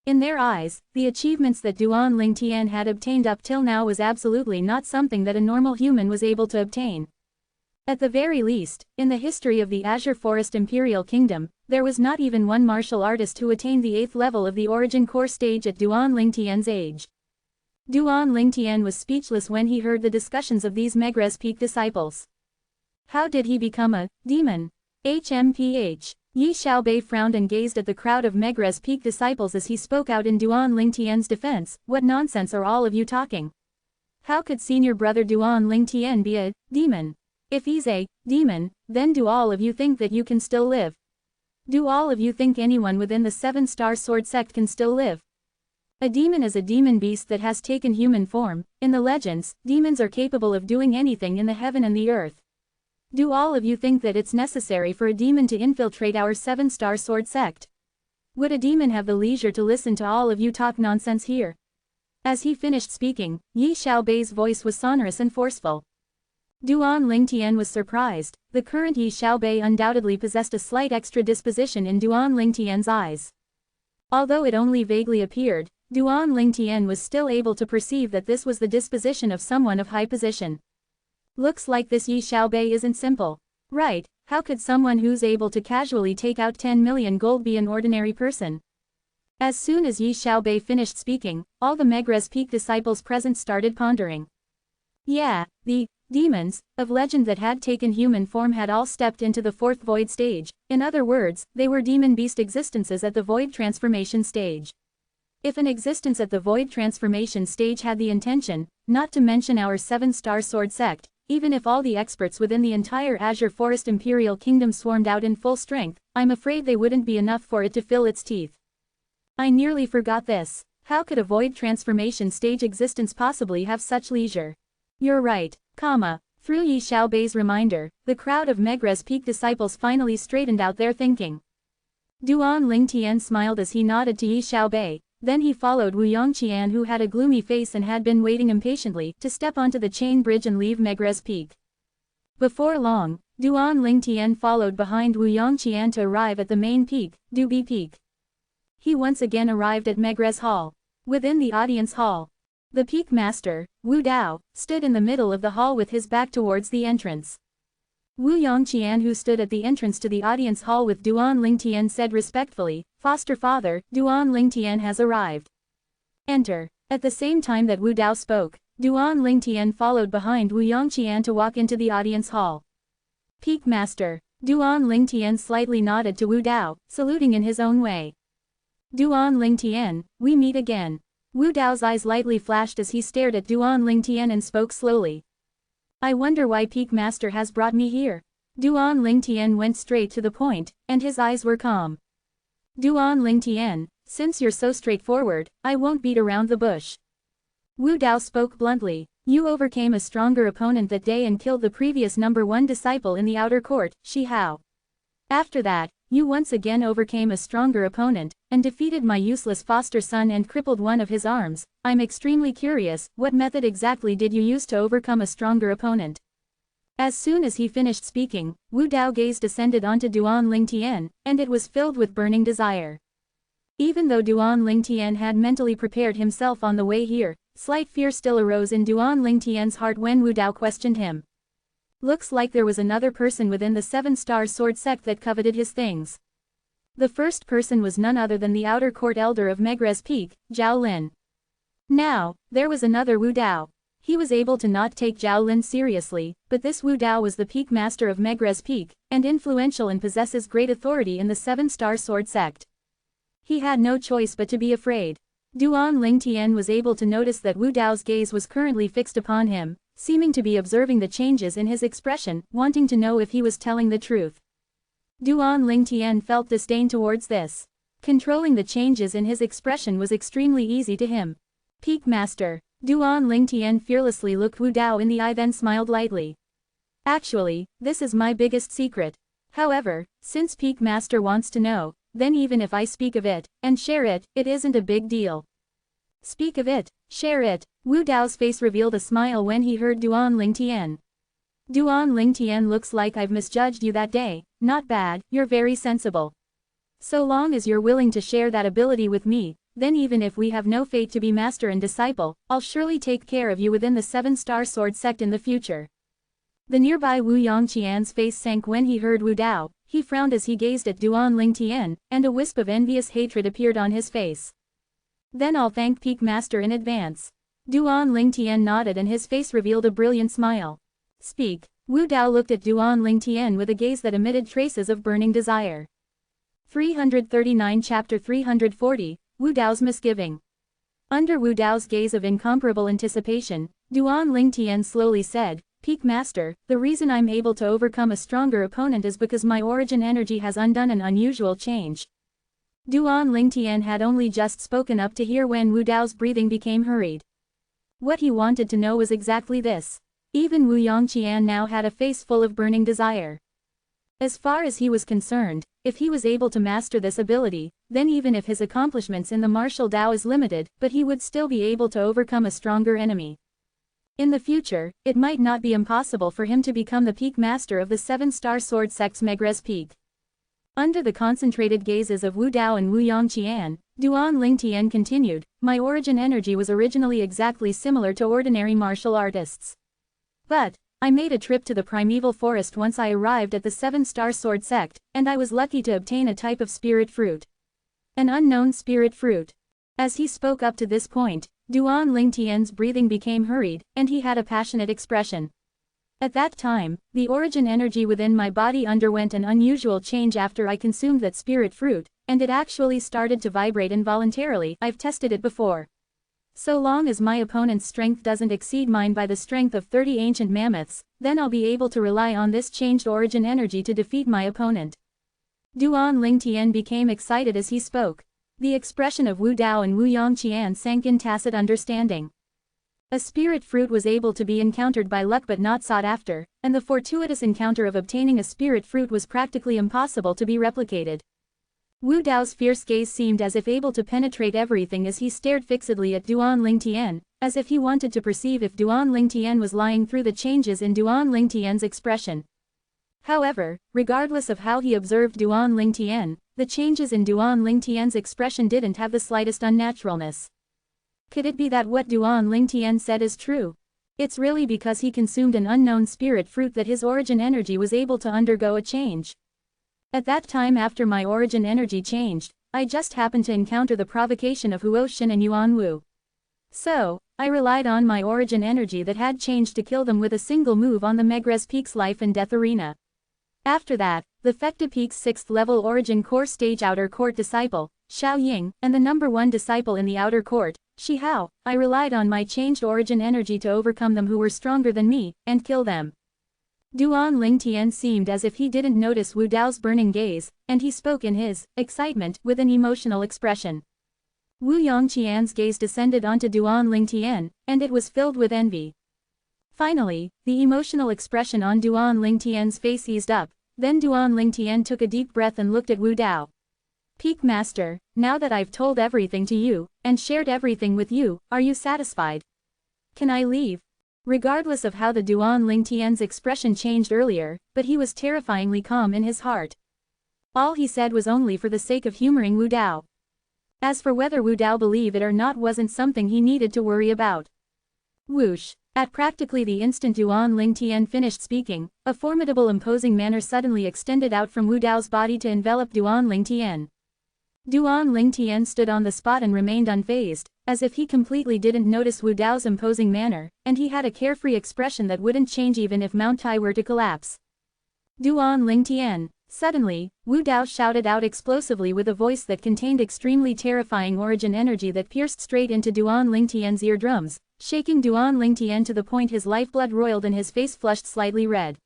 In their eyes, the achievements that Duan Lingtian had obtained up till now was absolutely not something that a normal human was able to obtain. At the very least, in the history of the Azure Forest Imperial Kingdom, there was not even one martial artist who attained the 8th level of the origin core stage at Duan Lingtian's age. Duan Lingtian was speechless when he heard the discussions of these Megre's Peak disciples. How did he become a demon? HMPH. Yi Xiaobei frowned and gazed at the crowd of Megre's Peak disciples as he spoke out in Duan Lingtian's defense. What nonsense are all of you talking? How could senior brother Duan Lingtian be a demon? If he's a demon, then do all of you think that you can still live? Do all of you think anyone within the 7-star sword sect can still live? A demon is a demon beast that has taken human form. In the legends, demons are capable of doing anything in the heaven and the earth. Do all of you think that it's necessary for a demon to infiltrate our 7-star sword sect? Would a demon have the leisure to listen to all of you talk nonsense here? As he finished speaking, Yi Xiaobei's voice was sonorous and forceful. Duan Lingtian was surprised. The current Yi Xiaobei undoubtedly possessed a slight extra disposition in Duan Lingtian's eyes. Although it only vaguely appeared, Duan Lingtian was still able to perceive that this was the disposition of someone of high position. Looks like this Yi Xiaobei isn't simple. Right, how could someone who's able to casually take out 10 million gold be an ordinary person? As soon as Yi Xiaobei finished speaking, all the Megrez Peak disciples present started pondering. Yeah, the demons of legend that had taken human form had all stepped into the 4th void stage. In other words, they were demon beast existences at the void transformation stage. If an existence at the void transformation stage had the intention, not to mention our 7-star sword sect, even if all the experts within the entire Azure Forest Imperial Kingdom swarmed out in full strength, I'm afraid they wouldn't be enough for it to fill its teeth. I nearly forgot this. How could a void transformation stage existence possibly have such leisure? You're right, Through Yi Xiaobei's reminder, the crowd of Megrez Peak disciples finally straightened out their thinking. Duan Lingtian smiled as he nodded to Yi Xiaobei, then he followed Wu Yongqian, who had a gloomy face and had been waiting impatiently to step onto the chain bridge and leave Megrez Peak. Before long, Duan Lingtian followed behind Wu Yongqian to arrive at the main peak, Dubi Peak. He once again arrived at Megrez Hall. Within the audience hall, the Peak Master, Wu Dao, stood in the middle of the hall with his back towards the entrance. Wu Yongqian, who stood at the entrance to the audience hall with Duan Lingtian, said respectfully, "Foster father, Duan Lingtian has arrived. Enter." At the same time that Wu Dao spoke, Duan Lingtian followed behind Wu Yongqian to walk into the audience hall. Peak Master. Duan Lingtian slightly nodded to Wu Dao, saluting in his own way. Duan Lingtian, we meet again. Wu Dao's eyes lightly flashed as he stared at Duan Lingtian and spoke slowly. I wonder why Peak Master has brought me here. Duan Lingtian went straight to the point, and his eyes were calm. Duan Lingtian, since you're so straightforward, I won't beat around the bush. Wu Dao spoke bluntly. You overcame a stronger opponent that day and killed the previous #1 disciple in the outer court, Shi Hao. After that, you once again overcame a stronger opponent, and defeated my useless foster son and crippled one of his arms. I'm extremely curious, what method exactly did you use to overcome a stronger opponent? As soon as he finished speaking, Wu Dao gaze descended onto Duan Lingtian, and it was filled with burning desire. Even though Duan Lingtian had mentally prepared himself on the way here, slight fear still arose in Duan Lingtian's heart when Wu Dao questioned him. Looks like there was another person within the 7-star sword sect that coveted his things. The first person was none other than the outer court elder of Megrez Peak, Zhao Lin. Now, there was another Wu Dao. He was able to not take Zhao Lin seriously, but this Wu Dao was the Peak Master of Megrez Peak, and influential and possesses great authority in the 7-star sword sect. He had no choice but to be afraid. Duan Lingtian was able to notice that Wu Dao's gaze was currently fixed upon him, seeming to be observing the changes in his expression, wanting to know if he was telling the truth. Duan Lingtian felt disdain towards this. Controlling the changes in his expression was extremely easy to him. Peak Master. Duan Lingtian fearlessly looked Wu Dao in the eye, then smiled lightly. Actually, this is my biggest secret. However, since Peak Master wants to know, then even if I speak of it, and share it, it isn't a big deal. Speak of it, share it. Wu Dao's face revealed a smile when he heard Duan Lingtian. Duan Lingtian, looks like I've misjudged you that day. Not bad, you're very sensible. So long as you're willing to share that ability with me, then even if we have no fate to be master and disciple, I'll surely take care of you within the 7-star sword sect in the future. The nearby Wu Yongqian's face sank when he heard Wu Dao. He frowned as he gazed at Duan Lingtian, and a wisp of envious hatred appeared on his face. Then I'll thank Peak Master in advance. Duan Lingtian nodded and his face revealed a brilliant smile. Speak. Wu Dao looked at Duan Lingtian with a gaze that emitted traces of burning desire. 339 Chapter 340, Wu Dao's Misgiving. Under Wu Dao's gaze of incomparable anticipation, Duan Lingtian slowly said, Peak Master, the reason I'm able to overcome a stronger opponent is because my origin energy has undone an unusual change. Duan Lingtian had only just spoken up to hear when Wu Dao's breathing became hurried. What he wanted to know was exactly this. Even Wu Yongqian now had a face full of burning desire. As far as he was concerned, if he was able to master this ability, then even if his accomplishments in the martial Dao is limited, but he would still be able to overcome a stronger enemy. In the future, it might not be impossible for him to become the peak master of the 7-star sword sect's Megrez peak. Under the concentrated gazes of Wu Dao and Wu Yongqian, Duan Lingtian continued, my origin energy was originally exactly similar to ordinary martial artists. But, I made a trip to the primeval forest once I arrived at the 7-star sword sect, and I was lucky to obtain a type of spirit fruit. An unknown spirit fruit. As he spoke up to this point, Duan Lingtian's breathing became hurried, and he had a passionate expression. At that time, the origin energy within my body underwent an unusual change after I consumed that spirit fruit, and it actually started to vibrate involuntarily. I've tested it before. So long as my opponent's strength doesn't exceed mine by the strength of 30 ancient mammoths, then I'll be able to rely on this changed origin energy to defeat my opponent. Duan Lingtian became excited as he spoke. The expression of Wu Dao and Wu Yongqian sank in tacit understanding. A spirit fruit was able to be encountered by luck but not sought after, and the fortuitous encounter of obtaining a spirit fruit was practically impossible to be replicated. Wu Dao's fierce gaze seemed as if able to penetrate everything as he stared fixedly at Duan Lingtian, as if he wanted to perceive if Duan Lingtian was lying through the changes in Duan Lingtian's expression. However, regardless of how he observed Duan Lingtian, the changes in Duan Lingtian's expression didn't have the slightest unnaturalness. Could it be that what Duan Lingtian said is true? It's really because he consumed an unknown spirit fruit that his origin energy was able to undergo a change. At that time after my origin energy changed, I just happened to encounter the provocation of Huoshin and Yuan Wu. So, I relied on my origin energy that had changed to kill them with a single move on the Megrez Peak's life and death arena. After that, the Fecta Peak's 6th level origin core stage outer court disciple, Xiao Ying, and the number 1 disciple in the outer court, Shi Hao, I relied on my changed origin energy to overcome them who were stronger than me, and kill them. Duan Lingtian seemed as if he didn't notice Wu Dao's burning gaze, and he spoke in his excitement with an emotional expression. Wu Yongqian's gaze descended onto Duan Lingtian, and it was filled with envy. Finally, the emotional expression on Duan Lingtian's face eased up, then Duan Lingtian took a deep breath and looked at Wu Dao. Peak Master, now that I've told everything to you, and shared everything with you, are you satisfied? Can I leave? Regardless of how the Duan Lingtian's expression changed earlier, but he was terrifyingly calm in his heart. All he said was only for the sake of humoring Wu Dao. As for whether Wu Dao believed it or not wasn't something he needed to worry about. Whoosh! At practically the instant Duan Lingtian finished speaking, a formidable imposing manner suddenly extended out from Wu Dao's body to envelop Duan Lingtian. Duan Lingtian stood on the spot and remained unfazed, as if he completely didn't notice Wu Dao's imposing manner, and he had a carefree expression that wouldn't change even if Mount Tai were to collapse. Duan Lingtian. Suddenly, Wu Dao shouted out explosively with a voice that contained extremely terrifying origin energy that pierced straight into Duan Lingtian's eardrums, shaking Duan Lingtian to the point his lifeblood roiled and his face flushed slightly red.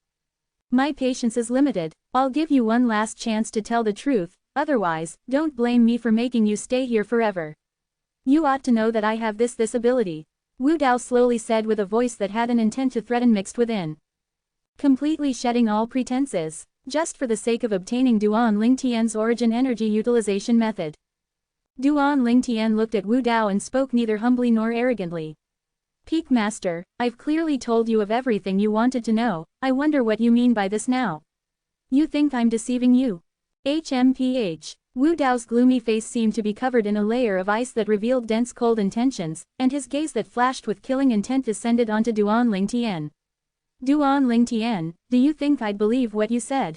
My patience is limited. I'll give you one last chance to tell the truth, otherwise, don't blame me for making you stay here forever. You ought to know that I have this ability. Wu Dao slowly said with a voice that had an intent to threaten mixed within. Completely shedding all pretenses, just for the sake of obtaining Duan Lingtian's origin energy utilization method. Duan Lingtian looked at Wu Dao and spoke neither humbly nor arrogantly. Peak Master, I've clearly told you of everything you wanted to know, I wonder what you mean by this now. You think I'm deceiving you? HMPH. Wu Dao's gloomy face seemed to be covered in a layer of ice that revealed dense cold intentions, and his gaze that flashed with killing intent descended onto Duan Lingtian. Duan Lingtian, do you think I'd believe what you said?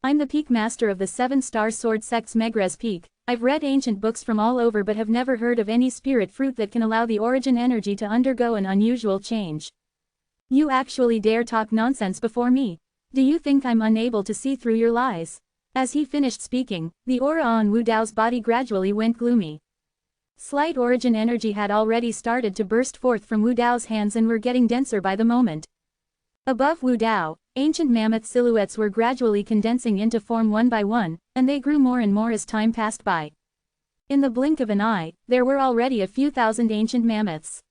I'm the Peak Master of the 7-star sword sect's Megrez Peak. I've read ancient books from all over but have never heard of any spirit fruit that can allow the origin energy to undergo an unusual change. You actually dare talk nonsense before me? Do you think I'm unable to see through your lies? As he finished speaking, the aura on Wu Dao's body gradually went gloomy. Slight origin energy had already started to burst forth from Wu Dao's hands and were getting denser by the moment. Above Wu Dao, ancient mammoth silhouettes were gradually condensing into form one by one, and they grew more and more as time passed by. In the blink of an eye, there were already a few thousand ancient mammoths.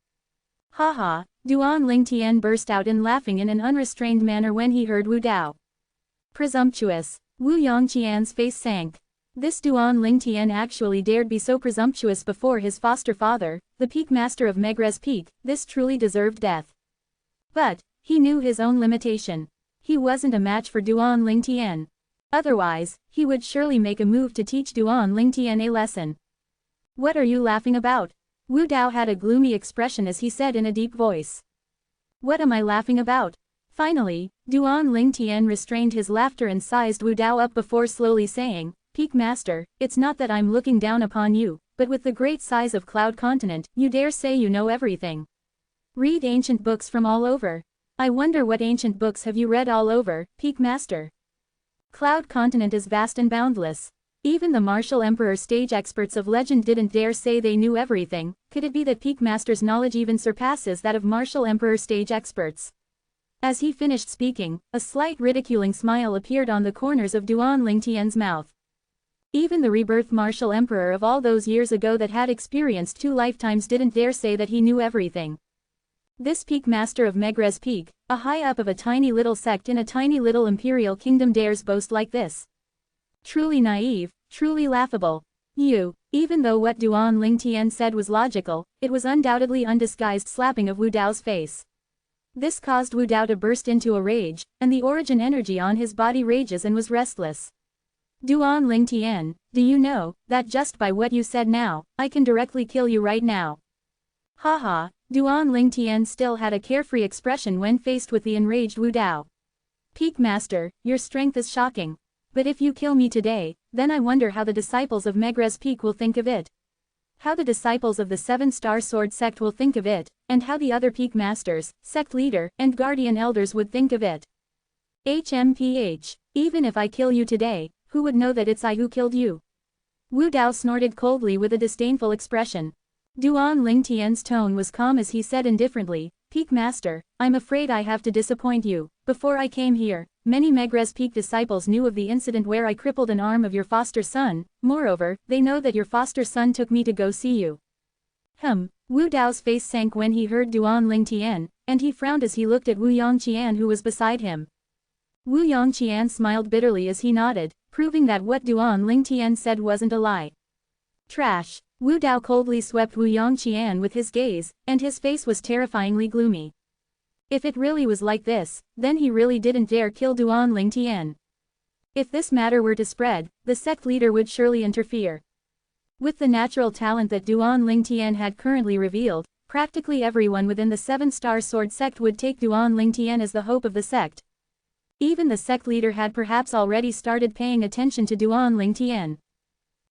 Ha ha, Duan Lingtian burst out in laughing in an unrestrained manner when he heard Wu Dao. Presumptuous. Wu Yongqian's face sank. This Duan Lingtian actually dared be so presumptuous before his foster father, the peak master of Megrez Peak. This truly deserved death. But he knew his own limitation. He wasn't a match for Duan Lingtian. Otherwise, he would surely make a move to teach Duan Lingtian a lesson. What are you laughing about? Wu Dao had a gloomy expression as he said in a deep voice. What am I laughing about? Finally, Duan Lingtian restrained his laughter and sized Wu Dao up before slowly saying, Peak Master, it's not that I'm looking down upon you, but with the great size of Cloud Continent, you dare say you know everything. Read ancient books from all over. I wonder what ancient books have you read all over, Peak Master? Cloud Continent is vast and boundless. Even the martial emperor stage experts of legend didn't dare say they knew everything. Could it be that Peak Master's knowledge even surpasses that of martial emperor stage experts? As he finished speaking, a slight ridiculing smile appeared on the corners of Duan Lingtian's mouth. Even the rebirth martial emperor of all those years ago that had experienced 2 lifetimes didn't dare say that he knew everything. This Peak Master of Megrez Peak, a high up of a tiny little sect in a tiny little imperial kingdom dares boast like this. Truly naive, truly laughable. Even though what Duan Lingtian said was logical, it was undoubtedly undisguised slapping of Wu Dao's face. This caused Wu Dao to burst into a rage, and the origin energy on his body rages and was restless. Duan Lingtian, do you know, that just by what you said now, I can directly kill you right now? Haha, Duan Lingtian still had a carefree expression when faced with the enraged Wu Dao. Peak Master, your strength is shocking. But if you kill me today, then I wonder how the disciples of Megrez Peak will think of it. How the disciples of the 7-Star Sword sect will think of it, and how the other Peak Masters, sect leader, and guardian elders would think of it. HMPH. Even if I kill you today, who would know that it's I who killed you? Wu Dao snorted coldly with a disdainful expression. Duan Lingtian's tone was calm as he said indifferently, Peak Master, I'm afraid I have to disappoint you. Before I came here, many Megrez Peak disciples knew of the incident where I crippled an arm of your foster son. Moreover, they know that your foster son took me to go see you. Wu Dao's face sank when he heard Duan Lingtian, and he frowned as he looked at Wu Yongqian who was beside him. Wu Yongqian smiled bitterly as he nodded, proving that what Duan Lingtian said wasn't a lie. Trash. Wu Dao coldly swept Wu Yongqian with his gaze, and his face was terrifyingly gloomy. If it really was like this, then he really didn't dare kill Duan Lingtian. If this matter were to spread, the sect leader would surely interfere. With the natural talent that Duan Lingtian had currently revealed, practically everyone within the 7-Star Sword sect would take Duan Lingtian as the hope of the sect. Even the sect leader had perhaps already started paying attention to Duan Lingtian.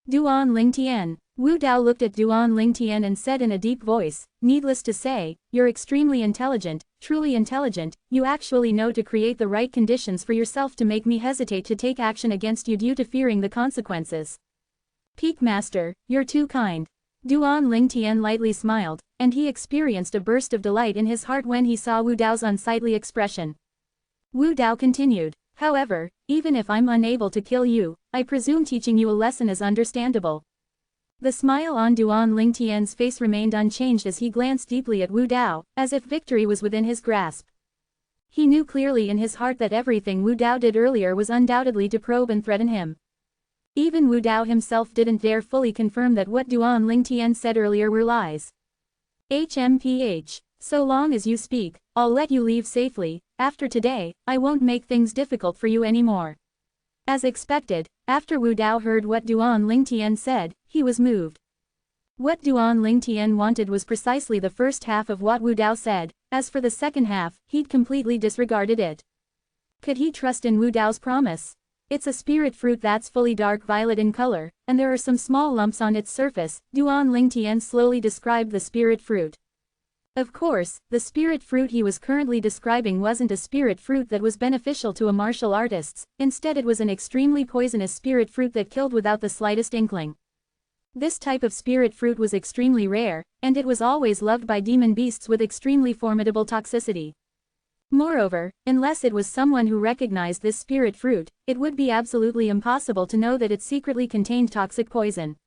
Duan Lingtian. Wu Dao looked at Duan Lingtian and said in a deep voice, needless to say, you're extremely intelligent, truly intelligent, you actually know to create the right conditions for yourself to make me hesitate to take action against you due to fearing the consequences. Peak Master, you're too kind. Duan Lingtian lightly smiled, and he experienced a burst of delight in his heart when he saw Wu Dao's unsightly expression. Wu Dao continued, however, even if I'm unable to kill you, I presume teaching you a lesson is understandable. The smile on Duan Lingtian's face remained unchanged as he glanced deeply at Wu Dao, as if victory was within his grasp. He knew clearly in his heart that everything Wu Dao did earlier was undoubtedly to probe and threaten him. Even Wu Dao himself didn't dare fully confirm that what Duan Lingtian said earlier were lies. HMPH. So long as you speak, I'll let you leave safely. After today, I won't make things difficult for you anymore. As expected, after Wu Dao heard what Duan Lingtian said, he was moved. What Duan Lingtian wanted was precisely the first half of what Wu Dao said. As for the second half, he'd completely disregarded it. Could he trust in Wu Dao's promise? It's a spirit fruit that's fully dark violet in color, and there are some small lumps on its surface. Duan Lingtian slowly described the spirit fruit. Of course, the spirit fruit he was currently describing wasn't a spirit fruit that was beneficial to a martial artist, instead it was an extremely poisonous spirit fruit that killed without the slightest inkling. This type of spirit fruit was extremely rare, and it was always loved by demon beasts with extremely formidable toxicity. Moreover, unless it was someone who recognized this spirit fruit, it would be absolutely impossible to know that it secretly contained toxic poison.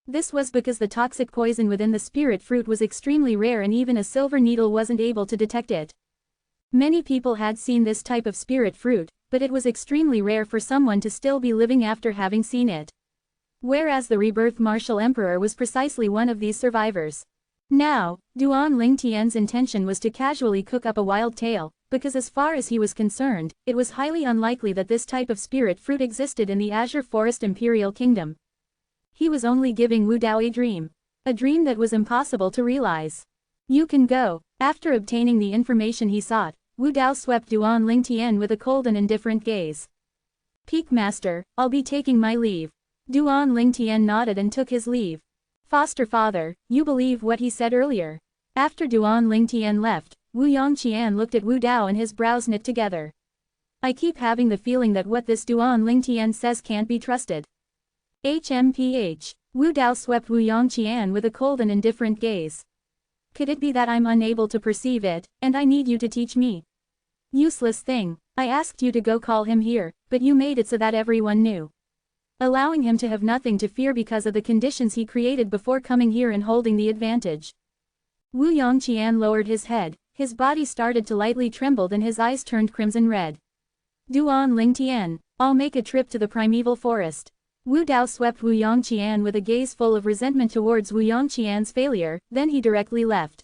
This was because the toxic poison within the spirit fruit was extremely rare and even a silver needle wasn't able to detect it. Many people had seen this type of spirit fruit, but it was extremely rare for someone to still be living after having seen it. Whereas the rebirth martial emperor was precisely one of these survivors. Now, Duan Lingtian's intention was to casually cook up a wild tale, because as far as he was concerned, it was highly unlikely that this type of spirit fruit existed in the Azure Forest Imperial Kingdom. He was only giving Wu Dao a dream that was impossible to realize. You can go. After obtaining the information he sought, Wu Dao swept Duan Lingtian with a cold and indifferent gaze. Peak Master, I'll be taking my leave. Duan Lingtian nodded and took his leave. Foster father, you believe what he said earlier? After Duan Lingtian left, Wu Yongqian looked at Wu Dao and his brows knit together. I keep having the feeling that what this Duan Lingtian says can't be trusted. HMPH. Wu Dao swept Wu Yongqian with a cold and indifferent gaze. Could it be that I'm unable to perceive it, and I need you to teach me? Useless thing. I asked you to go call him here, but you made it so that everyone knew. Allowing him to have nothing to fear because of the conditions he created before coming here and holding the advantage. Wu Yongqian lowered his head, his body started to lightly tremble and his eyes turned crimson red. Duan Lingtian, I'll make a trip to the primeval forest. Wu Dao swept Wu Yongqian with a gaze full of resentment towards Wu Yongqian's failure, then he directly left.